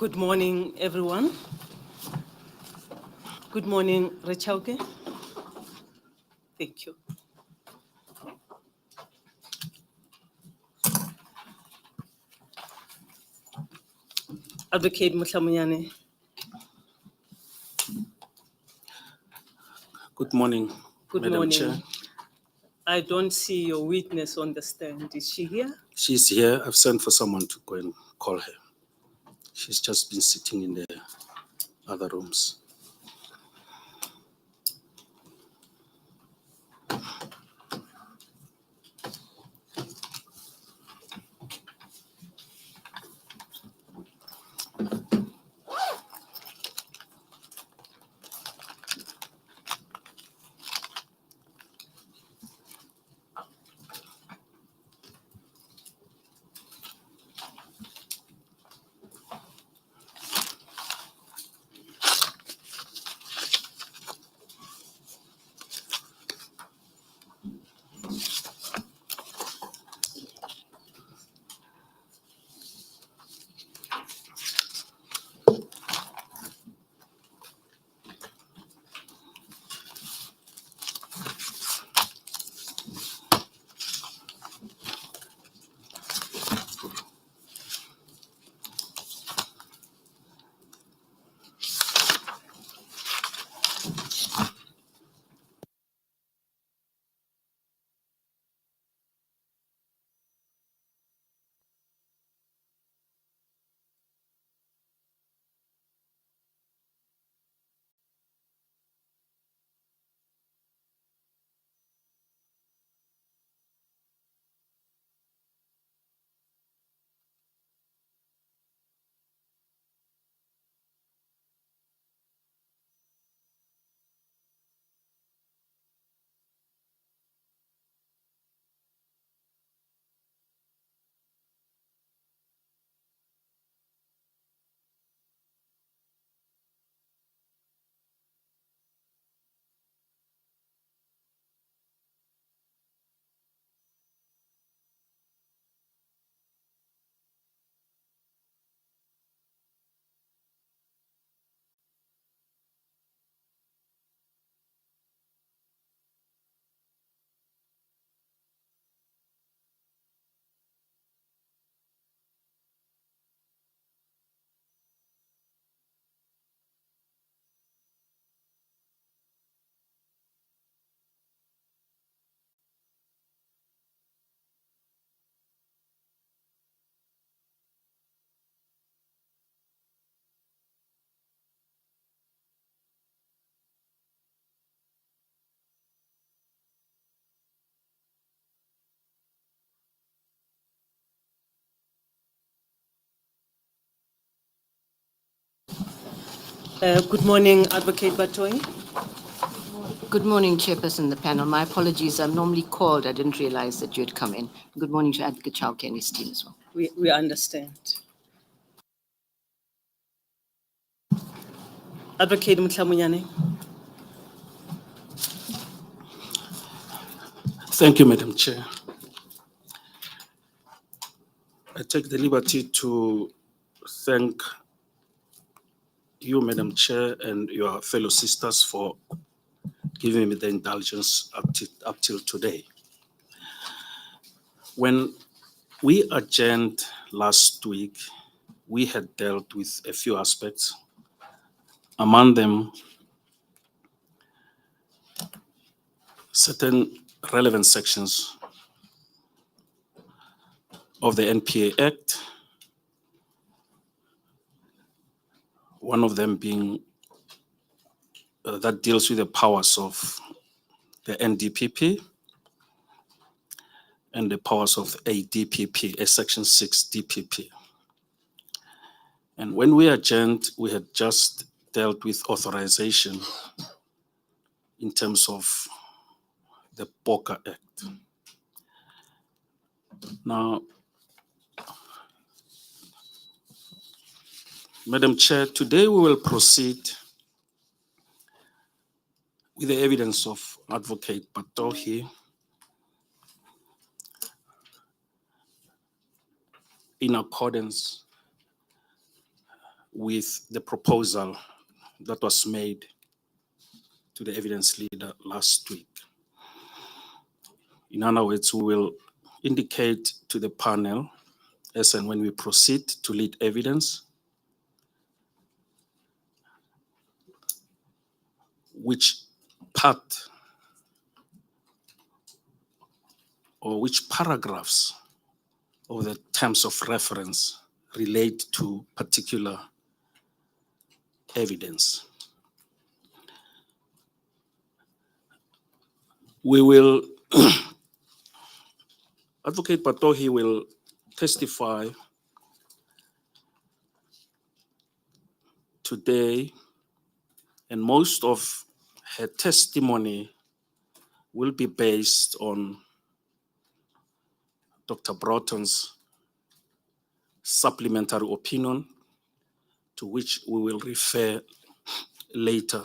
Good morning, everyone. Good morning, Chauke. Thank you. Advocate Mutlamunyane. Good morning, Good Madam morning. Chair. I don't see your witness on the stand. Is she here? She's here. I've sent for someone to go and call her. She's just been sitting in the other rooms. Good morning, Advocate Batoyi. Good morning, Chairperson and the panel. My apologies. I'm normally called. I didn't realize that you had come in. Good morning to Advocate Chauke and his team as well. We understand. Advocate Mutlamunyane. Thank you, Madam Chair. I take the liberty to thank you, Madam Chair, and your fellow sisters for giving me the indulgence up till today. When we adjourned last week, we had dealt with a few aspects. Among them, certain relevant sections of the NPA Act, one of them being that deals with the powers of the NDPP and the powers of a DPP, a Section 6 DPP. And when we adjourned, we had just dealt with authorization in terms of the Poker Act. Now, Madam Chair, today we will proceed with the evidence of Advocate Batoyi in accordance with the proposal that was made to the evidence leader last week. In other words, we will indicate to the panel as and when we proceed to lead evidence which part or which paragraphs of the terms of reference relate to particular evidence. We will, Advocate Patohi will testify today, and most of her testimony will be based on Dr. Broughton's supplementary opinion, to which we will refer later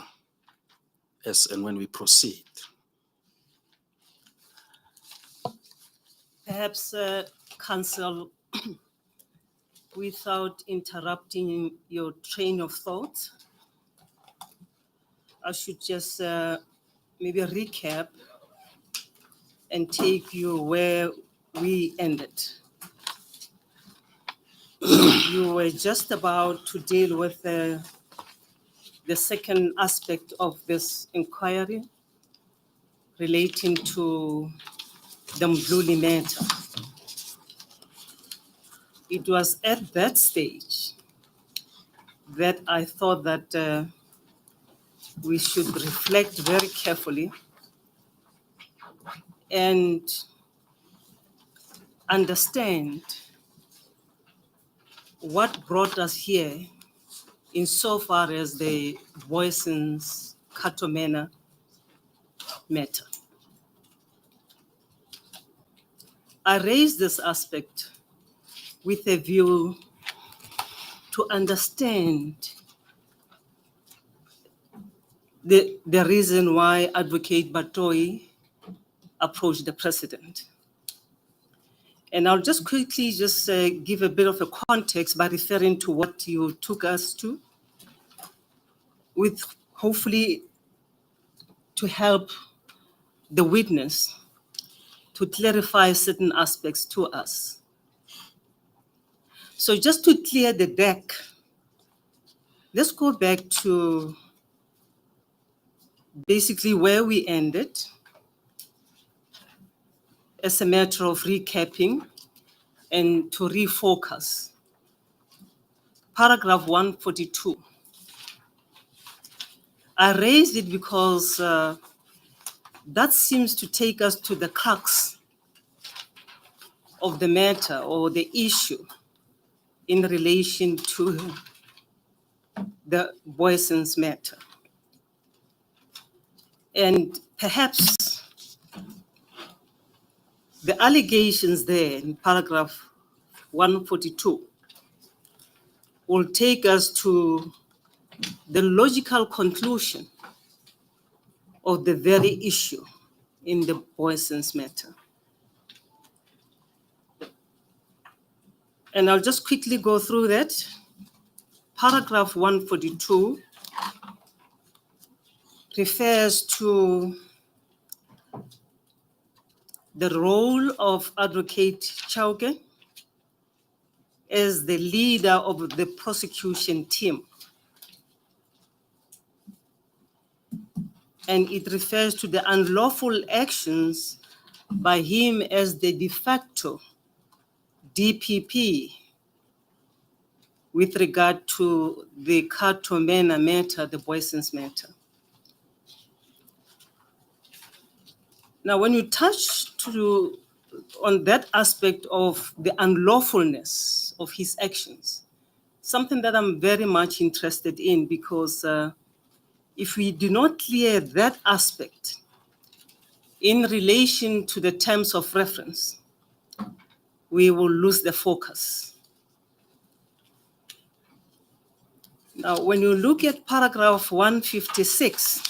as and when we proceed. Perhaps, Counsel, without interrupting your train of thought, I should just maybe recap and take you where we ended. You were just about to deal with the second aspect of this inquiry relating to the Mdluli matter. It was at that stage that I thought that we should reflect very carefully and understand what brought us here insofar as the Boyson's Katomena matter. I raised this aspect with a view to understand the reason why Advocate Batoi approached the president. And I'll just quickly give a bit of a context by referring to what you took us to, with hopefully to help the witness to clarify certain aspects to us. So just to clear the deck, let's go back to basically where we ended as a matter of recapping and to refocus. Paragraph 142. I raised it because that seems to take us to the crux of the matter or the issue in relation to the Boyson's matter. And perhaps the allegations there in paragraph 142 will take us to the logical conclusion of the very issue in the Boyson's matter. And I'll just quickly go through that. Paragraph 142 refers to the role of Advocate Chauke as the leader of the prosecution team. And it refers to the unlawful actions by him as the de facto DPP with regard to the Katomena matter, the Boyson's matter. Now, when you touch on that aspect of the unlawfulness of his actions, something that I'm very much interested in, because if we do not clear that aspect in relation to the terms of reference, we will lose the focus. Now, when you look at paragraph 156,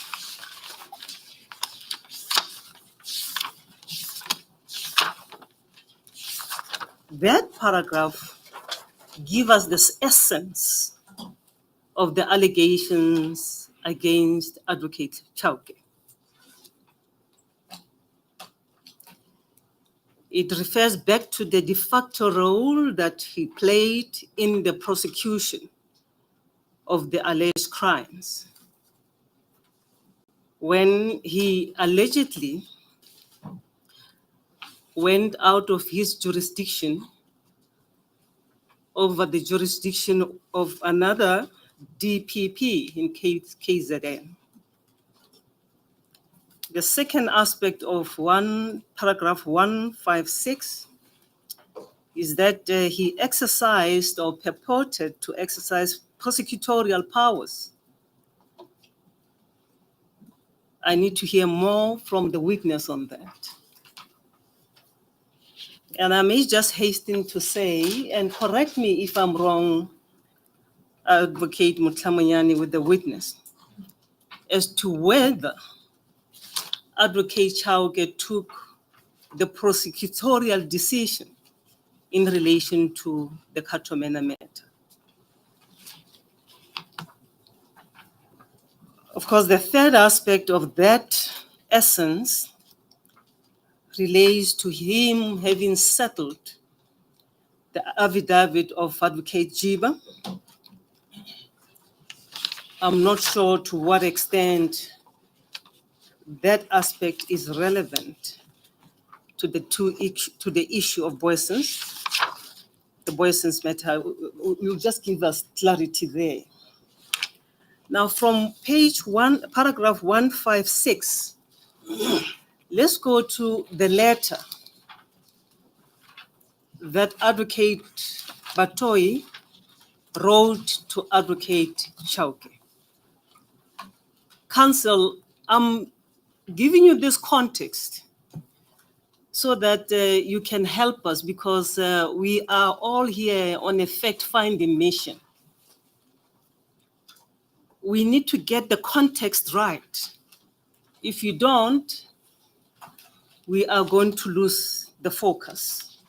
that paragraph gives us this essence of the allegations against Advocate Chauke. It refers back to the de facto role that he played in the prosecution of the alleged crimes, when he allegedly went out of his jurisdiction over the jurisdiction of another DPP in KZN. The second aspect of paragraph 156 is that he exercised or purported to exercise prosecutorial powers. I need to hear more from the witness on that. And I may just hasten to say, and correct me if I'm wrong, Advocate Mutlamanyani, with the witness, as to whether Advocate Chauke took the prosecutorial decision in relation to the Katomena matter. Of course, the third aspect of that essence relates to him having settled the affidavit of Advocate Jiba. I'm not sure to what extent that aspect is relevant to the issue of Boysen's, the Boysen's matter. You'll just give us clarity there. Now, from paragraph 156, let's go to the letter that Advocate Batoyi wrote to Advocate Chauke. Counsel, I'm giving you this context so that you can help us, because we are all here on a fact-finding mission. We need to get the context right. If you don't, we are going to lose the focus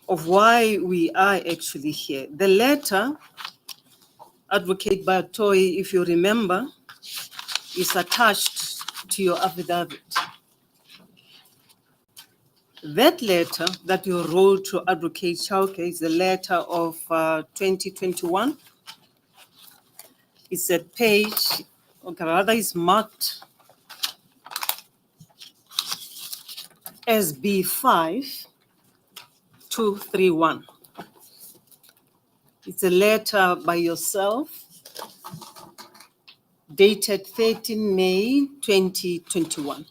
of why we are actually here. The letter, Advocate Batoyi, if you remember, is attached to your affidavit. That letter that you wrote to Advocate Chauke is a letter of 2021. It's at page, or rather it's marked SB 5231. It's a letter by yourself, dated 13 May 2021.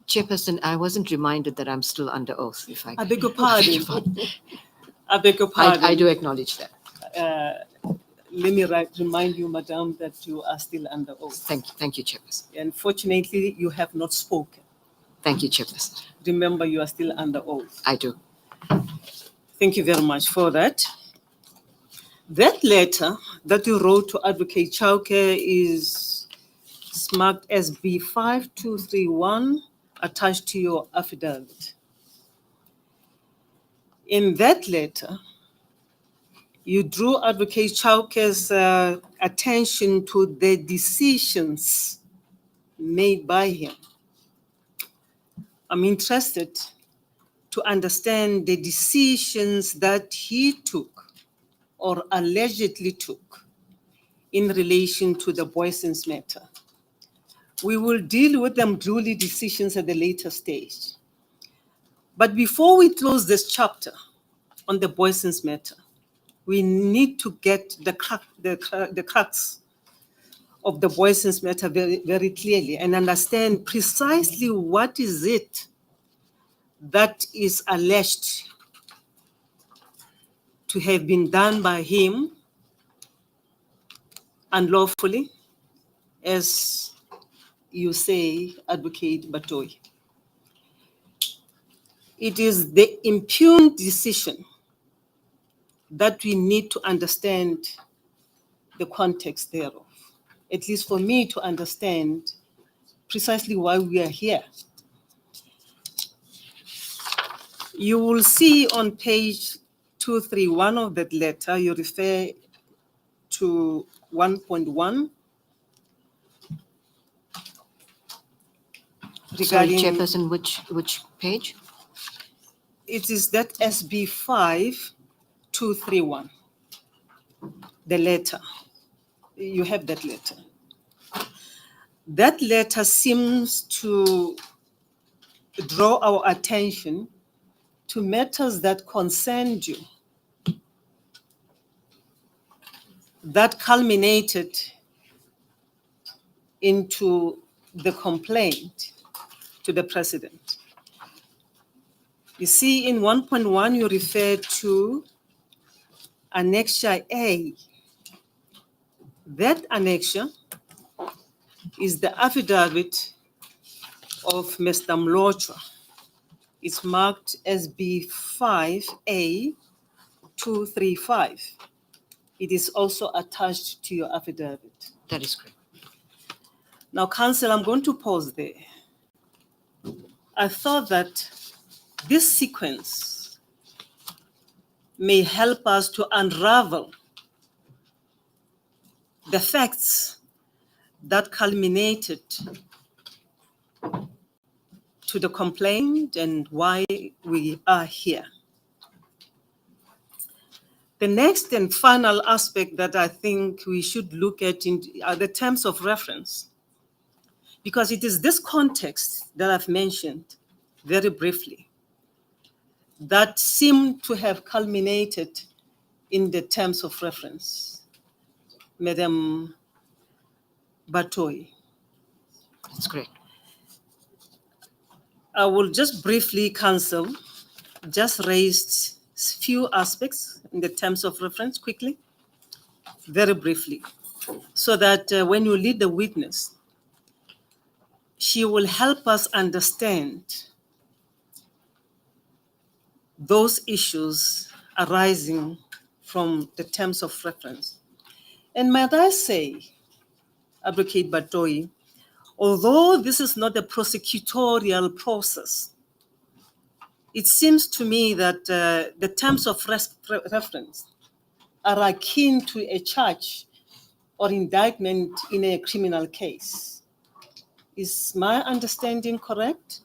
Chairperson, I wasn't reminded that I'm still under oath, if I I beg your pardon. I beg your pardon. I do acknowledge that. Let me remind you, Madam, that you are still under oath. Thank you, Chairperson. Unfortunately, you have not spoken. Thank you, Chairperson. Remember, you are still under oath. I do. Thank you very much for that. That letter that you wrote to Advocate Chauke is marked as SB 5231, attached to your affidavit. In that letter, you drew Advocate Chauke's attention to the decisions made by him. I'm interested to understand the decisions that he took or allegedly took in relation to the Boysen's matter. We will deal with them duly decisions at the later stage. But before we close this chapter on the Boysen's matter, we need to get the crux of the Boysen's matter very, very clearly and understand precisely what is it that is alleged to have been done by him unlawfully, as you say, Advocate Batoyi. It is the impugned decision that we need to understand the context thereof, at least for me to understand precisely why we are here. You will see on page 231 of that letter, you refer to 1.1 Sorry, regarding, Chairperson, which page? it is that SB 5231, the letter. You have that letter. That letter seems to draw our attention to matters that concerned you, that culminated into the complaint to the president. You see, in 1.1, you refer to Annexure A. That annexure is the affidavit of Mr. Mlochwa. It's marked SB 5A235. It is also attached to your affidavit. That is correct. Now, Council, I'm going to pause there. I thought that this sequence may help us to unravel the facts that culminated to the complaint and why we are here. The next and final aspect that I think we should look at are the terms of reference, because it is this context that I've mentioned very briefly that seem to have culminated in the terms of reference. Madam Batoyi. That's correct. I will just briefly, Council, just raise few aspects in the terms of reference quickly, very briefly, so that when you lead the witness, she will help us understand those issues arising from the terms of reference. And might I say, Advocate Batoyi, although this is not a prosecutorial process, it seems to me that the terms of reference are akin to a charge or indictment in a criminal case. Is my understanding correct?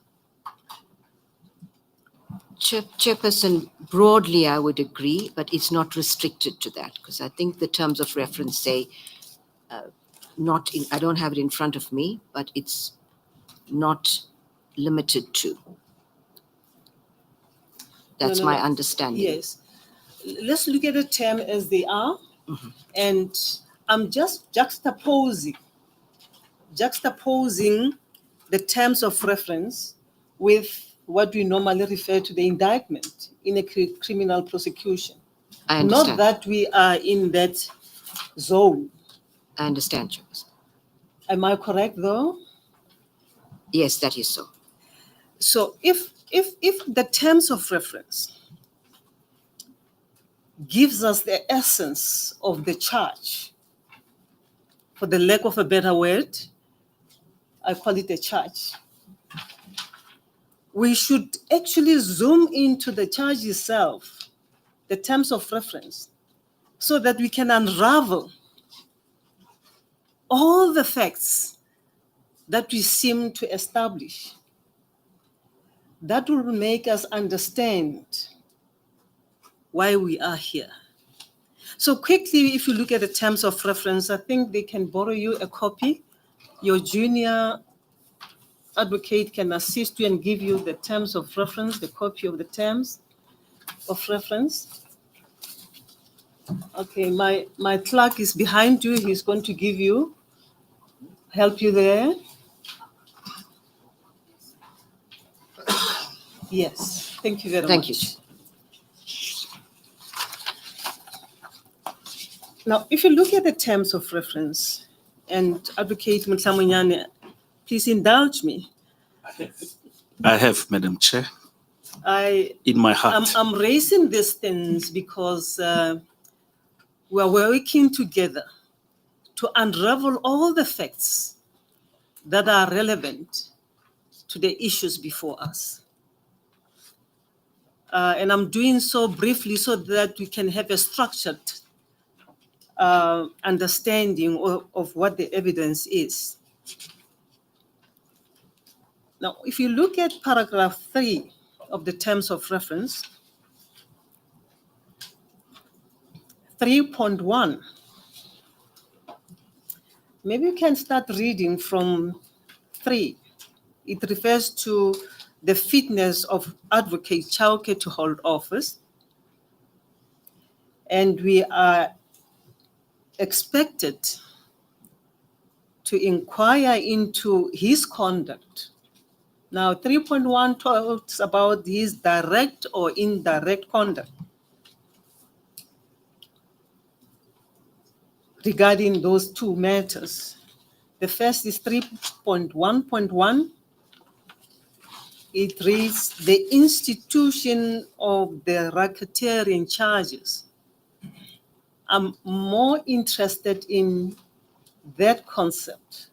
Chairperson, broadly, I would agree, but it's not restricted to that, because I think the terms of reference say, I don't have it in front of me, but it's not limited to. That's No. my understanding. Yes. Let's look at the term as they are. Mm-hmm. And I'm just juxtaposing the terms of reference with what we normally refer to the indictment in a criminal prosecution. I understand. Not that we are in that zone. I understand, Chairperson. Am I correct, though? Yes, that is so. So if the terms of reference gives us the essence of the charge, for the lack of a better word, I call it a charge, we should actually zoom into the charge itself, the terms of reference, so that we can unravel all the facts that we seem to establish. That will make us understand why we are here. So quickly, if you look at the terms of reference, I think they can borrow you a copy. Your junior advocate can assist you and give you the terms of reference, the copy of the terms of reference. Okay, my clerk is behind you. He's going to help you there. Yes, thank you very much. Thank you. Now, if you look at the terms of reference, and Advocate Mutlamunyane, please indulge me. I have, Madam Chair, in my heart. I'm raising these things because we are working together to unravel all the facts that are relevant to the issues before us. and I'm doing so briefly so that we can have a structured understanding of what the evidence is. Now, if you look at paragraph 3 of the terms of reference, 3.1, maybe you can start reading from 3. It refers to the fitness of Advocate Chauke to hold office. And we are expected to inquire into his conduct. Now, 3.1 talks about his direct or indirect conduct regarding those two matters. The first is 3.1.1. It reads, the institution of the racketeering charges. I'm more interested in that concept,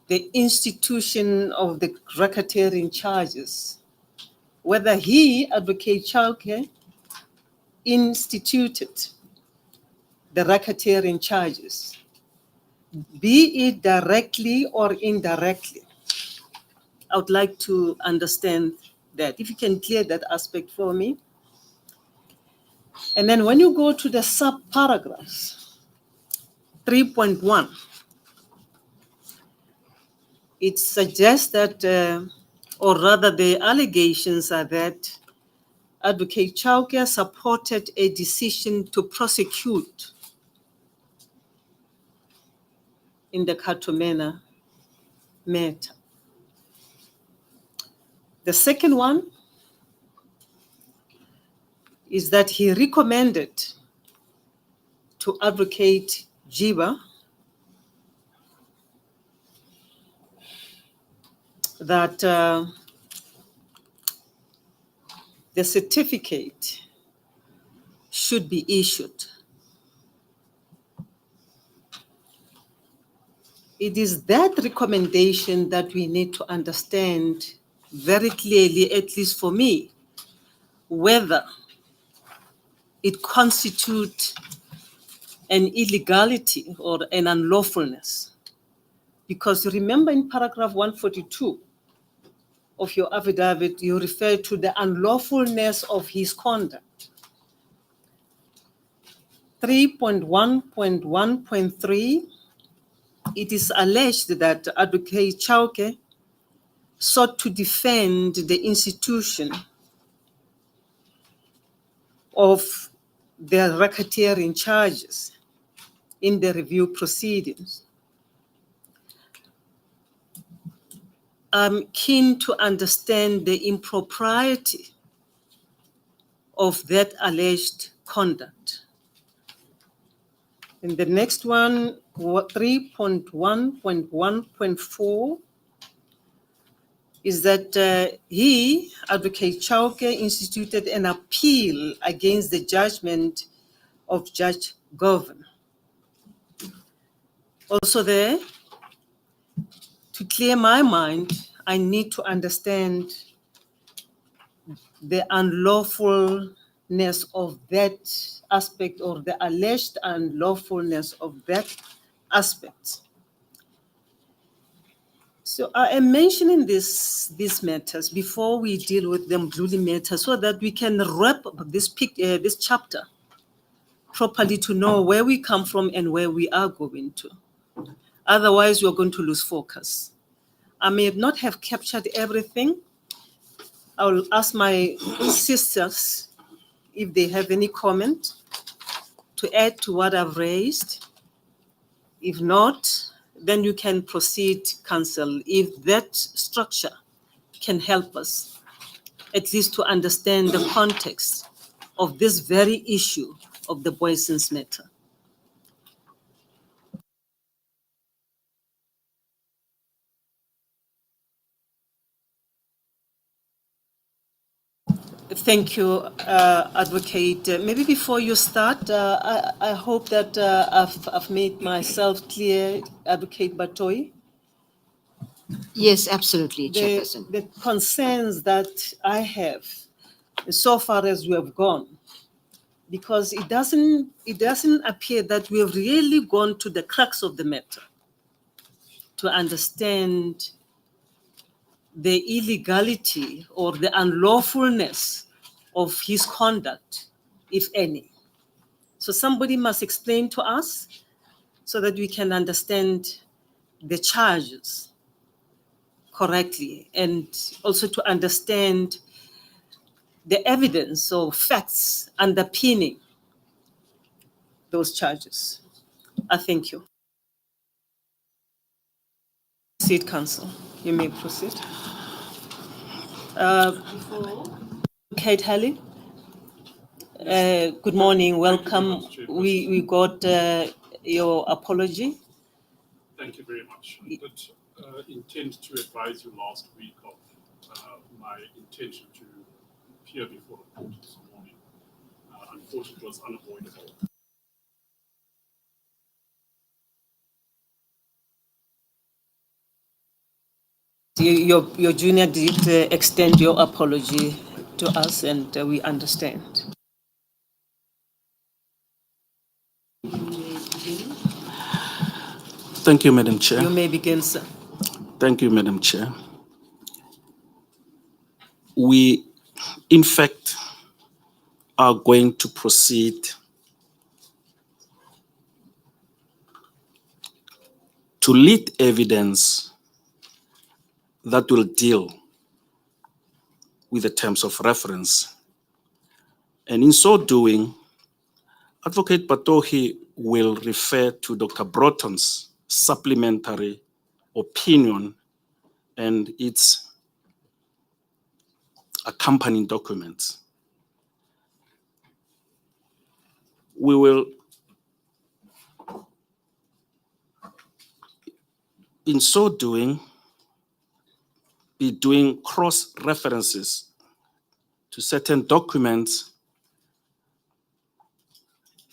the institution of the racketeering charges, whether he, Advocate Chauke, instituted the racketeering charges, be it directly or indirectly. I would like to understand that. If you can clear that aspect for me. And then when you go to the sub-paragraphs, 3.1, it suggests that, or rather the allegations are that Advocate Chauke supported a decision to prosecute in the Katumena matter. The second one is that he recommended to Advocate Jiba that the certificate should be issued. It is that recommendation that we need to understand very clearly, at least for me, whether it constitutes an illegality or an unlawfulness. Because remember in paragraph 142 of your affidavit, you refer to the unlawfulness of his conduct. 3.1.1.3, it is alleged that Advocate Chauke sought to defend the institution of the racketeering charges in the review proceedings. I'm keen to understand the impropriety of that alleged conduct. And the next one, 3.1.1.4, is that he, Advocate Chauke, instituted an appeal against the judgment of Judge Govan. Also there, to clear my mind, I need to understand the unlawfulness of that aspect, or the alleged unlawfulness of that aspect. So I am mentioning these matters before we deal with them Mdluli matters, so that we can wrap up this chapter properly to know where we come from and where we are going to. Otherwise, we're going to lose focus. I may not have captured everything. I will ask my sisters if they have any comment to add to what I've raised. If not, then you can proceed, Council, if that structure can help us, at least to understand the context of this very issue of the Booysens matter. Thank you, Advocate. Maybe before you start, I hope that I've made myself clear, Advocate Batoyi. Yes, absolutely, Chairperson. The concerns that I have so far as we have gone, because it doesn't appear that we have really gone to the crux of the matter to understand the illegality or the unlawfulness of his conduct, if any. So somebody must explain to us so that we can understand the charges correctly, and also to understand the evidence or facts underpinning those charges. I thank you. Proceed, Council. You may proceed. Kate Halley. Good morning, welcome. We got your apology. Thank you very much. I did intend to advise you last week of my intention to appear before the court this morning. Unfortunately, it was unavoidable. Your junior did extend your apology to us, and we understand. Thank you, Madam Chair. You may begin, sir. Thank you, Madam Chair. We, in fact, are going to proceed to lead evidence that will deal with the terms of reference. And in so doing, Advocate Patohi will refer to Dr. Broughton's supplementary opinion and its accompanying documents. We will, in so doing, be doing cross-references to certain documents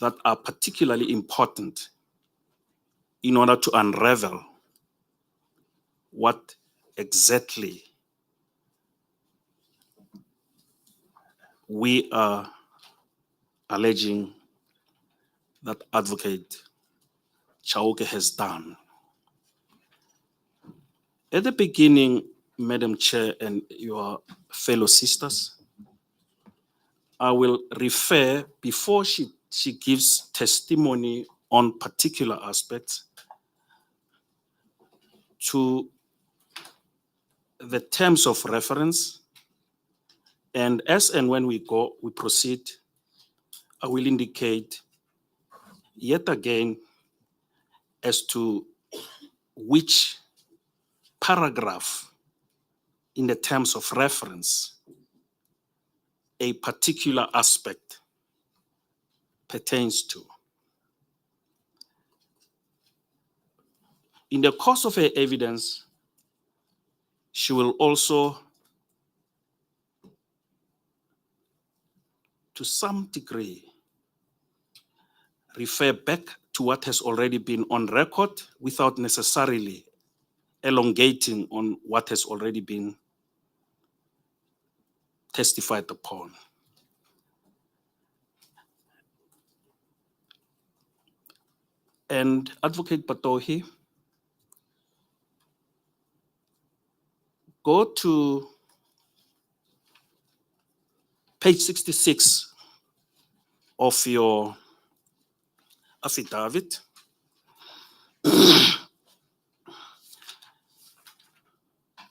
that are particularly important in order to unravel what exactly we are alleging that Advocate Chauke has done. At the beginning, Madam Chair and your fellow sisters, I will refer, before she gives testimony on particular aspects, to the terms of reference. And as and when we proceed, I will indicate yet again as to which paragraph in the terms of reference a particular aspect pertains to. In the course of her evidence, she will also, to some degree, refer back to what has already been on record without necessarily elongating on what has already been testified upon. And Advocate Patohi, go to page 66 of your affidavit,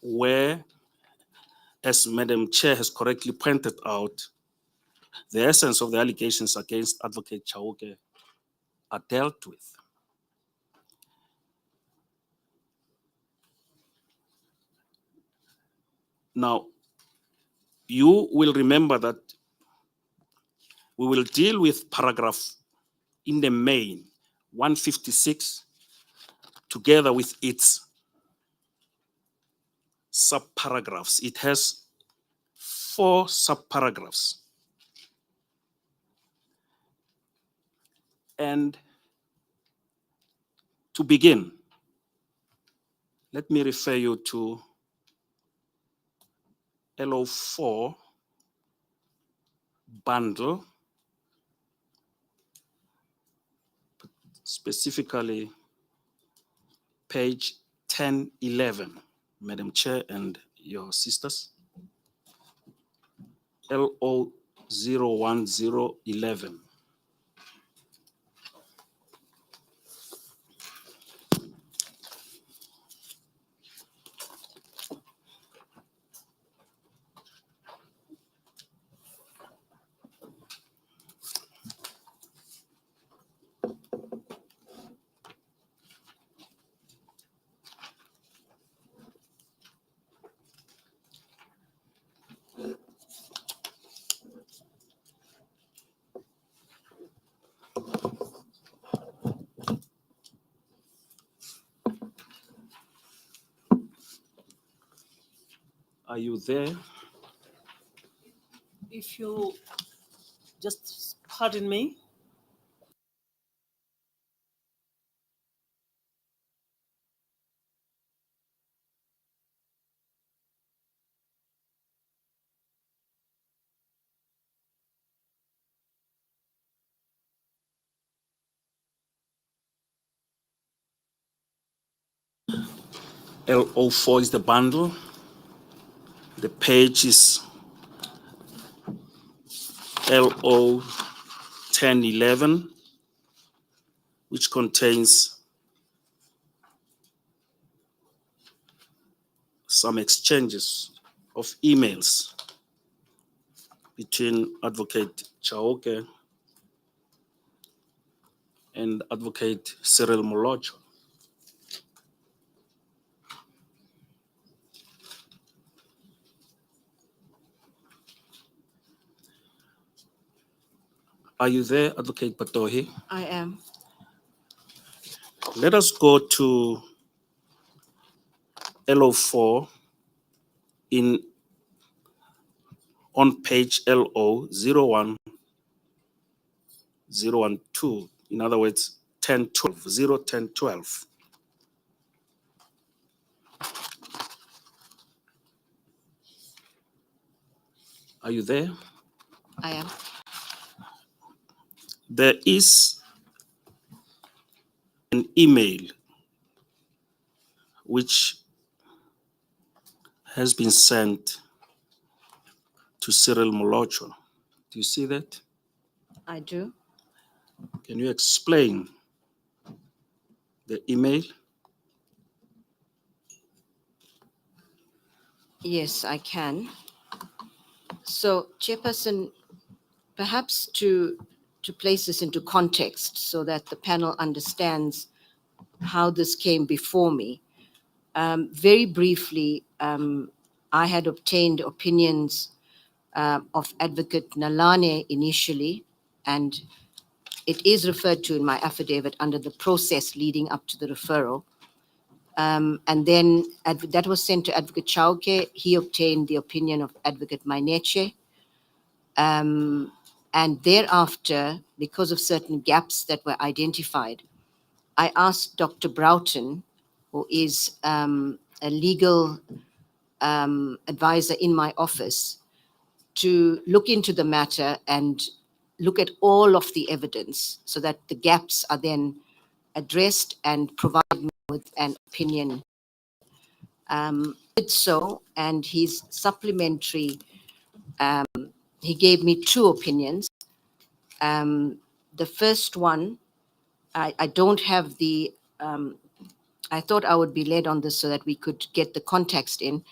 where, as Madam Chair has correctly pointed out, the essence of the allegations against Advocate Chauke are dealt with. Now, you will remember that we will deal with paragraph in the main, 156, together with its subparagraphs. It has 4 subparagraphs. And to begin, let me refer you to LO4 bundle, specifically page 1011, Madam Chair and your sisters, LO 01011. Are you there? If you just pardon me. LO4 is the bundle. The page is LO 1011, which contains some exchanges of emails between Advocate Chauke and Advocate Cyril Molocho. Are you there, Advocate Patohi? I am. Let us go to LO4 on page LO 01012. In other words, 1012. Are you there? I am. There is an email which has been sent to Cyril Molocho. Do you see that? I do. Can you explain the email? Yes, I can. So, Chairperson, perhaps to place this into context so that the panel understands how this came before me. Very briefly, I had obtained opinions of Advocate Nalane initially, and it is referred to in my affidavit under the process leading up to the referral. And then that was sent to Advocate Chauke. He obtained the opinion of Advocate Maineche. And thereafter, because of certain gaps that were identified, I asked Dr. Broughton, who is a legal advisor in my office, to look into the matter and look at all of the evidence so that the gaps are then addressed and provide me with an opinion. Did so, and his supplementary, he gave me two opinions. The first one, I don't have the, I thought I would be led on this so that we could get the context in,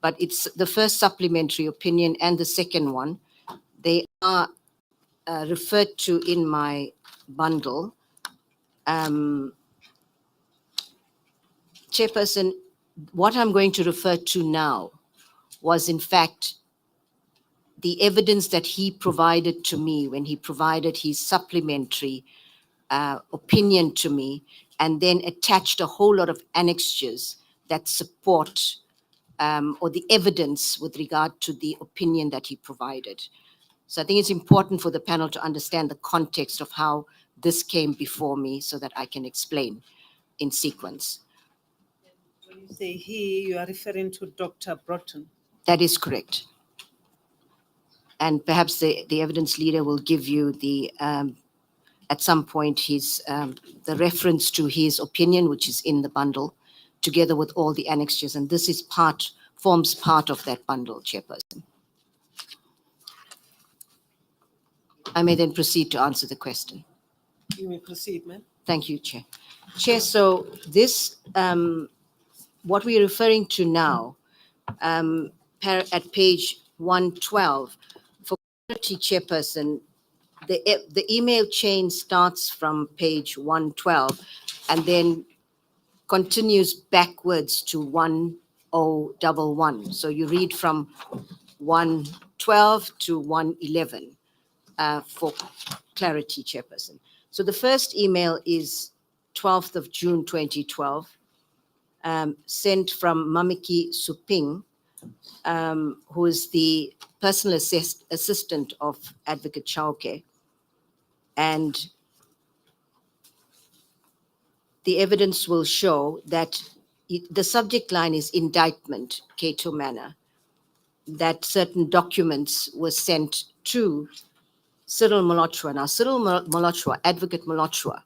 but it's the first supplementary opinion and the second one. They are referred to in my bundle. Chairperson, what I'm going to refer to now was in fact the evidence that he provided to me when he provided his supplementary opinion to me, and then attached a whole lot of annexures that support or the evidence with regard to the opinion that he provided. So I think it's important for the panel to understand the context of how this came before me so that I can explain in sequence. When you say he, you are referring to Dr. Broughton. That is correct. and perhaps the evidence leader will give you the, at some point, the reference to his opinion, which is in the bundle, together with all the annexures. And this is forms part of that bundle, Chairperson. I may then proceed to answer the question. You may proceed, ma'am. Thank you, Chair. Chair, so this, what we're referring to now, at page 112, for clarity, Chairperson, the email chain starts from page 112 and then continues backwards to 1011. So you read from 112 to 111 for clarity, Chairperson. So the first email is 12th of June 2012, sent from Mamiki Suping, who is the personal assistant of Advocate Chauke. And the evidence will show that the subject line is indictment, Cato Manor, that certain documents were sent to Cyril Molochwa. Now, Cyril Molochwa, Advocate Molochwa,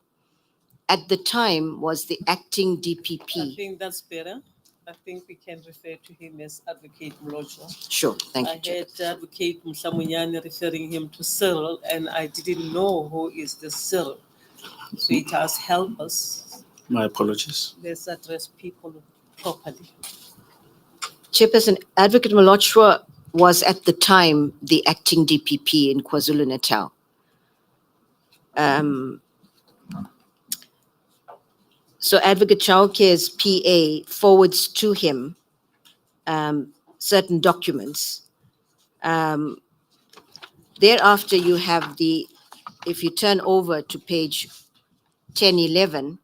at the time was the acting I DPP. think that's better. I think we can refer to him as Advocate Molochwa. Sure, thank you, I Chair. heard Advocate Mhlamunyane referring him to Cyril, and I didn't know who is the Cyril. So it has helped us. My apologies. Let's address people properly. Chairperson, Advocate Molochwa was at the time the acting DPP in KwaZulu-Natal. So Advocate Chauke's PA forwards to him certain documents. Thereafter, you have if you turn over to page 1011,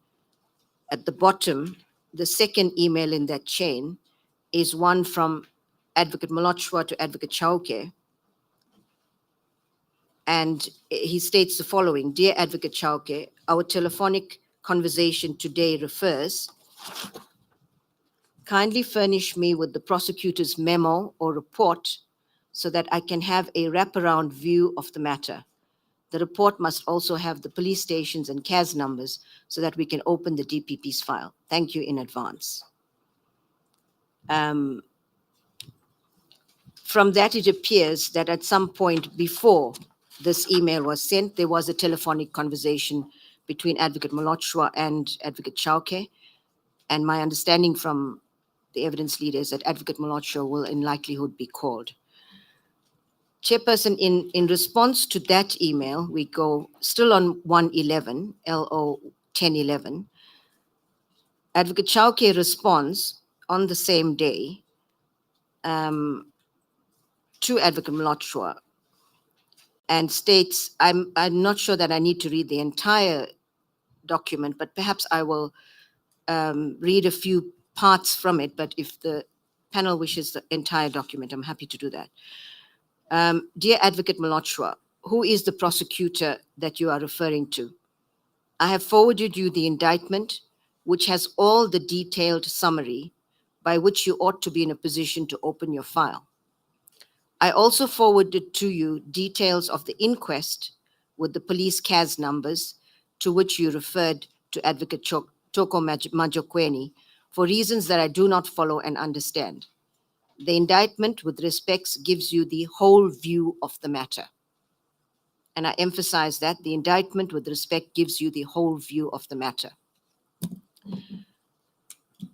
at the bottom, the second email in that chain is one from Advocate Molochwa to Advocate Chauke. And he states the following: Dear Advocate Chauke, our telephonic conversation today refers, kindly furnish me with the prosecutor's memo or report so that I can have a wraparound view of the matter. The report must also have the police stations and CAS numbers so that we can open the DPP's file. Thank you in advance. From that, it appears that at some point before this email was sent, there was a telephonic conversation between Advocate Molochwa and Advocate Chauke. And my understanding from the evidence leader is that Advocate Molochwa will in likelihood be called. Chairperson, in response to that email, we go still on 111, LO 1011. Advocate Chauke responds on the same day to Advocate Molochwa and states, I'm not sure that I need to read the entire document, but perhaps I will read a few parts from it. But if the panel wishes the entire document, I'm happy to do that. Dear Advocate Molochwa, who is the prosecutor that you are referring to? I have forwarded you the indictment, which has all the detailed summary by which you ought to be in a position to open your file. I also forwarded to you details of the inquest with the police CAS numbers to which you referred to Advocate Toko Majokweni for reasons that I do not follow and understand. The indictment with respects gives you the whole view of the matter. And I emphasize that the indictment with respect gives you the whole view of the matter.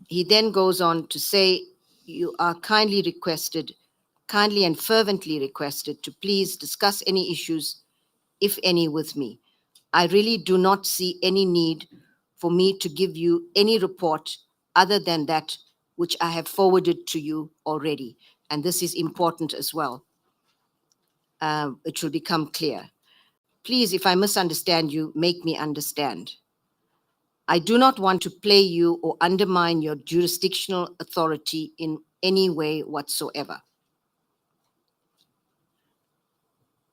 He then goes on to say, you are kindly and fervently requested to please discuss any issues, if any, with me. I really do not see any need for me to give you any report other than that which I have forwarded to you already. And this is important as well. It should become clear. Please, if I misunderstand you, make me understand. I do not want to play you or undermine your jurisdictional authority in any way whatsoever.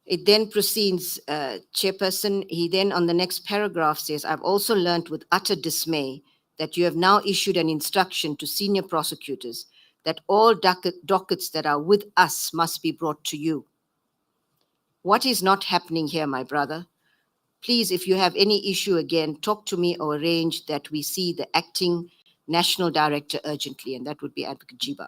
It then proceeds, Chairperson, he then on the next paragraph says, I've also learned with utter dismay that you have now issued an instruction to senior prosecutors that all dockets that are with us must be brought to you. What is not happening here, my brother? Please, if you have any issue again, talk to me or arrange that we see the acting national director urgently, and that would be Advocate Jiba.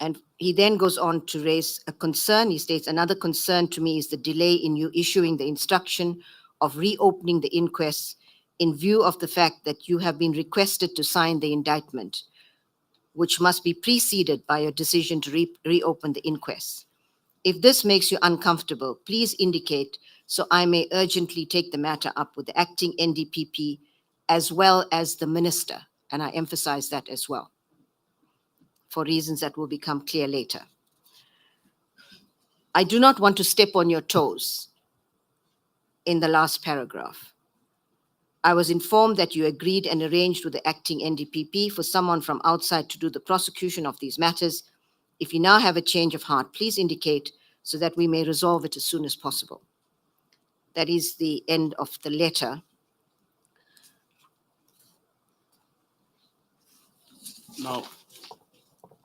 And he then goes on to raise a concern. He states, another concern to me is the delay in you issuing the instruction of reopening the inquest in view of the fact that you have been requested to sign the indictment, which must be preceded by a decision to reopen the inquest. If this makes you uncomfortable, please indicate so I may urgently take the matter up with the acting NDPP as well as the minister. And I emphasize that as well, for reasons that will become clear later. I do not want to step on your toes in the last paragraph. I was informed that you agreed and arranged with the acting NDPP for someone from outside to do the prosecution of these matters. If you now have a change of heart, please indicate so that we may resolve it as soon as possible. That is the end of the letter. Now,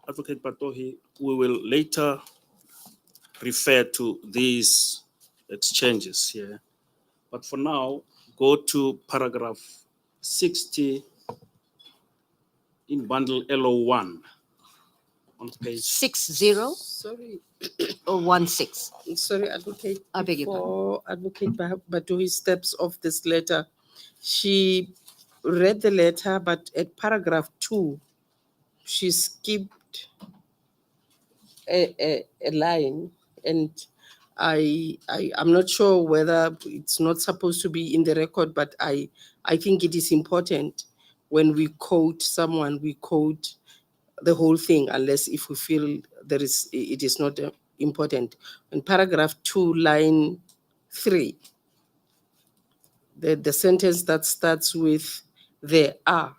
Advocate Batohi, we will later refer to these exchanges here. But for now, go to paragraph 60 in bundle LO1 on page 60 Sorry, or 16? sorry, Advocate. I beg your Before Advocate Batohi steps off this letter, she read the letter, but at paragraph 2, she skipped a line, and I'm not sure whether it's not supposed to be in the record, but I think it is important when we quote someone, we quote the whole thing, unless if we feel it is not important. In paragraph 2, line 3, the sentence that starts with "there are."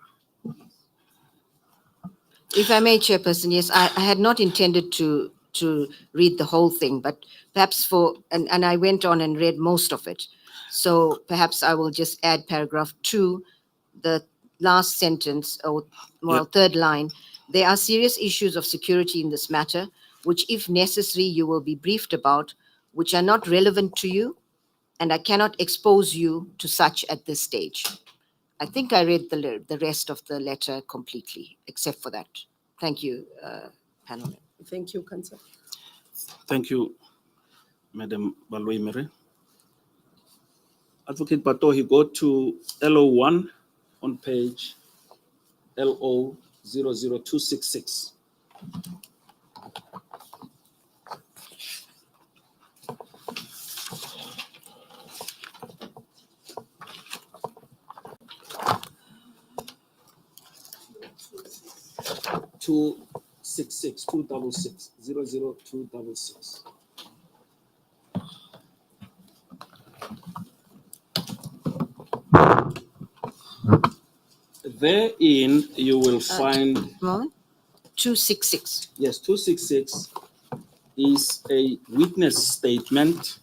If I may, Chairperson, yes, I had not intended to read the whole thing, but perhaps and I went on and read most of it. So perhaps I will just add paragraph 2, the last sentence, or third line. There are serious issues of security in this matter, which if necessary, you will be briefed about, which are not relevant to you, and I cannot expose you to such at this stage. I think I read the rest of the letter completely, except for that. Thank you, panel. Thank you, Councillor. Thank you, Madam Baloyi-Mere. Advocate Batohi, go to LO1 on page LO00266. Two 00266. Therein, you will find 266. yes, 266 is a witness statement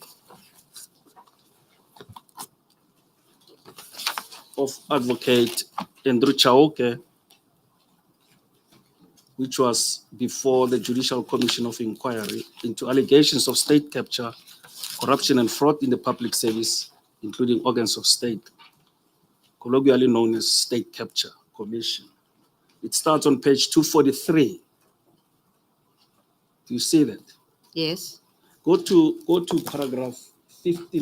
of Advocate Andrew Chauke, which was before the Judicial Commission of Inquiry into allegations of state capture, corruption and fraud in the public service, including organs of state, colloquially known as State Capture Commission. It starts on page 243. Do you see that? Yes. Go to paragraph 60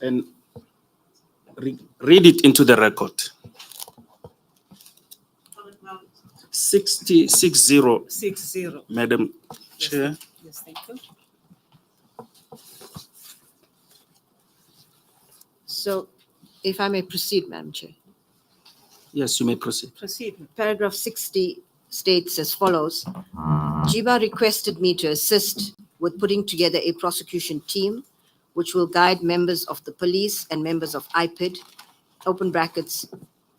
and read it into the record. 60, Madam Chair. Yes, thank you. So if I may proceed, Madam Chair. Yes, you may proceed. Proceed. Paragraph 60 states as follows. Jiba requested me to assist with putting together a prosecution team which will guide members of the police and members of IPID, open brackets,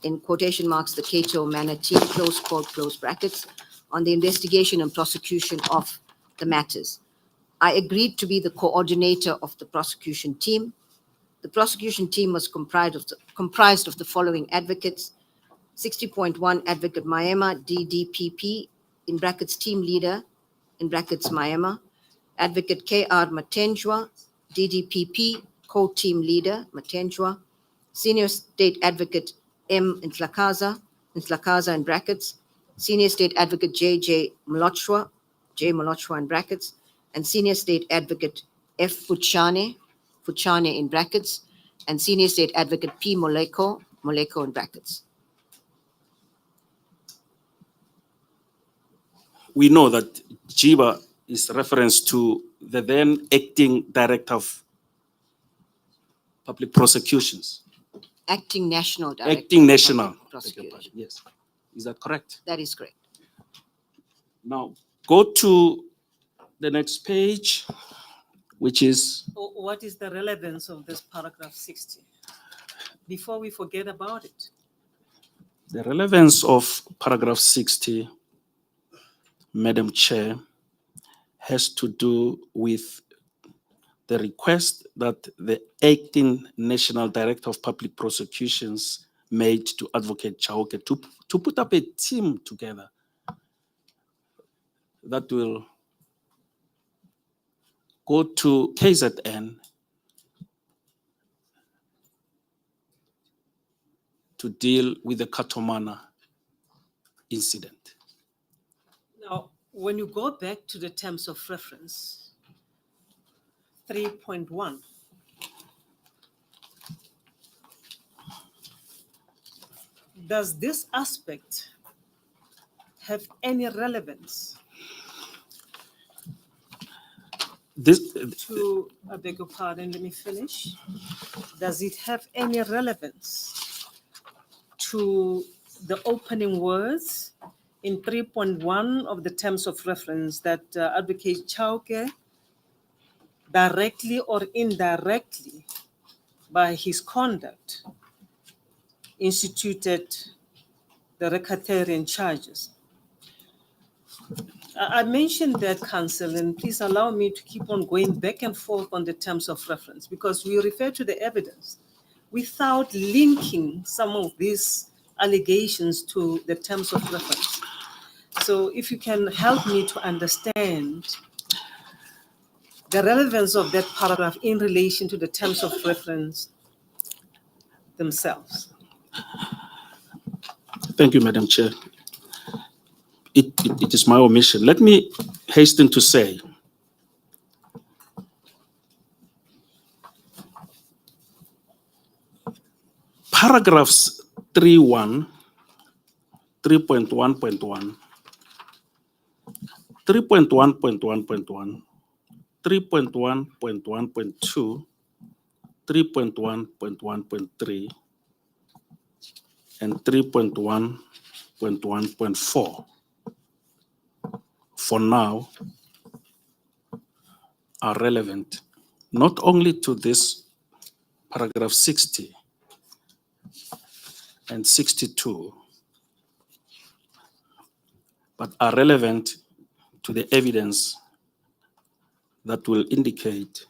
in quotation marks, the Cato Manor team, close quote, close brackets, on the investigation and prosecution of the matters. I agreed to be the coordinator of the prosecution team. The prosecution team was comprised of the following advocates: 60.1 Advocate Maema, DDPP, in brackets team leader, in brackets Miami, Advocate K.R. Matenjwa, DDPP co-team leader Matenjwa, Senior State Advocate M. Ntlakaza in brackets, Senior State Advocate J. Mlochwa in brackets, and Senior State Advocate F. Fuchane in brackets, and Senior State Advocate P. Moleko in brackets. We know that Jiba is reference to the then acting Director of Public Prosecutions. Acting National Director. Acting National. of Public Prosecutions. Yes. Is that correct? That is correct. Now, go to the next page, which is What is the relevance of this paragraph 60? Before we forget about it. the relevance of paragraph 60, Madam Chair, has to do with the request that the acting National Director of Public Prosecutions made to Advocate Chauke to put up a team together that will go to KZN to deal with the Katomana incident. Now, when you go back to the terms of reference, 3.1, does this aspect have any relevance to, I beg your pardon, let me finish. Does it have any relevance to the opening words in 3.1 of the terms of reference that Advocate Chauke directly or indirectly by his conduct instituted the racketeering charges? I mentioned that, Council, and please allow me to keep on going back and forth on the terms of reference because we refer to the evidence without linking some of these allegations to the terms of reference. So if you can help me to understand the relevance of that paragraph in relation to the terms of reference themselves. Thank you, Madam Chair. It is my omission. Let me hasten to say paragraphs 3.1, 3.1.1, 3.1.1.1, 3.1.1.2, 3.1.1.3, and 3.1.1.4 for now are relevant not only to this paragraph 60 and 62, but are relevant to the evidence that will indicate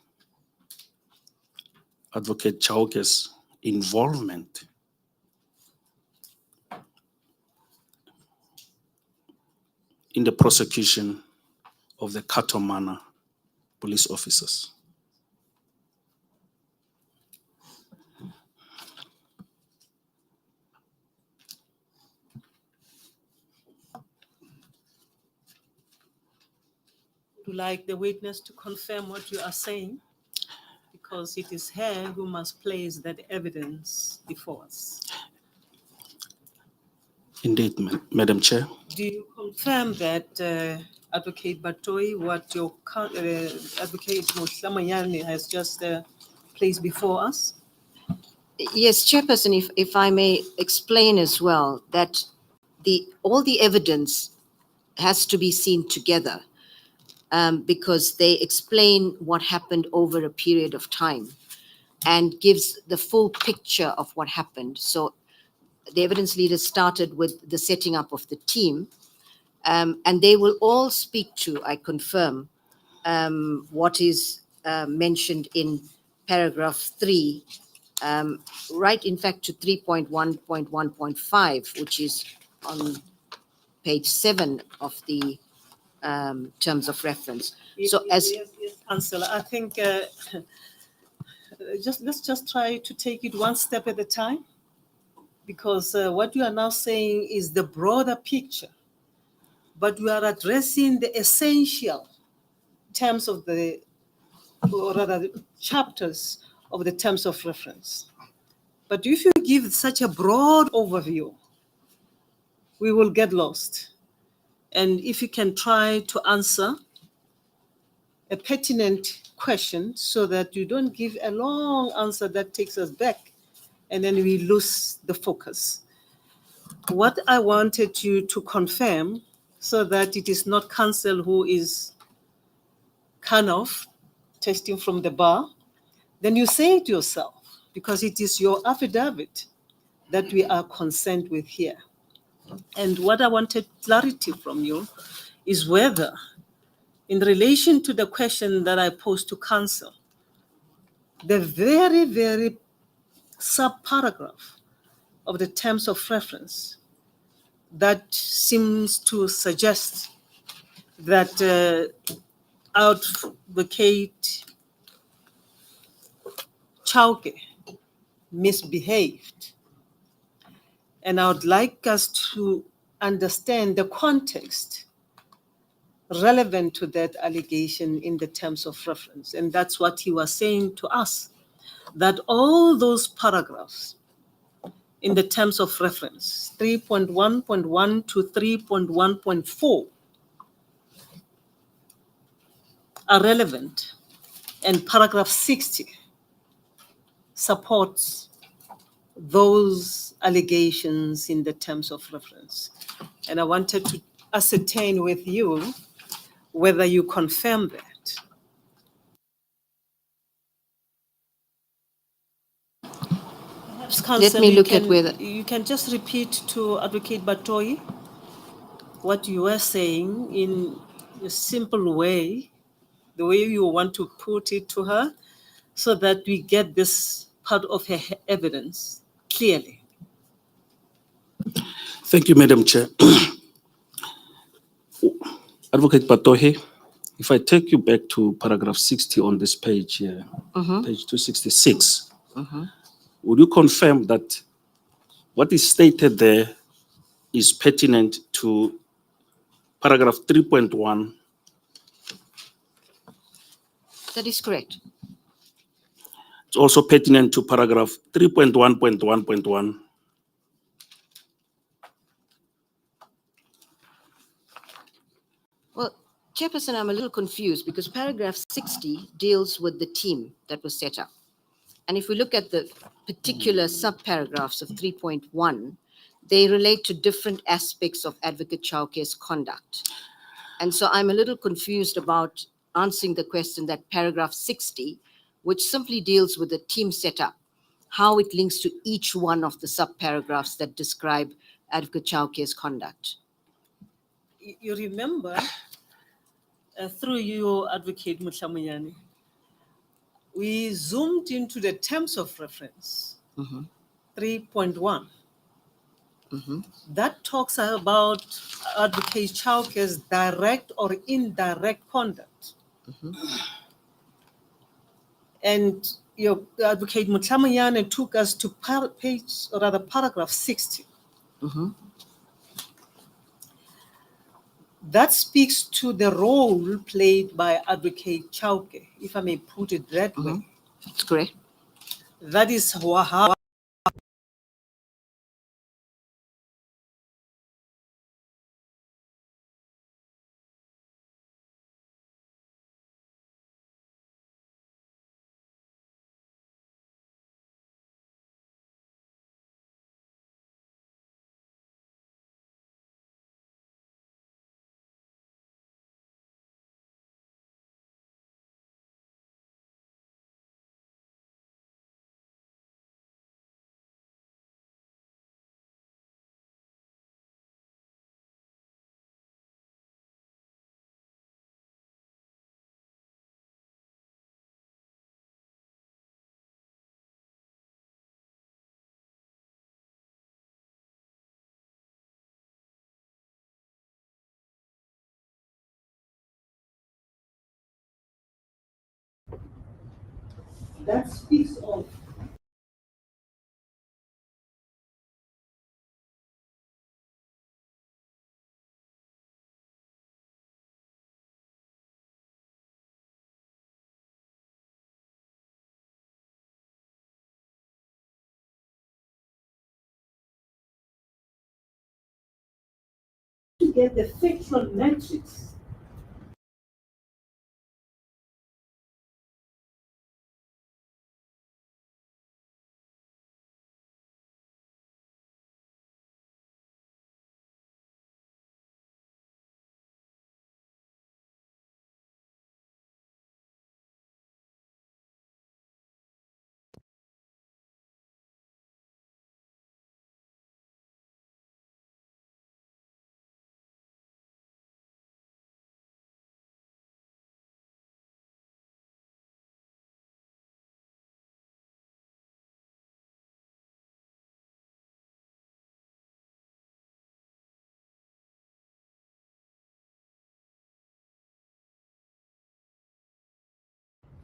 Advocate Chauke's involvement in the prosecution of the Katomana police officers. Would you like the witness to confirm what you are saying? Because it is her who must place that evidence before us. Indeed, Madam Chair. Do you confirm that Advocate Batoi, what your Advocate Mohlamayane has just placed before us? Yes, Chairperson, if I may explain as well that all the evidence has to be seen together because they explain what happened over a period of time and gives the full picture of what happened. So the evidence leaders started with the setting up of the team, and they will all speak to, I confirm, what is mentioned in paragraph 3, right, in fact, to 3.1.1.5, which is on page 7 of the terms of reference. So as Yes, Councillor, I think let's just try to take it one step at a time, because what you are now saying is the broader picture, but we are addressing the essential terms of the, or rather chapters of the terms of reference. But if you give such a broad overview, we will get lost. And if you can try to answer a pertinent question so that you don't give a long answer that takes us back and then we lose the focus. What I wanted you to confirm, so that it is not counsel who is kind of testing from the bar, then you say it yourself, because it is your affidavit that we are concerned with here. And what I wanted clarity from you is whether, in relation to the question that I posed to counsel, the very, very sub-paragraph of the terms of reference that seems to suggest that Advocate Chauke misbehaved. And I would like us to understand the context relevant to that allegation in the terms of reference. And that's what he was saying to us, that all those paragraphs in the terms of reference, 3.1.1 to 3.1.4, are relevant, and paragraph 60 supports those allegations in the terms of reference. And I wanted to ascertain with you whether you confirm that. Perhaps, Counsel, me look at whether- you can just repeat to Advocate Batoi what you were saying in a simple way, the way you want to put it to her, so that we get this part of her evidence clearly. Thank you, Madam Chair. Advocate Patohe, if I take you back to paragraph 60 on this page here, page 266, would you confirm that what is stated there is pertinent to paragraph 3.1? that is correct. It's also pertinent to paragraph 3.1.1.1. Well, Chairperson, I'm a little confused because paragraph 60 deals with the team that was set up. And if we look at the particular subparagraphs of 3.1, they relate to different aspects of Advocate Chauke's conduct. And so I'm a little confused about answering the question that paragraph 60, which simply deals with the team setup, how it links to each one of the subparagraphs that describe Advocate Chauke's conduct. You remember, through you, Advocate Mutlamuyani, we zoomed into the terms of reference, 3.1. That talks about Advocate Chauke's direct or indirect conduct. And your Advocate Mutlamuyani took us to paragraph 60. That speaks to the role played by Advocate Chauke, if I may put it that way. That's correct. That is how that speaks of to get the factual metrics.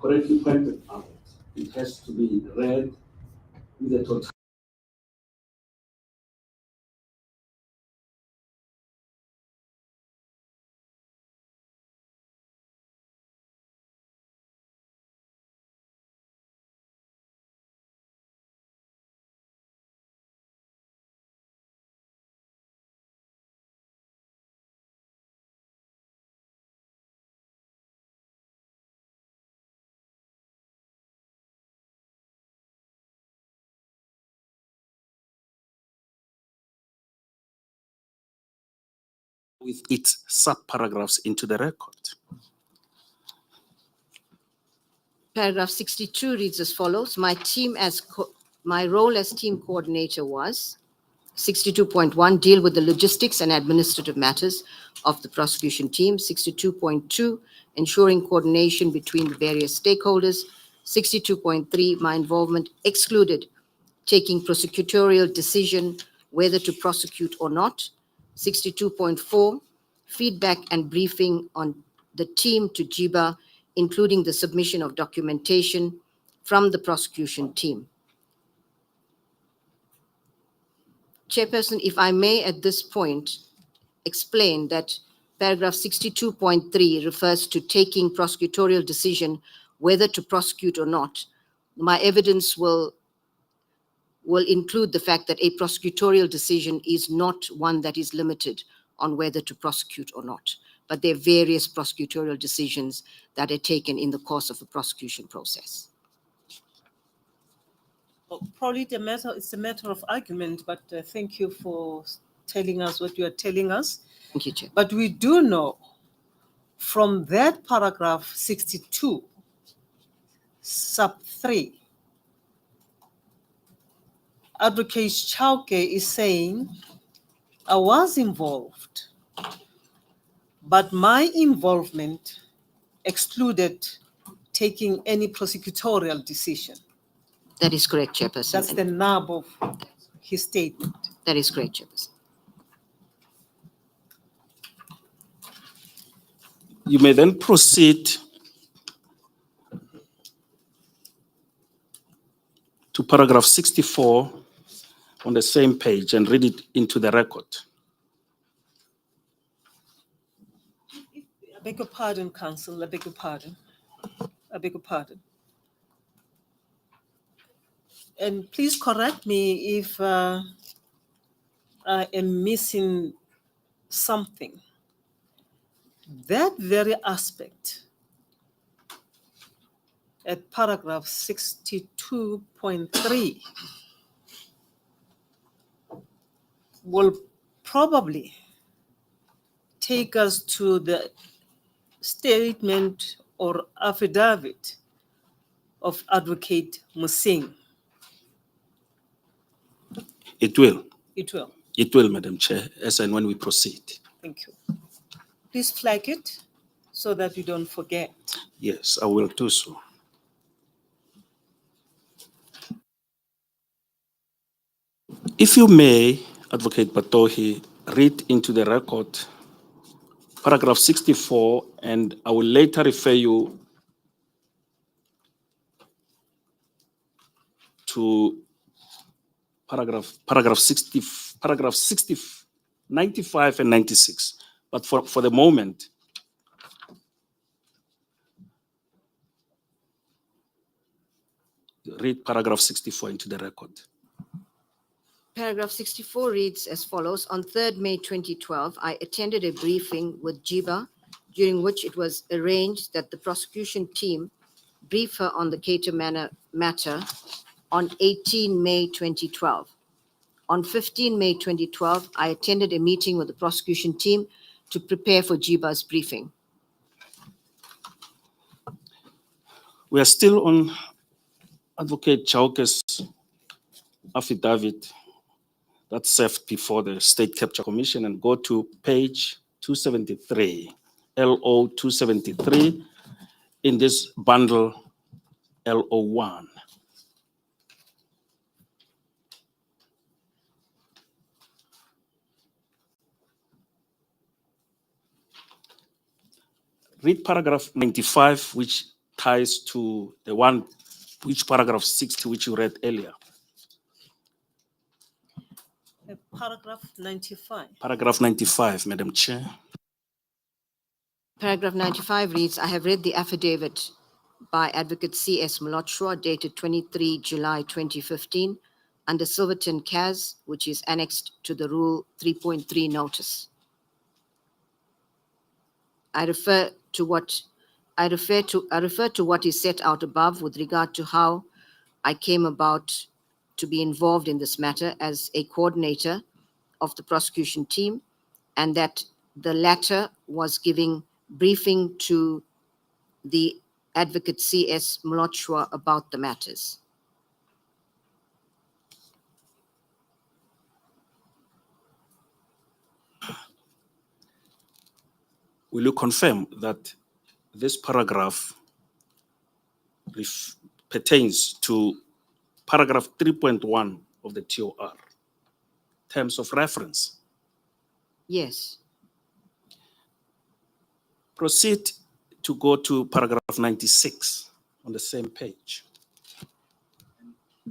Correctly pointed out, it has to be read with a total. With its sub-paragraphs into the record. Paragraph 62 reads as follows. My role as team coordinator was 62.1, deal with the logistics and administrative matters of the prosecution team. 62.2, ensuring coordination between the various stakeholders. 62.3, my involvement excluded taking prosecutorial decision whether to prosecute or not. 62.4, feedback and briefing on the team to JIBA, including the submission of documentation from the prosecution team. Chairperson, if I may at this point explain that paragraph 62.3 refers to taking prosecutorial decision whether to prosecute or not. My evidence will include the fact that a prosecutorial decision is not one that is limited on whether to prosecute or not, but there are various prosecutorial decisions that are taken in the course of the prosecution process. Well, probably it's a matter of argument, but thank you for telling us what you are telling us. Thank you, Chair. But we do know from that paragraph 62, sub 3, Advocate Chauke is saying, I was involved, but my involvement excluded taking any prosecutorial decision. That is correct, Chairperson. That's the nub of his statement. That is correct, Chairperson. You may then proceed to paragraph 64 on the same page and read it into the record. I beg your pardon, Counsel. I beg your pardon. I beg your pardon. And please correct me if I am missing something. That very aspect at paragraph 62.3 will probably take us to the statement or affidavit of Advocate Musing. It will. It will. It will, Madam Chair, as and when we proceed. Thank you. Please flag it so that you don't forget. Yes, I will do so. If you may, Advocate Batohi, read into the record paragraph 64, and I will later refer you to paragraph 60, 95 and 96. But for the moment, read paragraph 64 into the record. Paragraph 64 reads as follows. On 3rd May 2012, I attended a briefing with Jiba, during which it was arranged that the prosecution team brief her on the Cater matter on 18 May 2012. On 15 May 2012, I attended a meeting with the prosecution team to prepare for Jiba's briefing. We are still on Advocate Chauke's affidavit that's served before the State Capture Commission, and go to page 273, LO 273, in this bundle LO1. Read paragraph 95, which ties to the one, which paragraph 60, which you read earlier. Paragraph 95. Paragraph 95, Madam Chair. Paragraph 95 reads, I have read the affidavit by Advocate C.S. Mlotshwa dated 23 July 2015 under Silverton CAS, which is annexed to the Rule 3.3 notice. I refer to what is set out above with regard to how I came about to be involved in this matter as a coordinator of the prosecution team, and that the latter was giving briefing to the Advocate C.S. Mlotshwa about the matters. Will you confirm that this paragraph pertains to paragraph 3.1 of the TOR, terms of reference? Yes. Proceed to go to paragraph 96 on the same page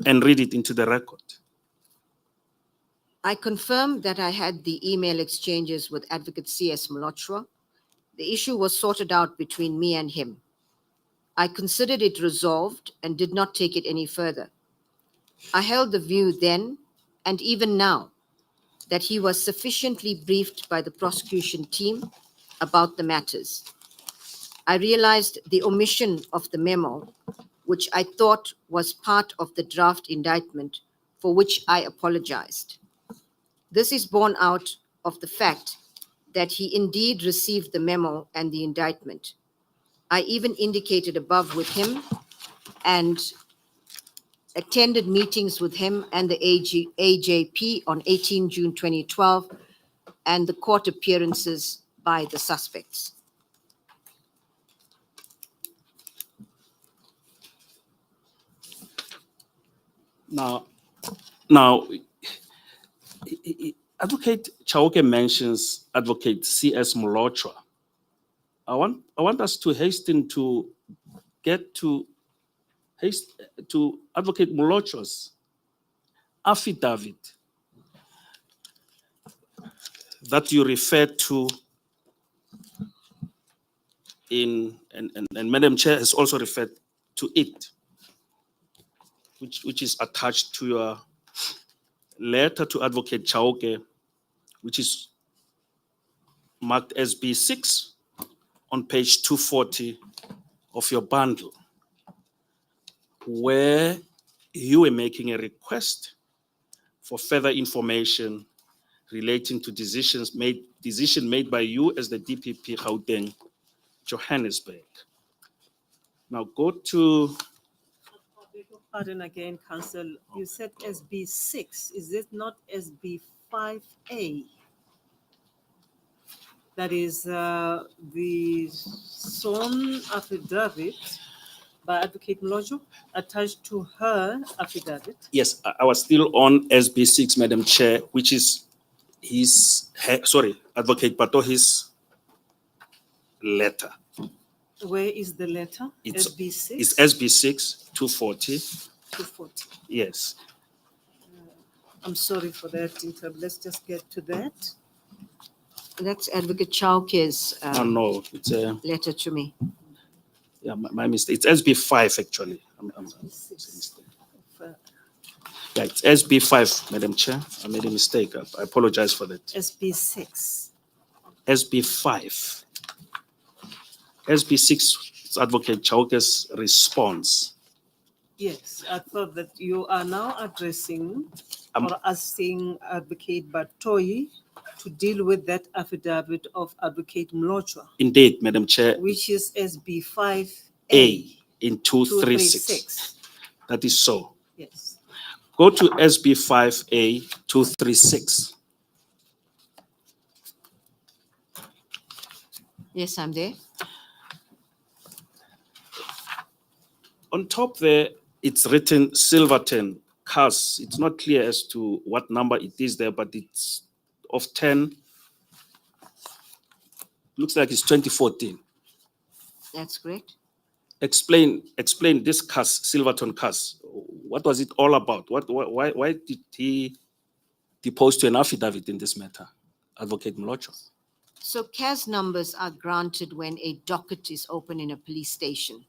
and read it into the record. I confirm that I had the email exchanges with Advocate C.S. Mlotshwa. The issue was sorted out between me and him. I considered it resolved and did not take it any further. I held the view then, and even now, that he was sufficiently briefed by the prosecution team about the matters. I realized the omission of the memo, which I thought was part of the draft indictment, for which I apologized. This is borne out of the fact that he indeed received the memo and the indictment. I even indicated above with him and attended meetings with him and the AJP on 18 June 2012 and the court appearances by the suspects. Now, Advocate Chauke mentions Advocate C.S. Mlotshwa. I want us to hasten to get to Advocate Mlotshwa's affidavit that you referred to and Madam Chair has also referred to it, which is attached to your letter to Advocate Chauke, which is marked as B6 on page 240 of your bundle, where you were making a request for further information relating to decision made by you as the DPP Gauteng, Johannesburg. Now go to. Pardon again, Council. You said SB6. Is it not SB5A? That is the sworn affidavit by Advocate Mlotshwa attached to her affidavit. Yes, I was still on SB6, Madam Chair, which is Advocate Patohi's letter. Where is the letter? It's SB6? It's SB6 240. 240. Yes. I'm sorry for that, let's just get to that. That's Advocate Chauke's Oh, no, it's a, letter to me. yeah, my mistake. It's SB5 actually. Uh, Yeah, it's SB5, Madam Chair. I made a mistake. I apologize for that. SB6. SB5. SB6 is Advocate Chauke's response. Yes, I thought that you are now addressing or asking Advocate Batoyi to deal with that affidavit of Advocate Mlochwa, Indeed, Madam Chair, which is SB5A A in 236. 236. That is so. Yes. Go to SB5A 236. Yes, I'm there. On top there, it's written Silverton, CAS. It's not clear as to what number it is there, but it's of 10. Looks like it's 2014. That's correct. Explain this CAS, Silverton CAS. What was it all about? Why did he depose to an affidavit in this matter, Advocate Mlochwa? So CAS numbers are granted when a docket is open in a police station.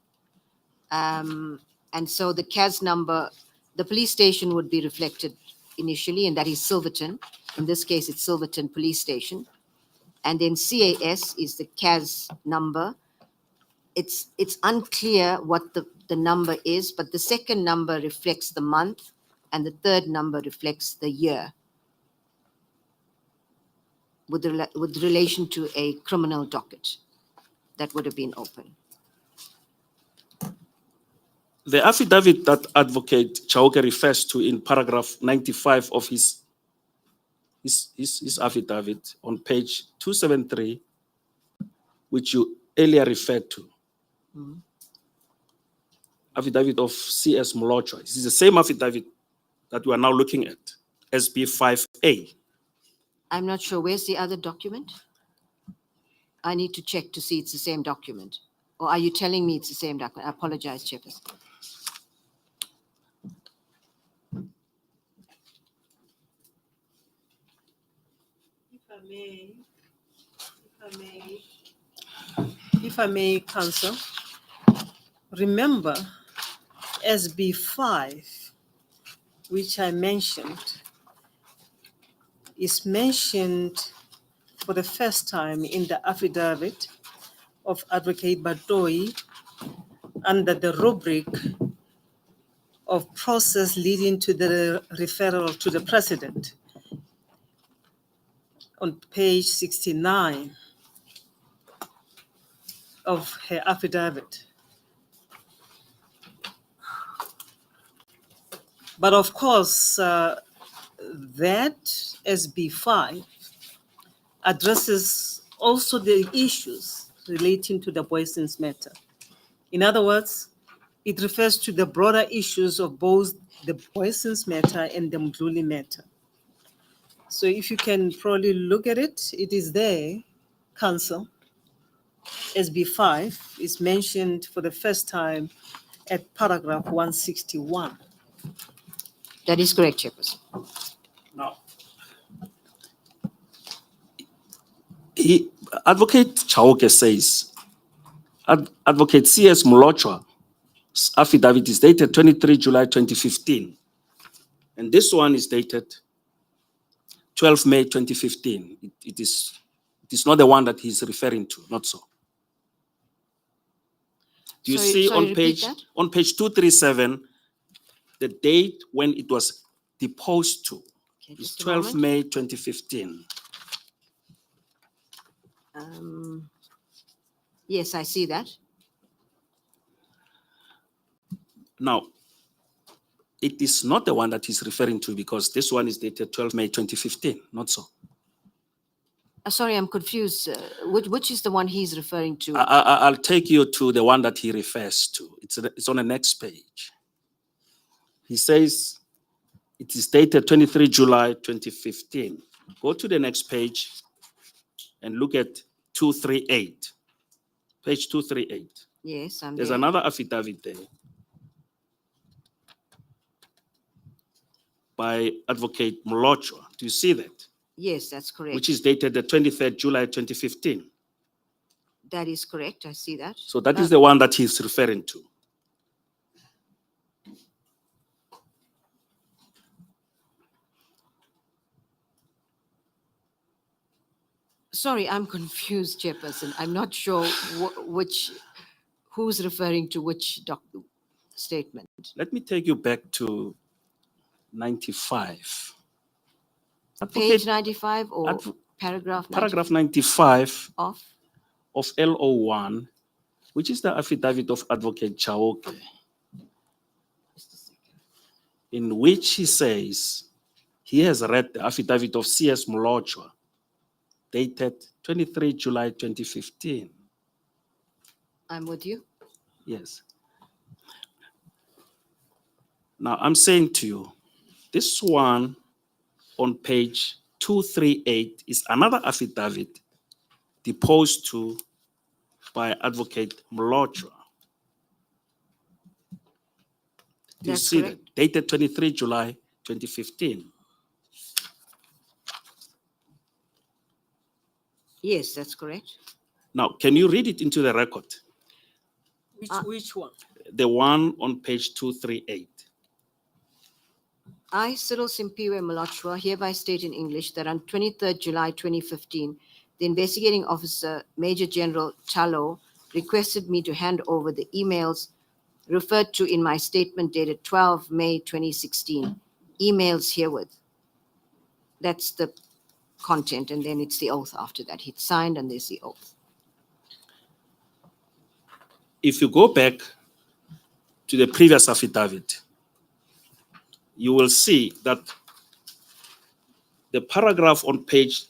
And so the CAS number, the police station would be reflected initially, and that is Silverton. In this case, it's Silverton Police Station. And then CAS is the CAS number. It's unclear what the number is, but the second number reflects the month, and the third number reflects the year with relation to a criminal docket that would have been open. The affidavit that Advocate Chauke refers to in paragraph 95 of his affidavit on page 273, which you earlier referred to, affidavit of CS Mlochwa. This is the same affidavit that we are now looking at, SB5A. I'm not sure. Where's the other document? I need to check to see it's the same document. Or are you telling me it's the same document? I apologize, Chairperson. If I may, Council, remember SB5, which I mentioned, is mentioned for the first time in the affidavit of Advocate Batoyi under the rubric of process leading to the referral to the President on page 69 of her affidavit. But of course, that SB5 addresses also the issues relating to the Boyson's matter. In other words, it refers to the broader issues of both the Boyson's matter and the Mdluli matter. So if you can probably look at it, it is there, Council. SB5 is mentioned for the first time at paragraph 161. That is correct, Chairperson. Now, Advocate Chauke says, Advocate CS Mlochwa's affidavit is dated 23 July 2015. And this one is dated 12 May 2015. It is not the one that he's referring to, not so. Do you see on page 237, the date when it was deposed to is 12 May 2015. Yes, I see that. Now, it is not the one that he's referring to because this one is dated 12 May 2015, not so. Sorry, I'm confused. Which is the one he's referring to? I'll take you to the one that he refers to. It's on the next page. He says it is dated 23 July 2015. Go to the next page and look at 238. Page 238. Yes, I'm There's there. another affidavit there. by Advocate Molochwa. Do you see that? Yes, that's correct. Which is dated the 23rd July 2015. That is correct. I see that. So that is the one that he's referring to. Sorry, I'm confused, Chairperson. I'm not sure who's referring to which statement. Let me take you back to 95. Page 95 or Advo- paragraph 95 Paragraph 95 of? of LO1, which is the affidavit of Advocate Chauke, in which he says he has read the affidavit of CS Molochwa, dated 23 July 2015. I'm with you. Yes. Now I'm saying to you, this one on page 238 is another affidavit deposed to by Advocate Molochwa. Do you That's see correct. that? Dated 23 July 2015. Yes, that's correct. Now, can you read it into the record? Which one? The one on page 238. I, Cyril Simpiwe Molochwa, hereby state in English that on 23rd July 2015, the investigating officer, Major General Chalo, requested me to hand over the emails referred to in my statement dated 12 May 2016. Emails herewith. That's the content, and then it's the oath after that. It's signed and there's the oath. If you go back to the previous affidavit, you will see that the paragraph on page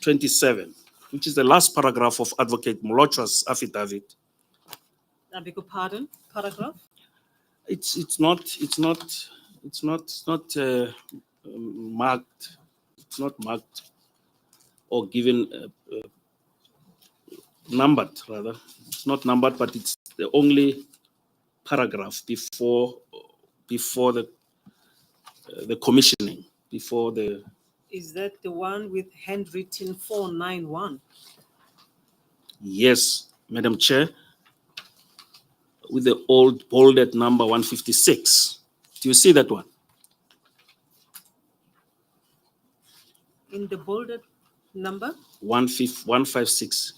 27, which is the last paragraph of Advocate Molochwa's affidavit, I beg your pardon, paragraph? it's not marked. It's not marked or given numbered, rather. It's not numbered, but it's the only paragraph before the commissioning, before the. Is that the one with handwritten 491? Yes, Madam Chair, with the old bolded number 156. Do you see that one? In the bolded number? 156.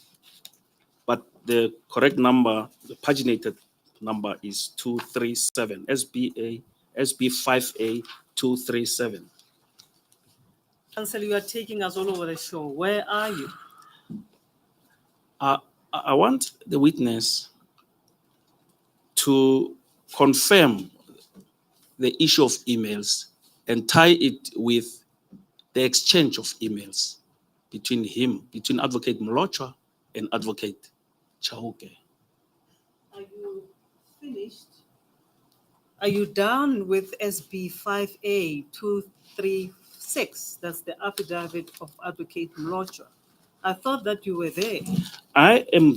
But the correct number, the paginated number is 237, SB 5A 237. Council, you are taking us all over the show. Where are you? I want the witness to confirm the issue of emails and tie it with the exchange of emails between Advocate Molochwa and Advocate Chauke. Are you finished? Are you done with SB 5A 236? That's the affidavit of Advocate Molochwa. I thought that you were there. I am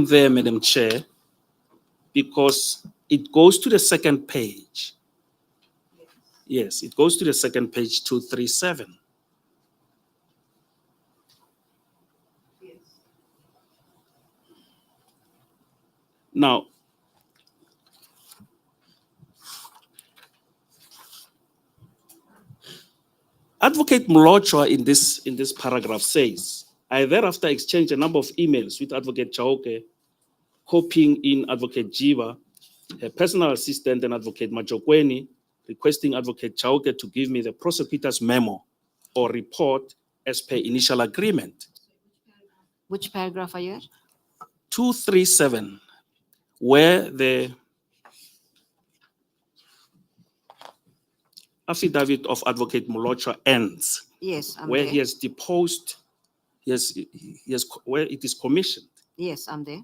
there, Madam Chair, because it goes to the second page. Yes, it goes to the second page, 237. Yes. Now, Advocate Molochwa in this paragraph says, I thereafter exchanged a number of emails with Advocate Chauke, copying in Advocate Jiva, her personal assistant, and Advocate Majokweni, requesting Advocate Chauke to give me the prosecutor's memo or report as per initial agreement. Which paragraph are you at? 237, where the affidavit of Advocate Molochwa ends, Yes, I'm where there. he has deposed, where it is commissioned. Yes, I'm there.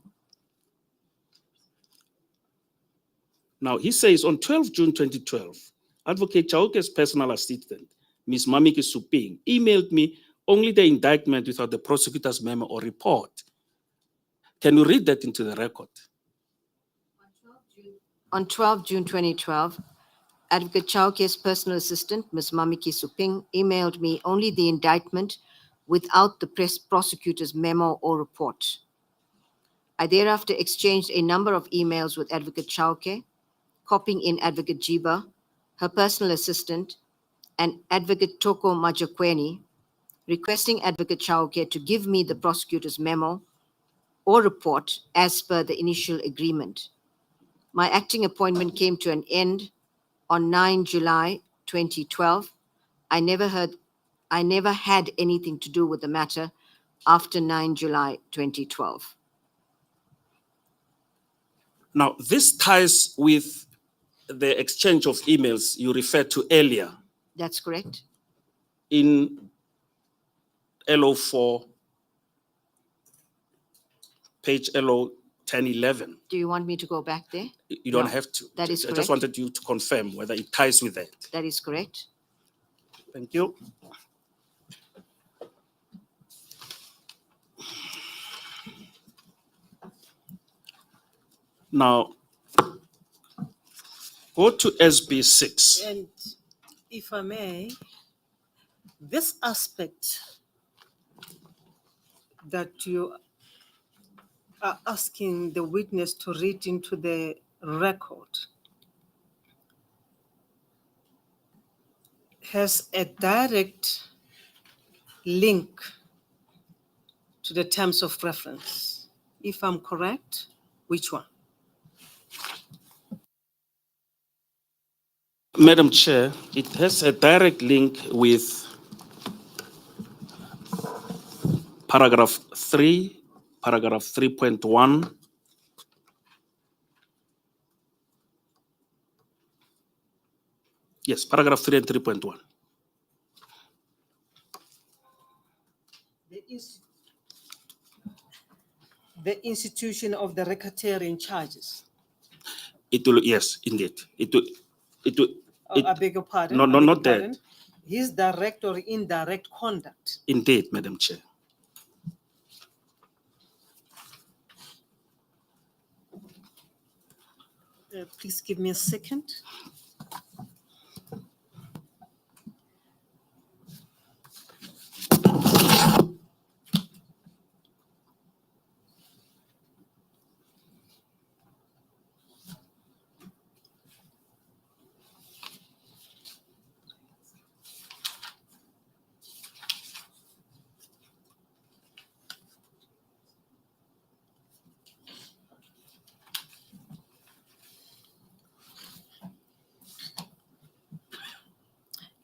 Now, he says on 12 June 2012, Advocate Chauke's personal assistant, Ms. Mamiki Suping, emailed me only the indictment without the prosecutor's memo or report. Can you read that into the record? On 12 June 2012, Advocate Chauke's personal assistant, Ms. Mamiki Suping, emailed me only the indictment without the prosecutor's memo or report. I thereafter exchanged a number of emails with Advocate Chauke, copying in Advocate Jiba, her personal assistant, and Advocate Toko Majakweni, requesting Advocate Chauke to give me the prosecutor's memo or report as per the initial agreement. My acting appointment came to an end on 9 July 2012. I never had anything to do with the matter after 9 July 2012. Now, this ties with the exchange of emails you referred to earlier That's correct? in LO4, page LO 1011. Do you want me to go back there? You don't No, have to. that is I just correct. wanted you to confirm whether it ties with that. That is correct. Thank you. Now, go to SB6. And if I may, this aspect that you are asking the witness to read into the record has a direct link to the terms of reference. If I'm correct, which one? Madam Chair, it has a direct link with paragraph 3, paragraph 3.1, yes, paragraph 3 and 3.1. The institution of the racketeering charges. It will, yes, indeed. It will, I beg your pardon. No, I no, beg not your that. pardon. His direct or indirect conduct. Indeed, Madam Chair. Please give me a second.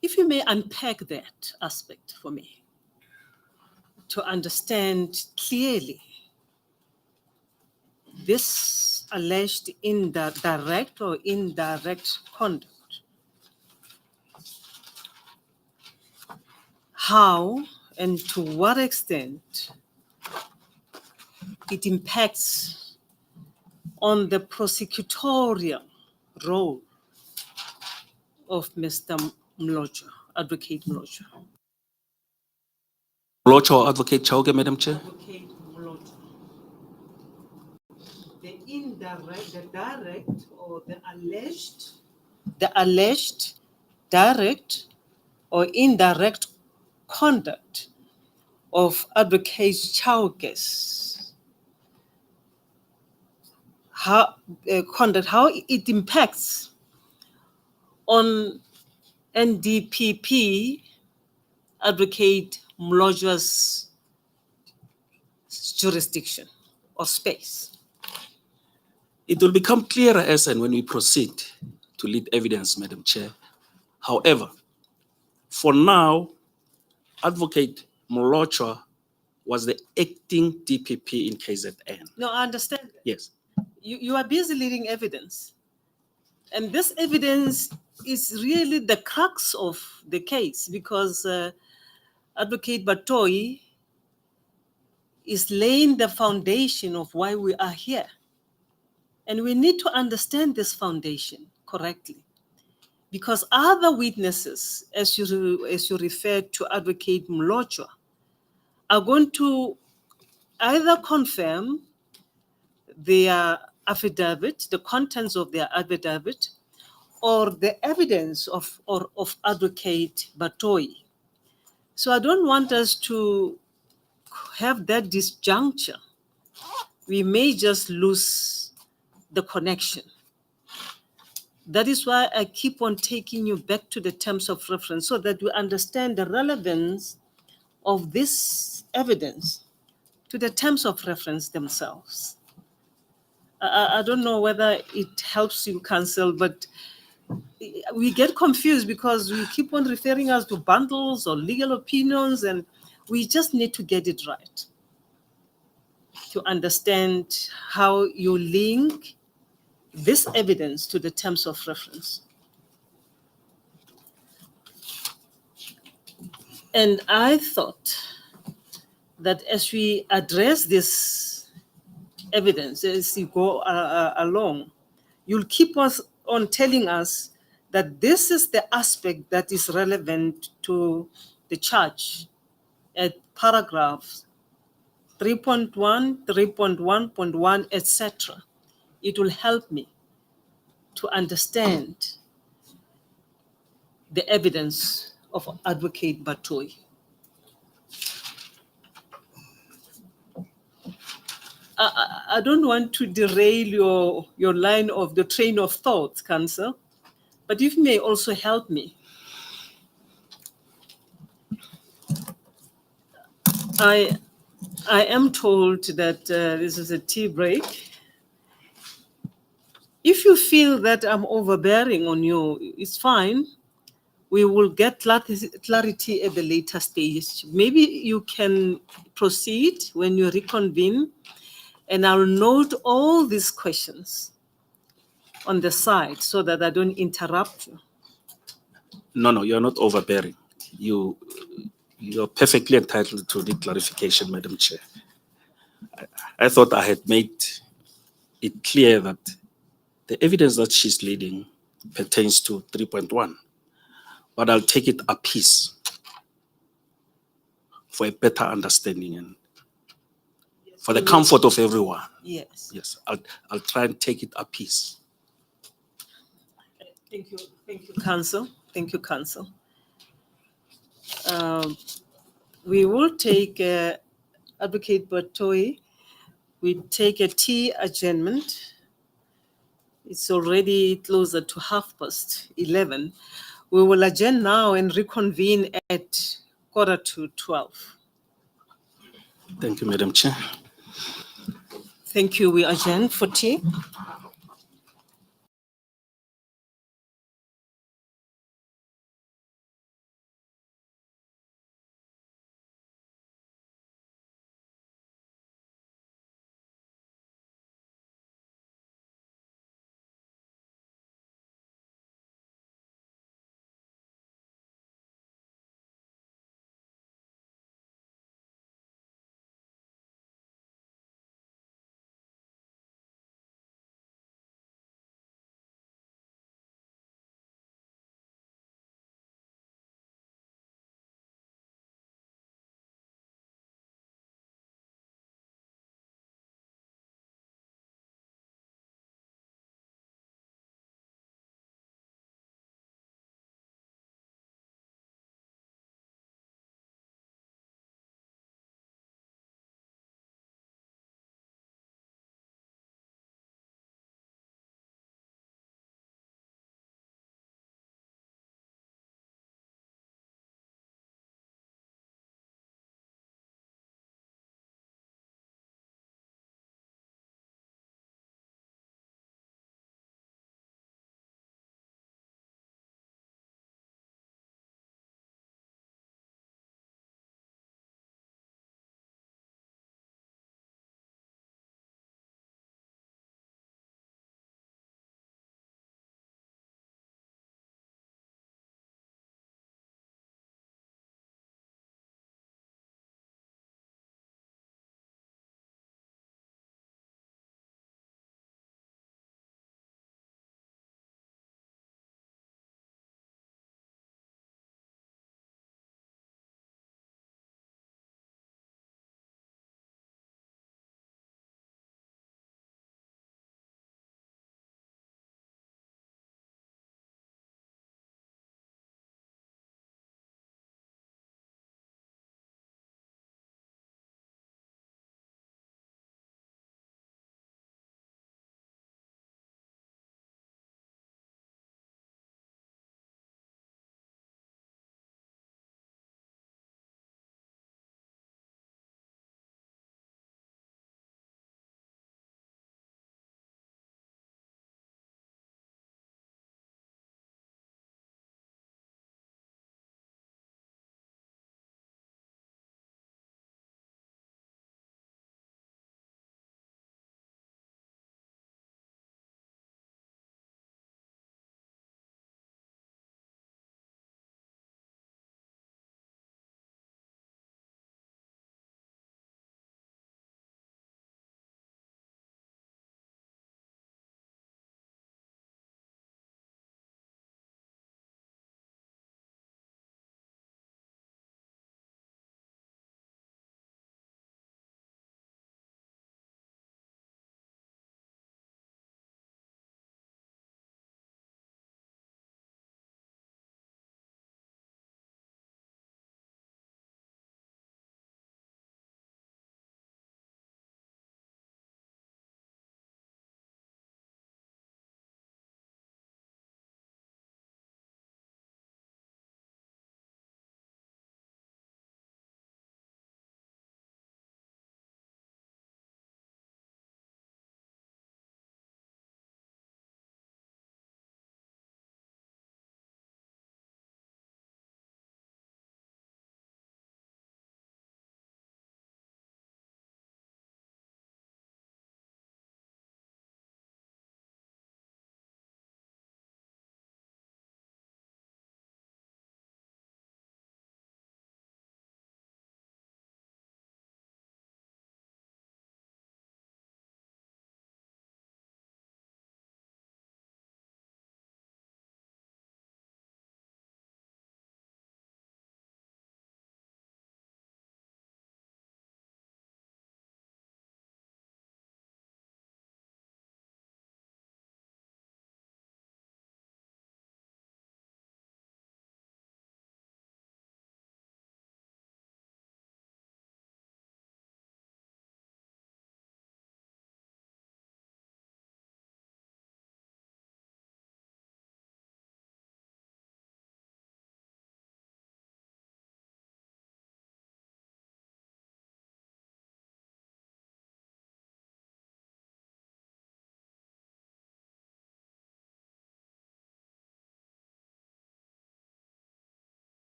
If you may unpack that aspect for me to understand clearly this alleged direct or indirect conduct, how and to what extent it impacts on the prosecutorial role of Mr. Mlojo, Advocate Mlojo. Mlojo or Advocate Chauke, Madam Chair? Advocate Mlojo. The indirect, the direct, or the alleged direct or indirect conduct of Advocate Chauke's how it impacts on NDPP Advocate Mlojo's jurisdiction or space. It will become clearer as and when we proceed to lead evidence, Madam Chair. However, for now, Advocate Mlojo was the acting DPP in KZN. No, I understand that. Yes. You are busy leading evidence. And this evidence is really the crux of the case because Advocate Batoyi is laying the foundation of why we are here. And we need to understand this foundation correctly because other witnesses, as you referred to Advocate Mlojo, are going to either confirm their affidavit, the contents of their affidavit, or the evidence of Advocate Batoyi. So I don't want us to have that disjuncture. We may just lose the connection. That is why I keep on taking you back to the terms of reference so that we understand the relevance of this evidence to the terms of reference themselves. I don't know whether it helps you, Counsel, but we get confused because we keep on referring us to bundles or legal opinions, and we just need to get it right to understand how you link this evidence to the terms of reference. And I thought that as we address this evidence, as you go along, you'll keep us on telling us that this is the aspect that is relevant to the charge at paragraphs 3.1, 3.1.1, etc. It will help me to understand the evidence of Advocate Batoyi. I don't want to derail your line of the train of thought, Counsel, but if you may also help me. I am told that this is a tea break. If you feel that I'm overbearing on you, it's fine. We will get clarity at the later stage. Maybe you can proceed when you reconvene, and I'll note all these questions on the side so that I don't interrupt you. No, you're not overbearing. You're perfectly entitled to the clarification, Madam Chair. I thought I had made it clear that the evidence that she's leading pertains to 3.1, but I'll take it a piece for a better understanding and for the comfort of everyone. Yes. Yes, I'll try and take it a piece. Thank you, Counsel. Thank you, Counsel. We will take Advocate Batoyi. We take a tea adjournment. It's already closer to 11:30. We will adjourn now and reconvene at 11:45. Thank you, Madam Chair. Thank you. We adjourn for tea.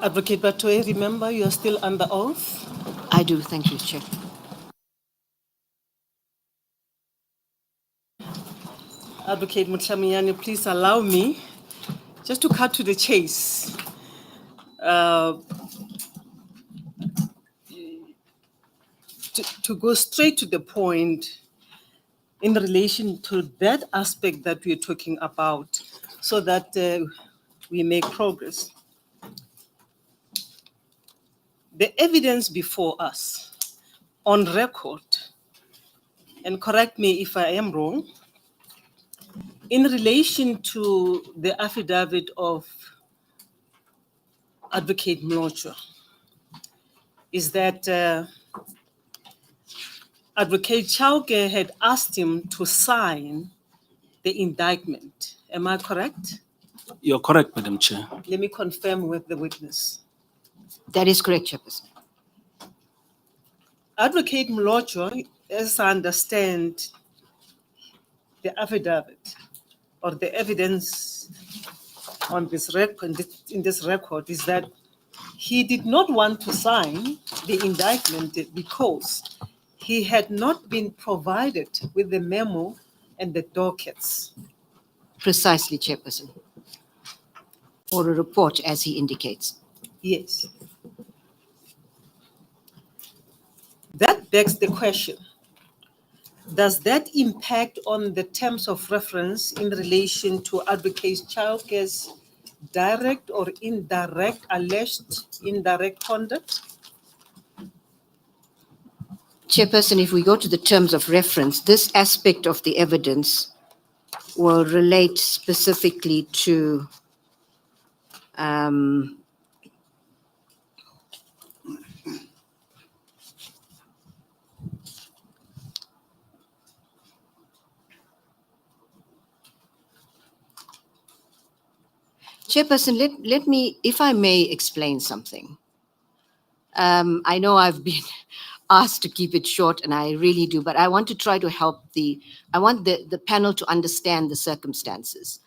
Advocate Batoy, remember you are still under oath. I do. Thank you, Chair. Advocate Mutlamiyane, please allow me just to cut to the chase. To go straight to the point in relation to that aspect that we're talking about so that we make progress. The evidence before us on record, and correct me if I am wrong, in relation to the affidavit of Advocate Mlocho, is that Advocate Chauke had asked him to sign the indictment. Am I correct? You're correct, Madam Chair. Let me confirm with the witness. That is correct, Chairperson. Advocate Mlocho, as I understand the affidavit or the evidence on this record, in this record, is that he did not want to sign the indictment because he had not been provided with the memo and the dockets. Precisely, Chairperson. Or a report, as he indicates. Yes. That begs the question, does that impact on the terms of reference in relation to Advocate Chauke's direct or indirect, alleged indirect conduct? Chairperson, if we go to the terms of reference, this aspect of the evidence will relate specifically to Chairperson, let me, if I may, explain something. I know I've been asked to keep it short, and I really do, but I want to try to help I want the panel to understand the circumstances.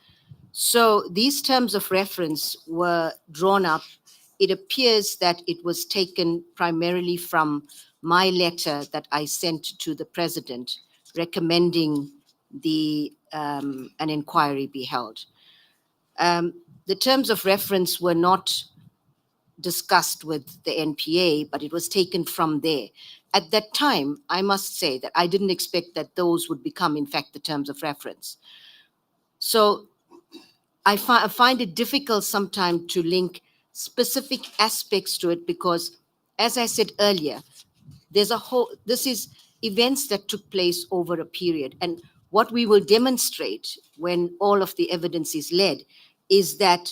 So these terms of reference were drawn up. It appears that it was taken primarily from my letter that I sent to the President recommending an inquiry be held. The terms of reference were not discussed with the NPA, but it was taken from there. At that time, I must say that I didn't expect that those would become, in fact, the terms of reference. So I find it difficult sometimes to link specific aspects to it because, as I said earlier, this is events that took place over a period. And what we will demonstrate when all of the evidence is led is that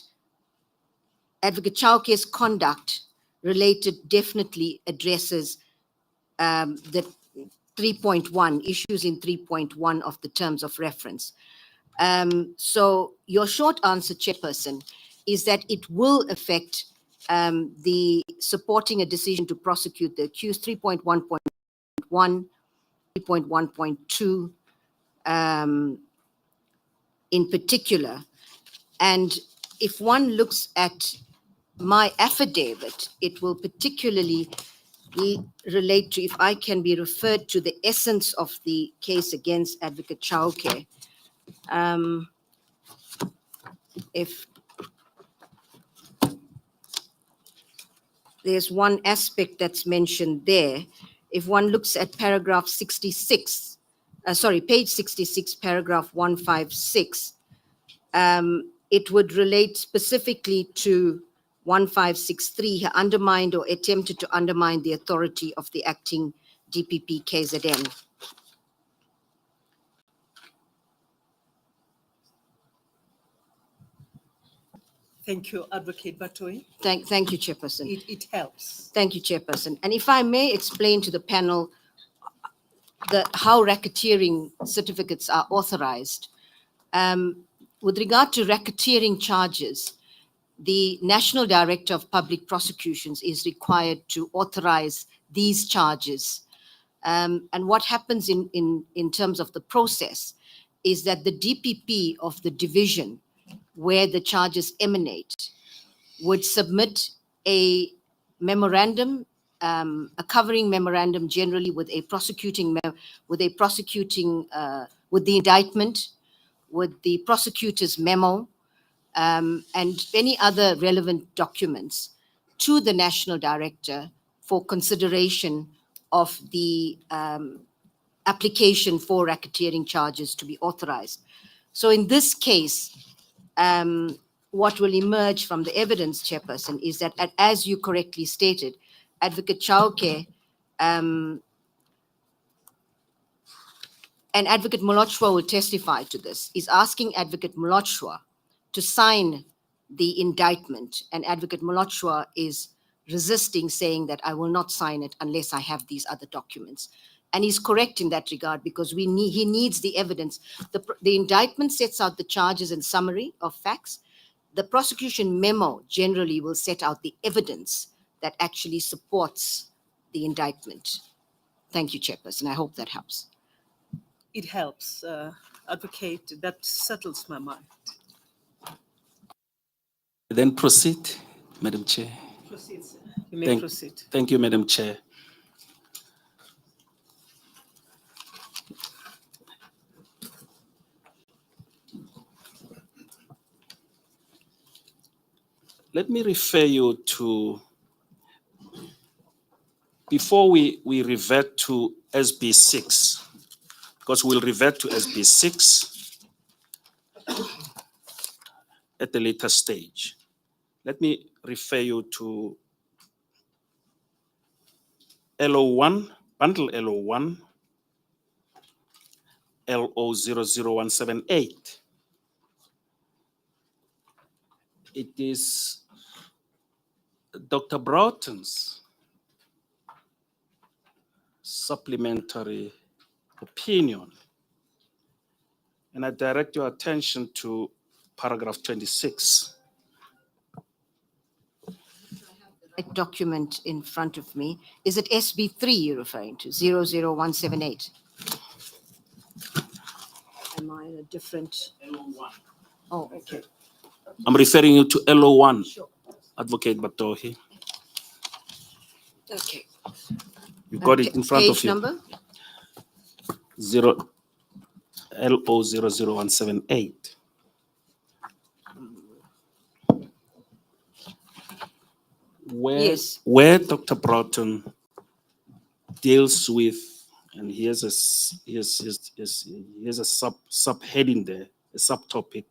Advocate Chauke's conduct related definitely addresses the 3.1, issues in 3.1 of the terms of reference. So your short answer, Chairperson, is that it will affect the supporting a decision to prosecute the accused 3.1.1, 3.1.2 in particular. And if one looks at my affidavit, it will particularly relate to, if I can be referred to the essence of the case against Advocate Chauke. If there's one aspect that's mentioned there, if one looks at paragraph 66, page 66, paragraph 156, it would relate specifically to 1563, he undermined or attempted to undermine the authority of the acting DPP KZN. Thank you, Advocate Batoy. Thank you, Chairperson. It helps. Thank you, Chairperson. And if I may explain to the panel how racketeering certificates are authorized. With regard to racketeering charges, the National Director of Public Prosecutions is required to authorize these charges. And what happens in terms of the process is that the DPP of the division where the charges emanate would submit a memorandum, a covering memorandum, generally with a prosecuting, with the indictment, with the prosecutor's memo, and any other relevant documents to the national director for consideration of the application for racketeering charges to be authorized. So in this case, what will emerge from the evidence, Chairperson, is that, as you correctly stated, Advocate Chauke and Advocate Molochwa will testify to this, is asking Advocate Molochwa to sign the indictment, and Advocate Molochwa is resisting, saying that I will not sign it unless I have these other documents. And he's correct in that regard, because he needs the evidence. The indictment sets out the charges and summary of facts. The prosecution memo generally will set out the evidence that actually supports the indictment. Thank you, Chairperson. I hope that helps. It helps, Advocate. That settles my mind. Then proceed, Madam Chair. Proceed, sir. You may proceed. Thank you, Madam Chair. Let me refer you to, before we revert to SB6, because we'll revert to SB6 at a later stage. Let me refer you to LO1, bundle LO1, LO00178. It is Dr. Broughton's supplementary opinion. And I direct your attention to paragraph 26. Document in front of me. Is it SB3 you're referring to, 00178? Am I in a different? LO1. Oh, okay. I'm referring you to LO1, Sure. Advocate Batohi. Okay. You got it in front of Page you. number? LO00178. Yes. Where Dr. Broughton deals with, and he has a subheading there, a subtopic,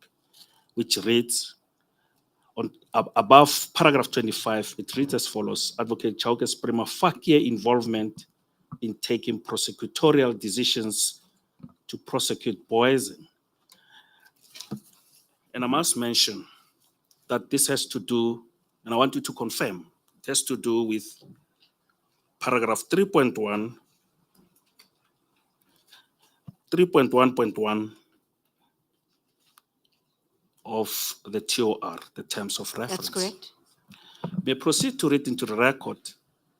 which reads above paragraph 25. It reads as follows: Advocate Chauke's prima facie involvement in taking prosecutorial decisions to prosecute poison. And I must mention that this has to do, and I want you to confirm, it has to do with paragraph 3.1.1 of the TOR, the terms of reference. That's correct. May I proceed to read into the record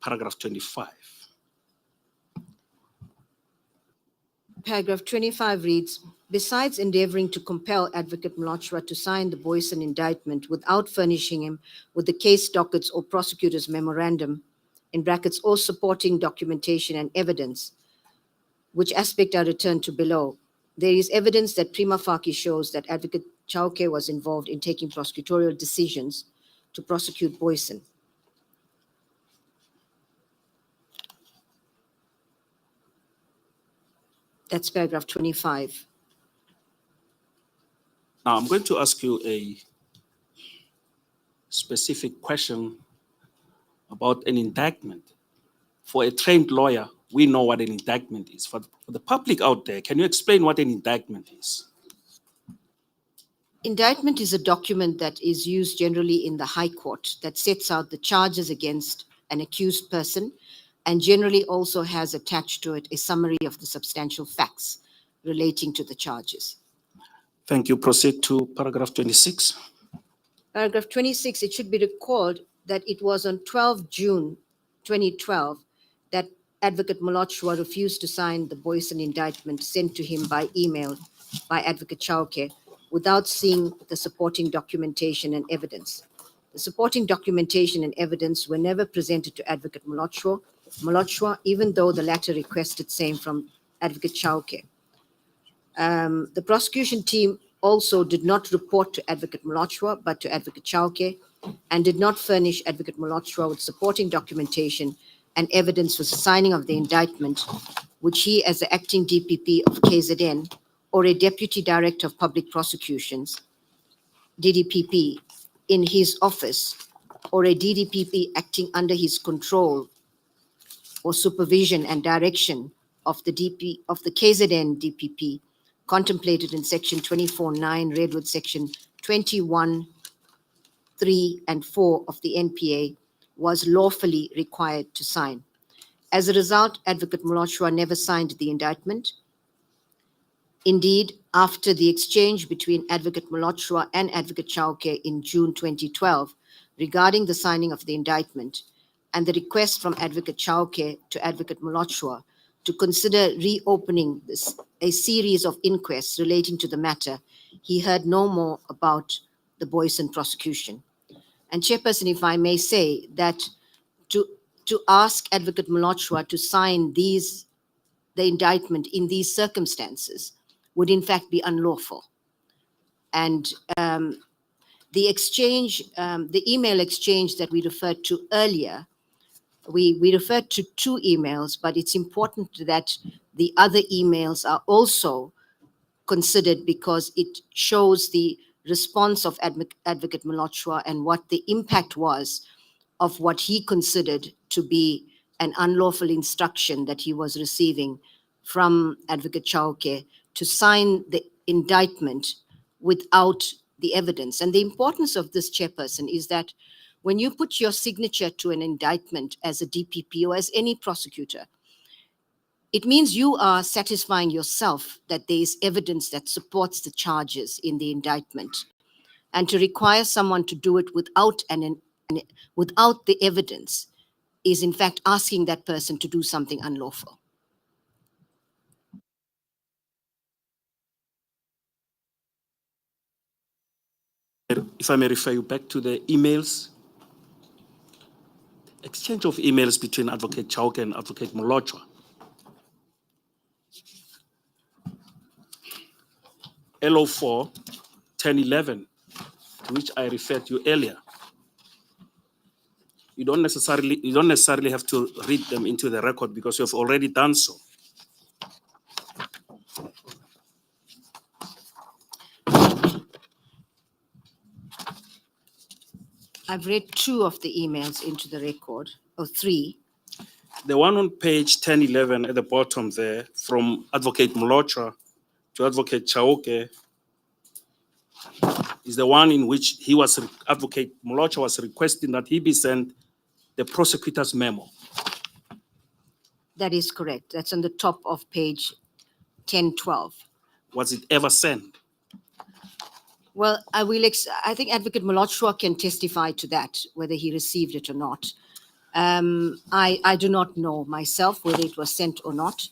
paragraph 25. Paragraph 25 reads, besides endeavoring to compel Advocate Molochwa to sign the Boyson indictment without furnishing him with the case dockets or prosecutor's memorandum, in brackets, or supporting documentation and evidence, which aspect are returned to below, there is evidence that prima facie shows that Advocate Chauke was involved in taking prosecutorial decisions to prosecute Boyson. That's paragraph 25. Now, I'm going to ask you a specific question about an indictment. For a trained lawyer, we know what an indictment is. For the public out there, can you explain what an indictment is? Indictment is a document that is used generally in the High Court that sets out the charges against an accused person, and generally also has attached to it a summary of the substantial facts relating to the charges. Thank you. Proceed to paragraph 26. Paragraph 26, it should be recalled that it was on 12 June 2012 that Advocate Molochwa refused to sign the Boyson indictment sent to him by email by Advocate Chauke without seeing the supporting documentation and evidence. The supporting documentation and evidence were never presented to Advocate Molochwa, even though the latter requested same from Advocate Chauke. The prosecution team also did not report to Advocate Molochwa, but to Advocate Chauke, and did not furnish Advocate Molochwa with supporting documentation and evidence for the signing of the indictment, which he, as the acting DPP of KZN, or a Deputy Director of Public Prosecutions, DDPP, in his office, or a DDPP acting under his control or supervision and direction of the KZN DPP, contemplated in Section 24(9), read with Section 21(3) and 4 of the NPA, was lawfully required to sign. As a result, Advocate Molochwa never signed the indictment. Indeed, after the exchange between Advocate Molochwa and Advocate Chauke in June 2012 regarding the signing of the indictment, and the request from Advocate Chauke to Advocate Molochwa to consider reopening a series of inquests relating to the matter, he heard no more about the Boyson prosecution. And Chairperson, if I may say, that to ask Advocate Molochwa to sign the indictment in these circumstances would in fact be unlawful. And the exchange, the email exchange that we referred to earlier, we referred to 2 emails, but it's important that the other emails are also considered because it shows the response of Advocate Molochwa and what the impact was of what he considered to be an unlawful instruction that he was receiving from Advocate Chauke to sign the indictment without the evidence. And the importance of this, Chairperson, is that when you put your signature to an indictment as a DPP or as any prosecutor, it means you are satisfying yourself that there is evidence that supports the charges in the indictment. And to require someone to do it without the evidence is in fact asking that person to do something unlawful. If I may refer you back to the emails, exchange of emails between Advocate Chauke and Advocate Molochwa. LO4 1011, to which I referred to earlier. You don't necessarily have to read them into the record because you have already done so. I've read 2 of the emails into the record, or 3. The one on page 1011 at the bottom there, from Advocate Molochwa to Advocate Chauke, is the one in which Advocate Molochwa was requesting that he be sent the prosecutor's memo. That is correct. That's on the top of page 1012. Was it ever sent? Well, I think Advocate Molochwa can testify to that, whether he received it or not. I do not know myself whether it was sent or not.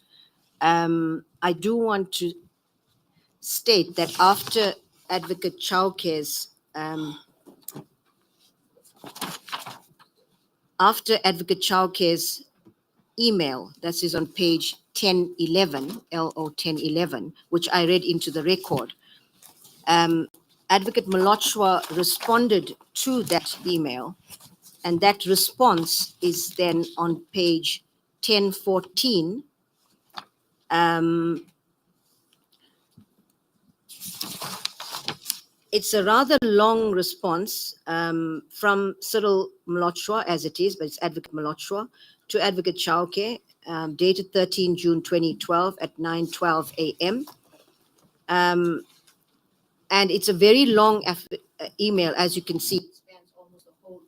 I do want to state that after Advocate Chauke's email, that is on page 1011, LO 1011, which I read into the record, Advocate Molochwa responded to that email, and that response is then on page 1014. It's a rather long response from Cyril Molochwa, as it is, but it's Advocate Molochwa, to Advocate Chauke, dated 13 June 2012 at 9:12 a.m. And it's a very long email, as you can see. It spans almost the whole,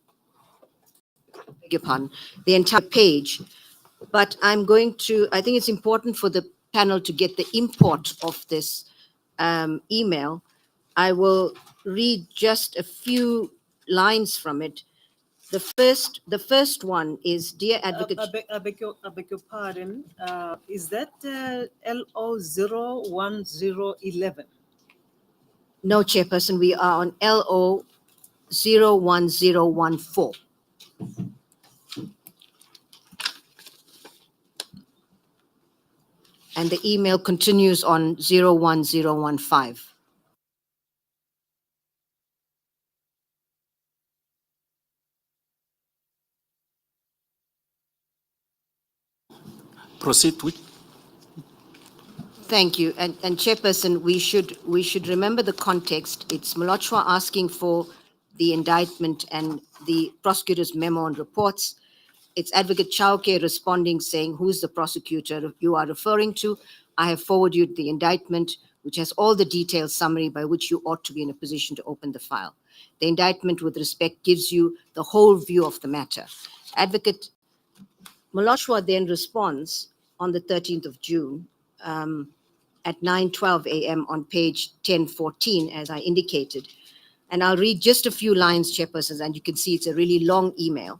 beg your pardon, the entire page. But I think it's important for the panel to get the import of this email. I will read just a few lines from it. The first one is, Dear Advocate. I beg your pardon. Is that LO 01011? No, Chairperson, we are on LO 01014. And the email continues on 01015. Proceed with. Thank you. And Chairperson, we should remember the context. It's Mlotshwa asking for the indictment and the prosecutor's memo and reports. It's Advocate Chauke responding saying, who's the prosecutor you are referring to? I have forwarded you the indictment, which has all the detailed summary by which you ought to be in a position to open the file. The indictment with respect gives you the whole view of the matter. Advocate Mlotshwa then responds on the 13th of June at 9:12 a.m. on page 1014, as I indicated. And I'll read just a few lines, Chairpersons, and you can see it's a really long email.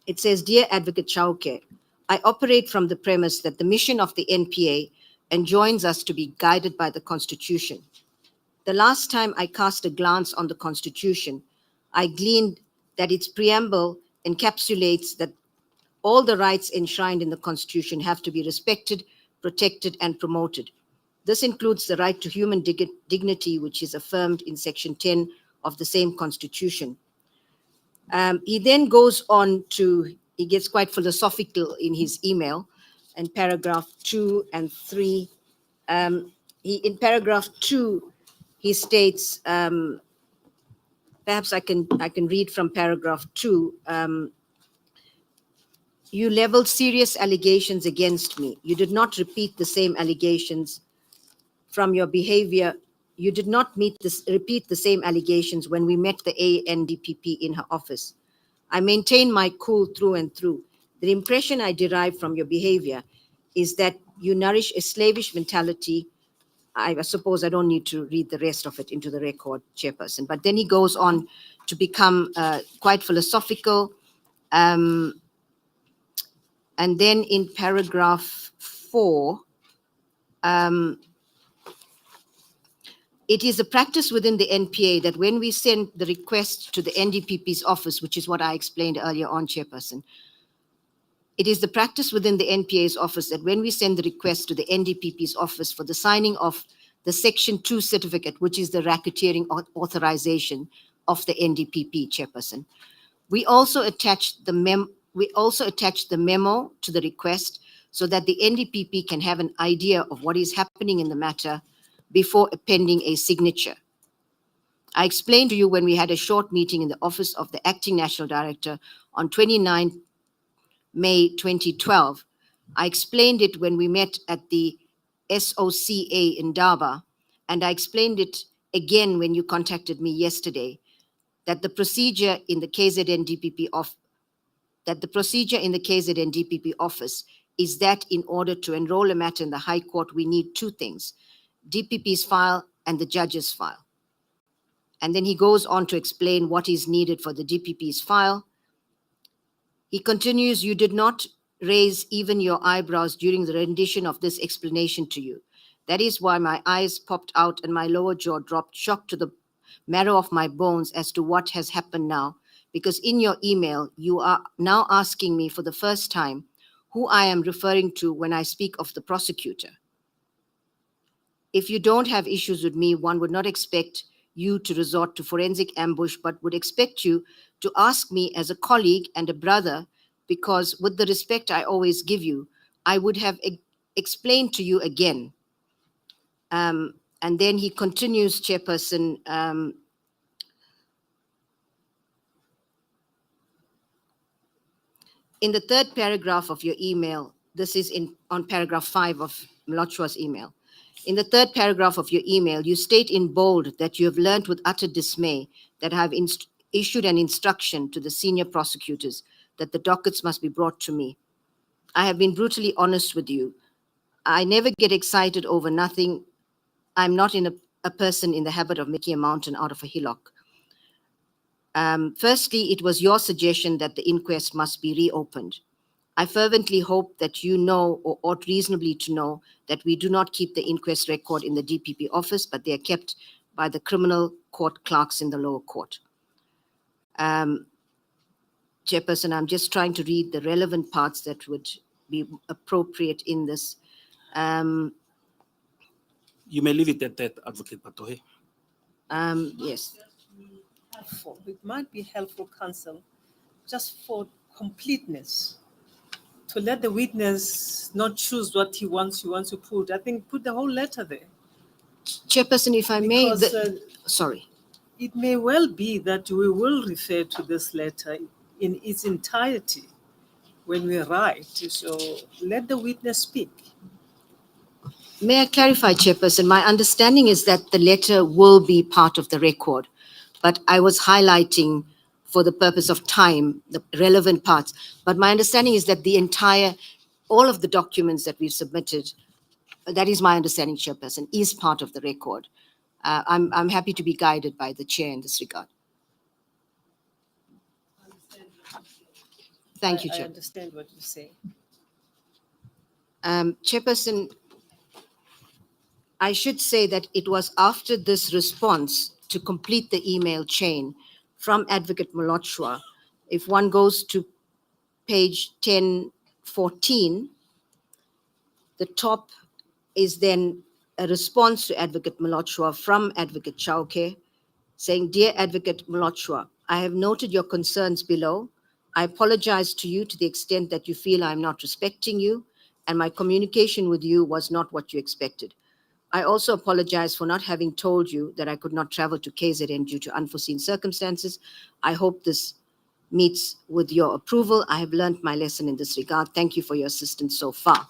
It says, Dear Advocate Chauke, I operate from the premise that the mission of the NPA enjoins us to be guided by the Constitution. The last time I cast a glance on the Constitution, I gleaned that its preamble encapsulates that all the rights enshrined in the Constitution have to be respected, protected, and promoted. This includes the right to human dignity, which is affirmed in Section 10 of the same Constitution. He then goes on to, he gets quite philosophical in his email, in paragraph 2 and 3. In paragraph 2, he states, perhaps I can read from paragraph 2. You leveled serious allegations against me. You did not repeat the same allegations from your behavior. You did not repeat the same allegations when we met the ANDPP in her office. I maintain my cool through and through. The impression I derive from your behavior is that you nourish a slavish mentality. I suppose I don't need to read the rest of it into the record, Chairperson. But then he goes on to become quite philosophical. And then in paragraph 4, it is a practice within the NPA that when we send the request to the NDPP's office, which is what I explained earlier on, Chairperson, it is the practice within the NPA's office that when we send the request to the NDPP's office for the signing of the Section 2 certificate, which is the racketeering authorization of the NDPP, Chairperson, we also attach the memo to the request so that the NDPP can have an idea of what is happening in the matter before appending a signature. I explained to you when we had a short meeting in the office of the Acting National Director on 29 May 2012. I explained it when we met at the SOCA in Daba, and I explained it again when you contacted me yesterday, that the procedure in the KZN DPP office is that in order to enroll a matter in the High Court, we need two things, DPP's file and the judge's file. And then he goes on to explain what is needed for the DPP's file. He continues, you did not raise even your eyebrows during the rendition of this explanation to you. That is why my eyes popped out and my lower jaw dropped, shocked to the marrow of my bones as to what has happened now. Because in your email, you are now asking me for the first time who I am referring to when I speak of the prosecutor. If you don't have issues with me, one would not expect you to resort to forensic ambush, but would expect you to ask me as a colleague and a brother, because with the respect I always give you, I would have explained to you again. And then he continues, Chairperson, in the third paragraph of your email, this is on paragraph 5 of Mlotshwa's email. In the third paragraph of your email, you state in bold that you have learned with utter dismay that I have issued an instruction to the senior prosecutors that the dockets must be brought to me. I have been brutally honest with you. I never get excited over nothing. I'm not a person in the habit of making a mountain out of a hillock. Firstly, it was your suggestion that the inquest must be reopened. I fervently hope that you know, or ought reasonably to know, that we do not keep the inquest record in the DPP office, but they are kept by the criminal court clerks in the lower court. Chairperson, I'm just trying to read the relevant parts that would be appropriate in this. You may leave it at that, Advocate Batohi. Yes. It might be helpful, counsel, just for completeness, to let the witness not choose what he wants to put. I think put the whole letter there. Chairperson, if I may, Because, sorry. it may well be that we will refer to this letter in its entirety when we write. So let the witness speak. May I clarify, Chairperson? My understanding is that the letter will be part of the record, but I was highlighting for the purpose of time, the relevant parts. But my understanding is that all of the documents that we've submitted, that is my understanding, Chairperson, is part of the record. I'm happy to be guided by the chair in this regard. Thank you, I Chair. understand what you say. Chairperson, I should say that it was after this response to complete the email chain from Advocate Molochwa. If one goes to page 1014, the top is then a response to Advocate Molochwa from Advocate Chauke saying, "Dear Advocate Molochwa, I have noted your concerns below. I apologize to you to the extent that you feel I'm not respecting you and my communication with you was not what you expected. I also apologize for not having told you that I could not travel to KZN due to unforeseen circumstances. I hope this meets with your approval. I have learned my lesson in this regard. Thank you for your assistance so far."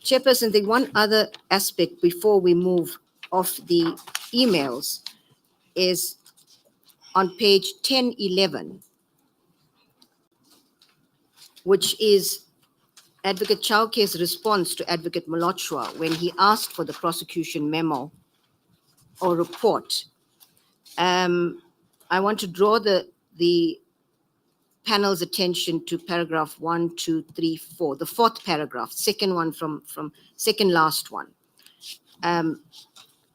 Chairperson, the one other aspect before we move off the emails is on page 1011, which is Advocate Chauke's response to Advocate Molochwa when he asked for the prosecution memo or report. I want to draw the panel's attention to paragraph 1, 2, 3, 4, the fourth paragraph, second one from second last one.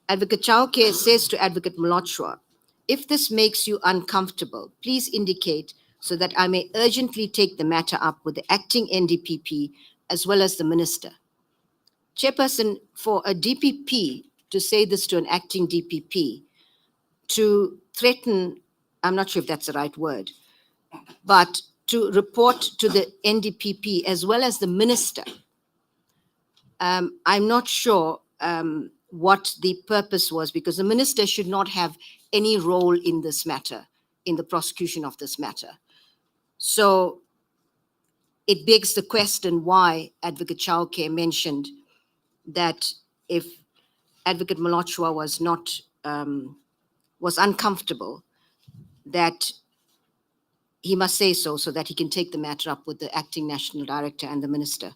Advocate Chauke says to Advocate Molochwa, "If this makes you uncomfortable, please indicate so that I may urgently take the matter up with the acting NDPP as well as the minister." Chairperson, for a DPP to say this to an acting DPP, to threaten, I'm not sure if that's the right word, but to report to the NDPP as well as the minister, I'm not sure what the purpose was, because the minister should not have any role in this matter, in the prosecution of this matter. So it begs the question why Advocate Chauke mentioned that if Advocate Molochwa was uncomfortable, that he must say so that he can take the matter up with the acting national director and the minister.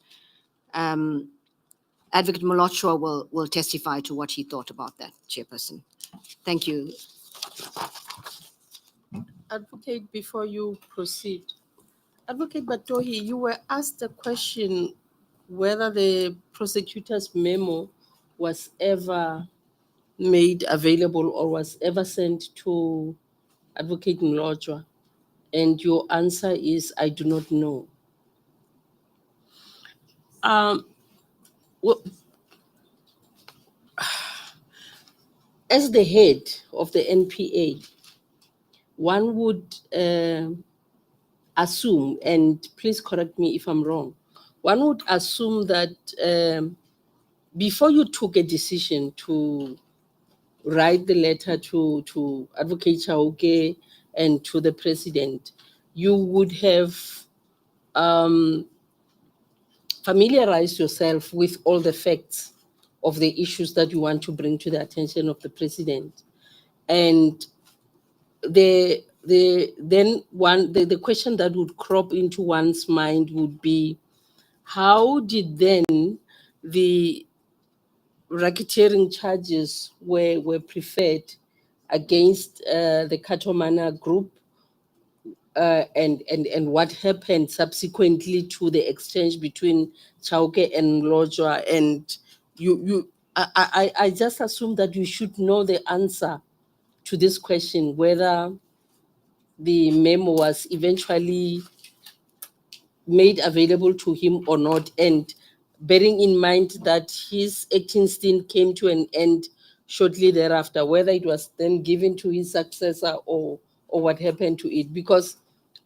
Advocate Molochwa will testify to what he thought about that, Chairperson. Thank you. Advocate, before you proceed, Advocate Batohi, you were asked a question whether the prosecutor's memo was ever made available or was ever sent to Advocate Molochwa, and your answer is, I do not know. Well, as the head of the NPA, one would assume, and please correct me if I'm wrong, one would assume that before you took a decision to write the letter to Advocate Chauke and to the president, you would have familiarized yourself with all the facts of the issues that you want to bring to the attention of the president. And the question that would crop into one's mind would be, how did then the racketeering charges were preferred against the Katomana group, and what happened subsequently to the exchange between Chauke and Molochwa? And I just assume that you should know the answer to this question, whether the memo was eventually made available to him or not, and bearing in mind that his acting stint came to an end shortly thereafter, whether it was then given to his successor or what happened to it, because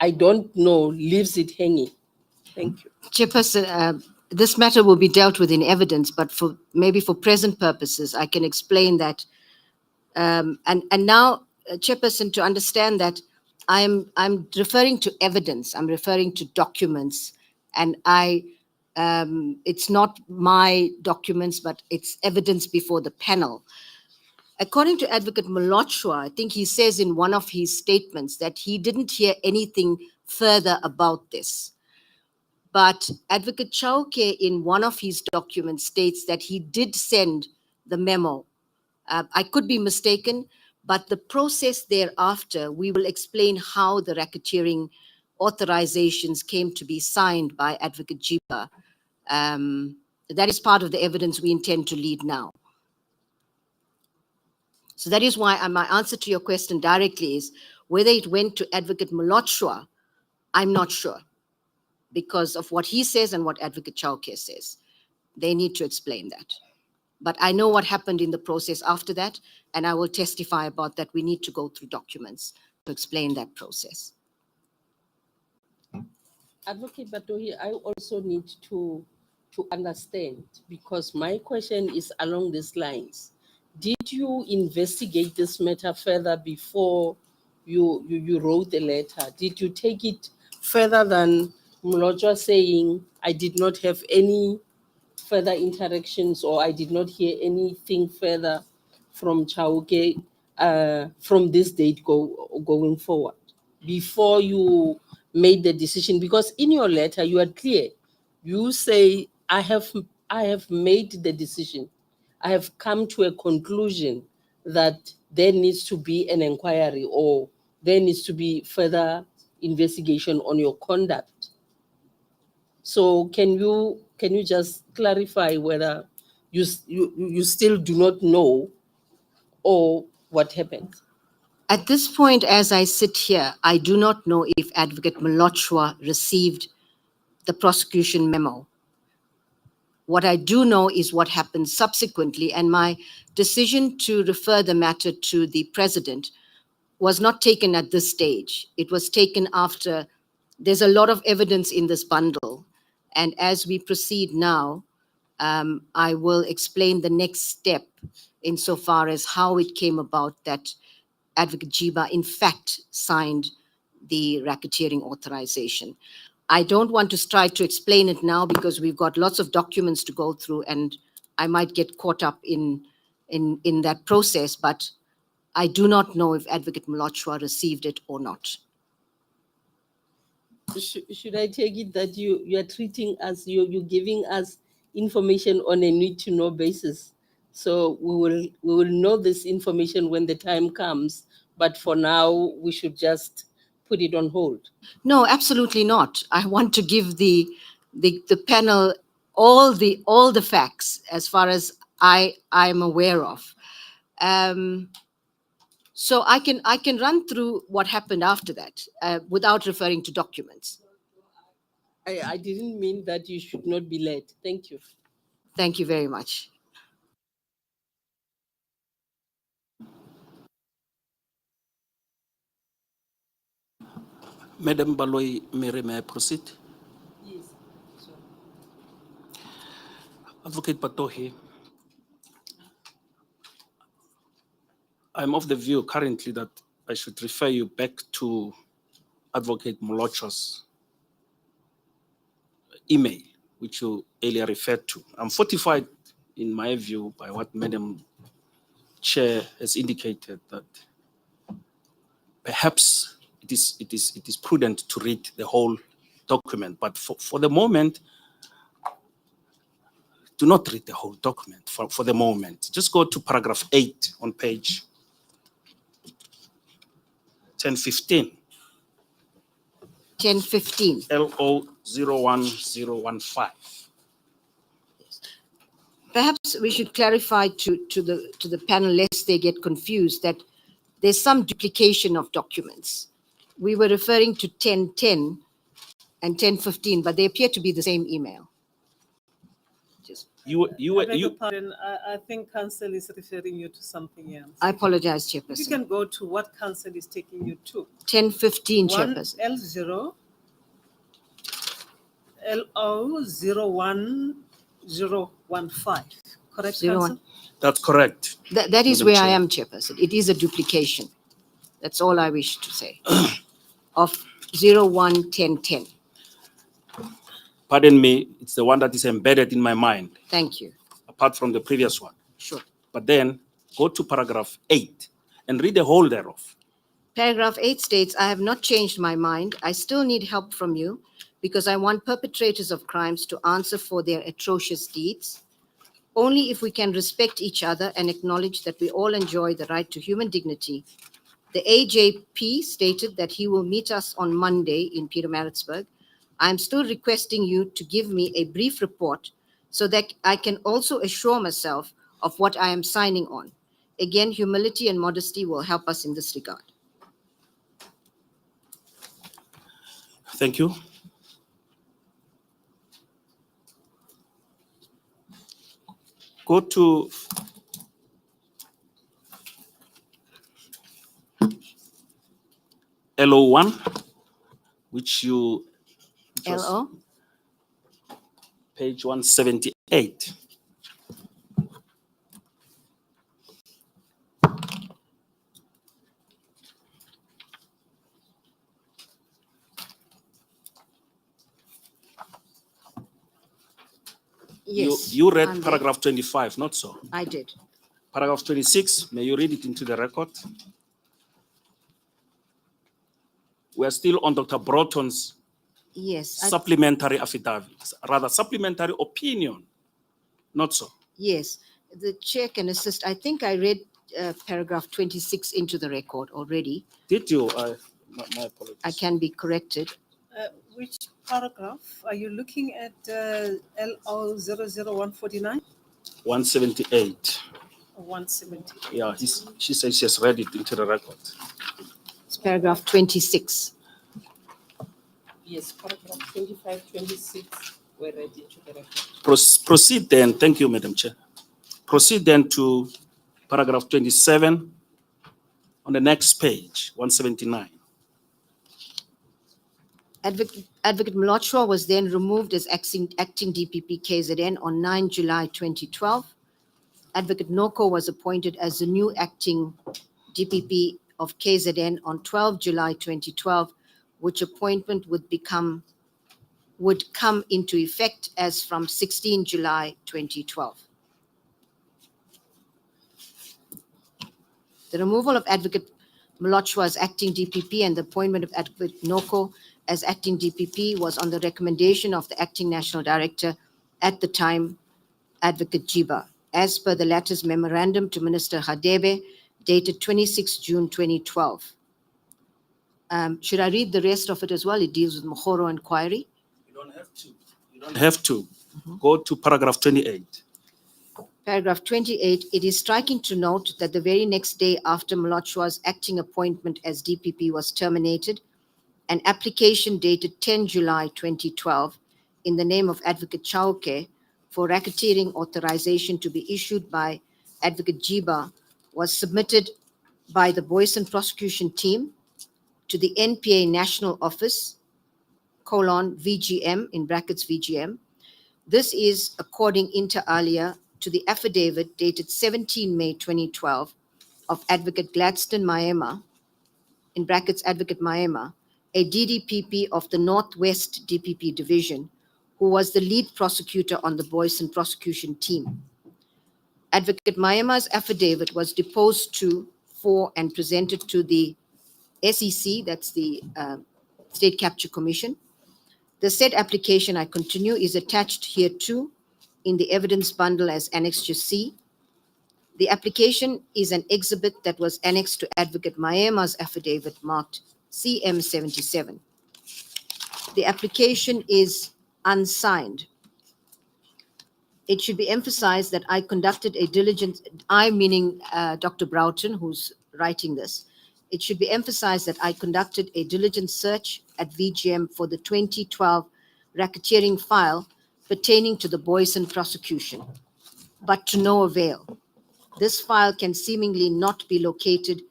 I don't know, leaves it hanging. Thank you. Chairperson, this matter will be dealt with in evidence, but maybe for present purposes, I can explain that. And now, Chairperson, to understand that I'm referring to evidence, I'm referring to documents, and it's not my documents, but it's evidence before the panel. According to Advocate Molochwa, I think he says in one of his statements that he didn't hear anything further about this. But Advocate Chauke, in one of his documents, states that he did send the memo. I could be mistaken, but the process thereafter, we will explain how the racketeering authorizations came to be signed by Advocate Jiba. That is part of the evidence we intend to lead now. So that is why my answer to your question directly is whether it went to Advocate Molochwa, I'm not sure, because of what he says and what Advocate Chauke says. They need to explain that. But I know what happened in the process after that, and I will testify about that. We need to go through documents to explain that process. Advocate Batohi, I also need to understand, because my question is along these lines. Did you investigate this matter further before you wrote the letter? Did you take it further than Molochwa saying, I did not have any further interactions, or I did not hear anything further from Chauke from this date going forward, before you made the decision? Because in your letter, you are clear. You say, I have made the decision. I have come to a conclusion that there needs to be an inquiry, or there needs to be further investigation on your conduct. So can you just clarify whether you still do not know, or what happened? At this point, as I sit here, I do not know if Advocate Molochwa received the prosecution memo. What I do know is what happened subsequently, and my decision to refer the matter to the president was not taken at this stage. It was taken after. There's a lot of evidence in this bundle, and as we proceed now, I will explain the next step insofar as how it came about that Advocate Jiba in fact signed the racketeering authorization. I don't want to try to explain it now because we've got lots of documents to go through, and I might get caught up in that process, but I do not know if Advocate Molochwa received it or not. Should I take it that you are treating us, you're giving us information on a need-to-know basis? So we will know this information when the time comes, but for now, we should just put it on hold. No, absolutely not. I want to give the panel all the facts as far as I'm aware of. So I can run through what happened after that without referring to documents. I didn't mean that you should not be led. Thank you. Thank you very much. Madam Baloyi, may I proceed? Yes. Sure. Advocate Batohi, I'm of the view currently that I should refer you back to Advocate Molochwa's email, which you earlier referred to. I'm fortified, in my view, by what Madam Chair has indicated, that perhaps it is prudent to read the whole document. But for the moment, do not read the whole document for the moment. Just go to paragraph 8 on page 1015. 1015. LO01015. Perhaps we should clarify to the panel, lest they get confused, that there's some duplication of documents. We were referring to 1010 and 1015, but they appear to be the same email. Just, I beg your pardon, I think council is referring you to something else. I apologize, If you Chairperson. can go to what council is taking you to. 1015, Chairperson. L0 LO01015. Correct, 01. council? That's correct. That is Madam where I Chair. am, Chairperson. It is a duplication. That's all I wish to say. Of 011010. Pardon me, it's the one that is embedded in my mind, Thank you. apart from the previous one. Sure. But then go to paragraph 8 and read the whole thereof. Paragraph 8 states, I have not changed my mind. I still need help from you because I want perpetrators of crimes to answer for their atrocious deeds. Only if we can respect each other and acknowledge that we all enjoy the right to human dignity. The AJP stated that he will meet us on Monday in Pietermaritzburg. I am still requesting you to give me a brief report so that I can also assure myself of what I am signing on. Again, humility and modesty will help us in this regard. Thank you. Go to LO1, which was LO? page 178. Yes. You read I'm there. paragraph 25, not so. I did. Paragraph 26, may you read it into the record? We are still on Dr. Broughton's Yes. supplementary affidavit, rather supplementary opinion, not so. Yes. The chair can assist. I think I read paragraph 26 into the record already. Did you? My apologies. I can be corrected. Which paragraph? Are you looking at LO00149 178. or 170? Yeah, she says she has read it into the record. It's paragraph 26. Yes, paragraph 25, 26 were read into the record. Proceed then. Thank you, Madam Chair. Proceed then to paragraph 27 on the next page, 179. Advocate Mlotshwa was then removed as acting DPP KZN on 9 July 2012. Advocate Noko was appointed as the new acting DPP of KZN on 12 July 2012, which appointment would come into effect as from 16 July 2012. The removal of Advocate Mlotshwa as acting DPP and the appointment of Advocate Noko as acting DPP was on the recommendation of the acting national director at the time, Advocate Jiba, as per the latter's memorandum to Minister Hadebe dated 26 June 2012. Should I read the rest of it as well? It deals with Nkabinde Enquiry. You don't have to. You don't have to. Go to paragraph 28. Paragraph 28, it is striking to note that the very next day after Mlotshwa's acting appointment as DPP was terminated, an application dated 10 July 2012 in the name of Advocate Chauke for racketeering authorization to be issued by Advocate Jiba was submitted by the Boyson prosecution team to the NPA National Office, VGM, in brackets VGM. This is according inter alia to the affidavit dated 17 May 2012 of Advocate Gladstone Maema, in brackets Advocate Maema, a DDPP of the Northwest DPP Division, who was the lead prosecutor on the Boyson prosecution team. Advocate Maema's affidavit was deposed to, for, and presented to the SEC, that's the State Capture Commission. The said application, I continue, is attached here too in the evidence bundle as Annexure C. The application is an exhibit that was annexed to Advocate Maema's affidavit marked CM77. The application is unsigned. It should be emphasized that I conducted a diligent, I meaning Dr. Broughton, who's writing this. It should be emphasized that I conducted a diligent search at VGM for the 2012 racketeering file pertaining to the Boyson prosecution, but to no avail. This file can seemingly not be located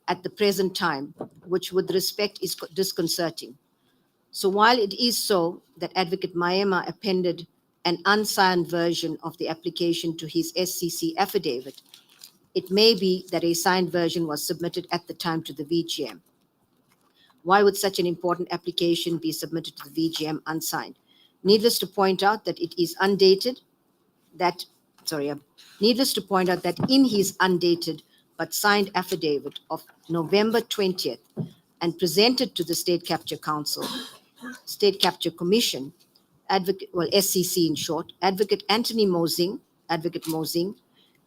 at the present time, which with respect is disconcerting. So while it is so that Advocate Maema appended an unsigned version of the application to his SCC affidavit, it may be that a signed version was submitted at the time to the VGM. Why would such an important application be submitted to the VGM unsigned? Needless to point out that it is undated, needless to point out that in his undated but signed affidavit of November 20th and presented to the State Capture Council, State Capture Commission, SCC in short, Advocate Advocate Mosing,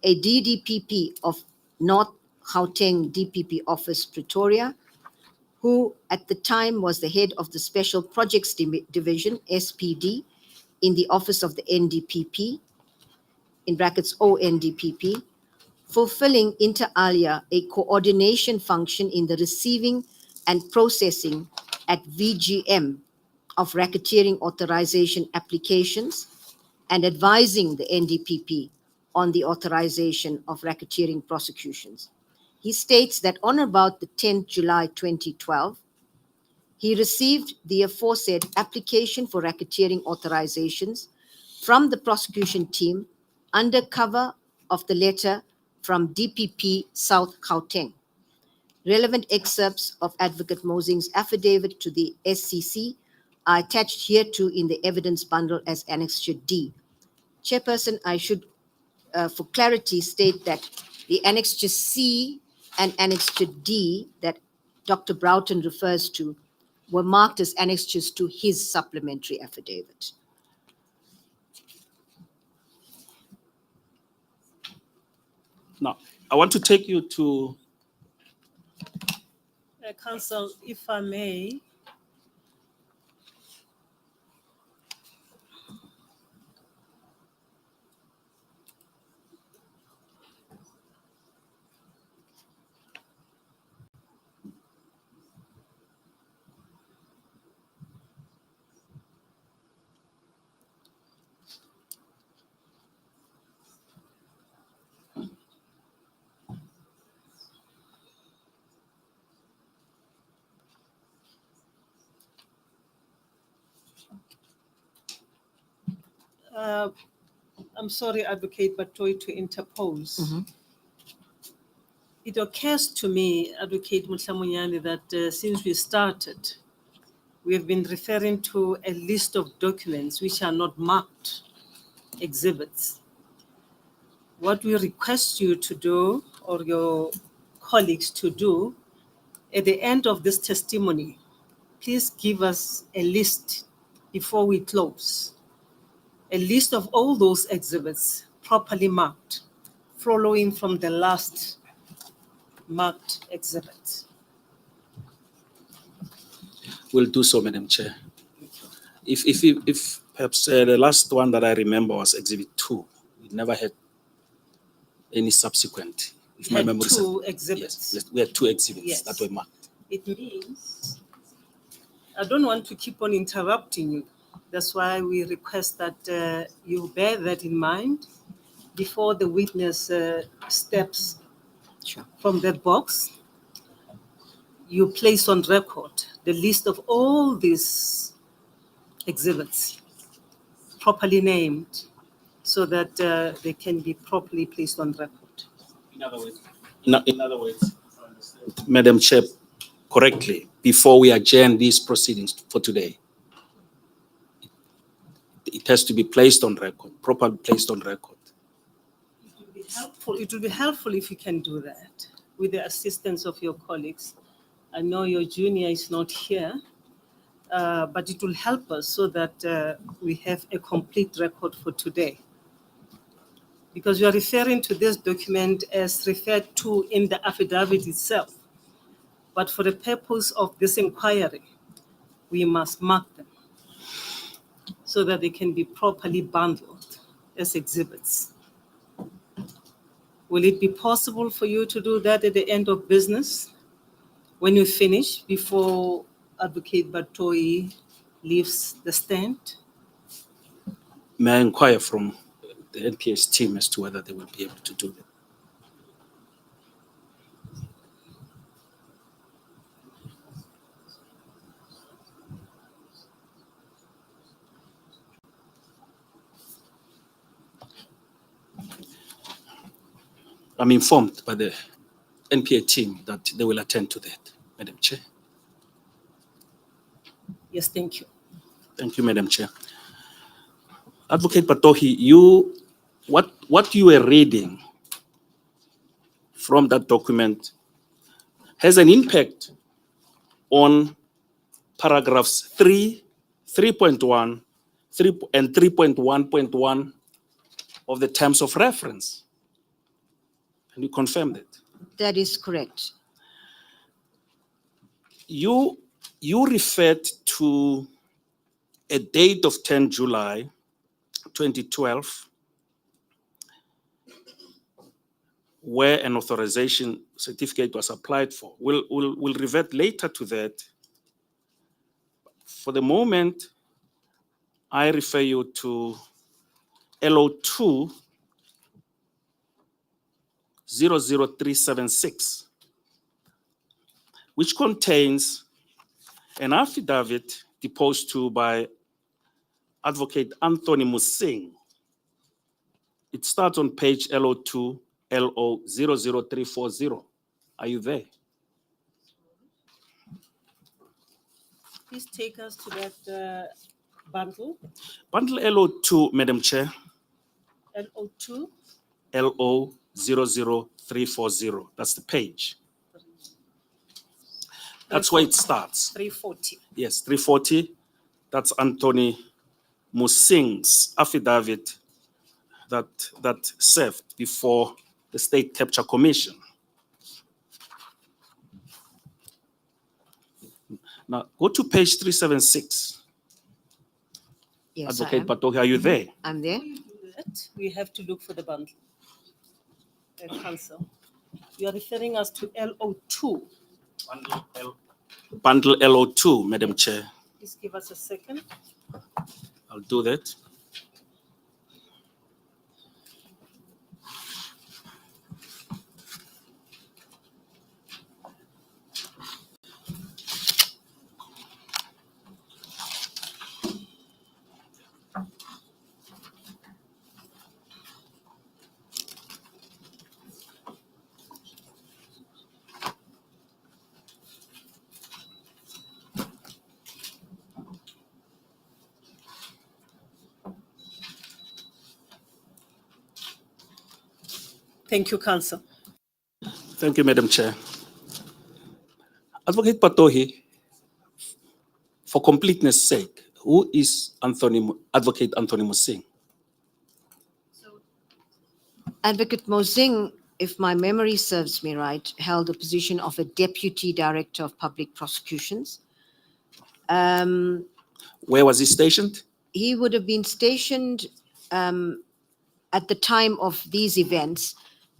a DDPP of North Gauteng DPP office, Pretoria, who at the time was the head of the Special Projects Division, SPD, in the office of the NDPP, in brackets ONDPP, fulfilling inter alia a coordination function in the receiving and processing at VGM of racketeering authorization applications and advising the NDPP on the authorization of racketeering prosecutions. He states that on about the 10th July 2012, he received the aforesaid application for racketeering authorizations from the prosecution team under cover of the letter from DPP South Gauteng. Relevant excerpts of Advocate Mosing's affidavit to the SCC are attached hereto in the evidence bundle as Annexure D. Chairperson, I should, for clarity, state that the Annexure C and Annexure D that Dr. Broughton refers to were marked as annexures to his supplementary affidavit. Now, I want to take you to Council, if I may. I'm sorry, Advocate Batoy, to interpose. It occurs to me, Advocate Mutlamunyani, that since we started, we have been referring to a list of documents which are not marked exhibits. What we request you to do, or your colleagues to do, at the end of this testimony, please give us a list before we close. A list of all those exhibits properly marked, following from the last marked exhibit. We'll do so, Madam Chair. If perhaps the last one that I remember was Exhibit 2. We never had any subsequent. If We my had memory two serves. exhibits. Yes, we had two exhibits Yes. that were marked. It means, I don't want to keep on interrupting you. That's why we request that you bear that in mind before the witness steps from that box. You place on record the list of all these exhibits, properly named, so that they can be properly placed on record. In other words, Madam Chair, correctly, before we adjourn these proceedings for today, it has to be placed on record, properly placed on record. It would be helpful if you can do that with the assistance of your colleagues. I know your junior is not here, but it will help us so that we have a complete record for today. Because you are referring to this document as referred to in the affidavit itself. But for the purpose of this inquiry, we must mark them so that they can be properly bundled. as exhibits. Will it be possible for you to do that at the end of business, when you finish, before Advocate Batoyi leaves the stand? May I inquire from the NPS team as to whether they will be able to do that? I'm informed by the NPA team that they will attend to that, Madam Chair. Yes, thank you. Thank you, Madam Chair. Advocate Batohi, what you were reading from that document has an impact on paragraphs 3, 3.1, 3, and 3.1.1 of the terms of reference. Can you confirm that? That is correct. You referred to a date of 10 July 2012 where an authorization certificate was applied for. We'll revert later to that. For the moment, I refer you to LO2 00376, which contains an affidavit deposed to by Advocate Anthony Musing. It starts on page LO2 LO 00340. Are you there? Please take us to that bundle, Bundle LO2, Madam Chair, LO2. LO 00340. That's the page. That's where it starts. 340. Yes, 340. That's Anthony Musing's affidavit that served before the State Capture Commission. Now, go to page 376. Yes, Advocate I am. Batohi, are you there? I'm there. We have to look for the bundle. Council. You are referring us to LO2. Bundle LO2, Madam Chair. Please give us a second. I'll do that. Thank you, Council. Thank you, Madam Chair. Advocate Batohi, for completeness' sake, who is Advocate Anthony Musing? Advocate Mosing, if my memory serves me right, held the position of a Deputy Director of Public Prosecutions. Where was he stationed? He would have been stationed at the time of these events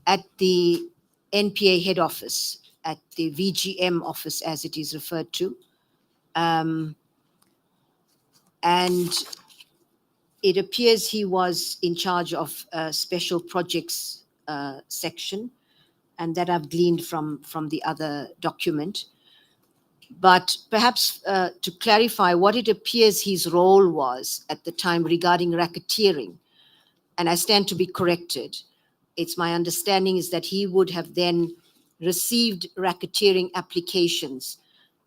at the NPA head office, at the VGM office, as it is referred to. And it appears he was in charge of special projects section, and that I've gleaned from the other document. But perhaps to clarify what it appears his role was at the time regarding racketeering, and I stand to be corrected, it's my understanding is that he would have then received racketeering applications.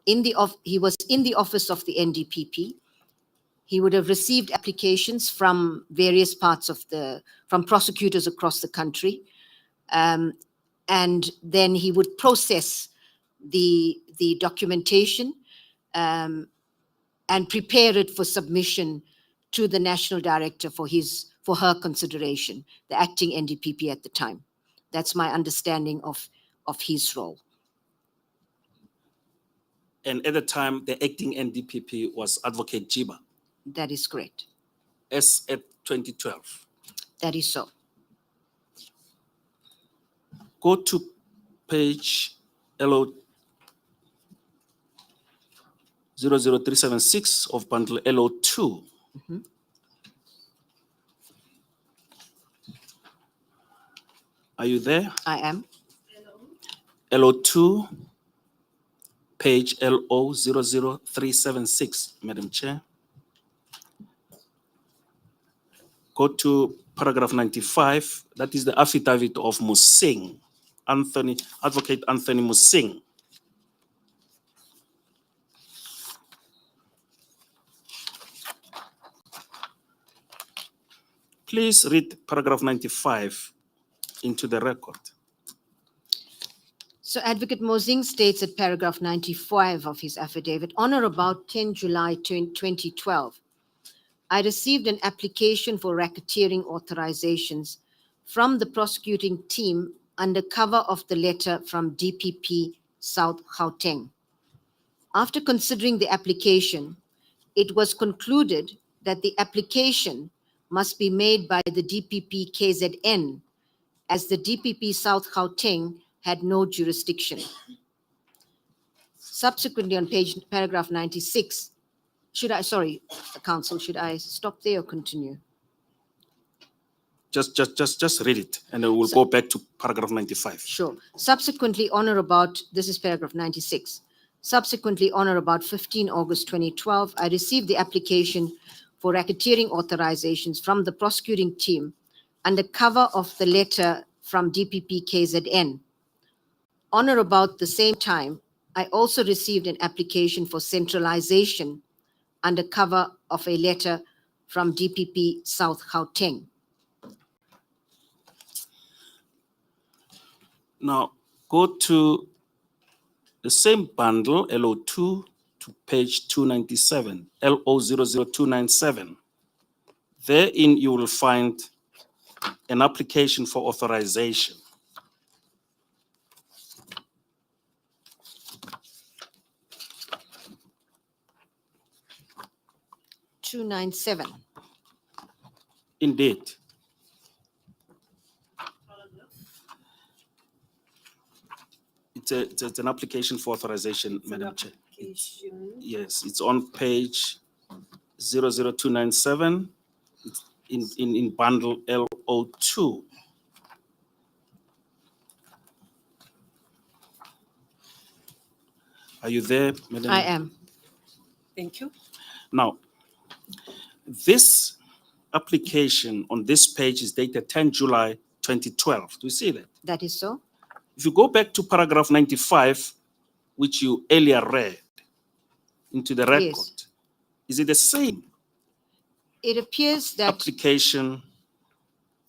He was in the office of the NDPP. He would have received applications from various parts from prosecutors across the country. And then he would process the documentation and prepare it for submission to the National Director for her consideration, the acting NDPP at the time. That's my understanding of his role. And at the time, the acting NDPP was Advocate Jiba, That is correct. as at 2012. That is so. Go to page LO 00376 of bundle LO2. Mhm. Are you there? I am. LO2, page LO 00376, Madam Chair. Go to paragraph 95. That is the affidavit of Musing, Advocate Anthony Musing. Please read paragraph 95 into the record. So Advocate Mosing states at paragraph 95 of his affidavit, on or about 10 July 2012, I received an application for racketeering authorizations from the prosecuting team under cover of the letter from DPP South Gauteng. After considering the application, it was concluded that the application must be made by the DPP KZN, as the DPP South Gauteng had no jurisdiction. Subsequently, on paragraph 96, Counsel, should I stop there or continue? Just read it, and then we'll go back to paragraph 95. Sure. Subsequently, on or about, this is paragraph 96. Subsequently, on or about 15 August 2012, I received the application for racketeering authorizations from the prosecuting team under cover of the letter from DPP KZN. On or about the same time, I also received an application for centralization under cover of a letter from DPP South Gauteng. Now, go to the same bundle, LO2, to page 297, LO00297. Therein, you will find an application for authorization. (297). Indeed. It's an application for authorization, Madam Chair. Yes, it's on page 00297. It's in bundle LO2. Are you there, Madam? I am. Thank you. Now, this application on this page is dated 10 July 2012. Do you see that? That is so. If you go back to paragraph 95, which you earlier read into the record, Yes. is it the same It appears that application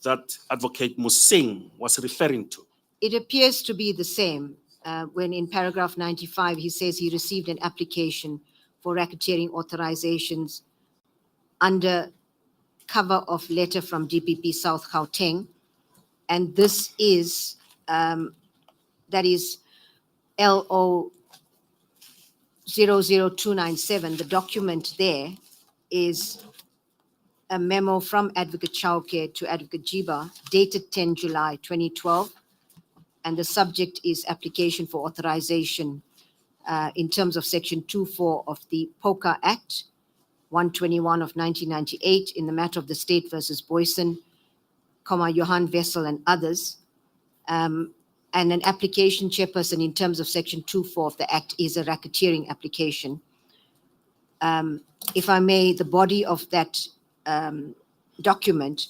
that Advocate Musing was referring to? it appears to be the same. When in paragraph 95, he says he received an application for racketeering authorizations under cover of letter from DPP South Gauteng. And this is, that is LO 00297. The document there is a memo from Advocate Chauke to Advocate Jiba dated 10 July 2012. And the subject is application for authorization in terms of Section 2.4 of the POCA Act, 121 of 1998, in the matter of the State versus Boyson, Johan Vessel and others. And an application, Chairperson, in terms of Section 2.4 of the Act is a racketeering application. If I may, the body of that document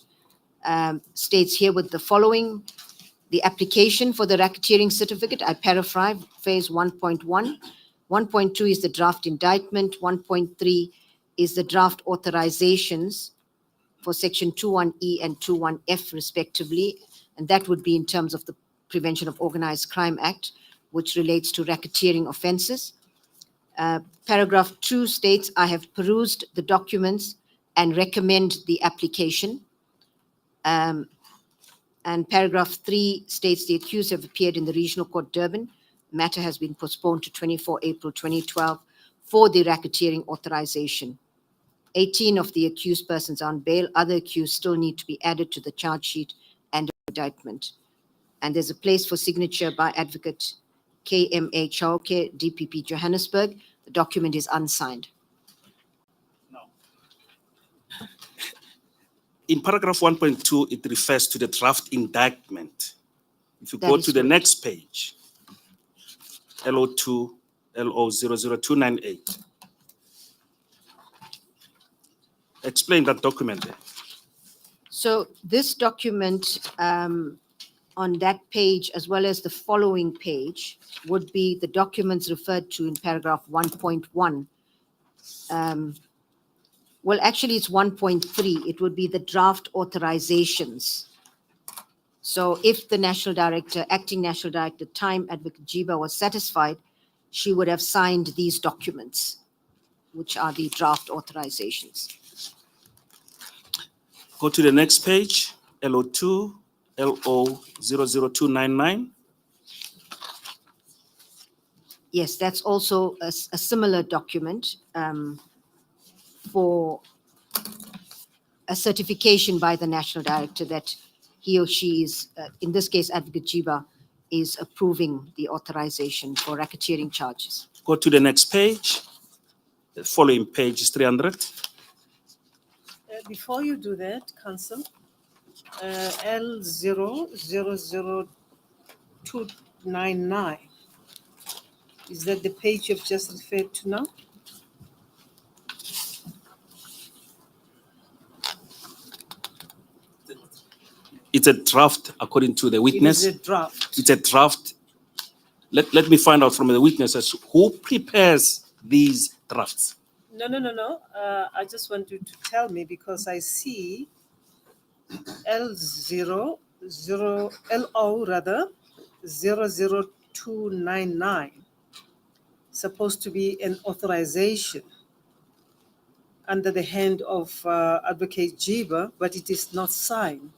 states here with the following: the application for the racketeering certificate, I paraphrase, phase 1.1. 1.2 is the draft indictment. 1.3 is the draft authorizations for Section 21E and 21F respectively. And that would be in terms of the Prevention of Organized Crime Act, which relates to racketeering offenses. Paragraph 2 states, I have perused the documents and recommend the application. And paragraph 3 states the accused have appeared in the Regional Court Durban. Matter has been postponed to 24 April 2012 for the racketeering authorization. 18 of the accused persons are on bail. Other accused still need to be added to the charge sheet and indictment. And there's a place for signature by Advocate KMA Chauke, DPP Johannesburg. The document is unsigned. In paragraph 1.2, it refers to the draft indictment. If you That go is to the correct. next page, LO2, LO00298. Explain that document there. So this document on that page, as well as the following page, would be the documents referred to in paragraph 1.1. Well, actually, it's 1.3. It would be the draft authorizations. So if the National Director, Acting National Director, time Advocate Jiba was satisfied, she would have signed these documents, which are the draft authorizations. Go to the next page, LO2, LO00299. Yes, that's also a similar document for a certification by the National Director that he or she is, in this case, Advocate Jiba, is approving the authorization for racketeering charges. Go to the next page. The following page is 300. Before you do that, Council, L000299, is that the page you've just referred to now? It's a draft according to the It witness. is a draft. It's a draft. Let me find out from the witnesses who prepares these drafts. No. I just want you to tell me because I see LO 00299 supposed to be an authorization under the hand of Advocate Jiba, but it is not signed.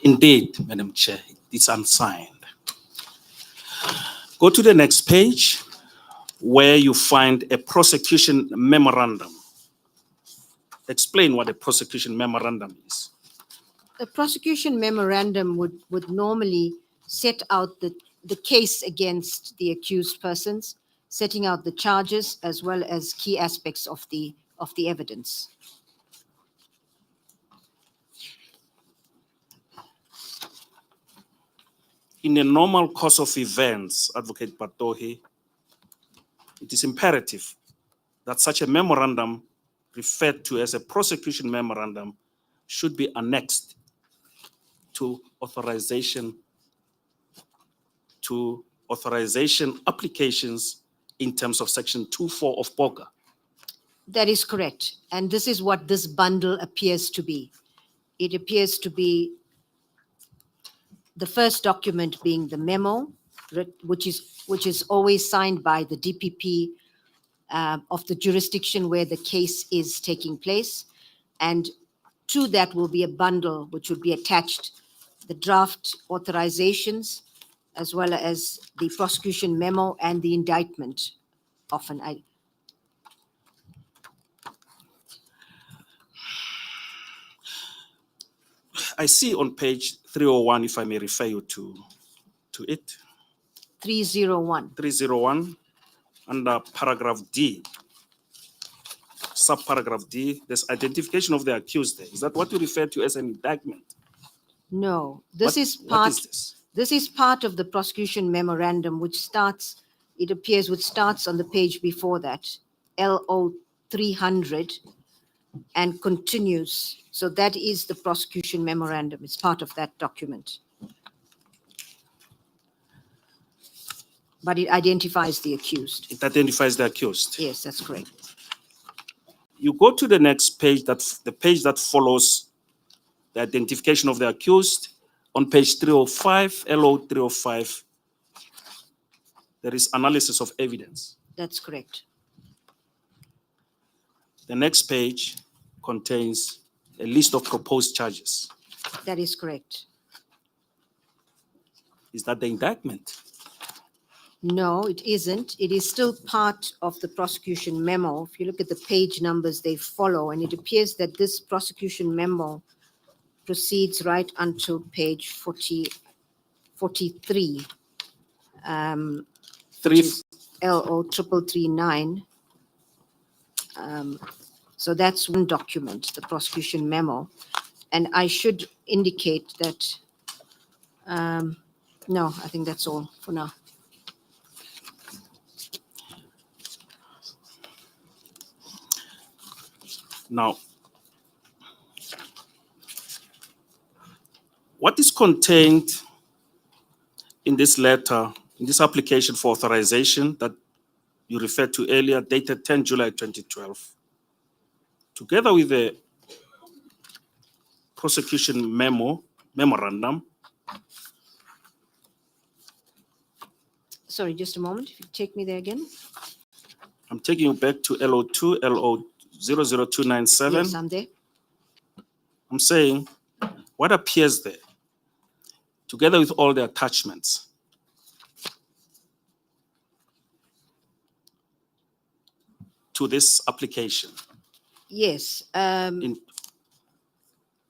Indeed, Madam Chair, it's unsigned. Go to the next page where you find a prosecution memorandum. Explain what a prosecution memorandum is. The prosecution memorandum would normally set out the case against the accused persons, setting out the charges as well as key aspects of the evidence. In a normal course of events, Advocate Batohi, it is imperative that such a memorandum, referred to as a prosecution memorandum, should be annexed to authorization applications in terms of section 2.4 of POGA. That is correct. And this is what this bundle appears to be. It appears to be the first document being the memo, which is always signed by the DPP of the jurisdiction where the case is taking place. And to that will be a bundle which would be attached, the draft authorizations, as well as the prosecution memo and the indictment. I see on page 301, if I may refer you to it. 301. 301, under paragraph D, subparagraph D, there's identification of the accused there. Is that what you refer to as an indictment? No, this is What part. is this? This is part of the prosecution memorandum, which starts on the page before that, LO 300, and continues. So that is the prosecution memorandum. It's part of that document. But it identifies the accused. It identifies the accused. Yes, that's correct. You go to the next page, the page that follows the identification of the accused. On page 305, LO 305, there is analysis of evidence. That's correct. The next page contains a list of proposed charges. That is correct. Is that the indictment? No, it isn't. It is still part of the prosecution memo. If you look at the page numbers, they follow, and it appears that this prosecution memo proceeds right until page 43, which Three, is LO 3339. So that's one document, the prosecution memo. And I should indicate that, no, I think that's all for now. now, what is contained in this letter, in this application for authorization that you referred to earlier, dated 10 July 2012, together with the prosecution memorandum? Sorry, just a moment. If you take me there again. I'm taking you back to LO2, LO 00297. Yes, I'm there. I'm saying what appears there, together with all the attachments, to this application. Yes. In,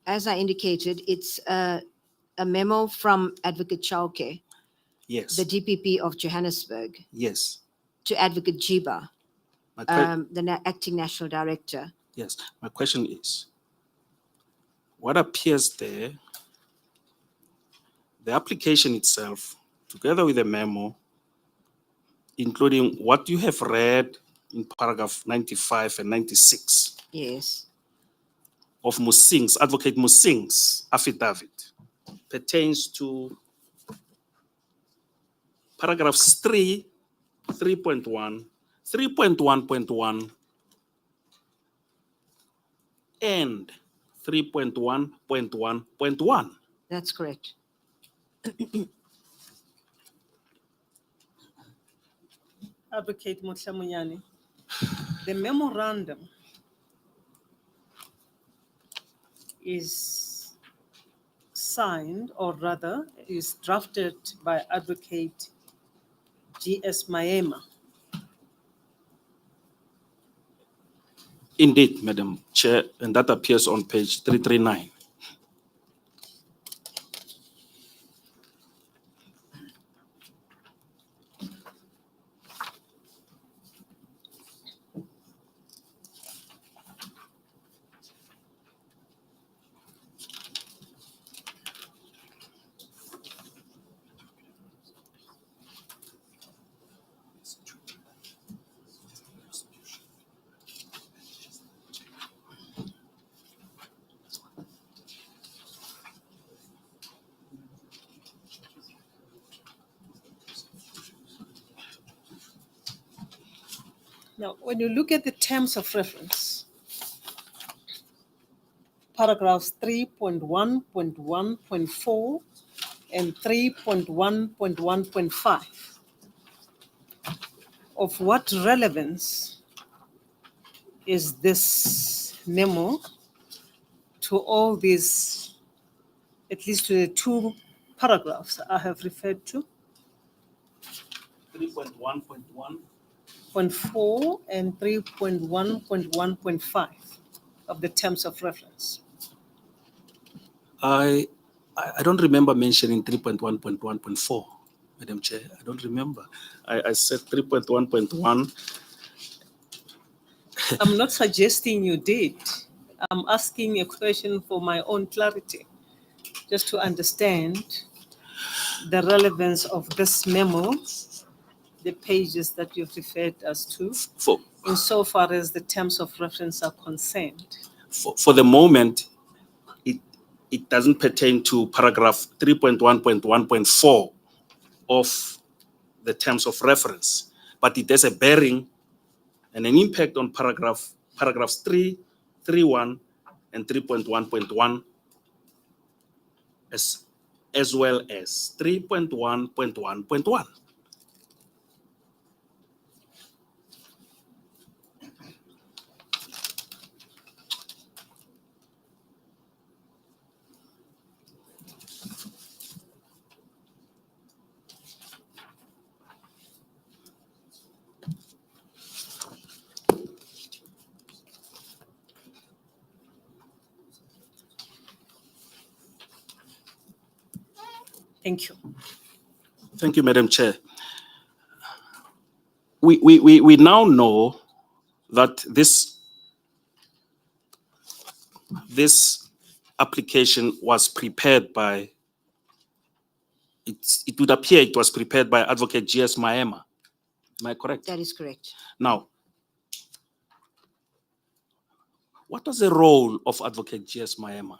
As I indicated, it's a memo from Advocate Chauke, yes, the DPP of Johannesburg, yes. to Advocate Jiba, My que- the acting national director. yes. My question is, what appears there, the application itself, together with the memo, including what you have read in paragraph 95 and 96 Yes. of Musing's, Advocate Musing's affidavit, pertains to paragraphs 3, 3.1, 3.1.1, and 3.1.1.1. That's correct. Advocate Motlamunyane, the memorandum is signed, or rather is drafted by Advocate G.S. Maema. Indeed, Madam Chair, and that appears on page 339. Now, when you look at the terms of reference, paragraphs 3.1.1.4 and 3.1.1.5, of what relevance is this memo to all these, at least to the two paragraphs I have referred to, 3.1.1. 0.4 and 3.1.1.5 of the terms of reference? I don't remember mentioning 3.1.1.4, Madam Chair. I don't remember. I said 3.1.1. I'm not suggesting you did. I'm asking a question for my own clarity, just to understand the relevance of this memo, the pages that you've referred us to, For, insofar as the terms of reference are concerned. for the moment, it doesn't pertain to paragraph 3.1.1.4 of the terms of reference, but it has a bearing and an impact on paragraphs 3, 3.1, and 3.1.1, as well as 3.1.1.1. Thank you. Thank you, Madam Chair. We now know that this application was prepared by, it would appear it was prepared by Advocate G.S. Maema. Am I correct? That is correct. Now, what was the role of Advocate G.S. Maema?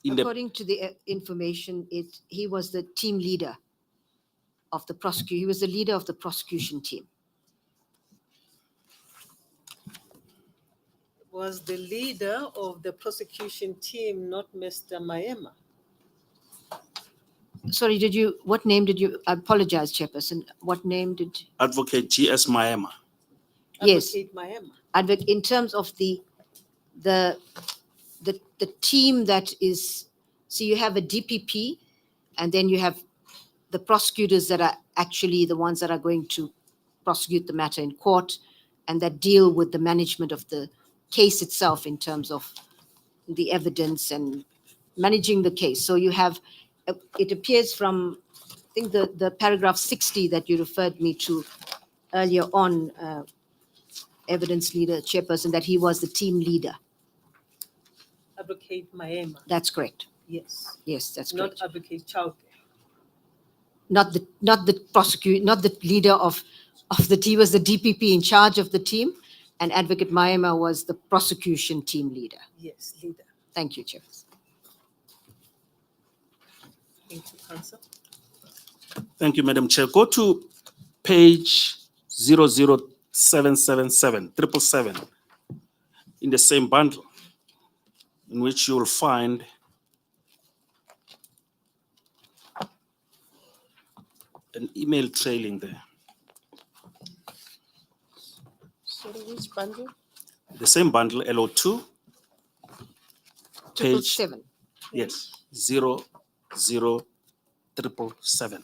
According to the information, he was the team leader of the prosecution. He was the leader of the prosecution team. Was the leader of the prosecution team not Mr. Maema? Sorry, what name did you, I apologize, Chairperson. What name did? Advocate G.S. Maema. Yes. Advocate Maema. In terms of the team that is, so you have a DPP, and then you have the prosecutors that are actually the ones that are going to prosecute the matter in court and that deal with the management of the case itself in terms of the evidence and managing the case. So you have, it appears from, I think the paragraph 60 that you referred me to earlier on, evidence leader, chairperson, that he was the team leader. Advocate Maema. That's correct. Yes. Yes, that's Not correct. Advocate Chauke. Not the leader of the team. He was the DPP in charge of the team, and Advocate Maema was the prosecution team leader. Yes, leader. Thank you, Chairperson. Thank you, Council. Thank you, Madam Chair. Go to page 00777 in the same bundle, in which you will find an email trailing there. Sorry, which bundle? The same bundle, LO2, page, 777. yes, 00777.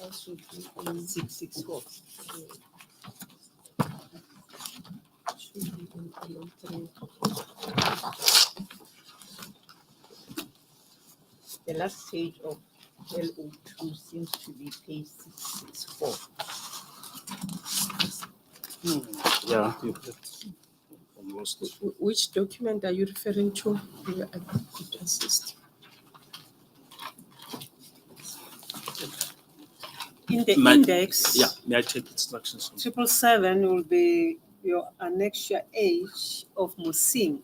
Also, 664. should be in LO3. The last page of LO2 seems to be page 664. Yeah, I'm lost. Which document are you referring to? Where I could assist. In the My- index, Yeah, may I take instructions? 777 will be your annexure H of Musing.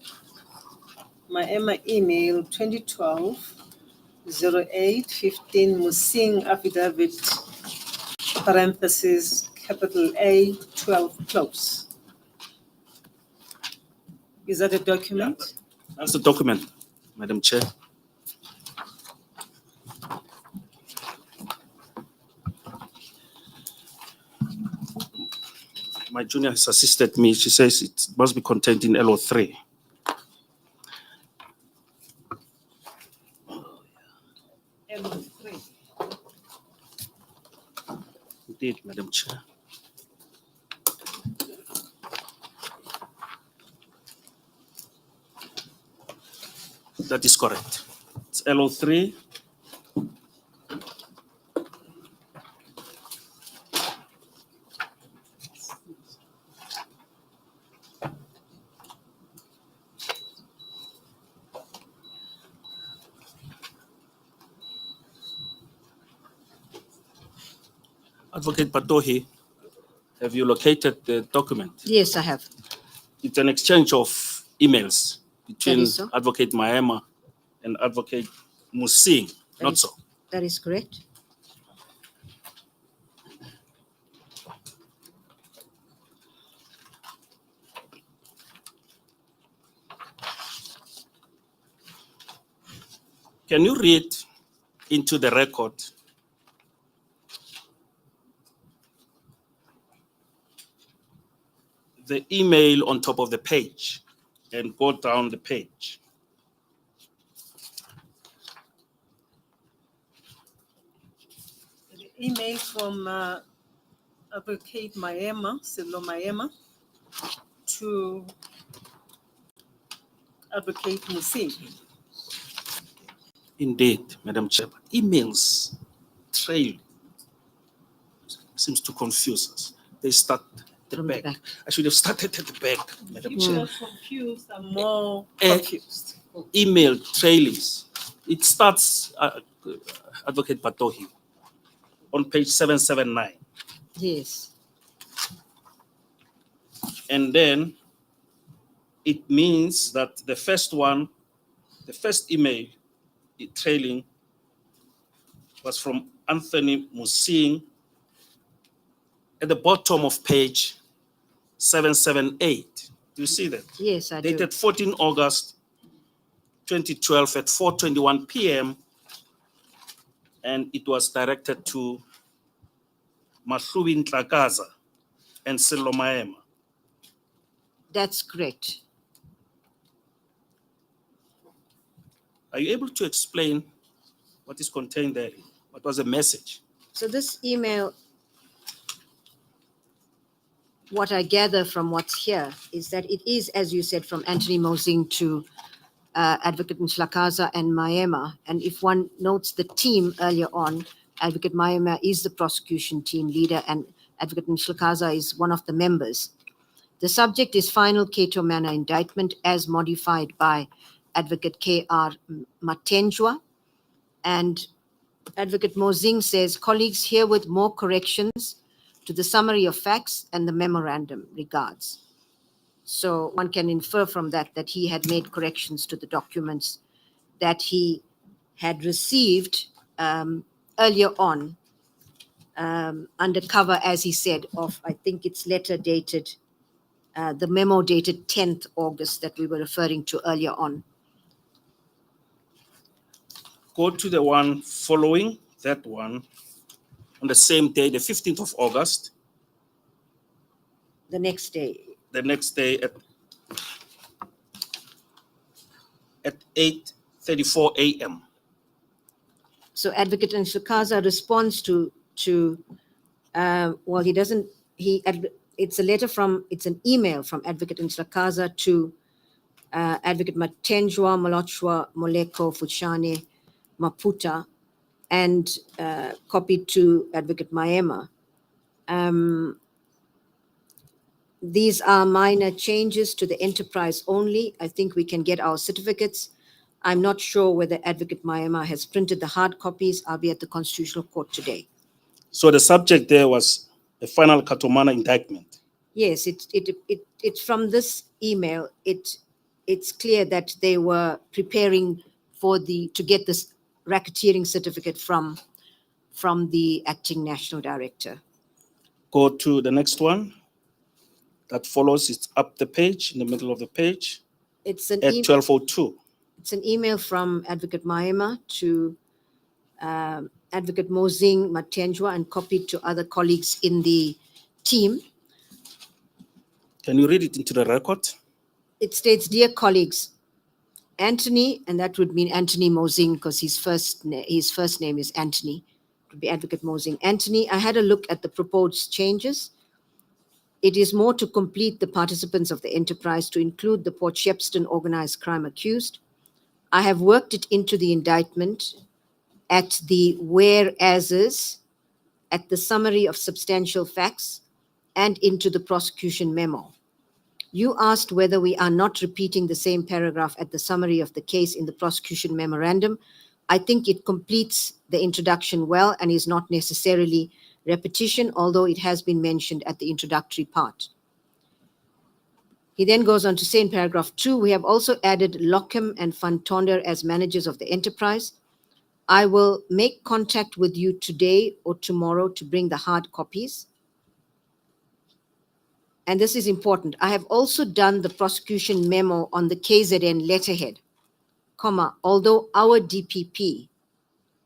My Emma email 2012-08-15 Musing affidavit, parenthesis, capital A, 12 close. Is that a document? That's the document, Madam Chair. My junior has assisted me. She says it must be contained in LO3. M3. Indeed, Madam Chair. That is correct. It's LO3. Advocate Patohi, have you located the document? Yes, I have. It's an exchange of emails between is so. Advocate Maema and Advocate Musing, not is- so? That is correct. Can you read into the record the email on top of the page and go down the page? email from Advocate Sello Maema, to Advocate Musing. Indeed, Madam Chair, but emails trail seems to confuse us. They start at the From the back. back. I should have started at the back, Madam Chair. You're confused, I'm more Eh, confused. Email trailings. It starts, Advocate Batohi, on page 779. Yes. And then it means that the first one, the first email trailing was from Anthony Musing at the bottom of page 778. Do you see that? Yes, I do. Dated 14 August 2012 at 4:21 p.m. And it was directed to Mahlubi Ntlakaza and Sello Maema. That's correct. Are you able to explain what is contained there? What was the message? So this email, what I gather from what's here is that it is, as you said, from Anthony Mosing to Advocate Ntlakaza and Maema. And if one notes the team earlier on, Advocate Maema is the prosecution team leader and Advocate Ntlakaza is one of the members. The subject is final Cato Manor indictment as modified by Advocate K.R. Matenjwa. And Advocate Mosing says, colleagues, herewith more corrections to the summary of facts and the memorandum. Regards. So one can infer from that that he had made corrections to the documents that he had received earlier on, under cover, as he said, of, I think it's letter dated, the memo dated 10th August that we were referring to earlier on. Go to the one following that one on the same day, the 15th of August, The next day. the next day at 8:34 a.m. So Advocate Ntlakaza responds to well, he doesn't, it's a letter from, it's an email from Advocate Ntlakaza to Advocate Matenjwa, Molochwa, Moleko, Fuchane, Maputa, and copied to Advocate Maema. These are minor changes to the enterprise only. I think we can get our certificates. I'm not sure whether Advocate Maema has printed the hard copies. I'll be at the Constitutional Court today. So the subject there was the final Cato Manor indictment. Yes, it's from this email. It's clear that they were preparing to get this racketeering certificate from the acting national director. Go to the next one. That follows, it's up the page, in the middle of the page, It's an at 12:02. It's an email from Advocate Maema to Advocate Mosing, Matenjwa, and copied to other colleagues in the team. Can you read it into the record? It states, dear colleagues, Anthony, and that would mean Anthony Mosing because his first name is Anthony, it would be Advocate Mosing. Anthony, I had a look at the proposed changes. It is more to complete the participants of the enterprise to include the Port Shepstone organized crime accused. I have worked it into the indictment at the whereases, at the summary of substantial facts, and into the prosecution memo. You asked whether we are not repeating the same paragraph at the summary of the case in the prosecution memorandum. I think it completes the introduction well and is not necessarily repetition, although it has been mentioned at the introductory part. He then goes on to say in paragraph 2, we have also added Lockham and Fantonder as managers of the enterprise. I will make contact with you today or tomorrow to bring the hard copies. And this is important. I have also done the prosecution memo on the KZN letterhead, although our DPP,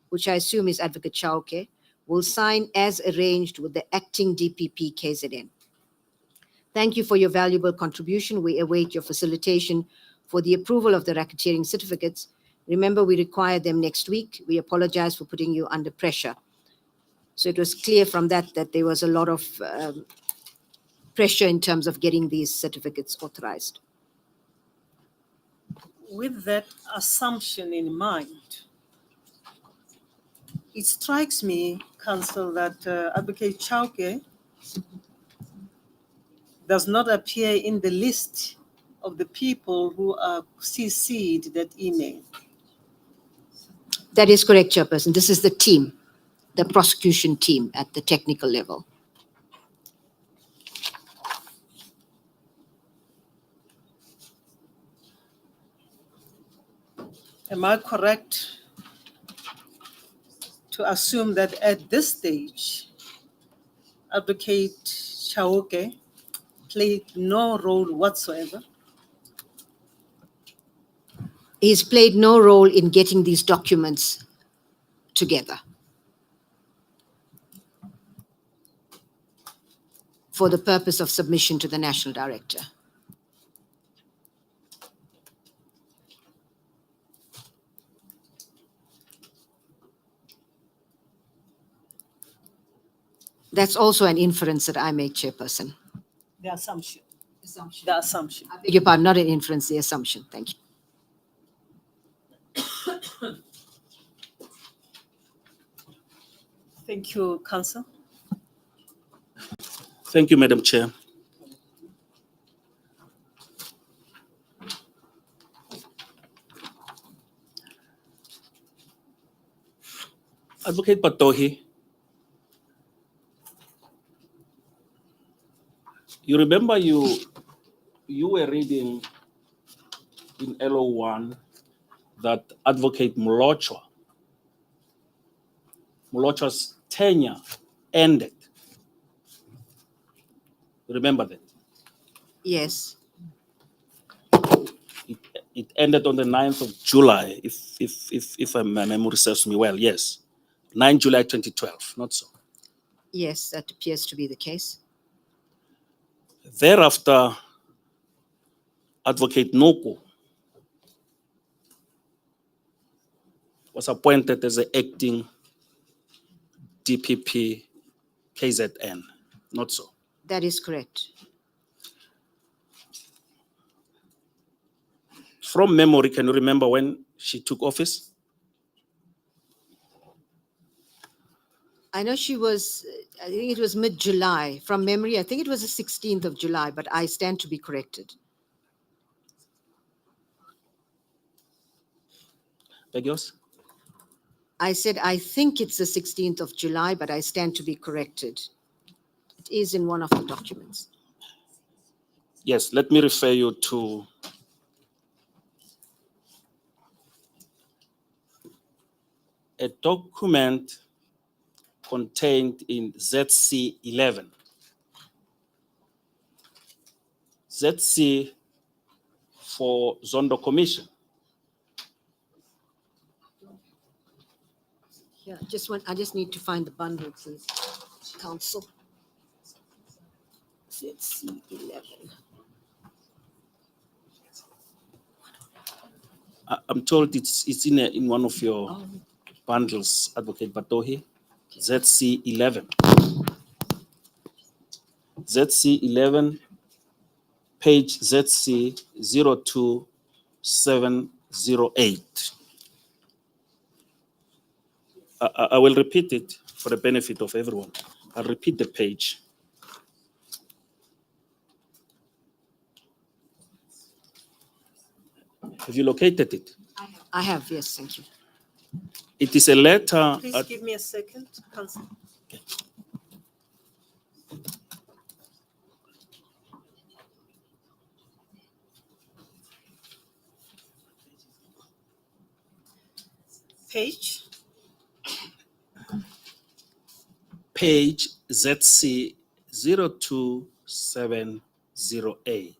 which I assume is Advocate Chauke, will sign as arranged with the acting DPP KZN. Thank you for your valuable contribution. We await your facilitation for the approval of the racketeering certificates. Remember, we require them next week. We apologize for putting you under pressure. So it was clear from that that there was a lot of pressure in terms of getting these certificates authorized. With that assumption in mind, it strikes me, Council, that Advocate Chauke does not appear in the list of the people who are CC'd that email. That is correct, Chairperson. This is the team, the prosecution team at the technical level. Am I correct to assume that at this stage, Advocate Chauke played no role whatsoever? He's played no role in getting these documents together for the purpose of submission to the National Director. That's also an inference that I make, Chairperson. The assumption. The assumption. I beg your pardon, not an inference, the assumption. Thank you. Thank you, Council. Thank you, Madam Chair. Advocate Patohi, you remember you were reading in LO1 that Advocate Molocho's tenure ended. You remember that? Yes, It ended on the 9th of July, if my memory serves me well. Yes, 9 July 2012, not so. yes, that appears to be the case. Thereafter, Advocate Noko was appointed as the acting DPP KZN, not so. That is correct. From memory, can you remember when she took office? I know she was, I think it was mid-July. From memory, I think it was the 16th of July, but I stand to be corrected. Beg yours? I said, I think it's the 16th of July, but I stand to be corrected. It is in one of the documents. Yes, let me refer you to a document contained in ZC 11. ZC for Zondo Commission. Yeah, I just need to find the bundle, please. Council. Let's see, 11. I'm told it's in one of your bundles, Advocate Batohi. ZC 11. ZC 11, page ZC 02708. I will repeat it for the benefit of everyone. I'll repeat the page. Have you located it? I have, yes, thank you. It is a letter. Please give me a second, Council. Page ZC 02708.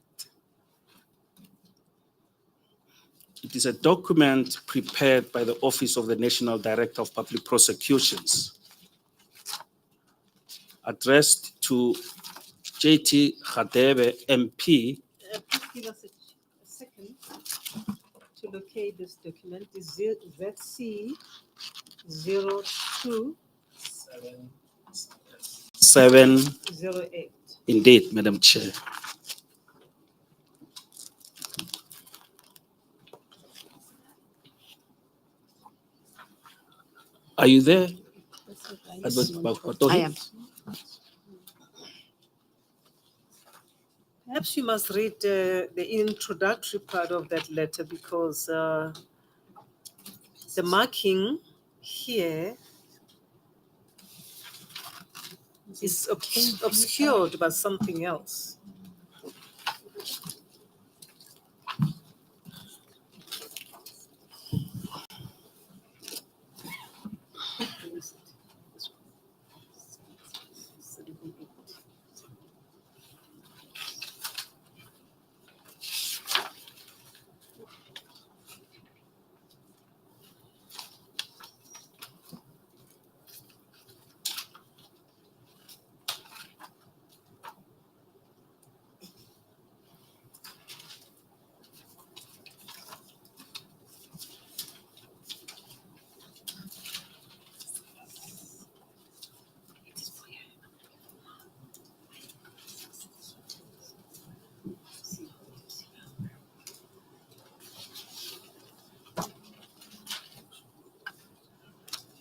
It is a document prepared by the Office of the National Director of Public Prosecutions, addressed to JT Khadebe, MP. Please give us a second to locate this document. It's ZC 02. 08. Indeed, Madam Chair. Are you there? I am. Perhaps you must read the introductory part of that letter because the marking here is obscured by something else.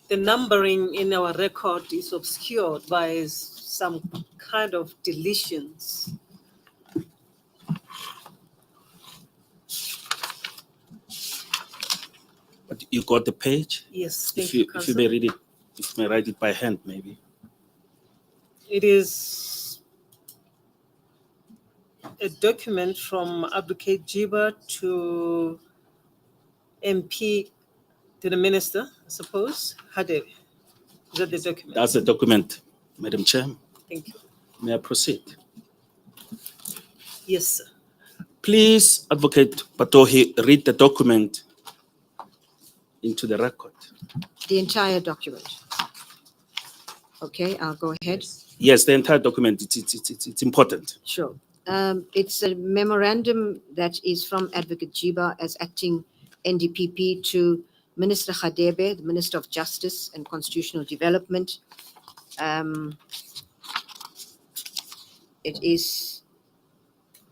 The numbering in our record is obscured by some kind of deletions. But you got the page? Yes, If thank you you, if you Councillor. may read it, if you may write it by hand, maybe. It is a document from Advocate Jiba to MP, to the Minister, I suppose, Hadebe. Is that the document? That's the document, Madam Chair. Thank you. May I proceed? Yes, sir. Please, Advocate Patohi, read the document into the record. The entire document. Okay, I'll go ahead. Yes, the entire document, it's important. Sure. It's a memorandum that is from Advocate Jiba as acting NDPP to Minister Hadebe, the Minister of Justice and Constitutional Development. It is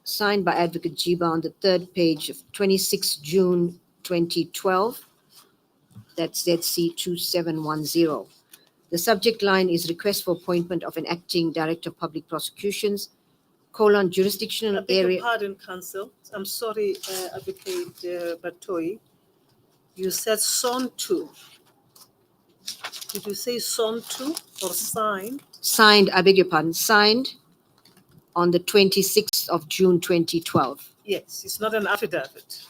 signed by Advocate Jiba on the third page of 26 June 2012. That's ZC 2710. The subject line is request for appointment of an acting Director of Public Prosecutions, jurisdictional I beg your area. pardon, Council. I'm sorry, Advocate Batoi. You said son to. Did you say son to or signed? Signed, I beg your pardon, signed on the 26th of June 2012. Yes, it's not an affidavit.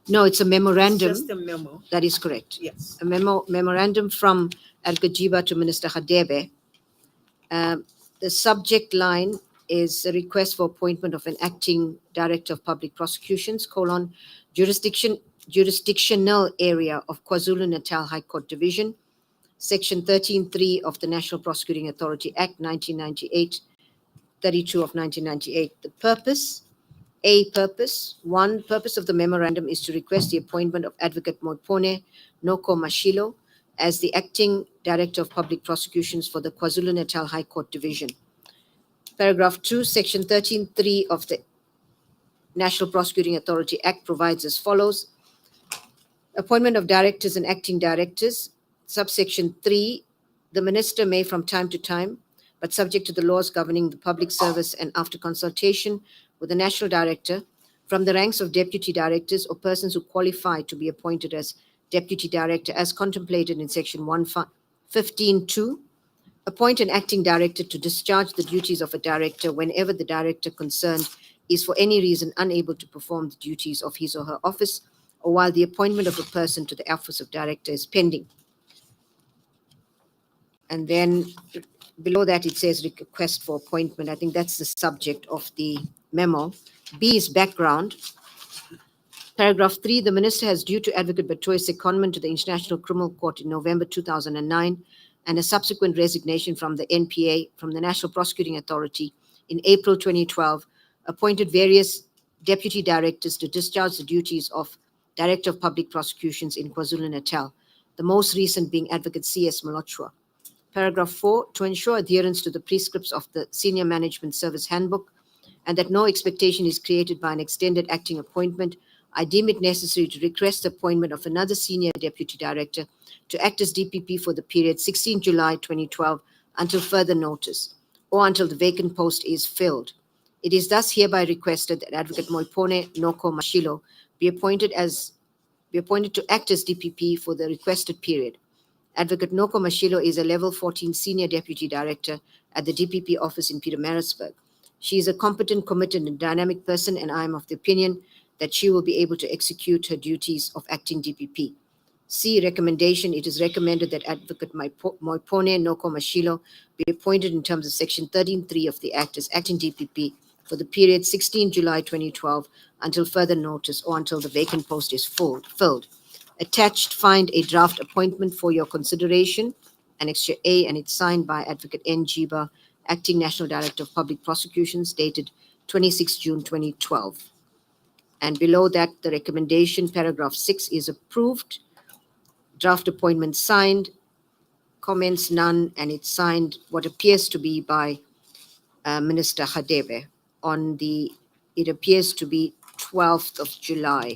No, it's a It's memorandum. just a memo. That is correct. Yes. A memorandum from Advocate Jiba to Minister Hadebe. The subject line is a request for appointment of an acting Director of Public Prosecutions, jurisdictional area of KwaZulu-Natal High Court Division, Section 13.3 of the National Prosecuting Authority Act 1998, 32 of 1998. The purpose, one purpose of the memorandum is to request the appointment of Advocate Mopone Noko Mashilo as the acting Director of Public Prosecutions for the KwaZulu-Natal High Court Division. Paragraph 2, Section 13.3 of the National Prosecuting Authority Act provides as follows. Appointment of directors and acting directors. Subsection 3, the minister may from time to time, but subject to the laws governing the public service and after consultation with the national director, from the ranks of deputy directors or persons who qualify to be appointed as deputy director as contemplated in Section 115.2, appoint an acting director to discharge the duties of a director whenever the director concerned is for any reason unable to perform the duties of his or her office, or while the appointment of a person to the office of director is pending. And then below that, it says request for appointment. I think that's the subject of the memo. B is background. Paragraph 3, the minister has due to Advocate Batoy's secondment to the International Criminal Court in November 2009 and a subsequent resignation from the NPA, from the National Prosecuting Authority in April 2012, appointed various deputy directors to discharge the duties of Director of Public Prosecutions in KwaZulu-Natal, the most recent being Advocate C.S. Malochwa. Paragraph 4, to ensure adherence to the prescripts of the Senior Management Service Handbook and that no expectation is created by an extended acting appointment, I deem it necessary to request the appointment of another Senior Deputy Director to act as DPP for the period 16 July 2012 until further notice, or until the vacant post is filled. It is thus hereby requested that Advocate Moipone Noko Mashilo be appointed to act as DPP for the requested period. Advocate Noko Mashilo is a Level 14 Senior Deputy Director at the DPP office in Pietermaritzburg. She is a competent, committed, and dynamic person, and I am of the opinion that she will be able to execute her duties of acting DPP. C. Recommendation. It is recommended that Advocate Moipone Noko Mashilo be appointed in terms of Section 13(3) of the Act as acting DPP for the period 16 July 2012 until further notice or until the vacant post is filled. Attached, find a draft appointment for your consideration, Annexure A, and it's signed by Advocate N. Jiba, Acting National Director of Public Prosecutions, dated 26 June 2012. And below that, the recommendation, paragraph 6, is approved. Draft appointment signed, comments none, and it's signed what appears to be by Minister Hadebe it appears to be 12th of July,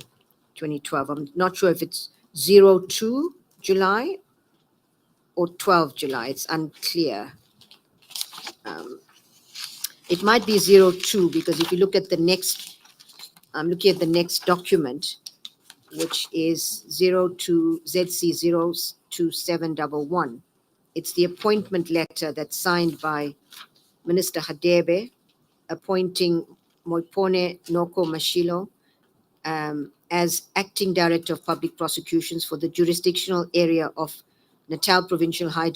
2012. I'm not sure if it's 02 July or 12 July. It's unclear. It might be 02 because if you look at the next, I'm looking at the next document, which is 02 ZC 02711. It's the appointment letter that's signed by Minister Hadebe, appointing Moipone Noko Mashilo as Acting Director of Public Prosecutions for the jurisdictional area of Natal Provincial High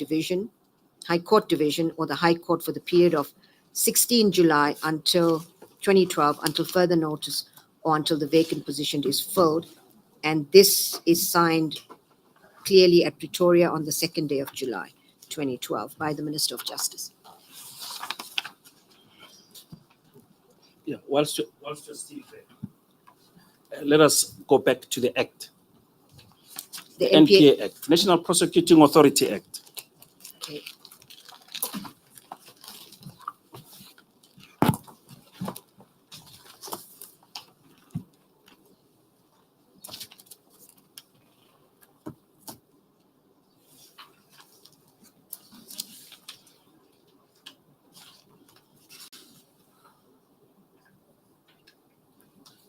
Court Division, or the High Court, for the period of 16 July until 2012, until further notice or until the vacant position is filled. And this is signed clearly at Pretoria on the 2nd day of July, 2012, by the Minister of Justice. Yeah, whilst you're still there, let us go back to the Act, the NPA Act, National Prosecuting Authority Act. Okay.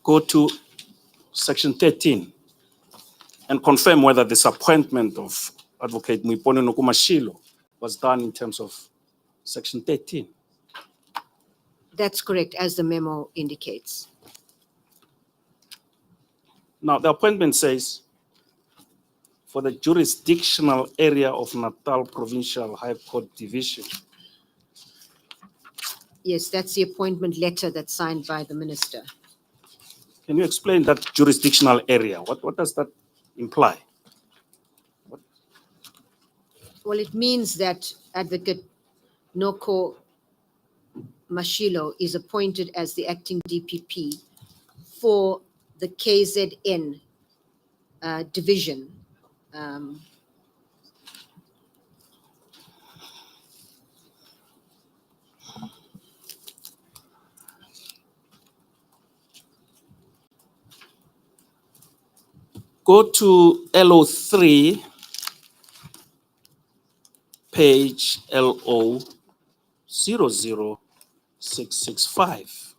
Go to Section 13 and confirm whether this appointment of Advocate Moipone Noko Mashilo was done in terms of Section 13. That's correct, as the memo indicates. Now, the appointment says for the jurisdictional area of Natal Provincial High Court Division. Yes, that's the appointment letter that's signed by the minister. Can you explain that jurisdictional area? What does that imply? Well, it means that Advocate Noko Mashilo is appointed as the acting DPP for the KZN division. Go to LO3, page LO 00665.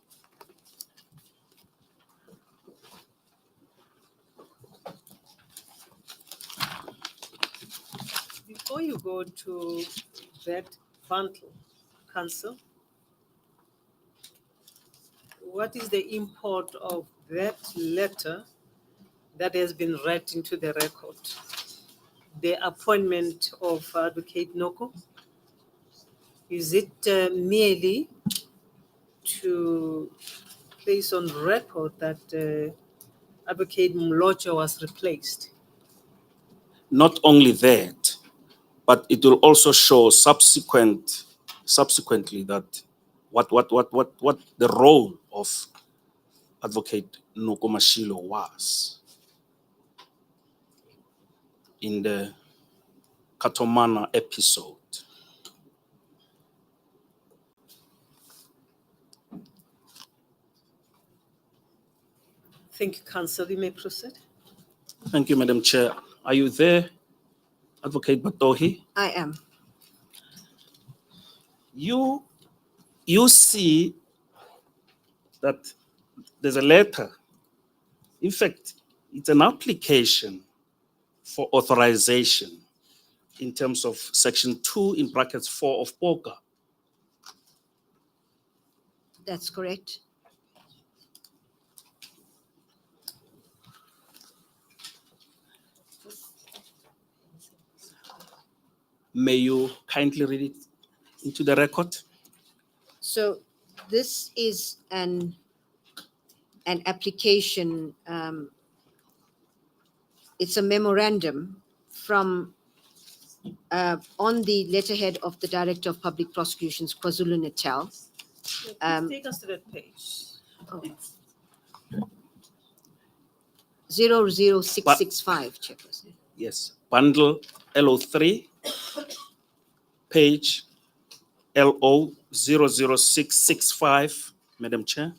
Before you go to that bundle, Council, what is the import of that letter that has been read into the record? The appointment of Advocate Noko? Is it merely to place on record that Advocate Mlocho was replaced? Not only that, but it will also show subsequently that what the role of Advocate Noko Mashilo was in the Katomana episode. Thank you, Council. You may proceed. Thank you, Madam Chair. Are you there, Advocate Batohi? I am. You see that there's a letter. In fact, it's an application for authorization in terms of Section 2 in brackets 4 of POCA. That's correct. May you kindly read it into the record? So this is an application, it's a memorandum from, on the letterhead of the Director of Public Prosecutions, KwaZulu-Natal. Please take us to that page. 00665, Chairperson. Yes, bundle LO3, page LO 00665, Madam Chair.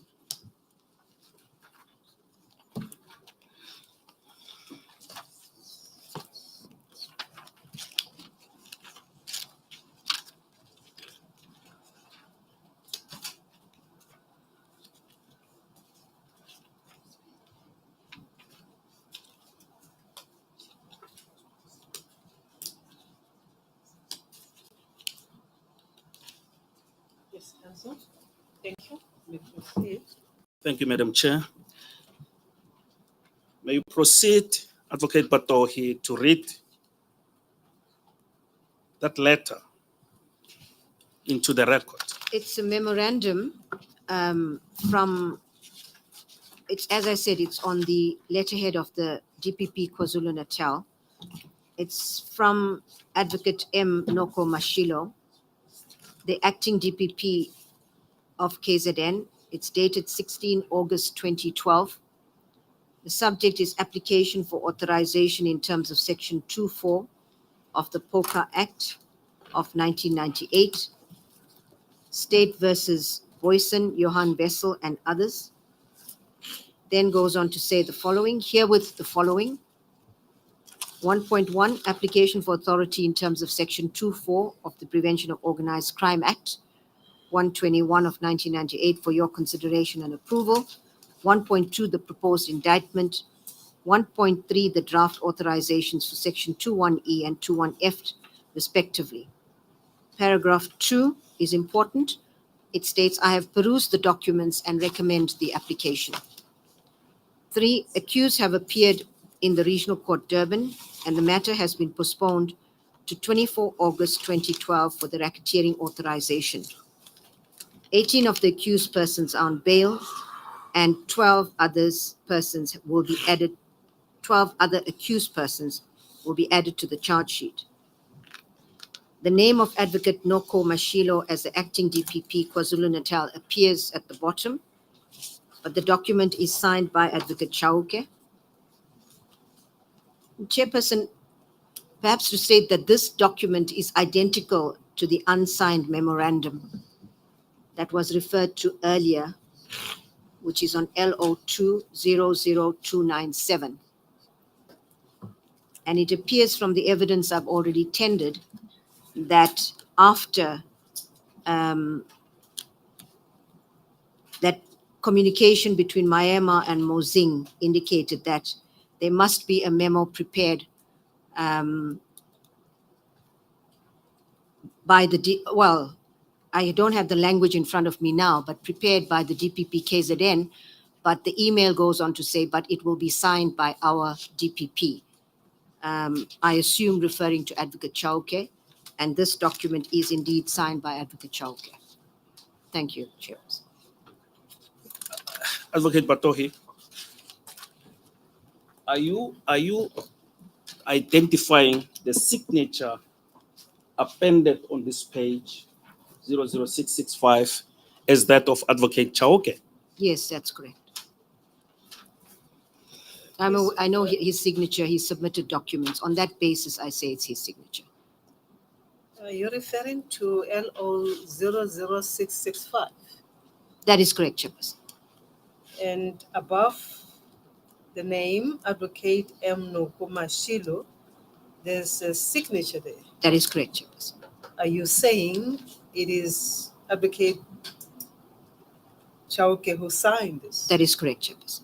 Yes, Council. Thank you. You may proceed. Thank you, Madam Chair. May you proceed, Advocate Batohi, to read that letter into the record. It's a memorandum from, it's, as I said, it's on the letterhead of the DPP KwaZulu-Natal. It's from Advocate M. Noko Mashilo, the acting DPP of KZN. It's dated 16 August 2012. The subject is application for authorization in terms of Section 2.4 of the POCA Act of 1998, State versus Boyson, Johan Wessel, and others. Then goes on to say the following, herewith the following. 1.1, application for authority in terms of Section 2.4 of the Prevention of Organized Crime Act, 121 of 1998 for your consideration and approval. 1.2, the proposed indictment. 1.3, the draft authorizations for Section 21E and 21F, respectively. Paragraph 2 is important. It states, I have perused the documents and recommend the application. 3, accused have appeared in the Regional Court Durban, and the matter has been postponed to 24 August 2012 for the racketeering authorization. 18 of the accused persons are on bail, and 12 other accused persons will be added to the charge sheet. The name of Advocate Noko Mashilo as the acting DPP KwaZulu-Natal appears at the bottom, but the document is signed by Advocate Chauke. Chairperson, perhaps to state that this document is identical to the unsigned memorandum that was referred to earlier, which is on LO200297. And it appears from the evidence I've already tendered that after that communication between Maema and Mozing indicated that there must be a memo prepared by the, I don't have the language in front of me now, but prepared by the DPP KZN, but the email goes on to say, but it will be signed by our DPP. I assume referring to Advocate Chauke, and this document is indeed signed by Advocate Chauke. Thank you, Chair. Advocate Batohi, are you identifying the signature appended on this page 00665 as that of Advocate Chauke? Yes, that's correct. I know his signature, he submitted documents. On that basis, I say it's his signature. You're referring to LO00665. That is correct, Chairperson. And above the name Advocate M. Nokomashilo, there's a signature there. That is correct, Chairperson. Are you saying it is Advocate Chauke who signed this? That is correct, Chairperson.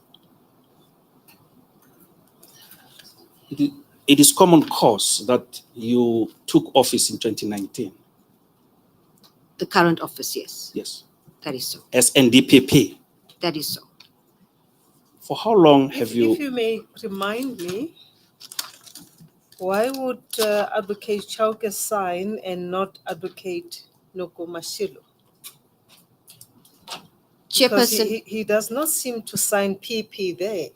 It is common cause that you took office in 2019. The current office, yes. Yes. That is so. As NDPP. That is so. For how long have If you? you may remind me, why would Advocate Chauke sign and not Advocate Nokomashilo? Because Chairperson, he does not seem to sign PP there.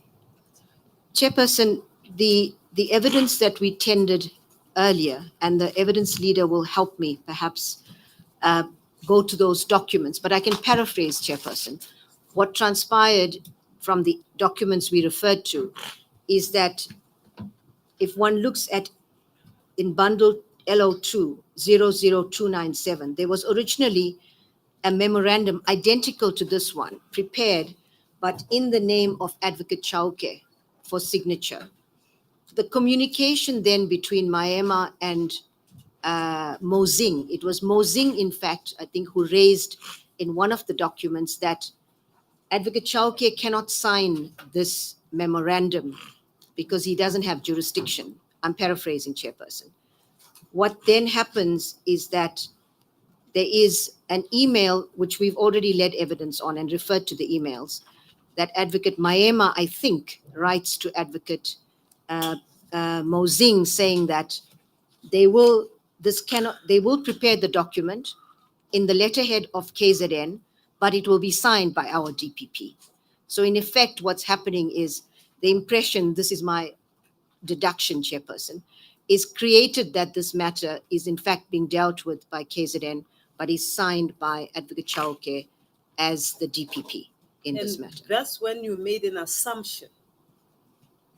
Chairperson, the evidence that we tendered earlier, and the evidence leader will help me perhaps go to those documents, but I can paraphrase, Chairperson. What transpired from the documents we referred to is that if one looks at in bundle LO2 00297, there was originally a memorandum identical to this one, prepared, but in the name of Advocate Chauke for signature. The communication then between Maema and Mozing, it was Mozing, in fact, I think, who raised in one of the documents that Advocate Chauke cannot sign this memorandum because he doesn't have jurisdiction. I'm paraphrasing, Chairperson. What then happens is that there is an email which we've already led evidence on and referred to the emails that Advocate Maema, I think, writes to Advocate Mozing saying that they will prepare the document in the letterhead of KZN, but it will be signed by our DPP. So in effect, what's happening is the impression, this is my deduction, Chairperson, is created that this matter is in fact being dealt with by KZN, but is signed by Advocate Chauke as the DPP in this matter. That's when you made an assumption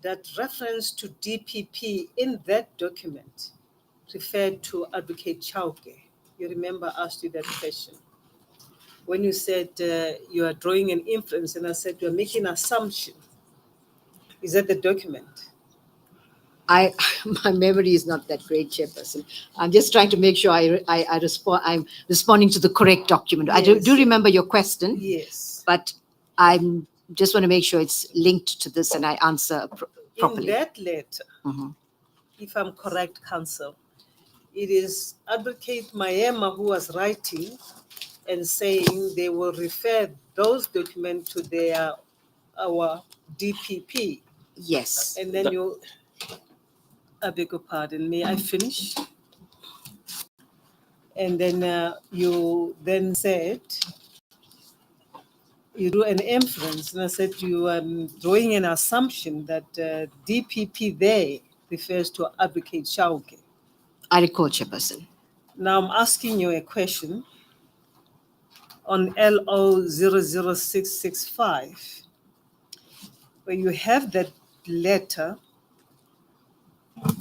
that reference to DPP in that document referred to Advocate Chauke. You remember I asked you that question. When you said you are drawing an inference, and I said you are making an assumption. Is that the document? My memory is not that great, Chairperson. I'm just trying to make sure I respond. I'm responding to the correct document. Yes. I do remember your question. Yes. But I'm just want to make sure it's linked to this and I answer properly. In that letter, if I'm correct, Counsel, it is Advocate Maema who was writing and saying they will refer those documents to our DPP. Yes. And then I beg your pardon, may I finish? And then you then said, you drew an inference, and I said you are drawing an assumption that DPP there refers to Advocate Chauke. I recall, Chairperson. Now I'm asking you a question on LO 00665, where you have that letter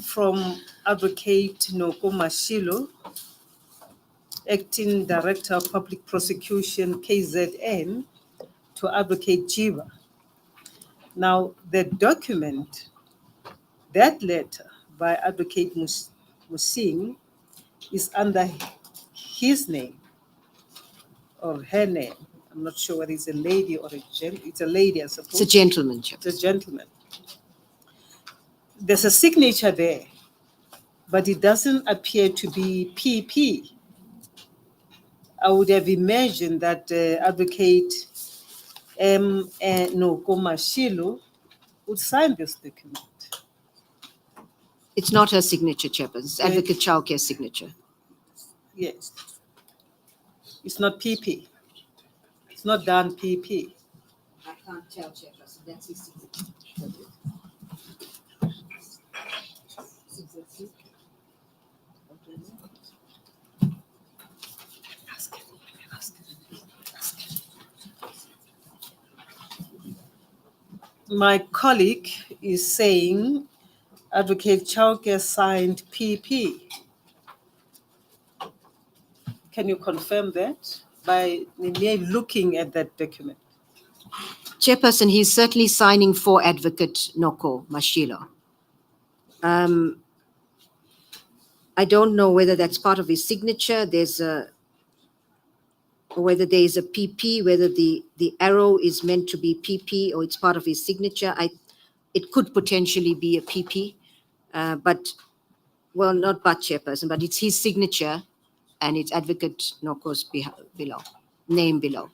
from Advocate Nokomashilo, Acting Director of Public Prosecution, KZN, to Advocate Jiva. Now, the document, that letter by Advocate Musing is under his name or her name. I'm not sure whether it's a lady or it's a lady, I suppose. It's a gentleman, Chairperson. It's a gentleman. There's a signature there, but it doesn't appear to be PP. I would have imagined that Advocate Nokomashilo would sign this document. It's not her signature, Chairperson. It's Advocate Chauke's signature. Yes. It's not PP. It's not done PP. I can't tell, Chairperson. That's his signature. My colleague is saying Advocate Chauke signed PP. Can you confirm that by me looking at that document? Chairperson, he's certainly signing for Advocate Noko Mashilo. I don't know whether that's part of his signature. Or whether there is a PP, whether the arrow is meant to be PP or it's part of his signature. It could potentially be a PP, well, not but Chairperson, but it's his signature and it's Advocate Noko's below, name below.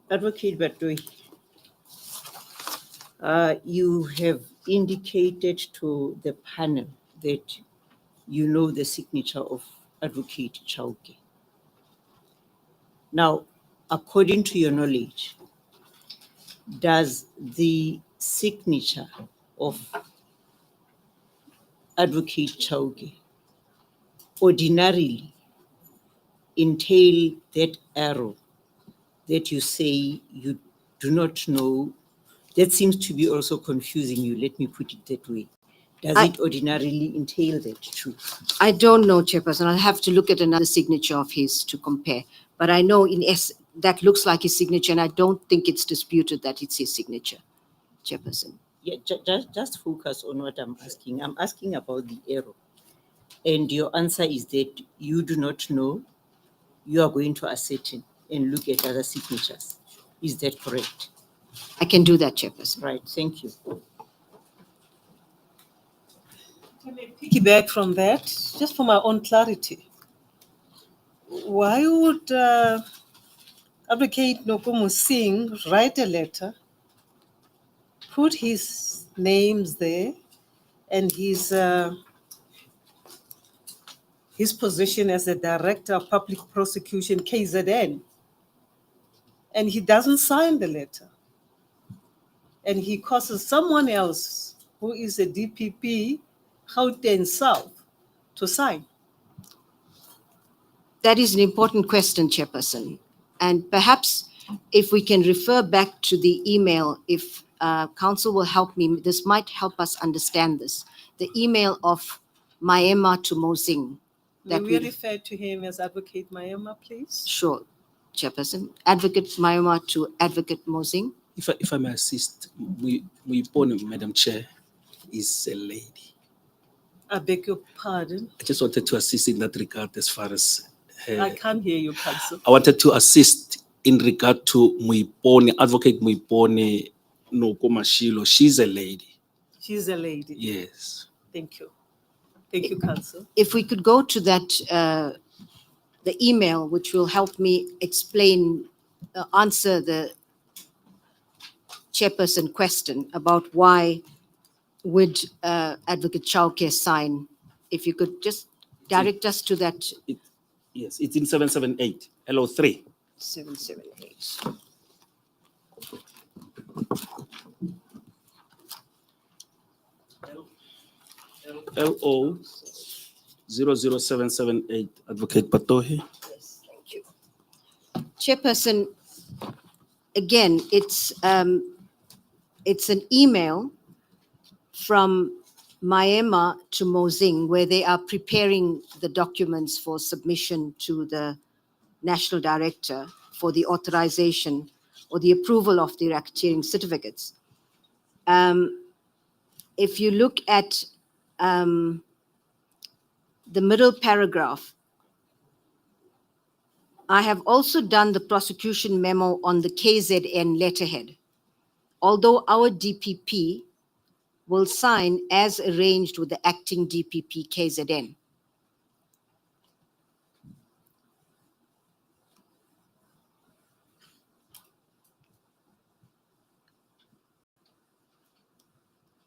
Advocate Batoi, you have indicated to the panel that you know the signature of Advocate Chauke. Now, according to your knowledge, does the signature of Advocate Chauke ordinarily entail that arrow that you say you do not know? That seems to be also confusing you. Let me put it that way. Does it ordinarily entail that too? I don't know, Chairperson. I'll have to look at another signature of his to compare. But I know that looks like his signature, and I don't think it's disputed that it's his signature, Chairperson. Yeah, just focus on what I'm asking. I'm asking about the arrow. And your answer is that you do not know. You are going to ascertain and look at other signatures. Is that correct? I can do that, Chairperson. Right, thank you. Can I piggyback from that, just for my own clarity? Why would Advocate Nokomo Singh write a letter, put his names there, and his position as the Director of Public Prosecution, KZN, and he doesn't sign the letter, and he causes someone else who is a DPP, Gauteng South, to sign? That is an important question, Chairperson. And perhaps if we can refer back to the email, if Council will help me, this might help us understand this. The email of Maema to Mosing. May we refer to him as Advocate Maema, please? Sure, Chairperson. Advocate Maema to Advocate Mosing. If I may assist, Muipone, Madam Chair, is a lady. I beg your pardon. I just wanted to assist in that regard as far as her. I can't hear you, Council. I wanted to assist in regard to Muipone, Advocate Muipone Noko Mashilo. She's a lady. She's a lady. Yes. Thank you. Thank you, Council. If we could go to that, the email, which will help me explain, answer the Chairperson question about why would Advocate Chauke sign. If you could just direct us to that. Yes, it's in 778, LO3. 778. LO 00778, Advocate Patohi. Yes, thank you. Chairperson, again, it's an email from Maema to Mosing, where they are preparing the documents for submission to the National Director for the authorization or the approval of the racketeering certificates. If you look at the middle paragraph, I have also done the prosecution memo on the KZN letterhead. Although our DPP will sign as arranged with the acting DPP KZN.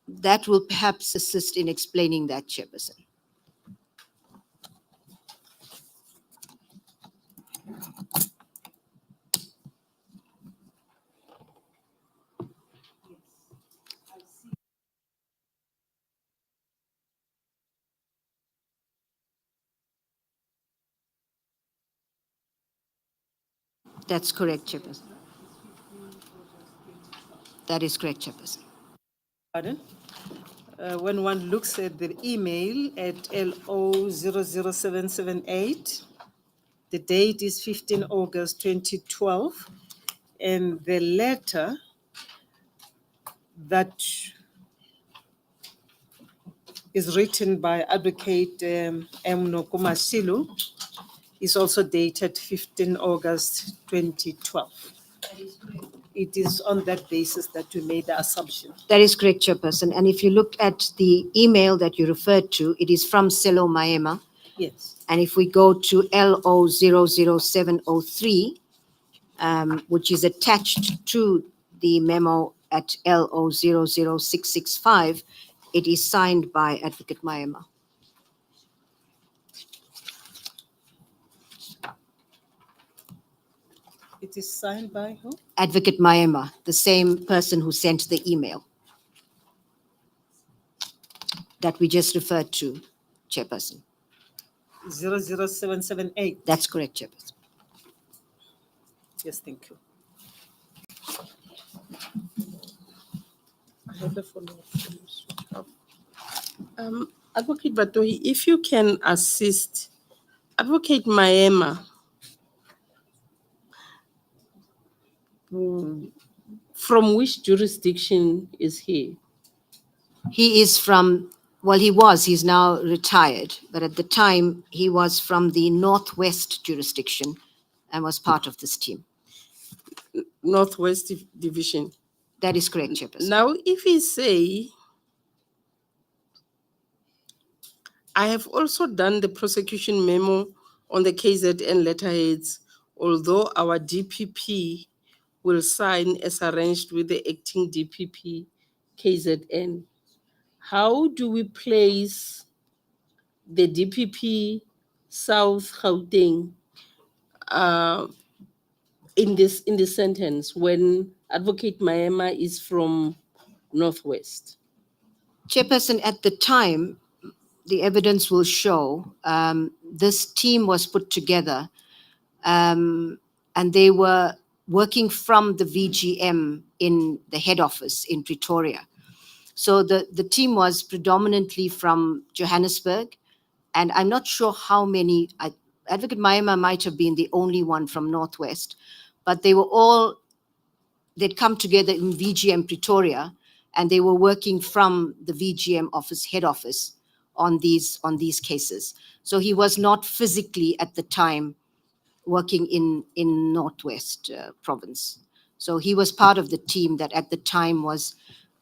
That will perhaps assist in explaining that, Chairperson. That's correct, Chairperson. That is correct, Chairperson. Pardon? When one looks at the email at LO00778, the date is 15 August 2012, and the letter that is written by Advocate Nokumasilu is also dated 15 August 2012. It is on that basis that we made the assumption. That is correct, Chairperson. And if you look at the email that you referred to, it is from Selo Maema. Yes. And if we go to LO00703, which is attached to the memo at LO00665, it is signed by Advocate Maema. It is signed by who? Advocate Maema, the same person who sent the email that we just referred to, Chairperson. 00778. That's correct, Chairperson. Yes, thank you. I have a follow-up. Advocate Batohi, if you can assist Advocate Maema, from which jurisdiction is he? He is from, well, he's now retired, but at the time he was from the Northwest jurisdiction and was part of this team. Northwest Division. That is correct, Chairperson. Now, if he say, I have also done the prosecution memo on the KZN letterheads, although our DPP will sign as arranged with the acting DPP KZN. How do we place the DPP South Gauteng in this sentence when Advocate Maema is from Northwest? Chairperson, at the time, the evidence will show this team was put together and they were working from the VGM in the head office in Pretoria. So the team was predominantly from Johannesburg, and I'm not sure how many, Advocate Maema might have been the only one from Northwest, but they were all, they'd come together in VGM Pretoria, and they were working from the VGM office, head office, on these cases. So he was not physically at the time working in Northwest province. So he was part of the team that at the time was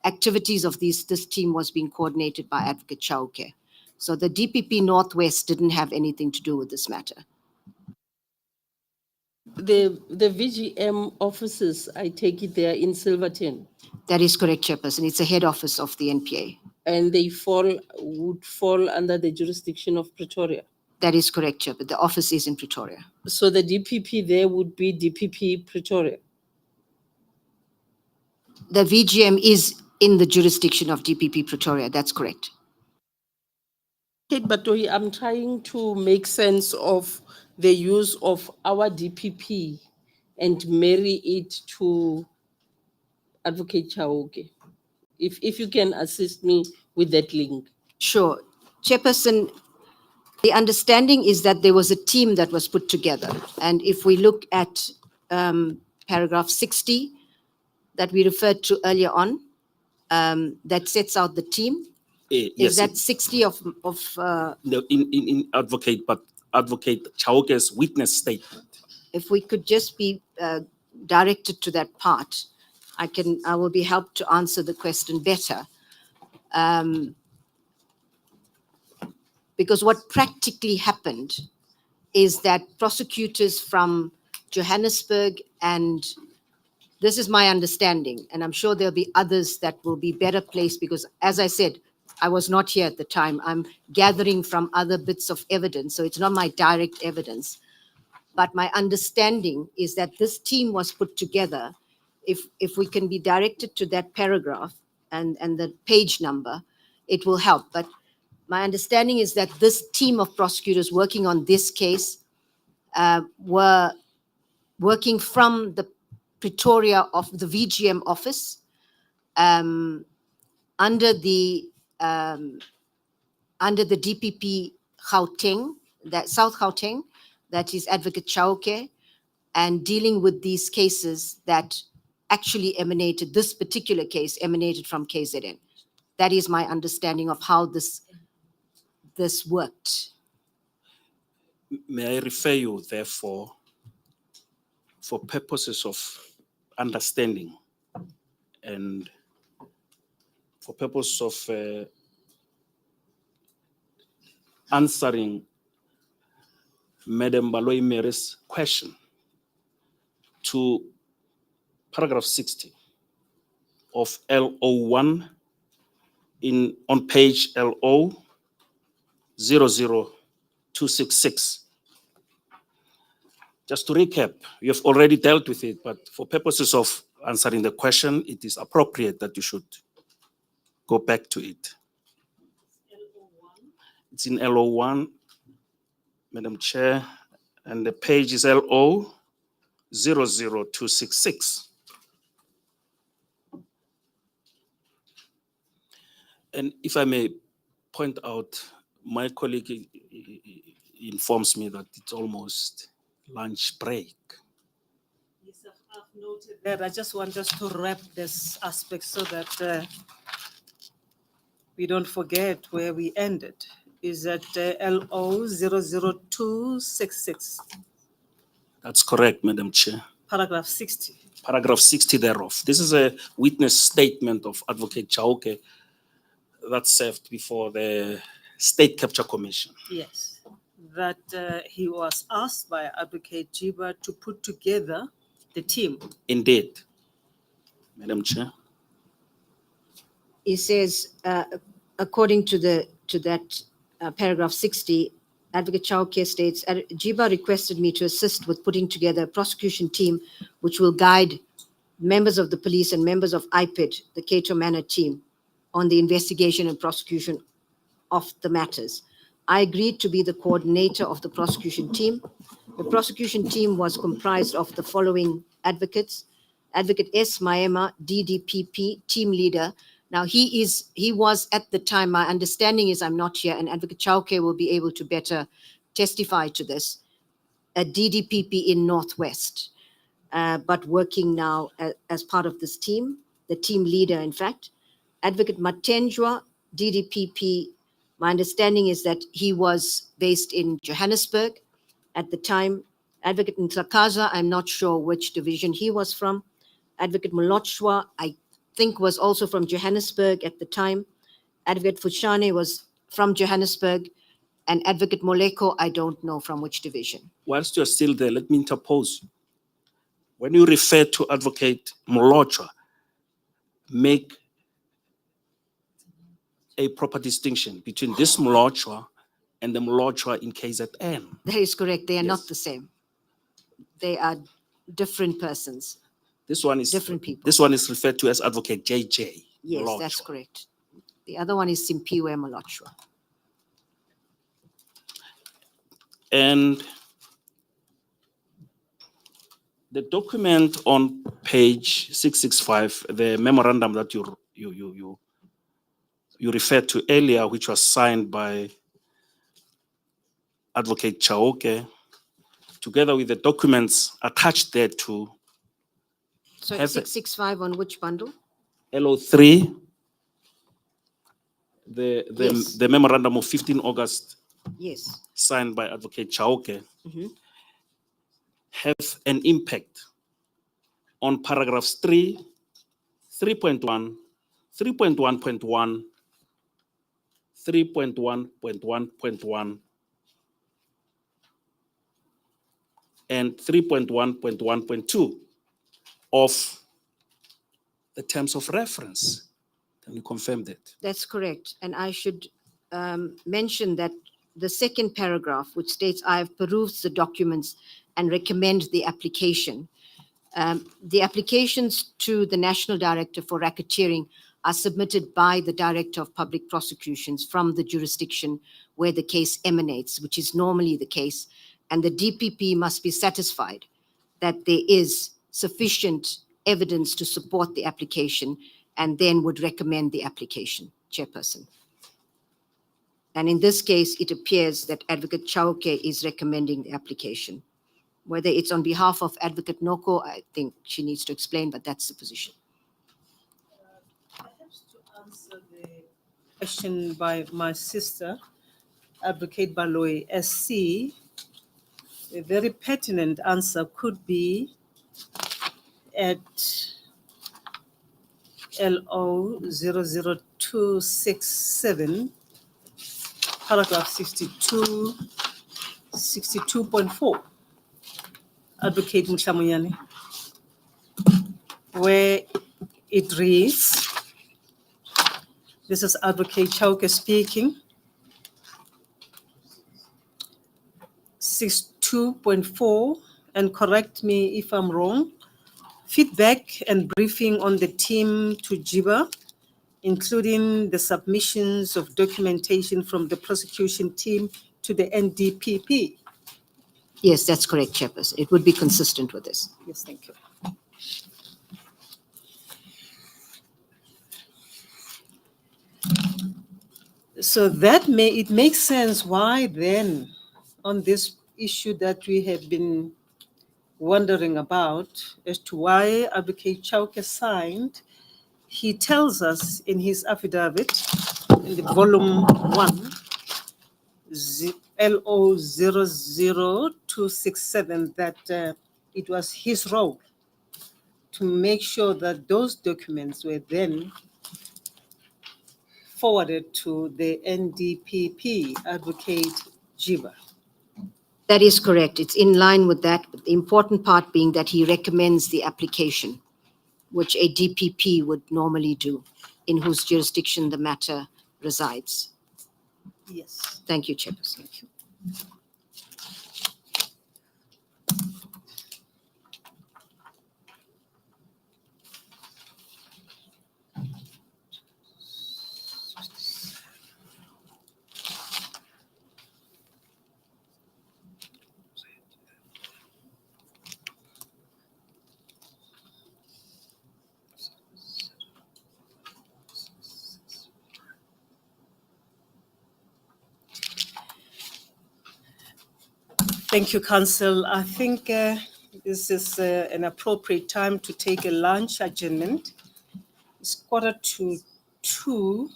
activities of this team was being coordinated by Advocate Chauke. So the DPP Northwest didn't have anything to do with this matter. The VGM offices, I take it they're in Silverton, That is correct, Chairperson. It's a head office of the NPA. and they would fall under the jurisdiction of Pretoria. That is correct, Chairperson. The office is in Pretoria. So the DPP there would be DPP Pretoria. The VGM is in the jurisdiction of DPP Pretoria. That's correct. Okay, but I'm trying to make sense of the use of our DPP and marry it to Advocate Chauke. If you can assist me with that link. Sure. Chairperson, the understanding is that there was a team that was put together. And if we look at paragraph 60 that we referred to earlier on, that sets out the team. Yes, Is that 60 of no, in Advocate Chauke's witness statement. if we could just be directed to that part, I will be helped to answer the question better. Because what practically happened is that prosecutors from Johannesburg, and this is my understanding, and I'm sure there'll be others that will be better placed because, as I said, I was not here at the time. I'm gathering from other bits of evidence, so it's not my direct evidence. But my understanding is that this team was put together. If we can be directed to that paragraph and the page number, it will help. But my understanding is that this team of prosecutors working on this case were working from the Pretoria of the VGM office under the under the DPP Gauteng, that South Gauteng, that is Advocate Chauke, and dealing with these cases that actually emanated, this particular case emanated from KZN. That is my understanding of how this worked. May I refer you, therefore, for purposes of understanding and for purpose of answering Madam Baloyi Mary's question to paragraph 60 of LO1 on page LO 00266. Just to recap, you have already dealt with it, but for purposes of answering the question, it is appropriate that you should go back to it. It's in LO1, Madam Chair, and the page is LO 00266. And if I may point out, my colleague informs me that it's almost lunch break. Yes, I've noted that. I just want us to wrap this aspect so that we don't forget where we ended. Is at LO 00266, That's correct, Madam Chair. paragraph 60. Paragraph 60 thereof. This is a witness statement of Advocate Chauke that served before the State Capture Commission. Yes, that he was asked by Advocate Jiba to put together the team. Indeed, Madam Chair. He says, according to that paragraph 60, Advocate Chauke states, Jiba requested me to assist with putting together a prosecution team which will guide members of the police and members of IPID, the Cato Manor team, on the investigation and prosecution of the matters. I agreed to be the coordinator of the prosecution team. The prosecution team was comprised of the following advocates: Advocate S. Maema, DDPP, team leader. Now he was at the time, my understanding is, I'm not here, and Advocate Chauke will be able to better testify to this, a DDPP in Northwest, but working now as part of this team, the team leader, in fact. Advocate Matenjwa, DDPP, my understanding is that he was based in Johannesburg at the time. Advocate Ntlakaza, I'm not sure which division he was from. Advocate Molochwa, I think was also from Johannesburg at the time. Advocate Fushane was from Johannesburg. And Advocate Moleko, I don't know from which division. Whilst you're still there, let me interpose. When you refer to Advocate Molochwa, make a proper distinction between this Molochwa and the Molochwa in KZN. That is correct. They are not Yes. the same. They are different persons. This one is Different people. This one is referred to as Advocate JJ. Yes, Molochwa. that's correct. The other one is Simpiwe Molochwa. And the document on page 665, the memorandum that you referred to earlier, which was signed by Advocate Chauke, together with the documents attached there to So Have- 665 on which bundle? LO3, the Yes. memorandum of 15 August Yes. signed by Advocate Chauke, Mhm. have an impact on paragraphs 3, 3.1, 3.1.1, 3.1.1.1, and 3.1.1.2 of the terms of reference. Can you confirm that? That's correct. And I should mention that the second paragraph, which states, I have perused the documents and recommend the application. The applications to the National Director for Racketeering are submitted by the Director of Public Prosecutions from the jurisdiction where the case emanates, which is normally the case. And the DPP must be satisfied that there is sufficient evidence to support the application and then would recommend the application. Chairperson. And in this case, it appears that Advocate Chauke is recommending the application. Whether it's on behalf of Advocate Noko, I think she needs to explain, but that's the position. Perhaps to answer the question by my sister, Advocate Baloyi SC, a very pertinent answer could be at LO 00267, paragraph 62, 62.4, Advocate Mshamunyane, where it reads, this is Advocate Chauke speaking, 62.4, and correct me if I'm wrong, feedback and briefing on the team to JIBA, including the submissions of documentation from the prosecution team to the NDPP. Yes, that's correct, Chairperson. It would be consistent with this. Yes, thank you. So it makes sense why then on this issue that we have been wondering about as to why Advocate Chauke signed, he tells us in his affidavit in the volume 1, LO 00267, that it was his role to make sure that those documents were then forwarded to the NDPP, Advocate Jiba. That is correct. It's in line with that. But the important part being that he recommends the application, which a DPP would normally do, in whose jurisdiction the matter resides. Yes. Thank you, Chairperson. Thank you. Thank you, Council. I think this is an appropriate time to take a lunch adjournment. It's 1:45.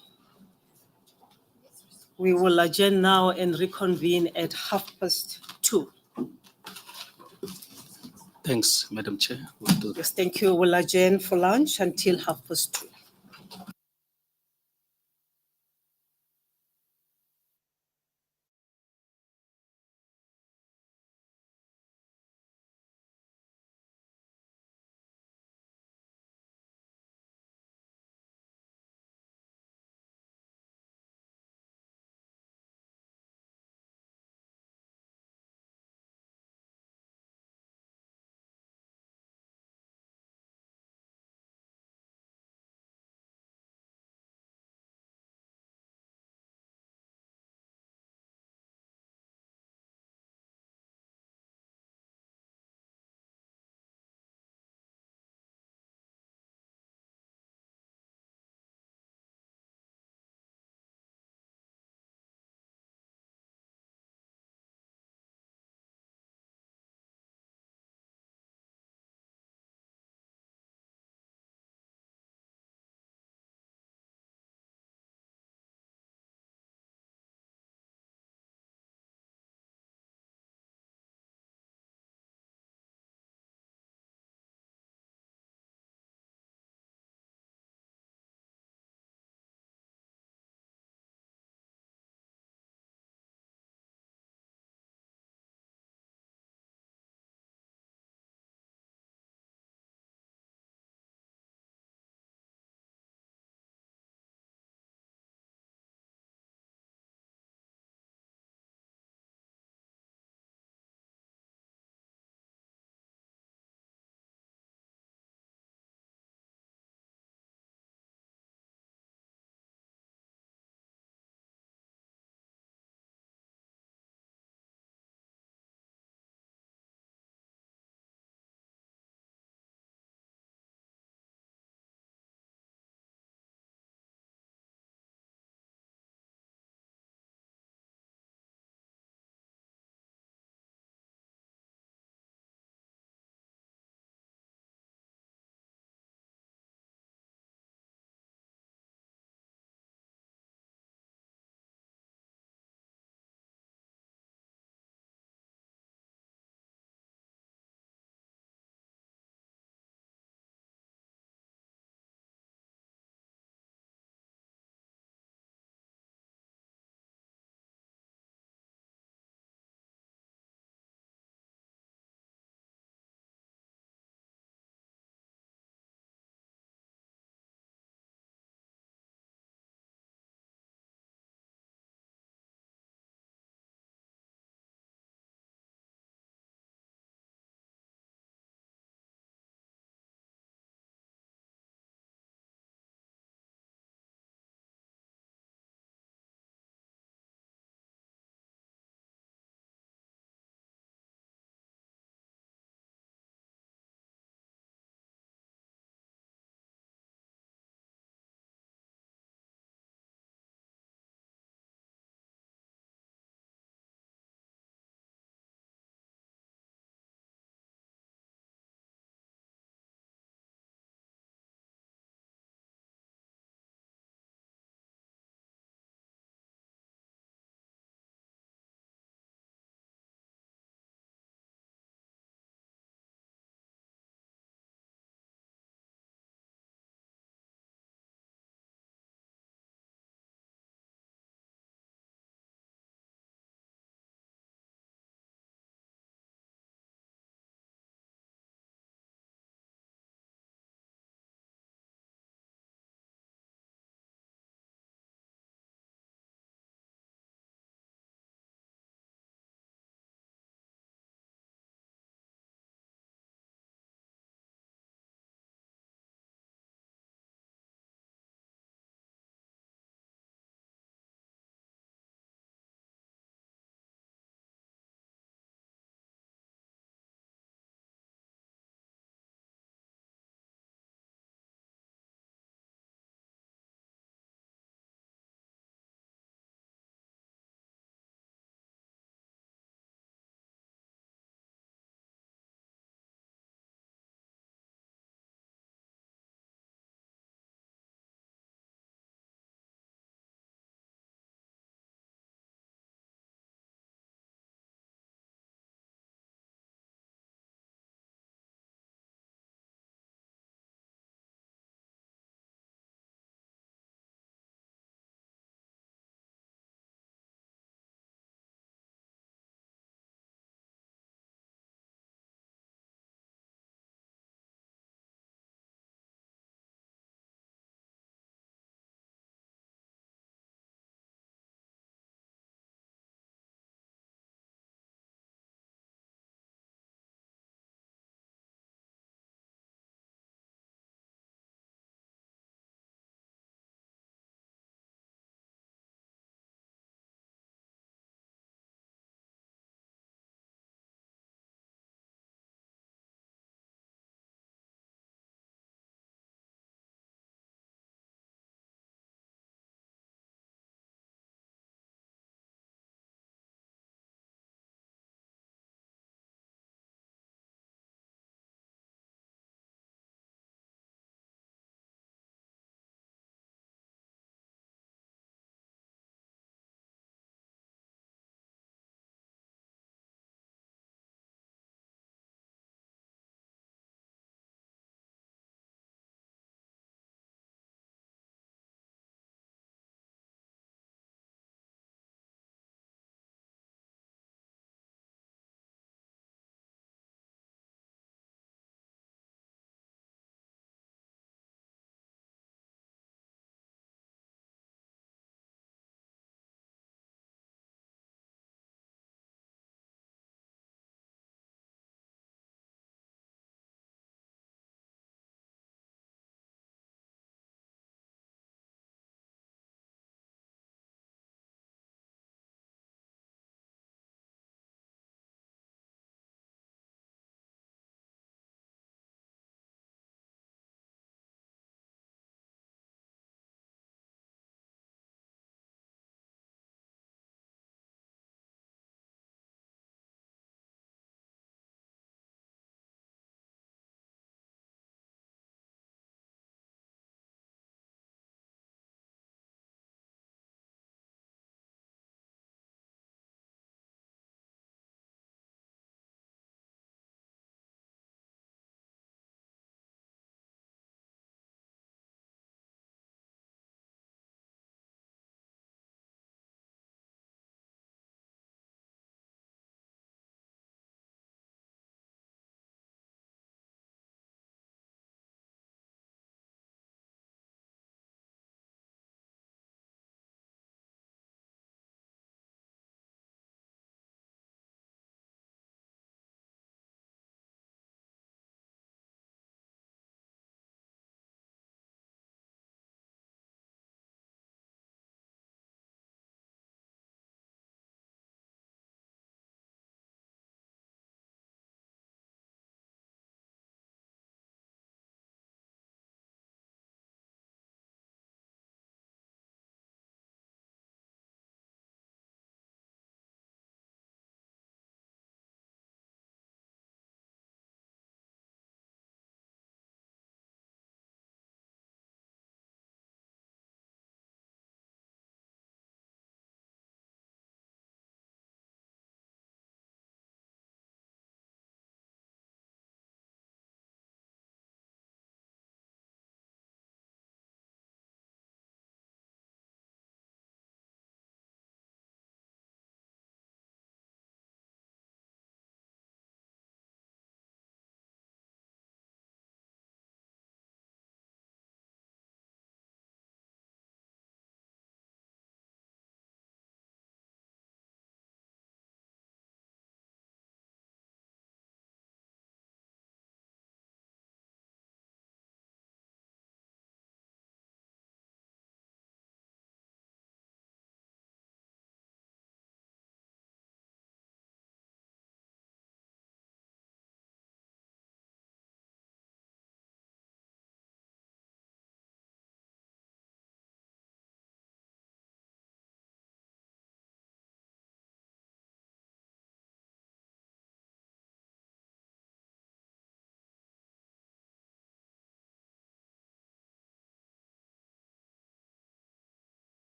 We will adjourn now and reconvene at 2:30. Thanks, Madam Chair. We'll do that. Yes, thank you. We'll adjourn for lunch until 2:30.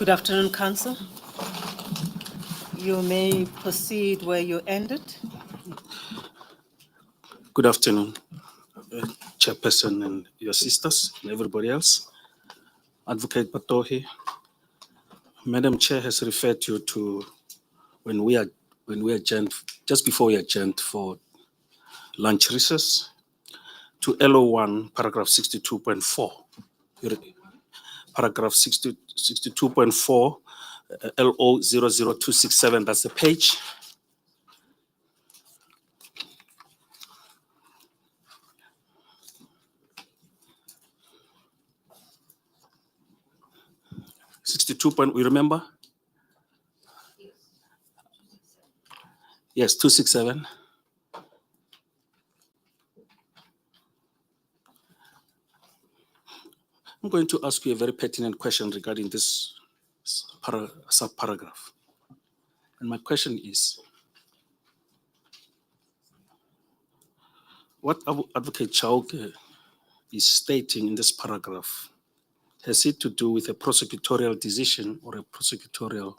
Good afternoon, Council. You may proceed where you ended. Good afternoon, Chairperson and your sisters and everybody else. Advocate Batohi, Madam Chair has referred you to when we adjourned, just before we adjourned for lunch recess, to LO1, paragraph 62.4. Paragraph 62.4, LO 00267, that's the page. We remember? Yes, 267. I'm going to ask you a very pertinent question regarding this sub-paragraph. And my question is, what Advocate Chauke is stating in this paragraph, has it to do with a prosecutorial decision or a prosecutorial?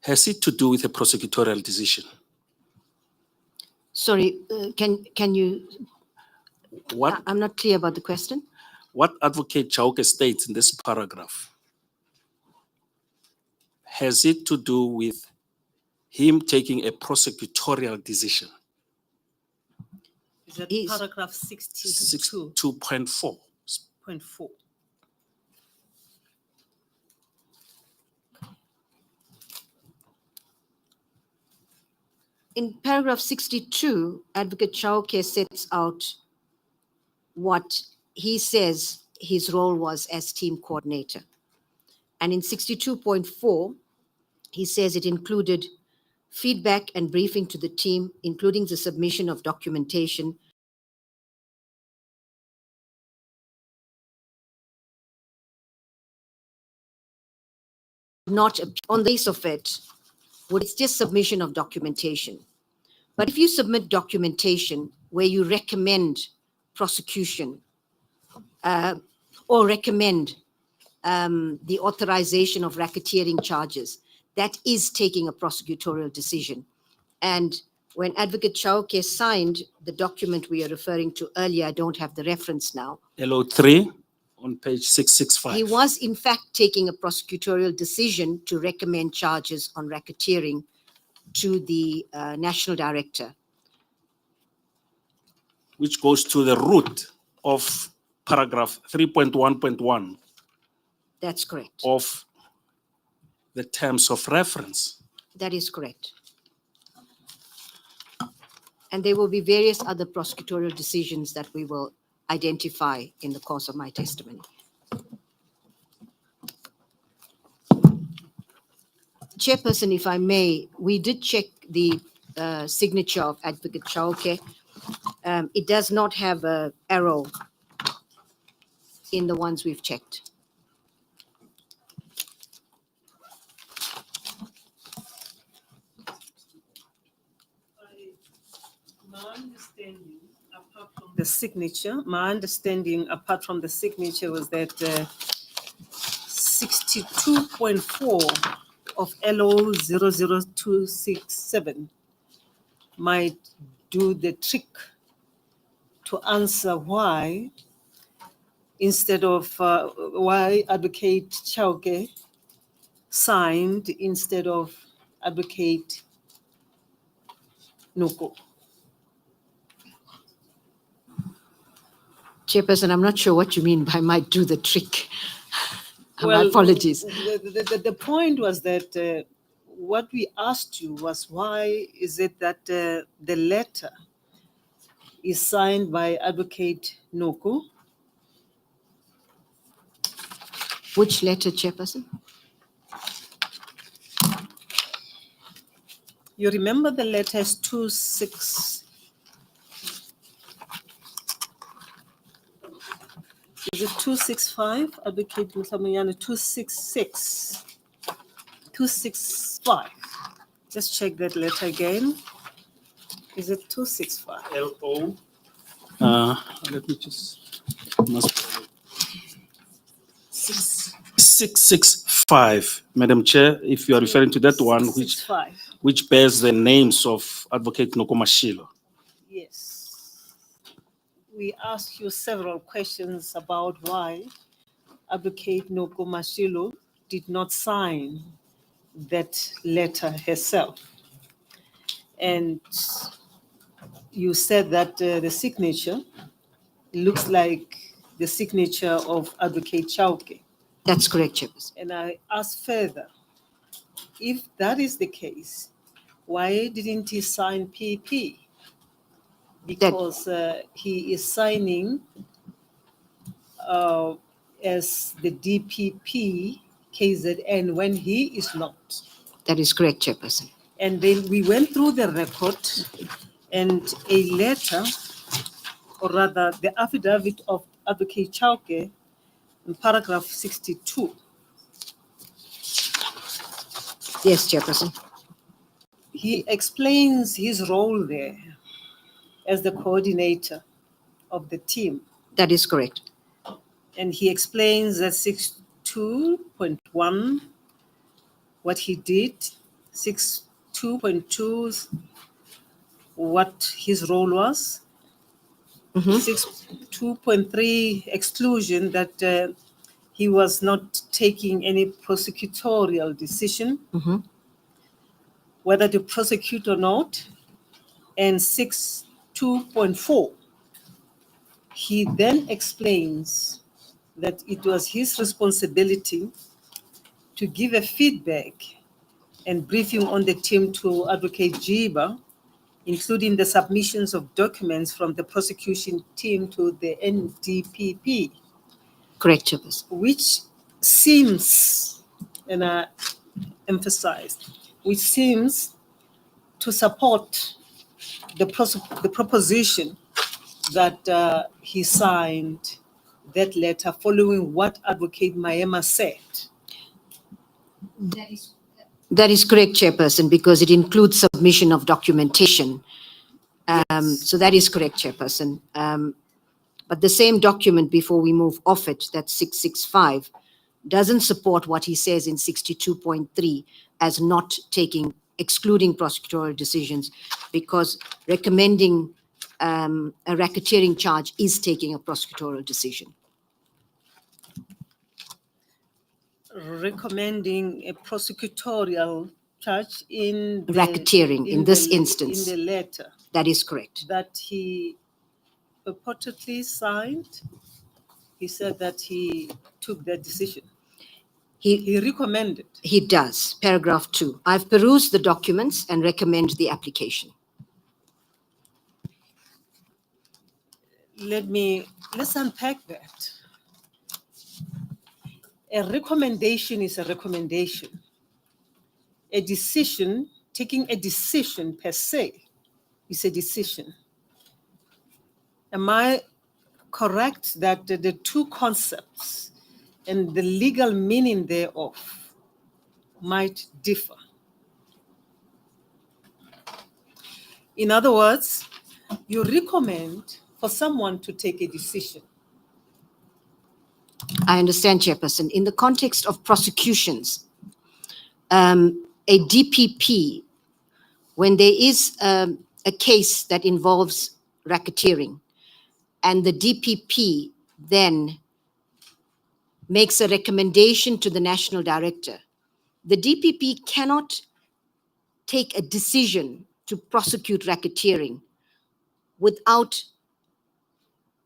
Has it to do with a prosecutorial decision? Sorry, can you, What, I'm not clear about the question. what Advocate Chauke states in this paragraph, has it to do with him taking a prosecutorial decision? Is that Is- paragraph 62.4? 62.4. In paragraph 62, Advocate Chauke sets out what he says his role was as team coordinator. And in 62.4, he says it included feedback and briefing to the team, including the submission of documentation not on the face of it, it's just submission of documentation. But if you submit documentation where you recommend prosecution or recommend the authorization of racketeering charges, that is taking a prosecutorial decision. And when Advocate Chauke signed the document we are referring to earlier, I don't have the reference now, LO3 on page 665. he was in fact taking a prosecutorial decision to recommend charges on racketeering to the National Director. Which goes to the root of paragraph 3.1.1 That's correct. of the terms of reference. That is correct. And there will be various other prosecutorial decisions that we will identify in the course of my testimony. Chairperson, if I may, we did check the signature of Advocate Chauke. It does not have an arrow in the ones we've checked. My understanding apart from the signature was that 62.4 of LO 00267 might do the trick to answer why, instead of why Advocate Chauke signed instead of Advocate Noko. Chairperson, I'm not sure what you mean by might do the trick. My Well, apologies. The point was that what we asked you was why is it that the letter is signed by Advocate Noko? Which letter, Chairperson? You remember the letter is 26. Is it 265? Advocate Mutlamuyana 266. 265. Just check that letter again. Is it 265? LO. Let me just. 665, Madam Chair, if you are referring to that one, 665. which bears the names of Advocate Nokomashilo. Yes. We asked you several questions about why Advocate Nokomashilo did not sign that letter herself. And you said that the signature looks like the signature of Advocate Chauke. That's correct, Chairperson. And I asked further, if that is the case, why didn't he sign PP? Because he is signing as the DPP KZN when he is not. That is correct, Chairperson. And then we went through the record, and a letter, or rather the affidavit of Advocate Chauke in paragraph 62, Yes, Chairperson. he explains his role there as the coordinator of the team. That is correct. And he explains that 62.1, what he did, 62.2, what his role was, 62.3 exclusion, that he was not taking any prosecutorial decision, whether to prosecute or not, and 62.4. He then explains that it was his responsibility to give a feedback and briefing on the team to Advocate Jiba, including the submissions of documents from the prosecution team to the NDPP, Correct, Chairperson. which seems, and I emphasized, which seems to support the proposition that he signed that letter following what Advocate Maema said. That is correct, Chairperson, because it includes submission of documentation. So that is correct, Chairperson. But the same document, before we move off it, that's 665, doesn't support what he says in 62.3 as not taking, excluding prosecutorial decisions, because recommending a racketeering charge is taking a prosecutorial decision. Recommending a prosecutorial charge in the, Racketeering in this instance. In the letter That is correct. that he purportedly signed. He said that he took that decision. He recommended. He does. Paragraph 2. I've perused the documents and recommend the application. Let's unpack that. A recommendation is a recommendation. A decision, taking a decision per se, is a decision. Am I correct that the two concepts and the legal meaning thereof might differ? In other words, you recommend for someone to take a decision. I understand, Chairperson. In the context of prosecutions, a DPP, when there is a case that involves racketeering, and the DPP then makes a recommendation to the national director, the DPP cannot take a decision to prosecute racketeering without,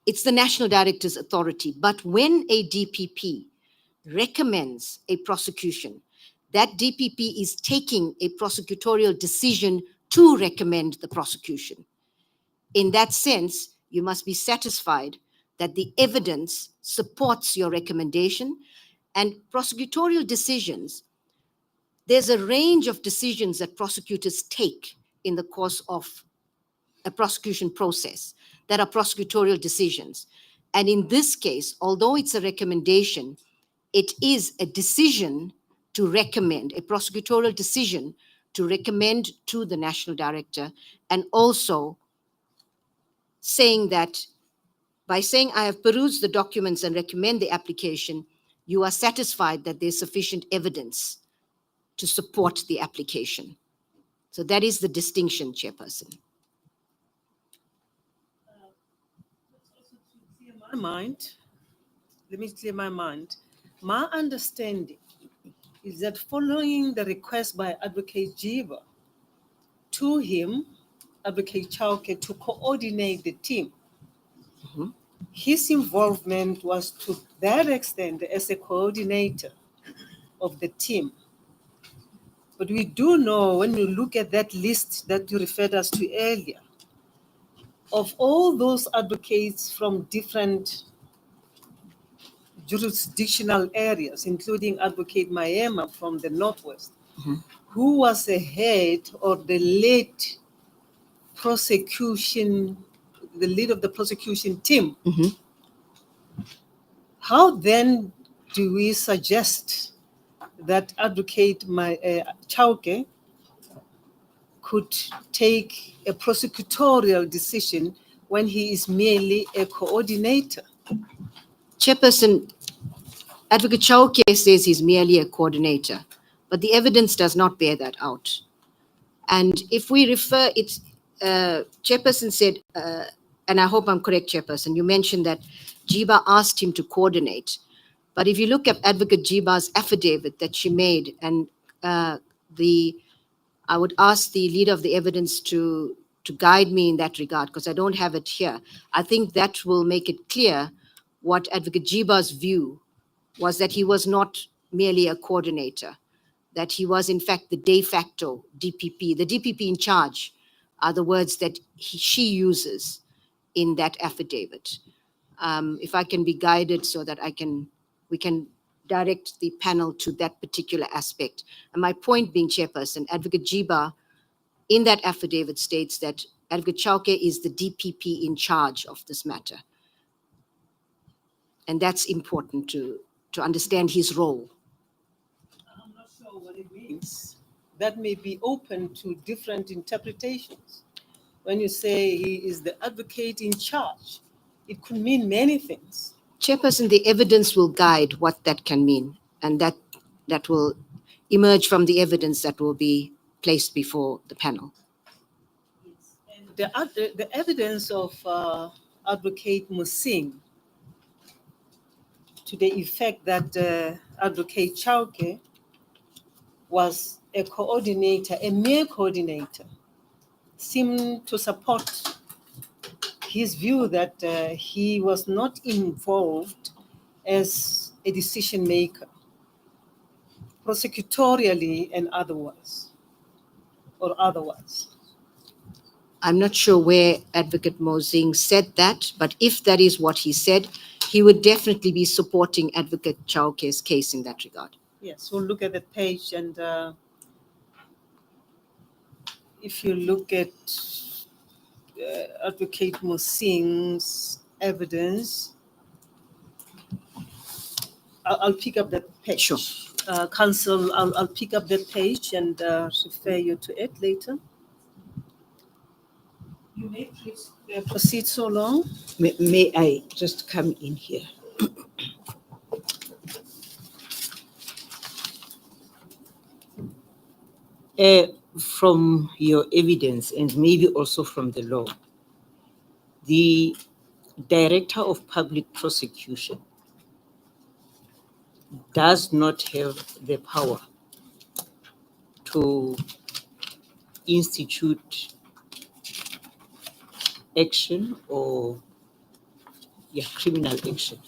it's the national director's authority. But when a DPP recommends a prosecution, that DPP is taking a prosecutorial decision to recommend the prosecution. In that sense, you must be satisfied that the evidence supports your recommendation. And prosecutorial decisions, there's a range of decisions that prosecutors take in the course of a prosecution process that are prosecutorial decisions. And in this case, although it's a recommendation, it is a decision to recommend, a prosecutorial decision to recommend to the national director, and also saying that by saying I have perused the documents and recommend the application, you are satisfied that there's sufficient evidence to support the application. So that is the distinction, Chairperson. My mind, let me clear my mind. My understanding is that following the request by Advocate Jiba to him, Advocate Chauke, to coordinate the team, his involvement was to that extent as a coordinator of the team. But we do know, when you look at that list that you referred us to earlier, of all those advocates from different jurisdictional areas, including Advocate Mayema from the Northwest, who was the head or the lead prosecution, the lead of the prosecution team. How then do we suggest that Advocate Chauke could take a prosecutorial decision when he is merely a coordinator? Chairperson, Advocate Chauke says he's merely a coordinator, but the evidence does not bear that out. And if we refer it, Chairperson said, and I hope I'm correct, Chairperson, you mentioned that Jiba asked him to coordinate. But if you look at Advocate Jiba's affidavit that she made, and I would ask the leader of the evidence to guide me in that regard, because I don't have it here. I think that will make it clear what Advocate Jiba's view was, that he was not merely a coordinator, that he was in fact the de facto DPP. The DPP in charge are the words that she uses in that affidavit. If I can be guided so that we can direct the panel to that particular aspect. And my point being, Chairperson, Advocate Jiba in that affidavit states that Advocate Chauke is the DPP in charge of this matter. And that's important to understand his role. I'm not sure what it means. That may be open to different interpretations. When you say he is the advocate in charge, it could mean many things. Chairperson, the evidence will guide what that can mean, and that will emerge from the evidence that will be placed before the panel. And the evidence of Advocate Musing, to the effect that Advocate Chauke was a coordinator, a mere coordinator, seemed to support his view that he was not involved as a decision maker, prosecutorially and otherwise. I'm not sure where Advocate Mosing said that, but if that is what he said, he would definitely be supporting Advocate Chauke's case in that regard. Yes, we'll look at the page, and if you look at Advocate Mosing's evidence, I'll pick up that page. Sure. Counsel, I'll pick up that page and refer you to it later. You may please proceed so long. May I just come in here? From your evidence, and maybe also from the law, the Director of Public Prosecution does not have the power to institute action or criminal action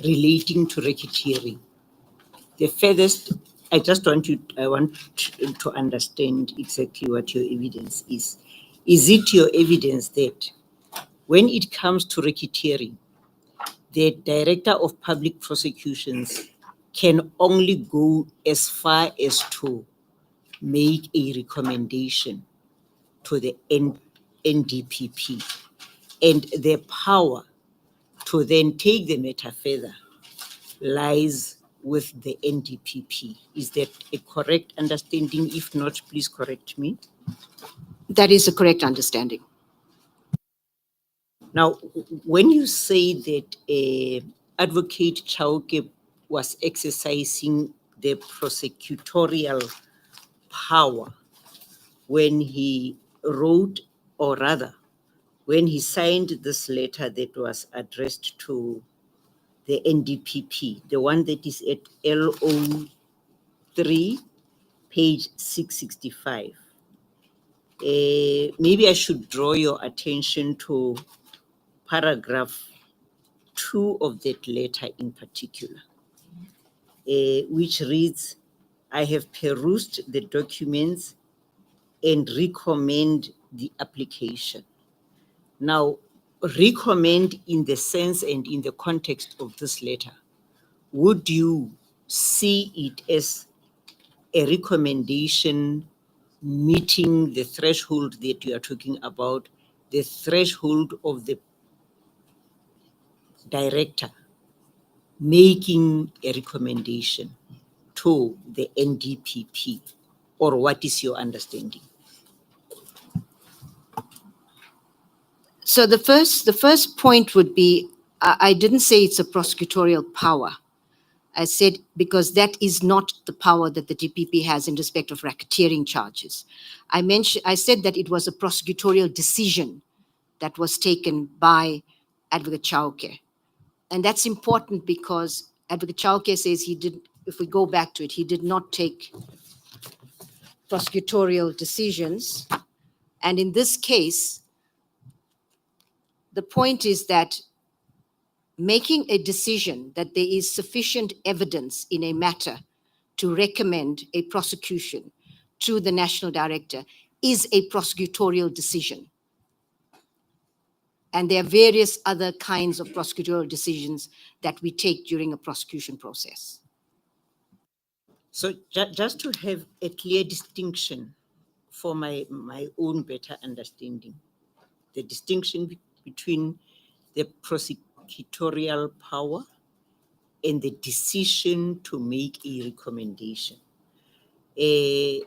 relating to racketeering. The furthest, I want to understand exactly what your evidence is. Is it your evidence that when it comes to racketeering, the Director of Public Prosecutions can only go as far as to make a recommendation to the NDPP, and the power to then take the matter further lies with the NDPP? Is that a correct understanding? If not, please correct me. That is a correct understanding. Now, when you say that Advocate Chauke was exercising the prosecutorial power when he wrote, or rather, when he signed this letter that was addressed to the NDPP, the one that is at LO3, page 665. Maybe I should draw your attention to paragraph 2 of that letter in particular, which reads, I have perused the documents and recommend the application. Now, recommend in the sense and in the context of this letter, would you see it as a recommendation meeting the threshold that you are talking about, the threshold of the director making a recommendation to the NDPP, or what is your understanding? So the first point would be, I didn't say it's a prosecutorial power. I said because that is not the power that the DPP has in respect of racketeering charges. I said that it was a prosecutorial decision that was taken by Advocate Chauke. And that's important because Advocate Chauke says he did, if we go back to it, he did not take prosecutorial decisions. And in this case, the point is that making a decision that there is sufficient evidence in a matter to recommend a prosecution to the national director is a prosecutorial decision. And there are various other kinds of prosecutorial decisions that we take during a prosecution process. So just to have a clear distinction for my own better understanding, the distinction between the prosecutorial power and the decision to make a recommendation. You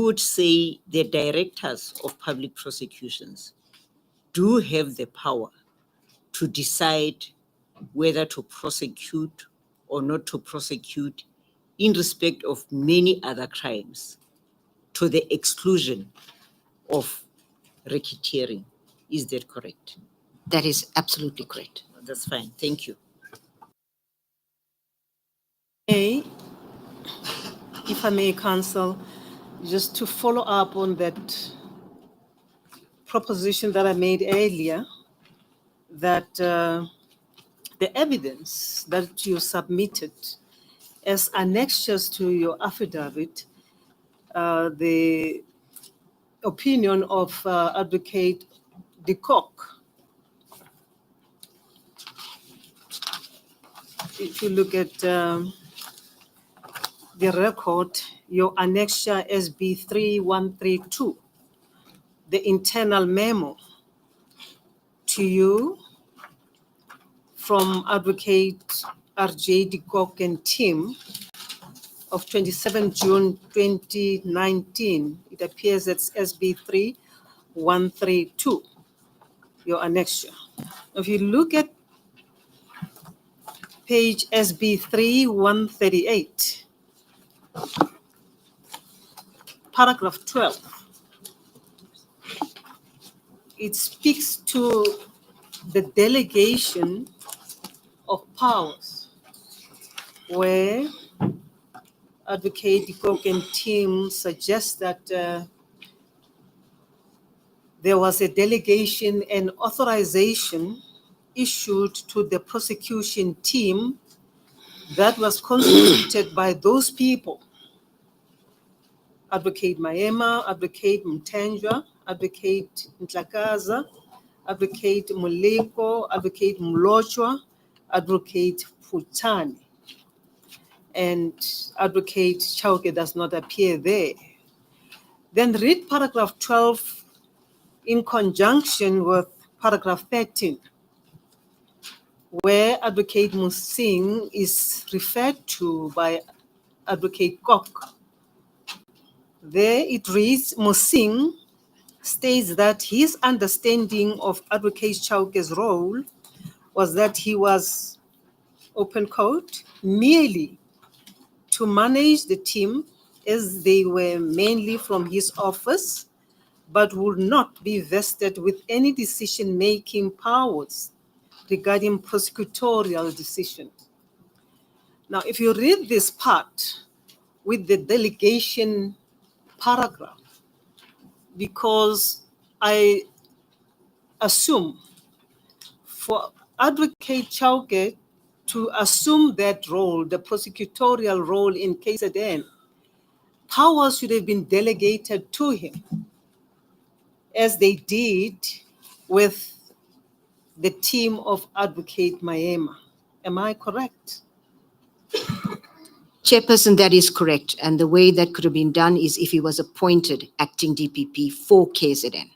would say the directors of public prosecutions do have the power to decide whether to prosecute or not to prosecute in respect of many other crimes, to the exclusion of racketeering. Is that correct? That is absolutely correct. That's fine. Thank you. If I may, Counsel, just to follow up on that proposition that I made earlier, that the evidence that you submitted as annexures to your affidavit, the opinion of Advocate de Kock. If you look at the record, your annexure SB 3132, the internal memo to you from Advocate R.J. de Kock and team of 27 June 2019. It appears as SB 3132, your annexure. If you look at page SB 3138, paragraph 12, it speaks to the delegation of powers, where Advocate de Kock and team suggests that there was a delegation and authorization issued to the prosecution team that was constituted by those people: Advocate Maema, Advocate Mtenjwa, Advocate Ntlakaza, Advocate Muleko, Advocate Mlochwa, Advocate Putani. And Advocate Chauke does not appear there. Then read paragraph 12 in conjunction with paragraph 13, where Advocate Musing is referred to by Advocate Kock. There it reads, Musing states that his understanding of Advocate Chauke's role was that he was open quote, merely to manage the team as they were mainly from his office, but would not be vested with any decision-making powers regarding prosecutorial decisions. Now, if you read this part with the delegation paragraph, because I assume for Advocate Chauke to assume that role, the prosecutorial role in KZN, powers should have been delegated to him, as they did with the team of Advocate Maema. Am I correct? Chairperson, that is correct. And the way that could have been done is if he was appointed acting DPP for KZN.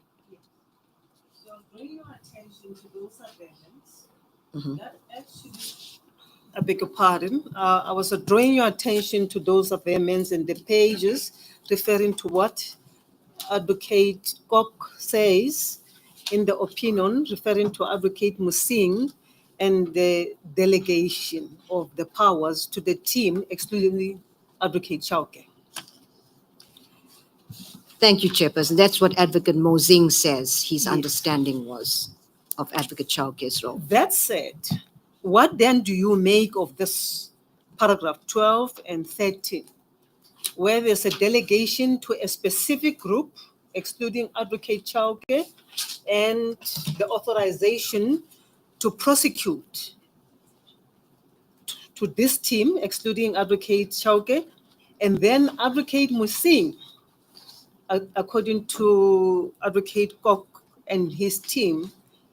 So I'll bring your attention to those amendments. Mhm. That actually, I beg your pardon, I was drawing your attention to those amendments and the pages referring to what Advocate Kok says in the opinion, referring to Advocate Musing and the delegation of the powers to the team, excluding Advocate Chauke. Thank you, Chairperson. That's what Advocate Mosing says his Yes. understanding was of Advocate Chauke's role. That said, what then do you make of this paragraph 12 and 13, where there's a delegation to a specific group, excluding Advocate Chauke, and the authorization to prosecute to this team, excluding Advocate Chauke, and then Advocate Musing, according to Advocate Kok and his team,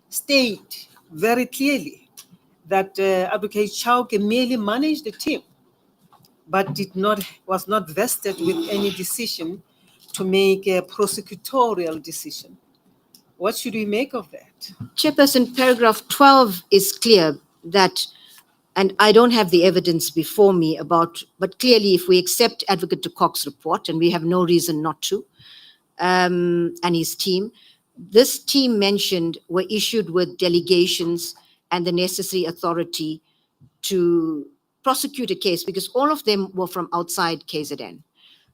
state very clearly that Advocate Chauke merely managed the team, but was not vested with any decision to make a prosecutorial decision. What should we make of that? Chairperson, paragraph 12 is clear that, and I don't have the evidence before me about, but clearly if we accept Advocate de Kock's report, and we have no reason not to, and his team, this team mentioned were issued with delegations and the necessary authority to prosecute a case because all of them were from outside KZN.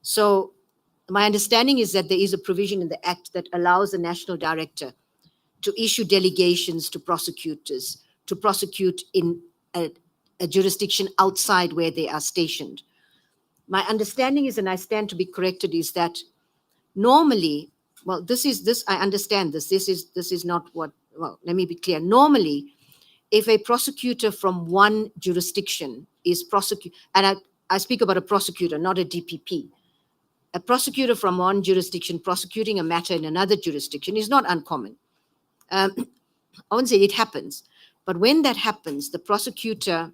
So my understanding is that there is a provision in the Act that allows the National Director to issue delegations to prosecutors to prosecute in a jurisdiction outside where they are stationed. My understanding is, and I stand to be corrected, is that normally, well, I understand this. This is not what, well, let me be clear. Normally, if a prosecutor from one jurisdiction is and I speak about a prosecutor, not a DPP, a prosecutor from one jurisdiction prosecuting a matter in another jurisdiction is not uncommon. I wouldn't say it happens, but when that happens, the prosecutor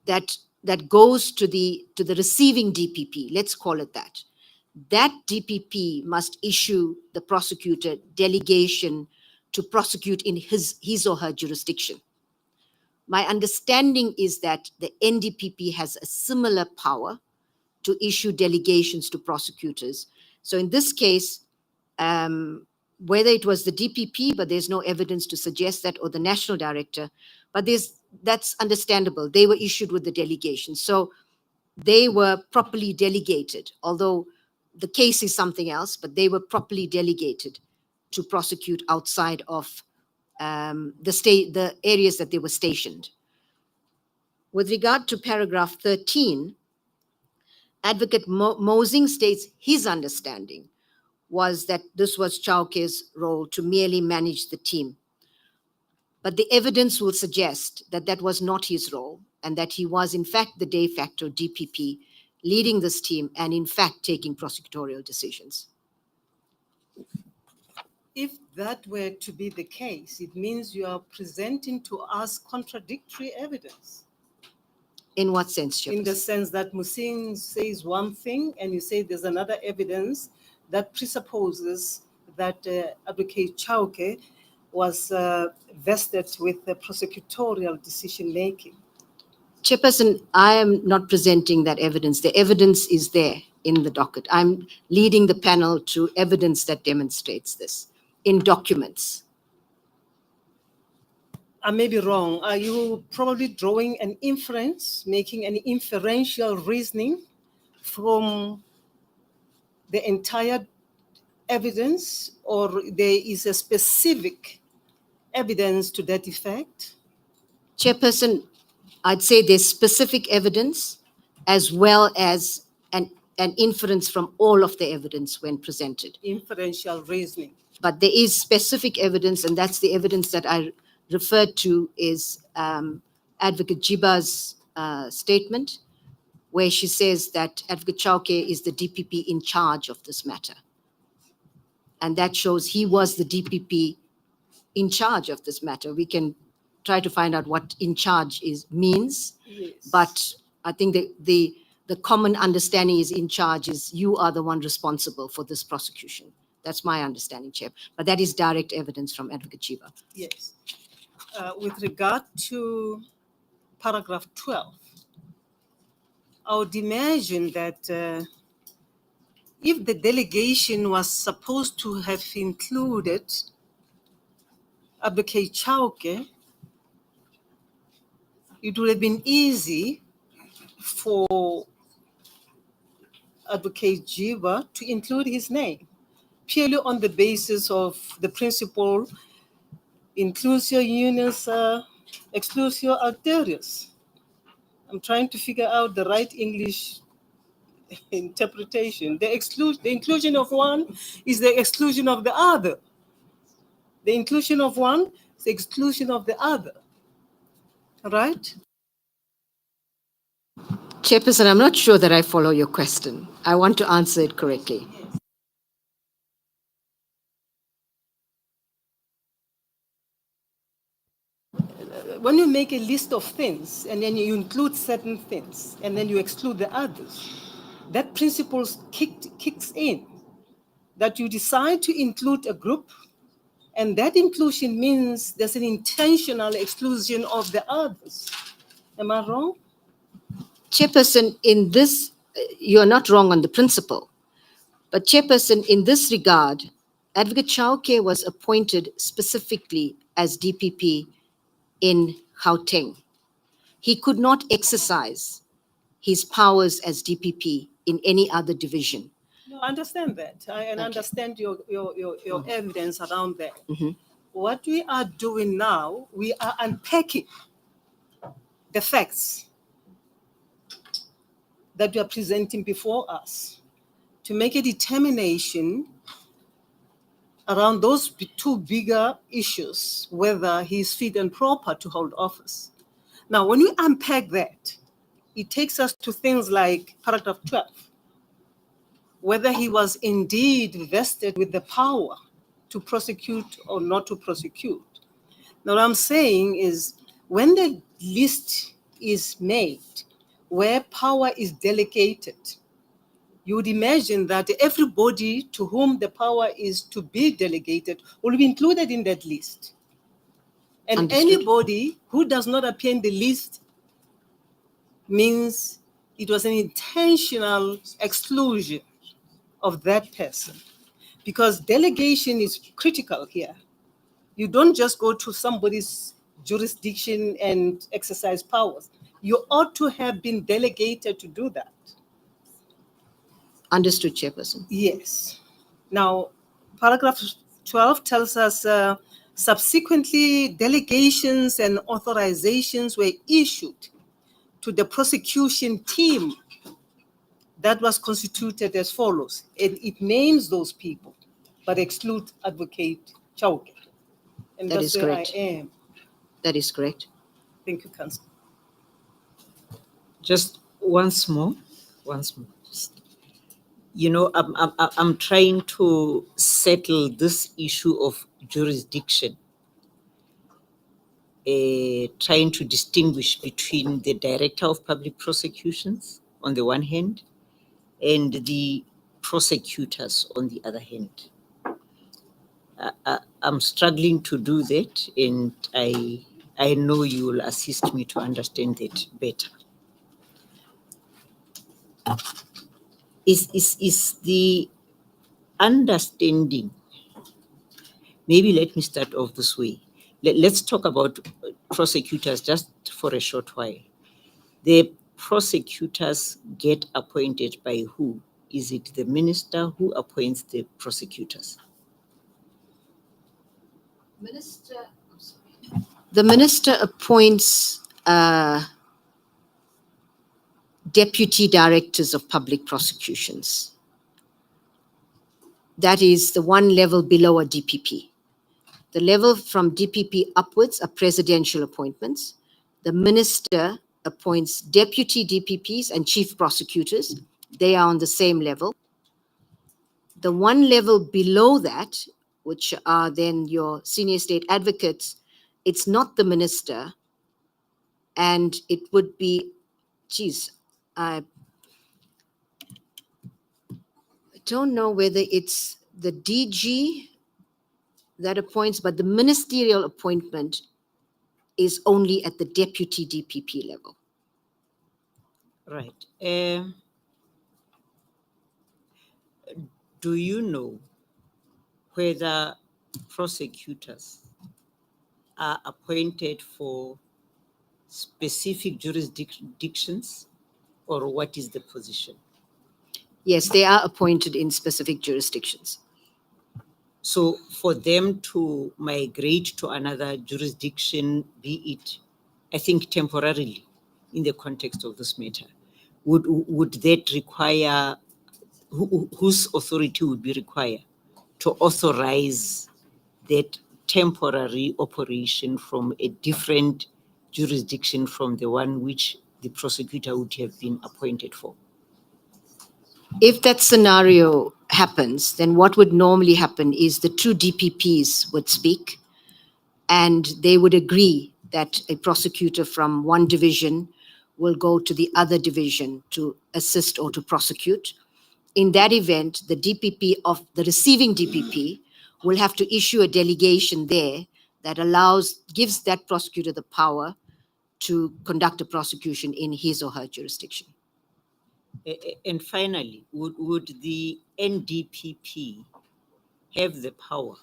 that goes to the receiving DPP, let's call it that DPP must issue the prosecutor delegation to prosecute in his or her jurisdiction. My understanding is that the NDPP has a similar power to issue delegations to prosecutors. So in this case, whether it was the DPP, but there's no evidence to suggest that, or the National Director, but that's understandable. They were issued with the delegation. So they were properly delegated, although the case is something else, but they were properly delegated to prosecute outside of the areas that they were stationed. With regard to paragraph 13, Advocate Mosing states his understanding was that this was Chauke's role to merely manage the team. But the evidence will suggest that that was not his role and that he was in fact the de facto DPP leading this team and in fact taking prosecutorial decisions. If that were to be the case, it means you are presenting to us contradictory evidence. In what sense, Chairperson? In the sense that Musing says one thing and you say there's another evidence that presupposes that Advocate Chauke was vested with the prosecutorial decision-making. Chairperson, I am not presenting that evidence. The evidence is there in the docket. I'm leading the panel to evidence that demonstrates this in documents. I may be wrong. Are you probably drawing an inference, making an inferential reasoning from the entire evidence, or there is a specific evidence to that effect? Chairperson, I'd say there's specific evidence as well as an inference from all of the evidence when presented. Inferential reasoning. But there is specific evidence, and that's the evidence that I referred to is Advocate Jiba's statement, where she says that Advocate Chauke is the DPP in charge of this matter. And that shows he was the DPP in charge of this matter. We can try to find out what in charge means, Yes. but I think the common understanding is in charge is you are the one responsible for this prosecution. That's my understanding, Chair. But that is direct evidence from Advocate Jiba. Yes. With regard to paragraph 12, I would imagine that if the delegation was supposed to have included Advocate Chauke, it would have been easy for Advocate Jiba to include his name, purely on the basis of the principle inclusio unius exclusio alterius. I'm trying to figure out the right English interpretation. The inclusion of one is the exclusion of the other. The inclusion of one is the exclusion of the other. Right? Chairperson, I'm not sure that I follow your question. I want to answer it correctly. When you make a list of things and then you include certain things and then you exclude the others, that principle kicks in, that you decide to include a group, and that inclusion means there's an intentional exclusion of the others. Am I wrong? Chairperson, in this, you're not wrong on the principle. But Chairperson, in this regard, Advocate Chauke was appointed specifically as DPP in Gauteng. He could not exercise his powers as DPP in any other division. No, I understand that. I understand your evidence around that. Mhm. What we are doing now, we are unpacking the facts that you are presenting before us to make a determination around those two bigger issues, whether he is fit and proper to hold office. Now, when we unpack that, it takes us to things like paragraph 12, whether he was indeed vested with the power to prosecute or not to prosecute. Now, what I'm saying is when the list is made where power is delegated, you would imagine that everybody to whom the power is to be delegated will be included in that list. And Understood. anybody who does not appear in the list means it was an intentional exclusion of that person. Because delegation is critical here. You don't just go to somebody's jurisdiction and exercise powers. You ought to have been delegated to do that. Understood, Chairperson. Yes. Now, paragraph 12 tells us subsequently delegations and authorizations were issued to the prosecution team that was constituted as follows. And it names those people, but excludes Advocate Chauke. And That that's is where correct. I am. That is correct. Thank you, Councillor. Just once more. Just, you know, I'm trying to settle this issue of jurisdiction, trying to distinguish between the Director of Public Prosecutions on the one hand and the prosecutors on the other hand. I'm struggling to do that, and I know you will assist me to understand that better. Is the understanding, maybe let me start off this way. let's talk about prosecutors just for a short while. The prosecutors get appointed by who? Is it the minister who appoints the prosecutors? The minister appoints deputy directors of public prosecutions. That is the one level below a DPP. The level from DPP upwards are presidential appointments. The minister appoints deputy DPPs and chief prosecutors. They are on the same level. The one level below that, which are then your senior state advocates, it's not the minister, and it would be, geez, I don't know whether it's the DG that appoints, but the ministerial appointment is only at the deputy DPP level. Right. Do you know whether prosecutors are appointed for specific jurisdictions, or what is the position? Yes, they are appointed in specific jurisdictions. So for them to migrate to another jurisdiction, be it, I think temporarily in the context of this matter, would that require, whose authority would be required to authorize that temporary operation from a different jurisdiction from the one which the prosecutor would have been appointed for? If that scenario happens, then what would normally happen is the two DPPs would speak and they would agree that a prosecutor from one division will go to the other division to assist or to prosecute. In that event, the DPP of the receiving DPP will have to issue a delegation there that gives that prosecutor the power to conduct a prosecution in his or her jurisdiction. And finally, would the NDPP have the power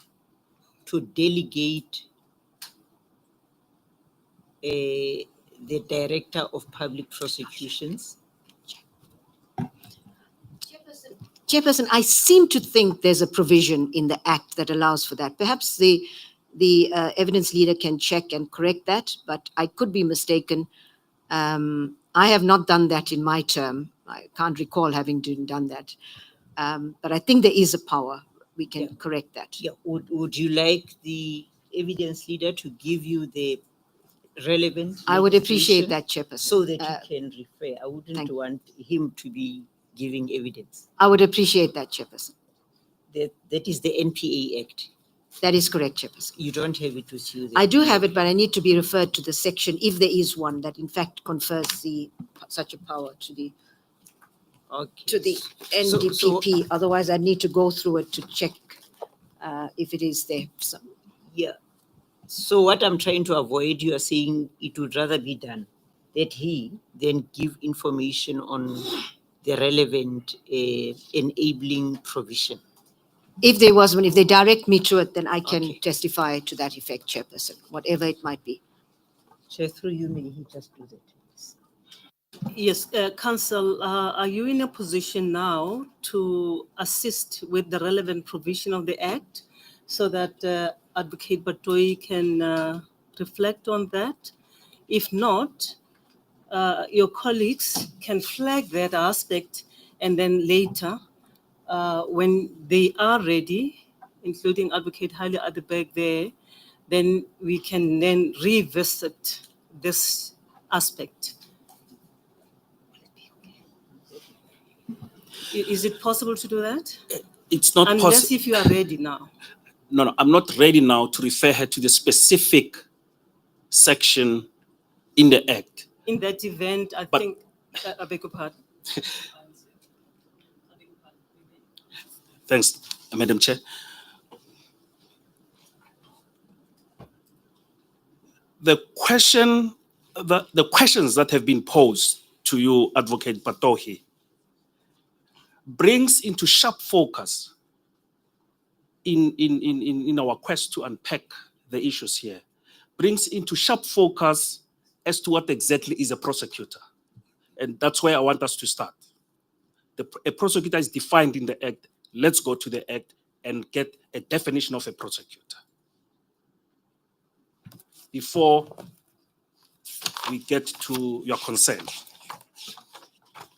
to delegate the Director of Public Prosecutions? Chairperson, I seem to think there's a provision in the Act that allows for that. Perhaps the evidence leader can check and correct that, but I could be mistaken. I have not done that in my term. I can't recall having done that. But I think there is a power. We can correct that. Yeah. Would you like the evidence leader to give you the relevant I would appreciate legislation that, Chairperson. so that you can refer? I wouldn't want him to be giving evidence. I would appreciate that, Chairperson. That is the NPA Act. That is correct, Chairperson. You don't have it with you. I do have it, but I need to be referred to the section, if there is one, that in fact confers such a power to the NDPP. Otherwise, I need to go through it to check if it is there. Yeah. So what I'm trying to avoid, you are saying it would rather be done that he then give information on the relevant enabling provision. If there was one, if they direct me to it, then I can Okay. testify to that effect, Chairperson, whatever it might be. Chair, through you, may he just do that. Yes, Council, are you in a position now to assist with the relevant provision of the Act so that Advocate Batoyi can reflect on that? If not, your colleagues can flag that aspect, and then later, when they are ready, including Advocate Haile Adebeg there, then we can then revisit this aspect. Is it possible to do that? It's not Unless possible. if you are ready now. No, I'm not ready now to refer her to the specific section in the Act. In that event, I But- think, I beg your pardon. Thanks, Madam Chair. The questions that have been posed to you, Advocate Batohi, brings into sharp focus in our quest to unpack the issues here. brings into sharp focus as to what exactly is a prosecutor. And that's where I want us to start. A prosecutor is defined in the Act. Let's go to the Act and get a definition of a prosecutor before we get to your concern.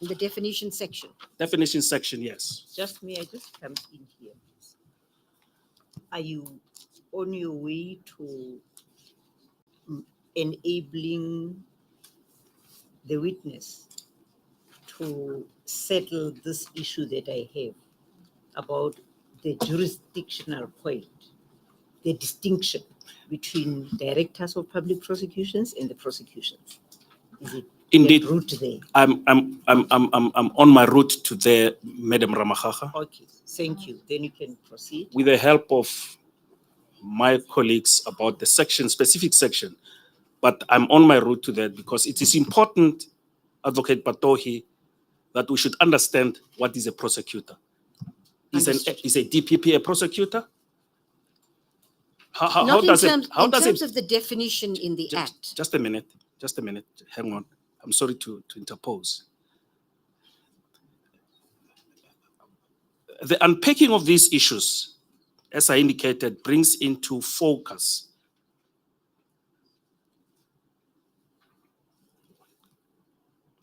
In the definition section. Definition section, yes. Just may I just come in here? Please? Are you on your way to enabling the witness to settle this issue that I have about the jurisdictional point, the distinction between directors of public prosecutions and the prosecutions? Is it Indeed, en route there? I'm on my route to there, Madam Ramachaka, Okay, thank you. Then you can proceed. with the help of my colleagues about the section, specific section. But I'm on my route to that because it is important, Advocate Patohi, that we should understand what is a prosecutor. Is a DPP a prosecutor? How Not does in it? terms, How in does terms it? of the definition in the Act. Just a minute. Just a minute. Hang on. I'm sorry to interpose. The unpacking of these issues, as I indicated, brings into focus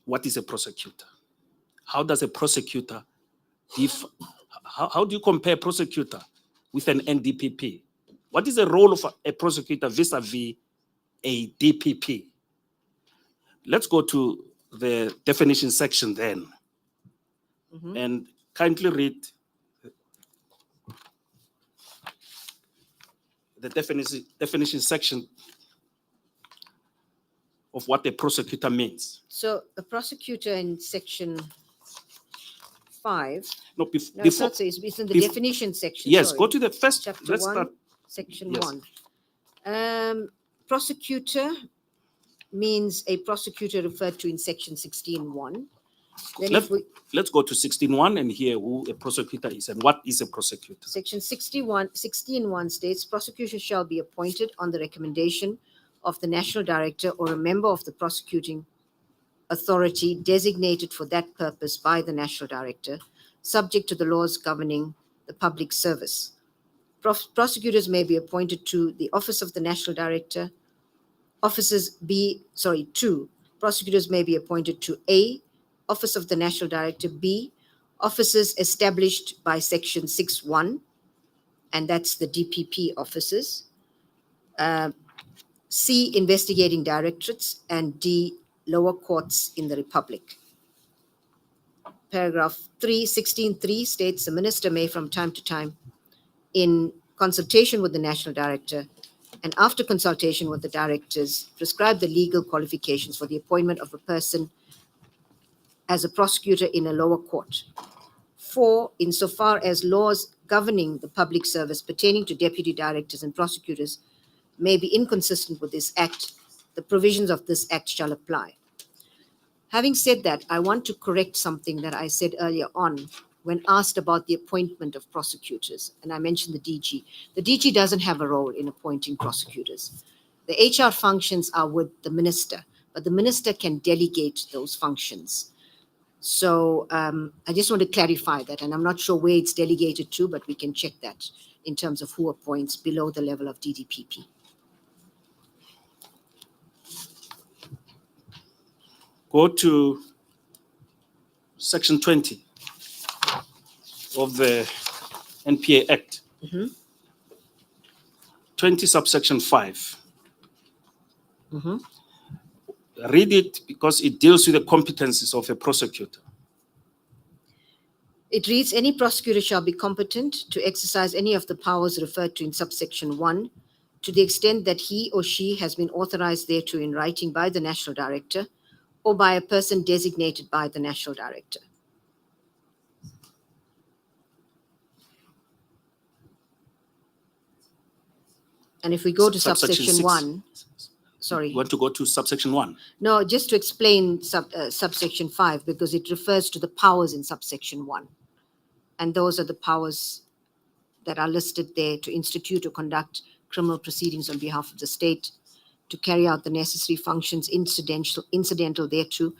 what is a prosecutor? How does a prosecutor how do you compare a prosecutor with an NDPP? What is the role of a prosecutor vis-a-vis a DPP? Let's go to the definition section then and kindly read the definition section of what a prosecutor means. So a prosecutor in section 5, No, no, it's before, not, so it's in the bef- definition section. yes, sorry. go to the first, Chapter let's 1, start. section Yes. 1. Prosecutor means a prosecutor referred to in section 16(1). Then Let- if we, Let's go to 16.1 and hear who a prosecutor is and what is a prosecutor. section 16(1) states, prosecution shall be appointed on the recommendation of the national director or a member of the prosecuting authority designated for that purpose by the national director, subject to the laws governing the public service. Prosecutors may be appointed to the office of the national director. Two, prosecutors may be appointed to A, office of the national director; B, offices established by section 6(1), and that's the DPP offices; C, investigating directorates; and D, lower courts in the Republic. Paragraph 16(3) states the minister may from time to time, in consultation with the national director and after consultation with the directors, prescribe the legal qualifications for the appointment of a person as a prosecutor in a lower court. 4, insofar as laws governing the public service pertaining to deputy directors and prosecutors may be inconsistent with this Act, the provisions of this Act shall apply. Having said that, I want to correct something that I said earlier on when asked about the appointment of prosecutors, and I mentioned the DG. The DG doesn't have a role in appointing prosecutors. The HR functions are with the minister, but the minister can delegate those functions. So I just want to clarify that, and I'm not sure where it's delegated to, but we can check that in terms of who appoints below the level of DDPP. Go to section 20 of the NPA Act. 20 subsection 5. Read it because it deals with the competencies of a prosecutor. It reads, any prosecutor shall be competent to exercise any of the powers referred to in subsection 1 to the extent that he or she has been authorized thereto in writing by the national director or by a person designated by the national director. And if we go to Subsection subsection 6. 1, sorry. You want to go to subsection 1? No, just to explain subsection 5, because it refers to the powers in subsection 1. And those are the powers that are listed there: to institute or conduct criminal proceedings on behalf of the state, to carry out the necessary functions incidental thereto.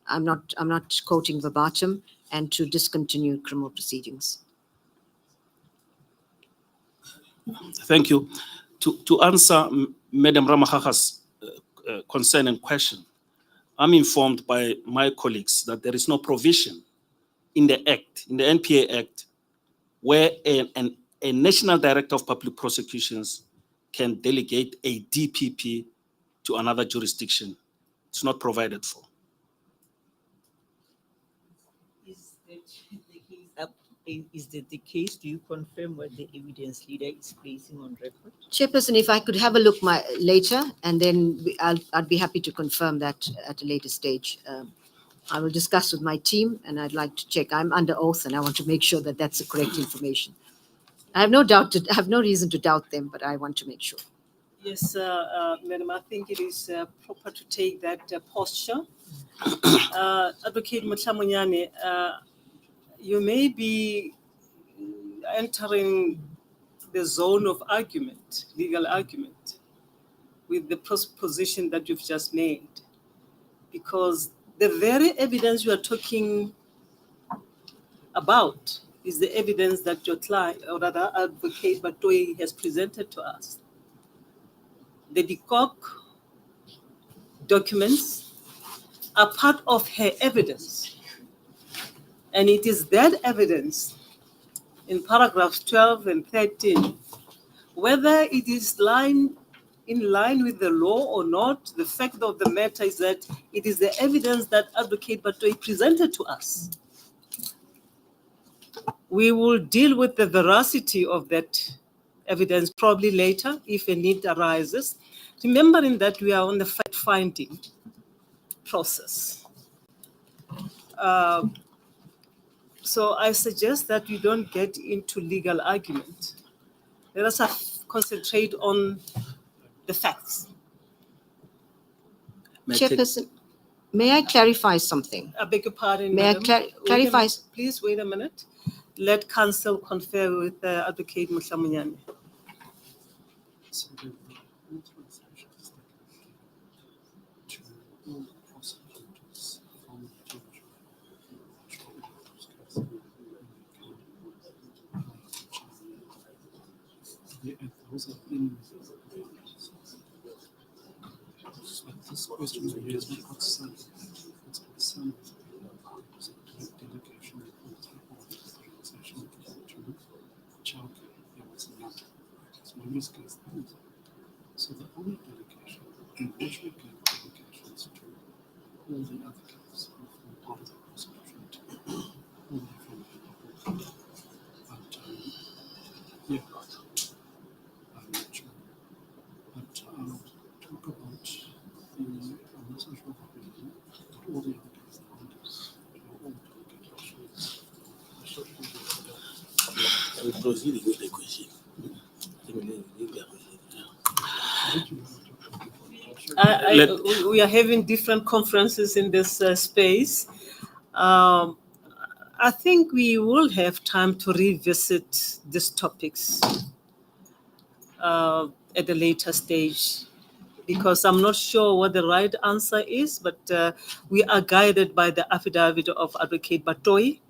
I'm not quoting verbatim, and to discontinue criminal proceedings. Thank you. To answer Madam Ramahaka's concern and question, I'm informed by my colleagues that there is no provision in the Act, in the NPA Act, where a National Director of Public Prosecutions can delegate a DPP to another jurisdiction. It's not provided for. Is that the case? Do you confirm what the evidence leader is placing on record? Chairperson, if I could have a look later, and then I'd be happy to confirm that at a later stage. I will discuss with my team, and I'd like to check. I'm under oath, and I want to make sure that that's the correct information. I have no doubt. I have no reason to doubt them, but I want to make sure. Yes, Madam, I think it is proper to take that posture. Advocate Mutlamunyane, you may be entering the zone of argument, legal argument, with the position that you've just made, because the very evidence you are talking about is the evidence that your client, or rather Advocate Batoyi, has presented to us. The DCOC documents are part of her evidence. And it is that evidence in paragraphs 12 and 13, whether it is in line with the law or not, the fact of the matter is that it is the evidence that Advocate Batoyi presented to us. We will deal with the veracity of that evidence probably later if a need arises, remembering that we are on the fact-finding process. So I suggest that we don't get into legal argument. Let us concentrate on the facts. Chairperson, may I clarify something? I beg your pardon, May I madam. clarify? Please wait a minute. Let counsel confer with Advocate Mutlamunyane. This question is raised with some delegation to Chauke. So the only delegation, in which we give delegations to all the other cases from part of the prosecution to all the from the but yeah, I'm not sure. But talk about the social problem, all the other cases, all the I will proceed with the question. We are having different conferences in this space. I think we will have time to revisit these topics at a later stage, because I'm not sure what the right answer is, but we are guided by the affidavit of Advocate Batoyi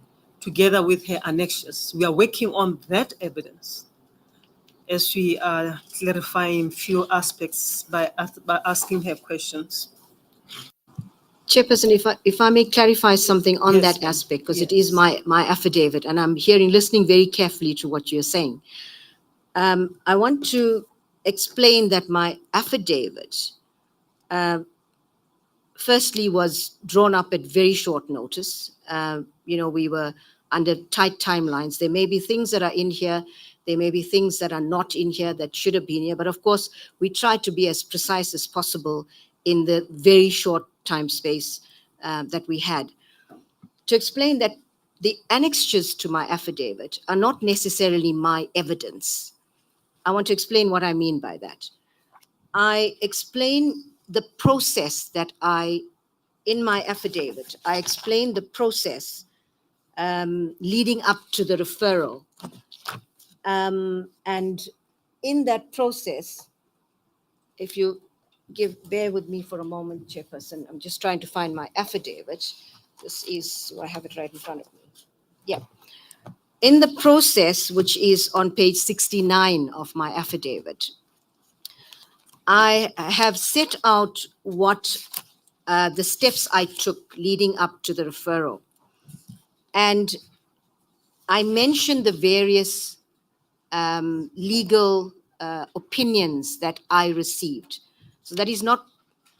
together with her annexures. We are working on that evidence as we are clarifying few aspects by asking her questions. Chairperson, if I may clarify something on Yes, that ma'am. aspect, because it Yes. is my affidavit, and I'm listening very carefully to what you're saying. I want to explain that my affidavit, firstly, was drawn up at very short notice. We were under tight timelines. There may be things that are in here. There may be things that are not in here that should have been here. But of course, we tried to be as precise as possible in the very short time space that we had. To explain that the annexures to my affidavit are not necessarily my evidence. I want to explain what I mean by that. I explain the process that in my affidavit, I explain the process leading up to the referral. And in that process, if you bear with me for a moment, Chairperson. I'm just trying to find my affidavit. This is, I have it right in front of me. Yeah. In the process, which is on page 69 of my affidavit, I have set out what the steps I took leading up to the referral. And I mentioned the various legal opinions that I received. So that is not,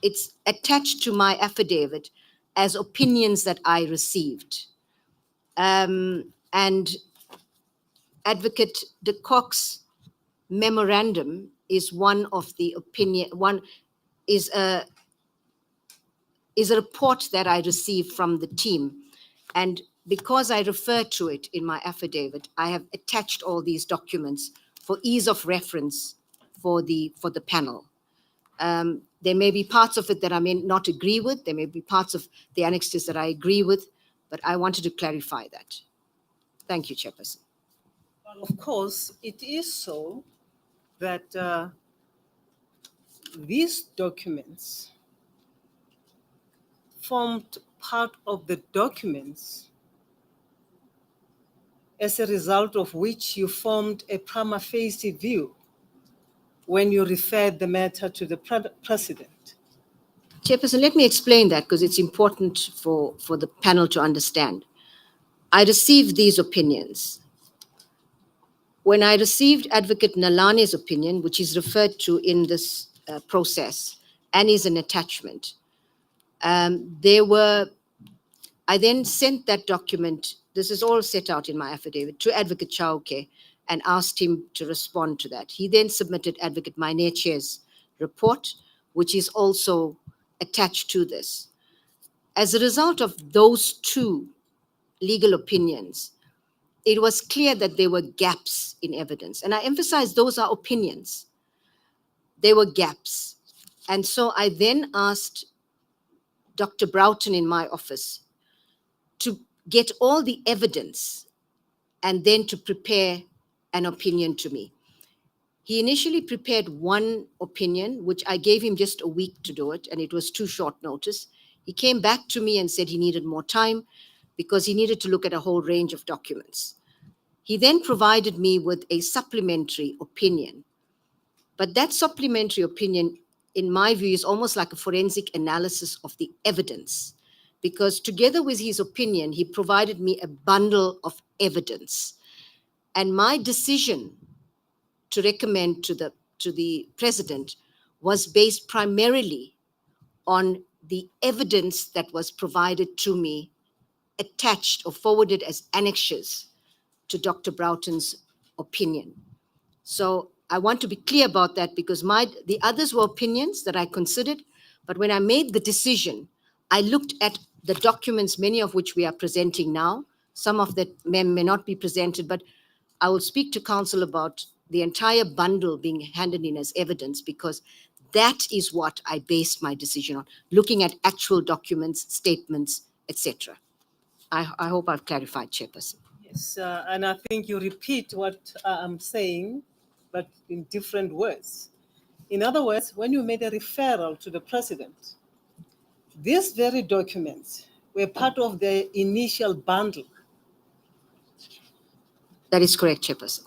it's attached to my affidavit as opinions that I received. And Advocate de Kock's memorandum is one of the is a report that I received from the team. And because I refer to it in my affidavit, I have attached all these documents for ease of reference for the panel. There may be parts of it that I may not agree with. There may be parts of the annexes that I agree with, but I wanted to clarify that. Thank you, Chairperson. Well, of course, it is so that these documents formed part of the documents as a result of which you formed a prima facie view when you referred the matter to the president. Chairperson, let me explain that because it's important for the panel to understand. I received these opinions. When I received Advocate Nalane's opinion, which is referred to in this process and is an attachment, I then sent that document, this is all set out in my affidavit, to Advocate Chauke and asked him to respond to that. He then submitted Advocate Maineche's report, which is also attached to this. As a result of those two legal opinions, it was clear that there were gaps in evidence. And I emphasize those are opinions. There were gaps. And so I then asked Dr. Broughton in my office to get all the evidence and then to prepare an opinion to me. He initially prepared one opinion, which I gave him just a week to do it, and it was too short notice. He came back to me and said he needed more time because he needed to look at a whole range of documents. He then provided me with a supplementary opinion. But that supplementary opinion, in my view, is almost like a forensic analysis of the evidence, because together with his opinion, he provided me a bundle of evidence. And my decision to recommend to the president was based primarily on the evidence that was provided to me, attached or forwarded as annexures to Dr. Broughton's opinion. So I want to be clear about that because the others were opinions that I considered, but when I made the decision, I looked at the documents, many of which we are presenting now. Some of that may not be presented, but I will speak to council about the entire bundle being handed in as evidence because that is what I based my decision on, looking at actual documents, statements, etc. I hope I've clarified, Chairperson. Yes, and I think you repeat what I'm saying, but in different words. In other words, when you made a referral to the president, these very documents were part of the initial bundle. That is correct, Chairperson.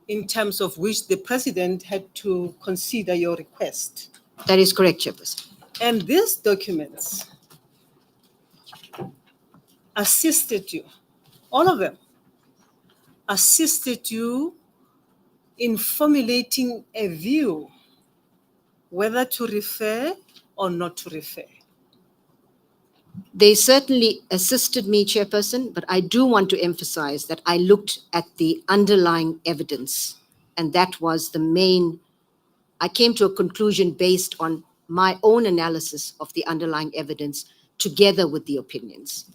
In terms of which the president had to consider your request. That is correct, Chairperson. And these documents assisted you, all of them, assisted you in formulating a view whether to refer or not to refer. They certainly assisted me, Chairperson, but I do want to emphasize that I looked at the underlying evidence, and that was the main. I came to a conclusion based on my own analysis of the underlying evidence together with the opinions.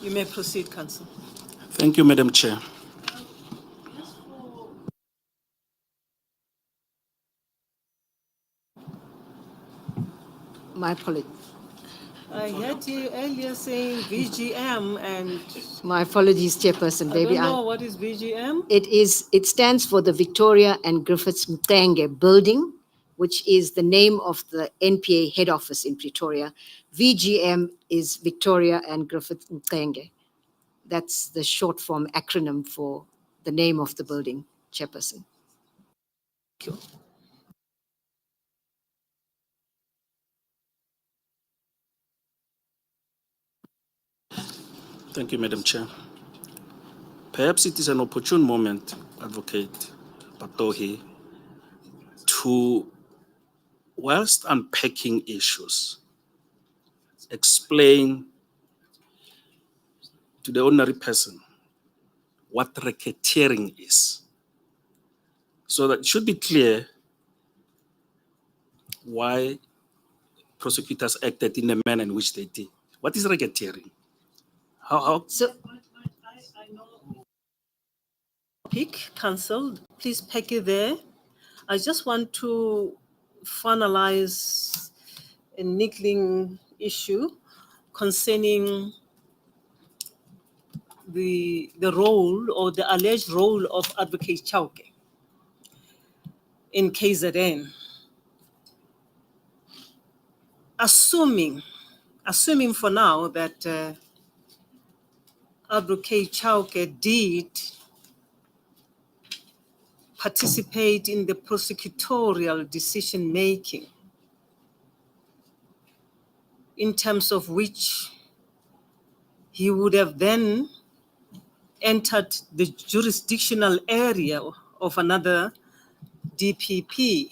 You may proceed, Council. Thank you, Madam Chair. My apologies. I heard you earlier saying VGM, and My apologies, Chairperson. I Maybe don't know what is VGM. it stands for the Victoria and Griffiths Mtenge Building, which is the name of the NPA head office in Pretoria. VGM is Victoria and Griffiths Mtenge. That's the short form acronym for the name of the building, Chairperson. Thank you. Thank you, Madam Chair. Perhaps it is an opportune moment, Advocate Patohi, to, whilst unpacking issues, explain to the ordinary person what racketeering is. So that it should be clear why prosecutors acted in the manner in which they did. What is racketeering? How So, Pick, Council, please pack it there. I just want to finalize a niggling issue concerning the role or the alleged role of Advocate Chauke in KZN. Assuming for now that Advocate Chauke did participate in the prosecutorial decision-making, in terms of which he would have then entered the jurisdictional area of another DPP,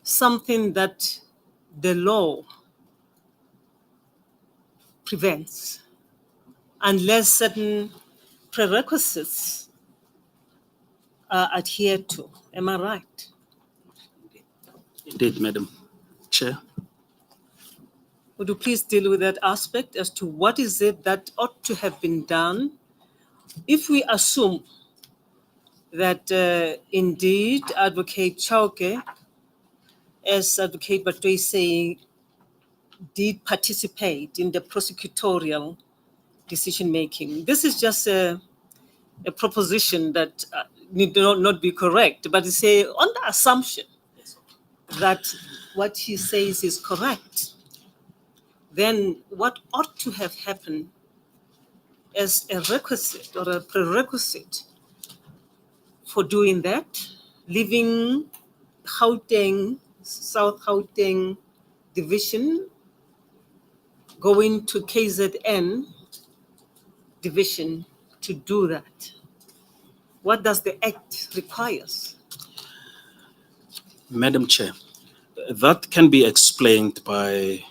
something that the law prevents, unless certain prerequisites are adhered to. Am I right? indeed, Madam Chair? Would you please deal with that aspect as to what is it that ought to have been done if we assume that indeed Advocate Chauke, as Advocate Batwe is saying, did participate in the prosecutorial decision-making. This is just a proposition that need not be correct, but it's on the assumption that what he says is correct, then what ought to have happened as a requisite or a prerequisite for doing that, leaving Gauteng, South Gauteng division, going to KZN division to do that? What does the Act requires? Madam Chair, that can be explained by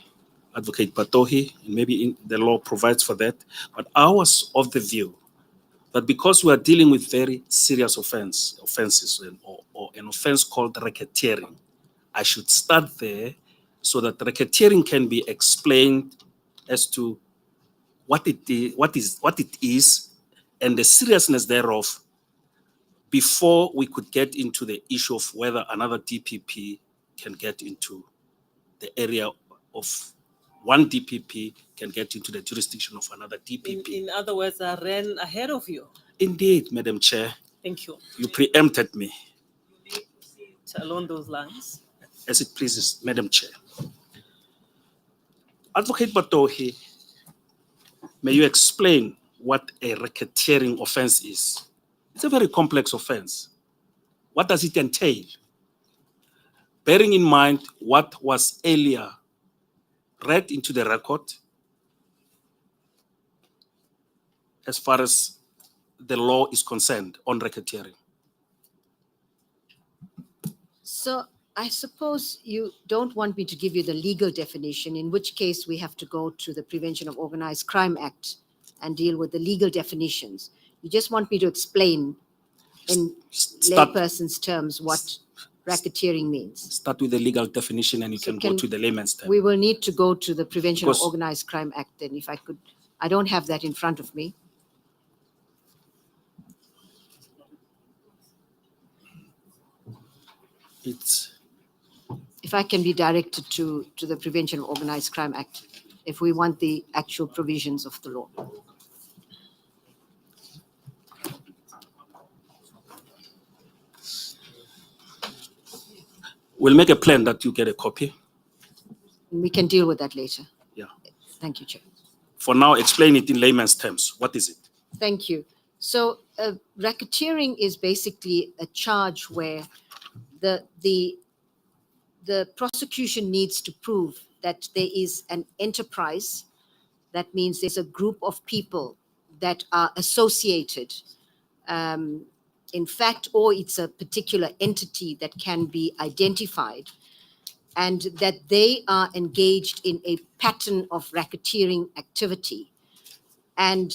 Advocate Patohi, and maybe the law provides for that. But I was of the view that because we are dealing with very serious offenses, or an offense called racketeering, I should start there so that racketeering can be explained as to what it is, and the seriousness thereof, before we could get into the issue of whether another DPP can get into the area of one DPP can get into the jurisdiction of another DPP. In other words, I ran ahead of you. Indeed, Madam Chair, Thank you. you preempted me. Along those lines. As it pleases, Madam Chair. Advocate Patohi, may you explain what a racketeering offense is? It's a very complex offense. What does it entail? Bearing in mind what was earlier read into the record as far as the law is concerned on racketeering. so I suppose you don't want me to give you the legal definition, in which case we have to go to the Prevention of Organized Crime Act and deal with the legal definitions. You just want me to explain in layperson's terms what racketeering means. Start with the legal definition and you can go to the layman's term. We will need to go to the Prevention of Because- Organized Crime Act then, if I could. I don't have that in front of me. It's If if I can be directed to the Prevention of Organized Crime Act, if we want the actual provisions of the law. We'll make a plan that you get a copy. We can deal with that later. Yeah. Thank you, Chair. For now, explain it in layman's terms. What is it? Thank you. So racketeering is basically a charge where the prosecution needs to prove that there is an enterprise. That means there's a group of people that are associated, in fact, or it's a particular entity that can be identified, and that they are engaged in a pattern of racketeering activity. And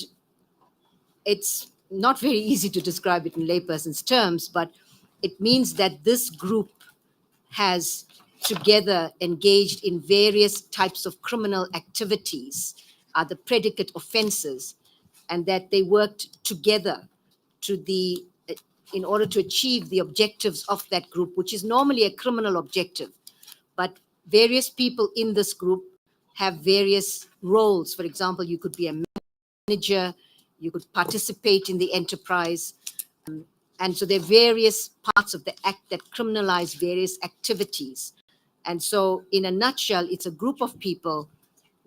it's not very easy to describe it in layperson's terms, but it means that this group has together engaged in various types of criminal activities, are the predicate offenses, and that they worked together in order to achieve the objectives of that group, which is normally a criminal objective. But various people in this group have various roles. For example, you could be a manager, you could participate in the enterprise. And so there are various parts of the act that criminalize various activities. And so in a nutshell, it's a group of people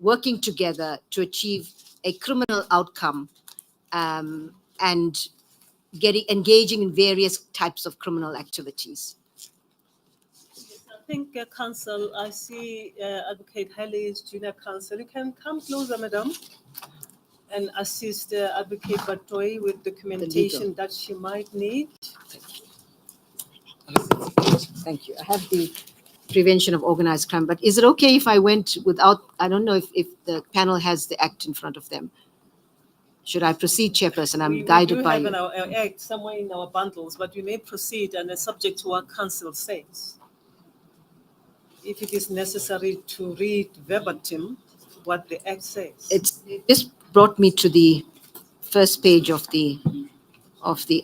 working together to achieve a criminal outcome, and engaging in various types of criminal activities. I think, Counsel, I see Advocate Haley's junior counsel. You can come closer, madam, and assist Advocate Batoy with documentation that she might need. Thank you. I have the Prevention of Organized Crime, but is it okay if I went without, I don't know if the panel has the act in front of them. Should I proceed, Chairperson? I'm guided by We you. do have our act somewhere in our bundles, but we may proceed and subject to what counsel says. If it is necessary to read verbatim what the act says. It just brought me to the first page of the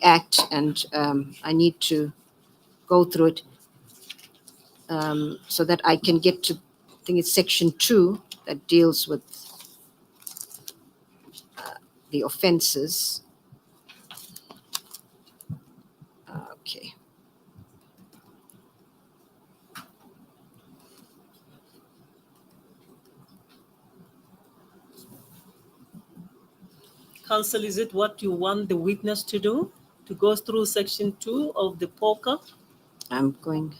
act, and I need to go through it so that I can get to, I think it's section 2 that deals with the offenses. Okay. Counsel, is it what you want the witness to do? To go through section 2 of the POCA? I'm going.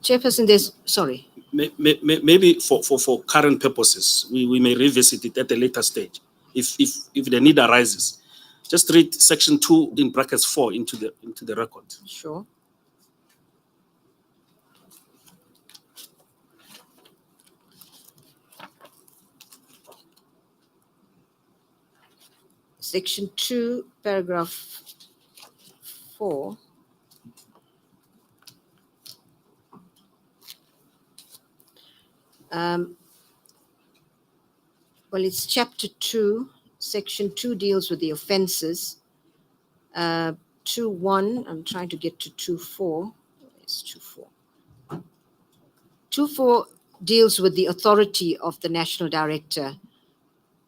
Chairperson, sorry. Maybe for current purposes, we may revisit it at a later stage if the need arises. Just read section 2 in brackets 4 into the record. Sure. Section 2, paragraph 4. Well, it's chapter 2. Section 2 deals with the offenses. 2.1, I'm trying to get to 2.4. It's 2.4. 2.4 deals with the authority of the national director.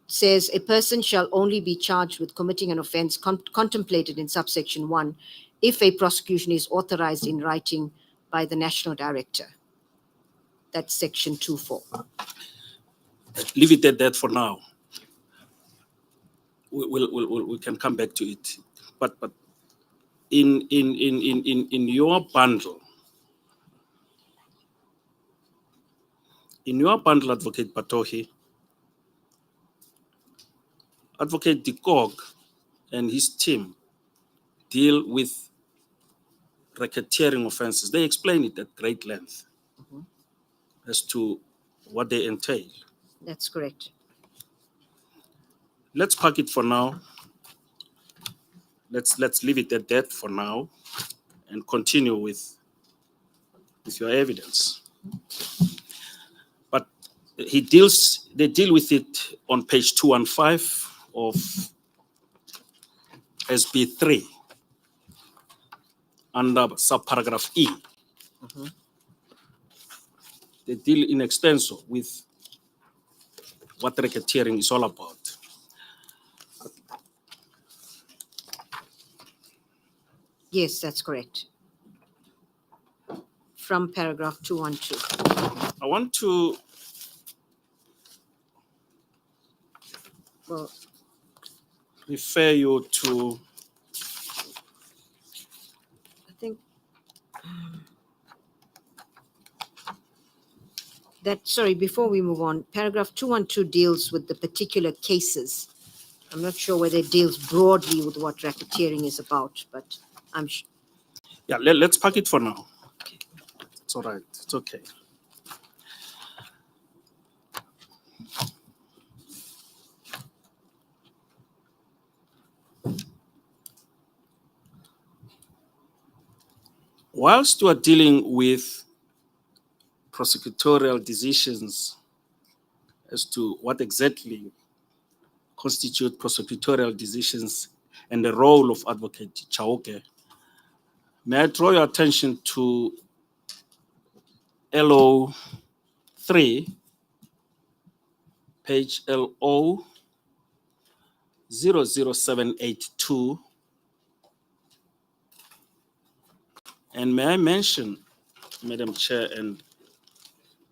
Says a person shall only be charged with committing an offense contemplated in subsection 1 if a prosecution is authorized in writing by the national director. That's section 2.4. Leave it at that for now. We can come back to it. But in your bundle, Advocate Batohi, Advocate Dikog and his team deal with racketeering offenses. They explain it at great length as to what they entail. That's correct. Let's park it for now. Let's leave it at that for now and continue with your evidence. But they deal with it on page 215 of SB3 under subparagraph E. they deal in extenso with what racketeering is all about. Yes, that's correct. From paragraph 212. I want to Well, refer you to I think that, sorry, before we move on, paragraph 212 deals with the particular cases. I'm not sure whether it deals broadly with what racketeering is about, but I'm sure. yeah, let's park it for now. It's all right. It's okay. Whilst you are dealing with prosecutorial decisions as to what exactly constitute prosecutorial decisions and the role of Advocate Chauke, may I draw your attention to LO 3, page LO 00782. And may I mention, Madam Chair and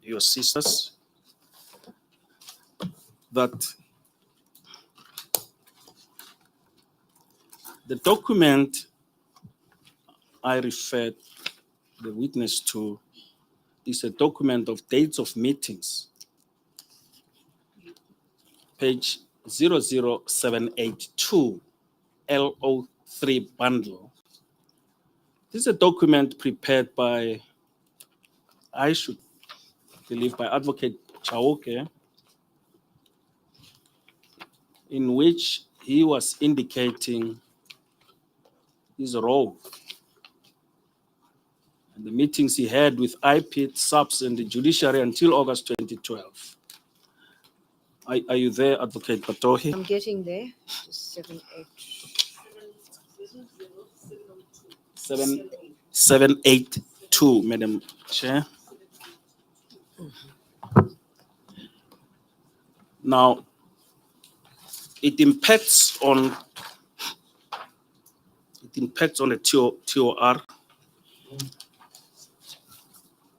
your sisters, that the document I referred the witness to is a document of dates of meetings, page 00782, LO3 bundle. This is a document prepared by, I should believe, by Advocate Chauke, in which he was indicating his role and the meetings he had with IPIT, SAPS, and the judiciary until August 2012. Are you there, Advocate Batohi? I'm getting there. Just 7, 8. 782, Madam Chair. Now, it impacts on the TOR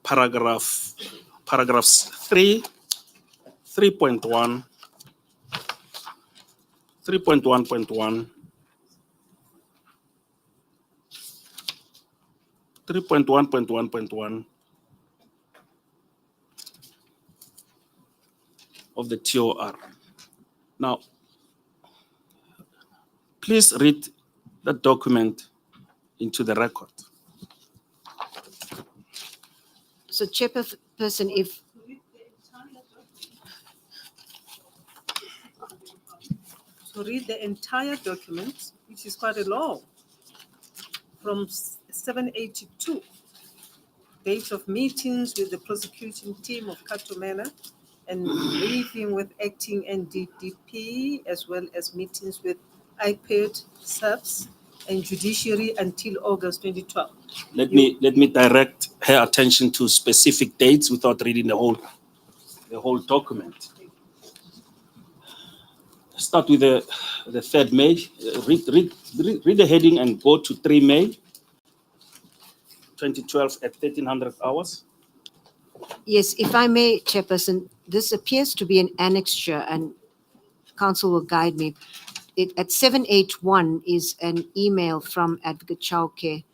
paragraphs 3, 3.1, 3.1.1, 3.1.1.1 of the TOR. Now, please read that document into the record. So, Chairperson, if So read the entire document, which is quite a long, from 782, date of meetings with the prosecuting team of Katumena and briefing with acting NDDP, as well as meetings with IPID, SAPS, and judiciary until August 2012. Let me direct her attention to specific dates without reading the whole document. Start with the 3rd May. Read the heading and go to 3 May 2012 at 1300 hours. yes, if I may, Chairperson, this appears to be an annexure, and Council will guide me. At 781 is an email from Advocate Chauke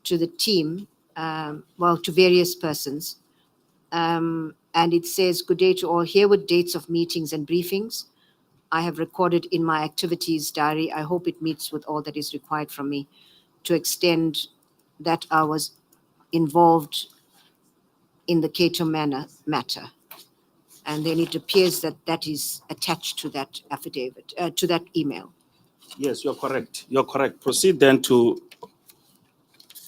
to the team, to various persons. And it says, "Good day to all. Here with dates of meetings and briefings I have recorded in my activities diary. I hope it meets with all that is required from me to extend that I was involved in the Cato matter." And then it appears that that is attached to that affidavit, to that email. Yes, you're correct. You're correct. Proceed then to,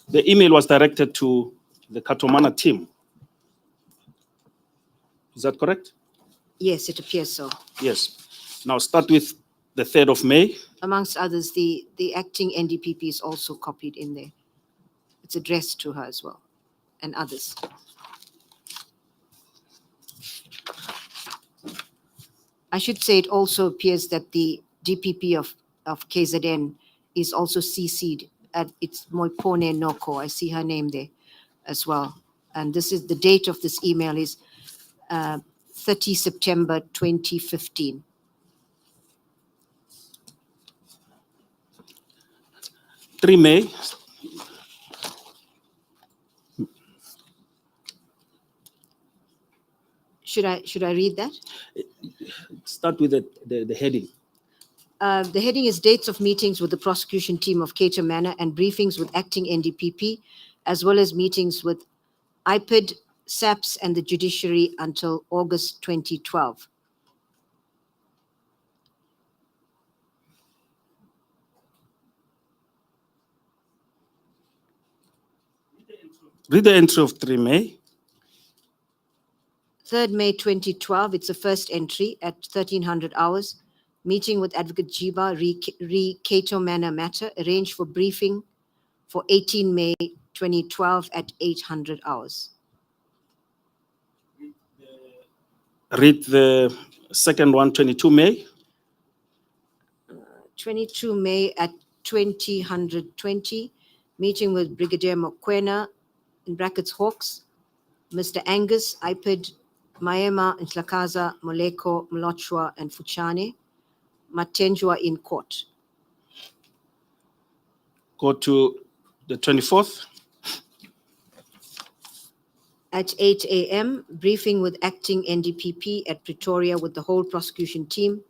the email was directed to the Katomana team. Is that correct? Yes, it appears so. Yes. Now start with the 3rd of May. Amongst others, the acting NDPP is also copied in there. It's addressed to her as well, and others. I should say it also appears that the DPP of KZN is also CC'd at it's Moipone Noko. I see her name there as well. And this is the date of this email is 30 September 2015. May. Should I read that? Start with the heading. The heading is dates of meetings with the prosecution team of Cato Manor and briefings with acting NDPP, as well as meetings with IPID, SAPS, and the judiciary until August 2012. Read the entry of 3 May. 3rd May 2012, it's the first entry at 1300 hours. Meeting with Advocate Jiba, re Cato Manor matter, arranged for briefing for 18 May 2012 at 800 hours. Read the second one, 22 May. 22 May at 2020, meeting with Brigadier Mokwena, in brackets Hawks, Mr. Angus, IPID, Maema, Nhlakaza, Moleko, Mlochwa, and Fuchane, Matenjwa in court. Go to the 24th. At 8 a.m., briefing with acting NDPP at Pretoria with the whole prosecution team,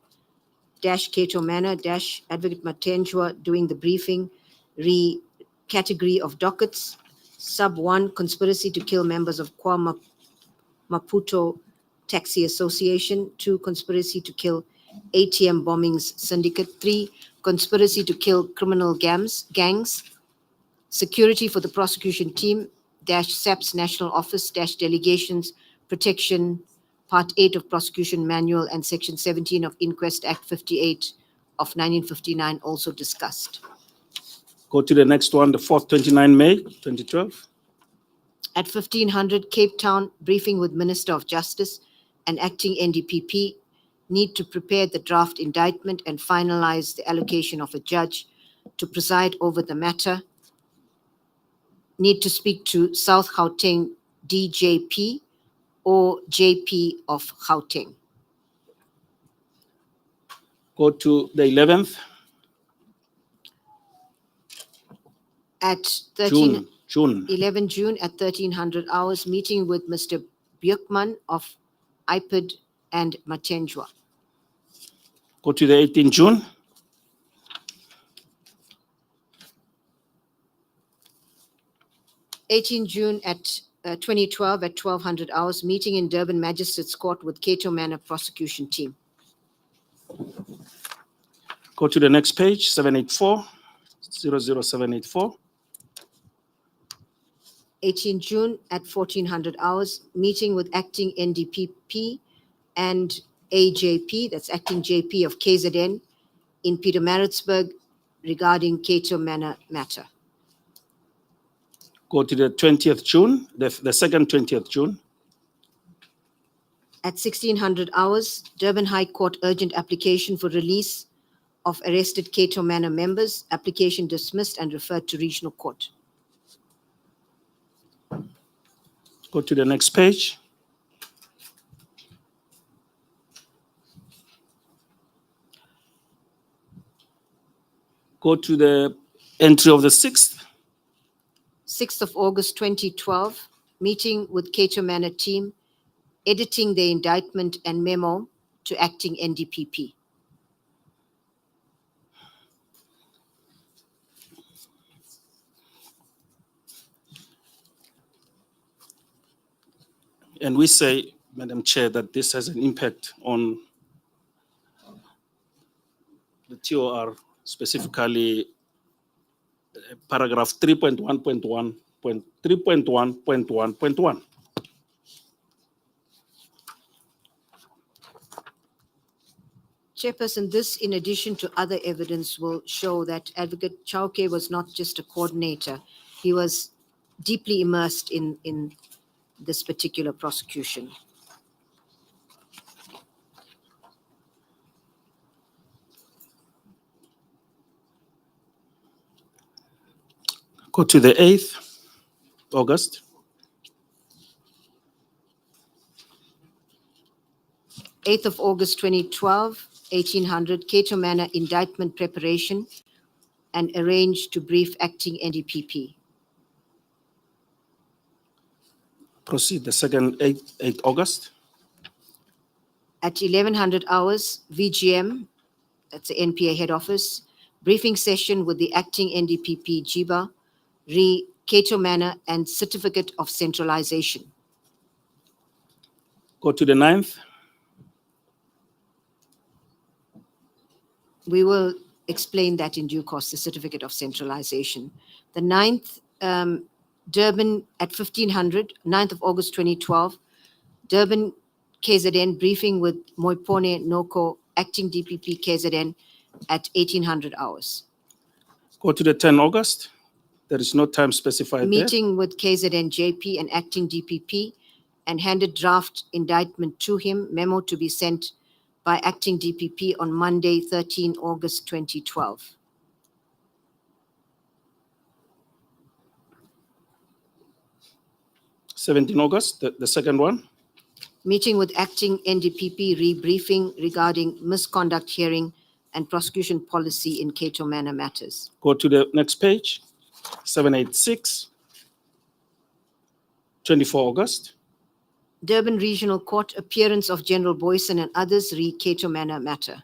Cato Manor, Advocate Matenjwa doing the briefing, category of dockets, sub 1, conspiracy to kill members of Kwa Maputo Taxi Association, 2, conspiracy to kill ATM bombings syndicate, 3, conspiracy to kill criminal gangs, security for the prosecution team, SAPS National Office, delegations, protection, Part 8 of Prosecution Manual and Section 17 of Inquest Act 58 of 1959 also discussed. Go to the next one, the 4th, 29 May 2012. At 1500, Cape Town, briefing with Minister of Justice and acting NDPP, need to prepare the draft indictment and finalize the allocation of a judge to preside over the matter. Need to speak to South Gauteng DJP or JP of Gauteng. Go to the 11th, At 13, June. 11 June at 1300 hours, meeting with Mr. Björkman of IPID and Matenjwa. Go to the 18th June. 18 June at 2012 at 1200 hours, meeting in Durban Magistrates Court with Cato Manor prosecution team. Go to the next page, 784, 00784. 18 June at 1400 hours, meeting with acting NDPP and AJP, that's acting JP of KZN, in Pietermaritzburg regarding Cato Manor matter. Go to the 20th June, the second 20th June. At 1600 hours, Durban High Court urgent application for release of arrested Cato Manor members, application dismissed and referred to regional court. Go to the next page. Go to the entry of the 6th. 6th of August 2012, meeting with Cato Manor team, editing the indictment and memo to acting NDPP. And we say, Madam Chair, that this has an impact on the TOR, specifically paragraph 3.1.1.3.1.1.1. Chairperson, this, in addition to other evidence, will show that Advocate Chauke was not just a coordinator. He was deeply immersed in this particular prosecution. Go to the 8th August. 8th of August 2012, 1800, Cato Manor indictment preparation and arranged to brief acting NDPP. Proceed the second 8 August. At 1100 hours, VGM, that's the NPA head office, briefing session with the acting NDPP Jiba, re Cato Manor and certificate of centralization. Go to the 9th. We will explain that in due course, the certificate of centralization. The 9th, Durban at 1500, 9th of August 2012, Durban KZN briefing with Moipone Noko, acting DPP KZN at 1800 hours. Go to the 10 August. There is no time specified there. Meeting with KZN JP and acting DPP and handed draft indictment to him, memo to be sent by acting DPP on Monday, 13 August 2012. – 17 August, the second one. Meeting with acting NDPP rebriefing regarding misconduct hearing and prosecution policy in Cato Manor matters. Go to the next page. 786, 24 August. Durban Regional Court appearance of General Boyson and others re Cato Manor matter.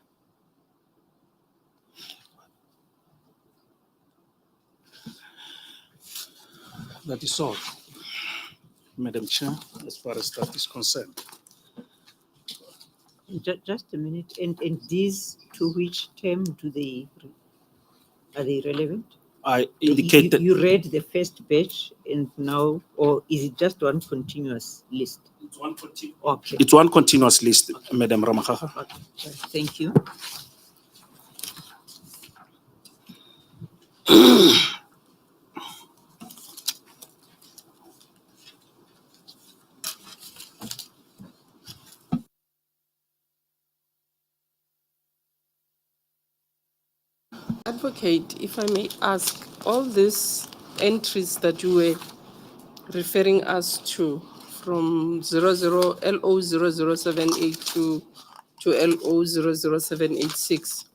That is all, Madam Chair, as far as that is concerned. Just a minute. And these to which term are they relevant? I indicated You read the first batch and now, or is it just one continuous list? Okay. it's one continuous list, Madam Ramakaha. Okay. Thank you. Advocate, if I may ask, all these entries that you were referring us to from LO00782 to LO00786,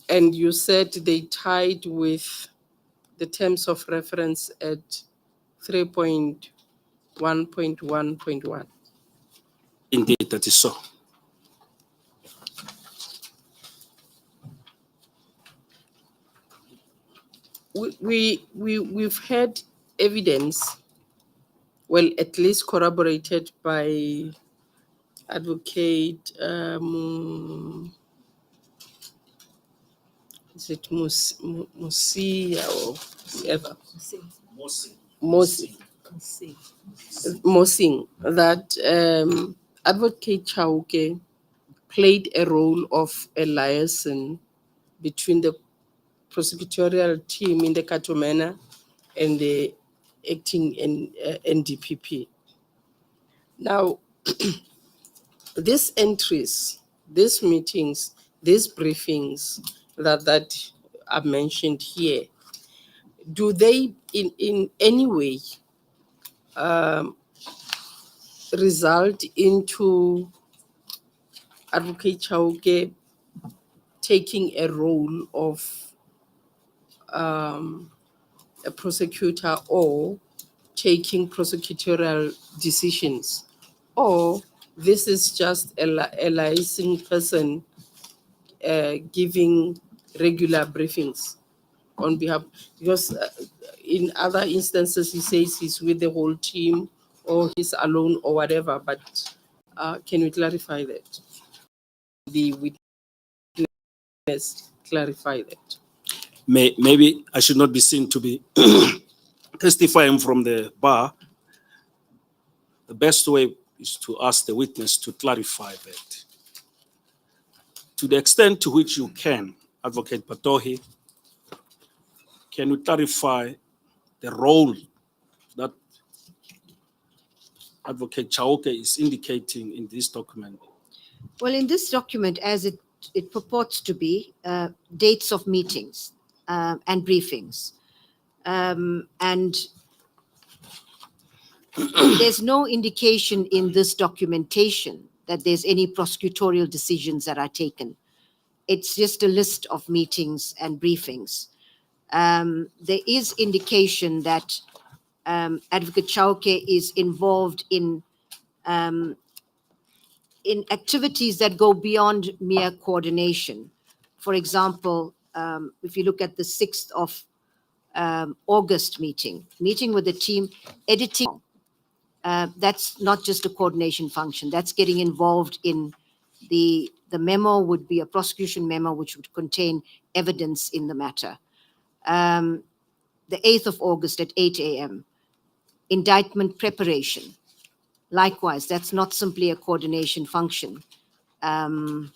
and you said they tied with the terms of reference at 3.1.1.1. Indeed, that is so. We've had evidence, well, at least corroborated by Advocate, is it Musia or whoever? Mosing, that Advocate Chauke played a role of a liaison between the prosecutorial team in the Cato Manor and the acting NDPP. Now, these entries, these meetings, these briefings that are mentioned here, do they in any way result into Advocate Chauke taking a role of a prosecutor or taking prosecutorial decisions? Or this is just a licensed person giving regular briefings on behalf, because in other instances he says he's with the whole team or he's alone or whatever, but can we clarify that? The witness clarify that. Maybe I should not be seen to be testifying from the bar. The best way is to ask the witness to clarify that. To the extent to which you can, Advocate Patohi, can you clarify the role that Advocate Chauke is indicating in this document? Well, in this document, as it purports to be, dates of meetings and briefings. And there's no indication in this documentation that there's any prosecutorial decisions that are taken. It's just a list of meetings and briefings. There is indication that Advocate Chauke is involved in activities that go beyond mere coordination. For example, if you look at the 6th of August meeting with the team, editing, that's not just a coordination function, that's getting involved in the memo would be a prosecution memo which would contain evidence in the matter. The 8th of August at 8 a.m., indictment preparation. Likewise, that's not simply a coordination function. And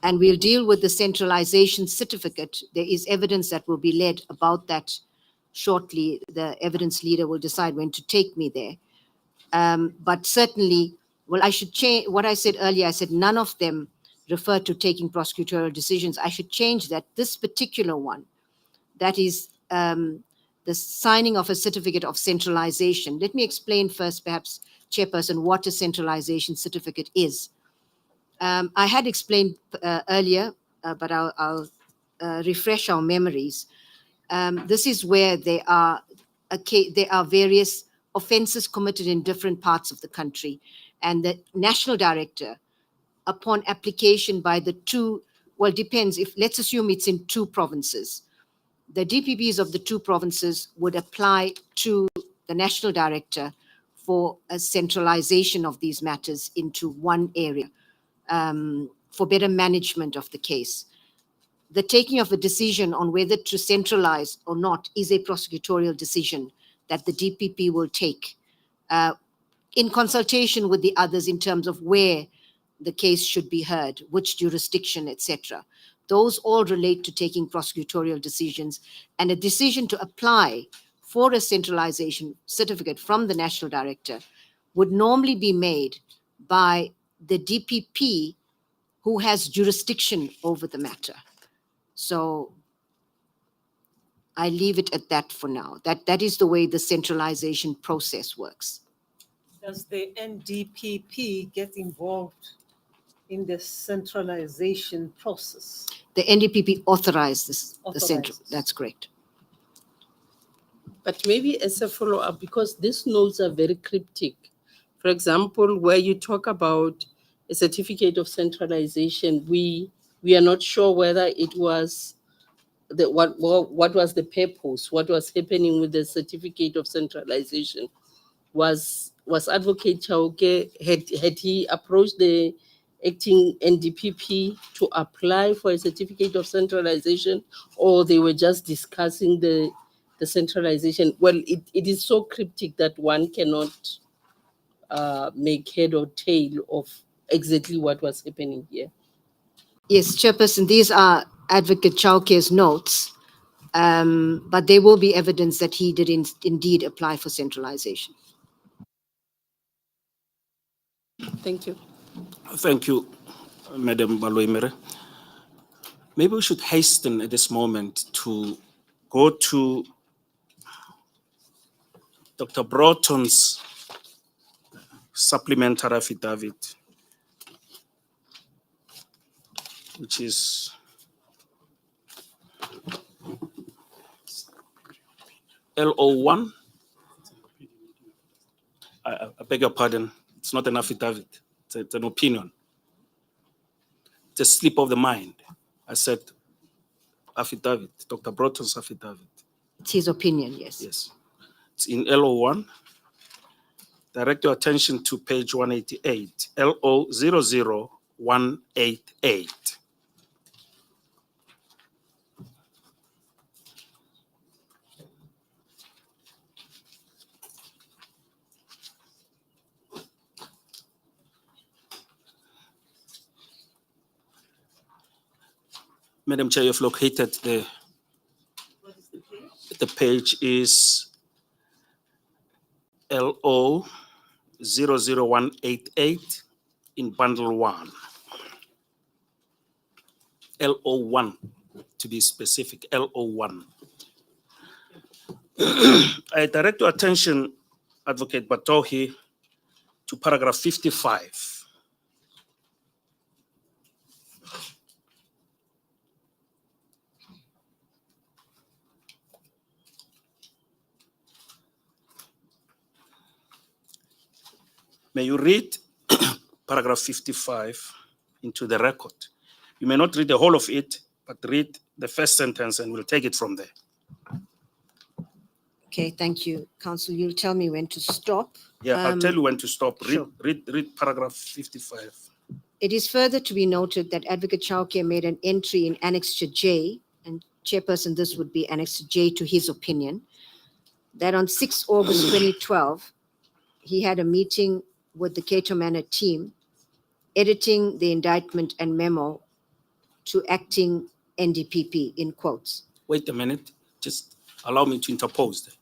we'll deal with the centralization certificate. There is evidence that will be led about that shortly. The evidence leader will decide when to take me there. But certainly, well, I should change what I said earlier. I said none of them refer to taking prosecutorial decisions. I should change that. This particular one, that is the signing of a certificate of centralization. Let me explain first, perhaps, Chairperson, what a centralization certificate is. I had explained earlier, but I'll refresh our memories. This is where there are various offenses committed in different parts of the country, and the national director, upon application by the two, well, depends, if let's assume it's in 2 provinces, the DPPs of the 2 provinces would apply to the national director for a centralization of these matters into one area, for better management of the case. The taking of a decision on whether to centralize or not is a prosecutorial decision that the DPP will take in consultation with the others in terms of where the case should be heard, which jurisdiction, etc. Those all relate to taking prosecutorial decisions, and a decision to apply for a centralization certificate from the national director would normally be made by the DPP who has jurisdiction over the matter. So I leave it at that for now. That is the way the centralization process works. Does the NDPP get involved in the centralization process? The NDPP authorizes the central. Authorizes. That's correct. But maybe as a follow-up, because these notes are very cryptic. For example, where you talk about a certificate of centralization, we are not sure whether it was what was the purpose, what was happening with the certificate of centralization. Was Advocate Chauke, had he approached the acting NDPP to apply for a certificate of centralization, or they were just discussing the centralization? Well, it is so cryptic that one cannot make head or tail of exactly what was happening here. Yes, Chairperson, these are Advocate Chauke's notes, but there will be evidence that he did indeed apply for centralization. Thank you. Thank you, Madam Baloimere. Maybe we should hasten at this moment to go to Dr. Broughton's supplementary affidavit, which is LO1. I beg your pardon, it's not an affidavit, it's an opinion. It's a slip of the mind. I said affidavit, Dr. Broughton's affidavit. It's his opinion, yes. Yes. It's in LO1. Direct your attention to page 188, LO00188. Madam Chair, you've located the page is LO00188 in bundle 1. LO1. to be specific, LO1. I direct your attention, Advocate Batohi, to paragraph 55. May you read paragraph 55 into the record. You may not read the whole of it, but read the first sentence and we'll take it from there. Okay, thank you, Council. You'll tell me when to stop. Yeah, I'll tell you when to stop. Sure. Read paragraph 55. It is further to be noted that Advocate Chauke made an entry in Annexure J, and Chairperson, this would be Annexure J to his opinion, that on 6 August 2012, he had a meeting with the Cato Manor team, editing the indictment and memo to acting NDPP, in quotes. Wait a minute, just allow me to interpose there.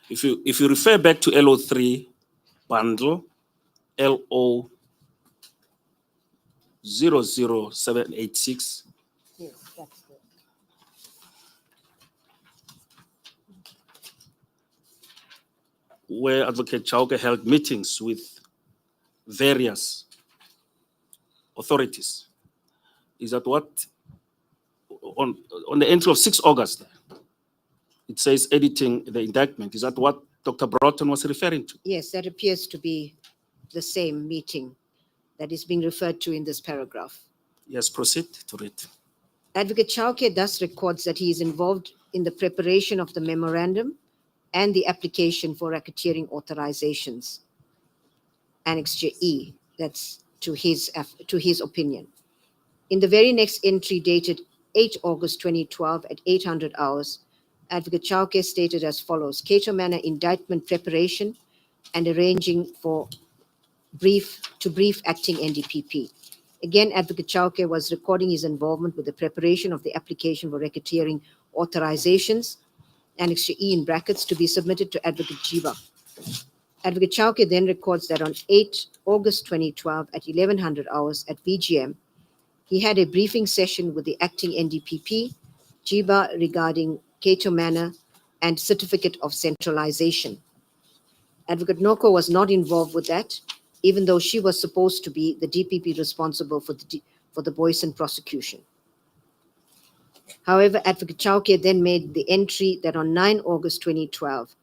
If you refer back to LO3 bundle, LO 00786, Yes, that's the... where Advocate Chauke held meetings with various authorities. Is that what, on the entry of 6 August, it says editing the indictment. Is that what Dr. Broughton was referring to? Yes, that appears to be the same meeting that is being referred to in this paragraph. Yes, proceed to read. Advocate Chauke thus records that he is involved in the preparation of the memorandum and the application for racketeering authorizations. Annexure E, that's to his opinion. In the very next entry dated 8 August 2012 at 800 hours, Advocate Chauke stated as follows: Cato Manor indictment preparation and arranging for brief acting NDPP. Again, Advocate Chauke was recording his involvement with the preparation of the application for racketeering authorizations, Annexure E in brackets, to be submitted to Advocate Jiba. Advocate Chauke then records that on 8 August 2012 at 1100 hours at VGM, he had a briefing session with the acting NDPP, Jiba, regarding Cato Manor and certificate of centralization. Advocate Noko was not involved with that, even though she was supposed to be the DPP responsible for the Boyson prosecution. However, Advocate Chauke then made the entry that on 9 August 2012,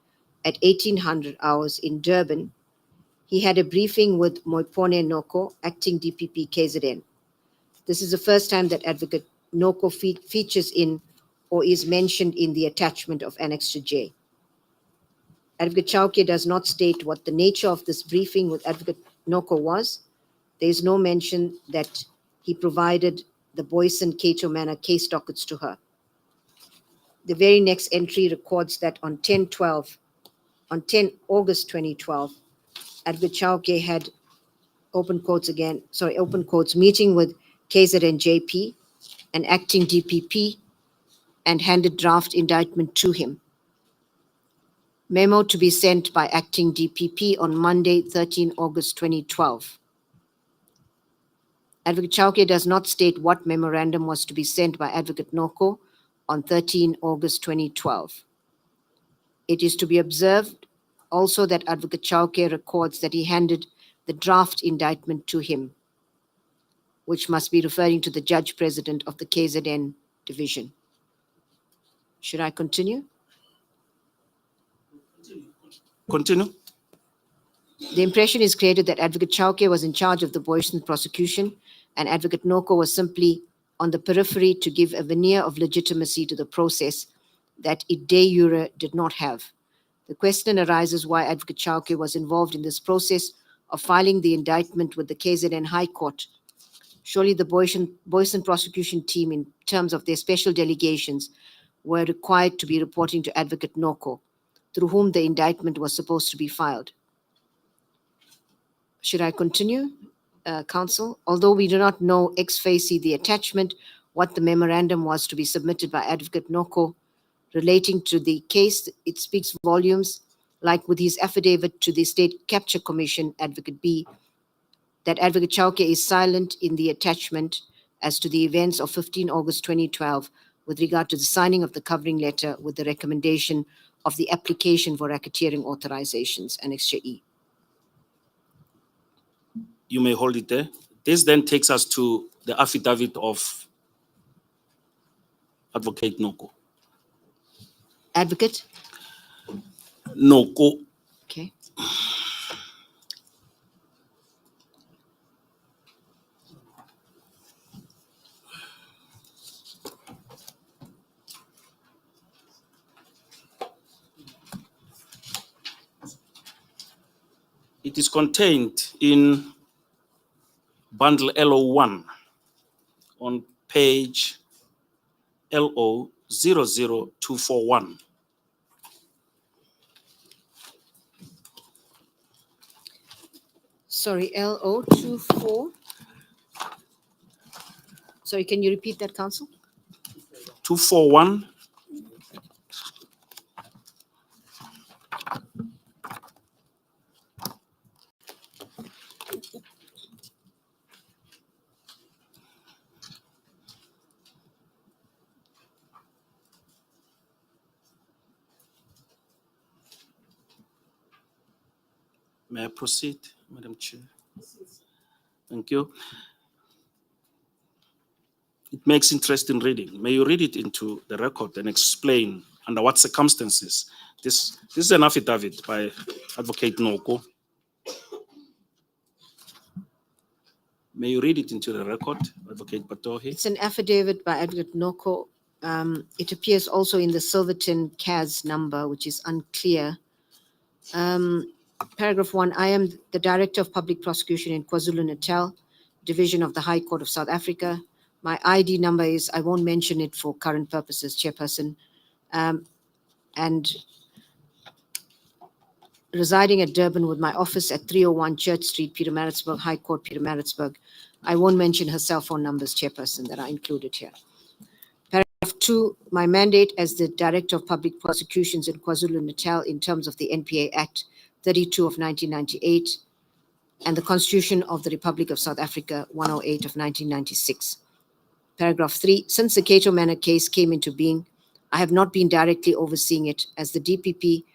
at 1800 hours in Durban, he had a briefing with Moipone Noko, acting DPP KZN. This is the first time that Advocate Noko features in or is mentioned in the attachment of Annexure J. Advocate Chauke does not state what the nature of this briefing with Advocate Noko was. There is no mention that he provided the Boyson Cato Manor case dockets to her. The very next entry records that on 10 August 2012, Advocate Chauke had open quotes, meeting with KZN JP, an acting DPP, and handed draft indictment to him. Memo to be sent by acting DPP on Monday, 13 August 2012. Advocate Chauke does not state what memorandum was to be sent by Advocate Noko on 13 August 2012. It is to be observed also that Advocate Chauke records that he handed the draft indictment to him, which must be referring to the Judge President of the KZN division. Should I continue? Continue. The impression is created that Advocate Chauke was in charge of the Boyson prosecution and Advocate Noko was simply on the periphery to give a veneer of legitimacy to the process that it de jure did not have. The question arises why Advocate Chauke was involved in this process of filing the indictment with the KZN High Court. Surely the Boyson prosecution team, in terms of their special delegations, were required to be reporting to Advocate Noko, through whom the indictment was supposed to be filed. Should I continue, Council? Although we do not know ex facie the attachment, what the memorandum was to be submitted by Advocate Noko relating to the case, it speaks volumes, like with his affidavit to the State Capture Commission, Advocate B, that Advocate Chauke is silent in the attachment as to the events of 15 August 2012 with regard to the signing of the covering letter with the recommendation of the application for racketeering authorizations, Annexure E. You may hold it there. This then takes us to the affidavit of Advocate Noko. Advocate? Noko. Okay. It is contained in bundle LO1 on page LO00241. Sorry, LO24. Sorry, can you repeat that, Council? 241. May I proceed, Madam Chair? Thank you. It makes interesting reading. May you read it into the record and explain under what circumstances. This is an affidavit by Advocate Noko. May you read it into the record, Advocate Batohi? It's an affidavit by Advocate Noko. It appears also in the Silverton CAS number, which is unclear. Paragraph 1, I am the Director of Public Prosecution in KwaZulu-Natal, Division of the High Court of South Africa. My ID number is, I won't mention it for current purposes, Chairperson, and residing at Durban with my office at 301 Church Street, Pietermaritzburg, High Court, Pietermaritzburg. I won't mention her cell phone numbers, Chairperson, that are included here. Paragraph 2, my mandate as the Director of Public Prosecutions in KwaZulu-Natal in terms of the NPA Act 32 of 1998 and the Constitution of the Republic of South Africa 108 of 1996. Paragraph 3, since the Cato Manor case came into being, I have not been directly overseeing it as the DPP.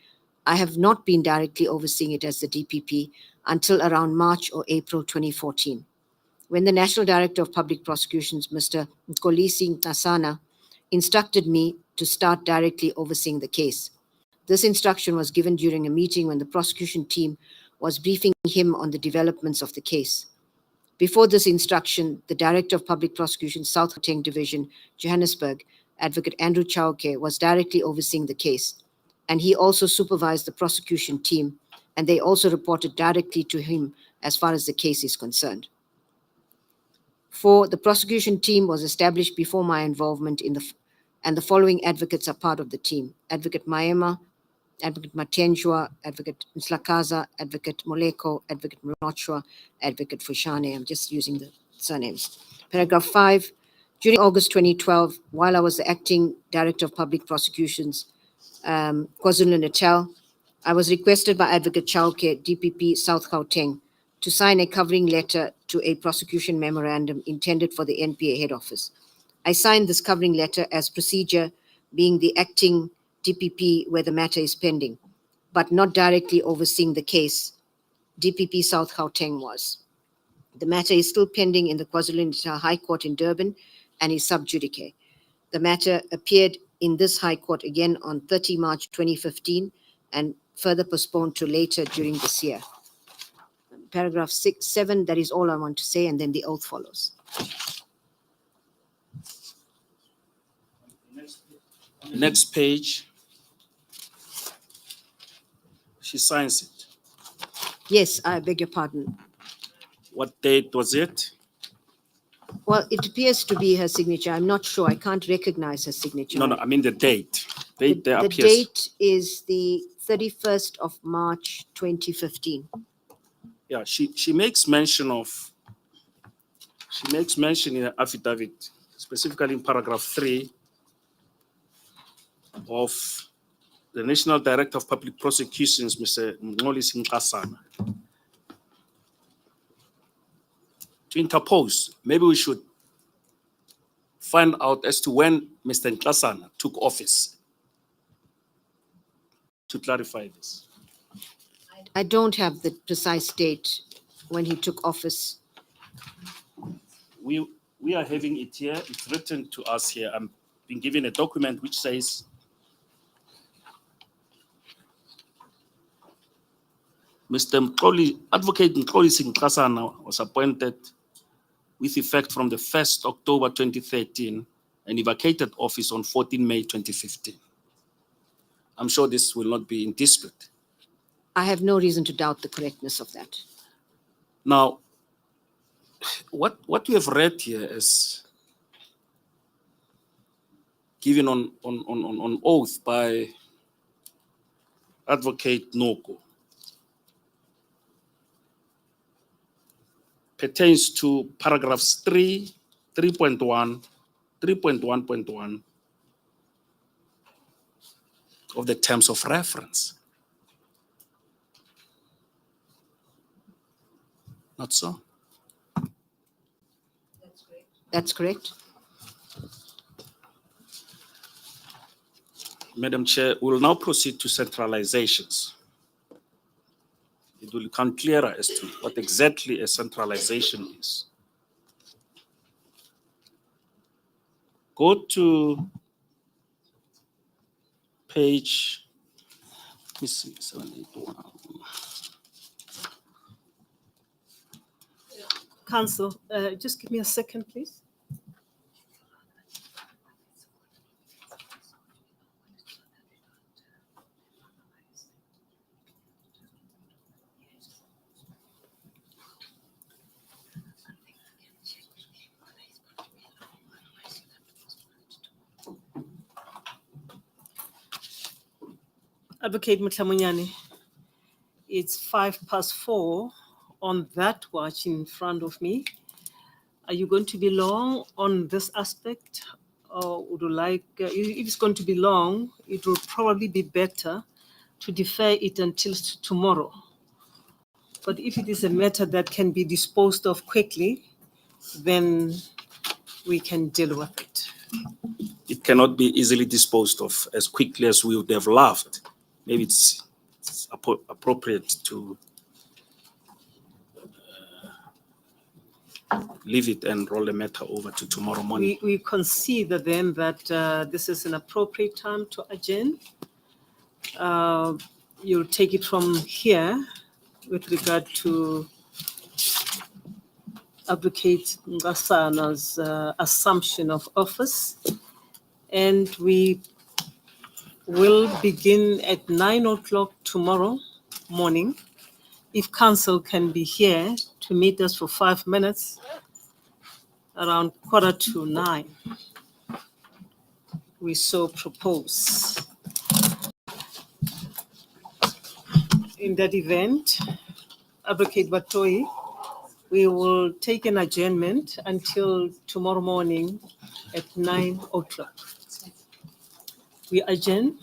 I have not been directly overseeing it as the DPP until around March or April 2014, when the National Director of Public Prosecutions, Mr. Nkolisi Ntasana, instructed me to start directly overseeing the case. This instruction was given during a meeting when the prosecution team was briefing him on the developments of the case. Before this instruction, the Director of Public Prosecutions, South Gauteng Division, Johannesburg, Advocate Andrew Chauke, was directly overseeing the case, and he also supervised the prosecution team, and they also reported directly to him as far as the case is concerned. 4, the prosecution team was established before my involvement and the following advocates are part of the team: Advocate Maema, Advocate Matenjwa, Advocate Nslakaza, Advocate Moleko, Advocate Mrochwa, Advocate Fushane. I'm just using the surnames. Paragraph 5, during August 2012, while I was the acting Director of Public Prosecutions, KwaZulu-Natal, I was requested by Advocate Chauke, DPP, South Gauteng, to sign a covering letter to a prosecution memorandum intended for the NPA head office. I signed this covering letter as procedure, being the acting DPP where the matter is pending, but not directly overseeing the case. DPP South Gauteng was. The matter is still pending in the KwaZulu-Natal High Court in Durban and is sub judice. The matter appeared in this High Court again on 30 March 2015 and further postponed to later during this year. Paragraph 6, 7, that is all I want to say, and then the oath follows. Next page. She signs it. Yes, I beg your pardon. What date was it? Well, it appears to be her signature. I'm not sure. I can't recognize her signature. No, I mean the date. The There appears. date is the 31st of March 2015. Yeah, she makes mention in her affidavit, specifically in paragraph 3 of the National Director of Public Prosecutions, Mr. Nkabinde Enquiry. To interpose, maybe we should find out as to when Mr. Nkasana took office to clarify this. I don't have the precise date when he took office. We are having it here. It's written to us here. I'm being given a document which says Mr. Advocate Andrew Chauke was appointed with effect from the 1st October 2013 and he vacated office on 14 May 2015. I'm sure this will not be in dispute. I have no reason to doubt the correctness of that. Now, what we have read here is given on oath by Advocate Noko pertains to paragraphs 3, 3.1, 3.1.1 of the terms of reference. Not so? That's correct. Madam Chair, we will now proceed to centralizations. It will become clearer as to what exactly a centralization is. Go to page, let me see, 781. Council, just give me a second, please. Advocate Mutlamunyane, it's 4:05 on that watch in front of me. Are you going to be long on this aspect? Or would you like, if it's going to be long, it will probably be better to defer it until tomorrow. But if it is a matter that can be disposed of quickly, then we can deal with it. It cannot be easily disposed of as quickly as we would have loved. Maybe it's appropriate to leave it and roll the matter over to tomorrow morning. We consider then that this is an appropriate time to adjourn. You'll take it from here with regard to Advocate Nkasana's assumption of office. And we will begin at 9 o'clock tomorrow morning. If council can be here to meet us for 5 minutes, around 8:45, we so propose. In that event, Advocate Batoyi, we will take an adjournment until tomorrow morning at 9 o'clock. We adjourn.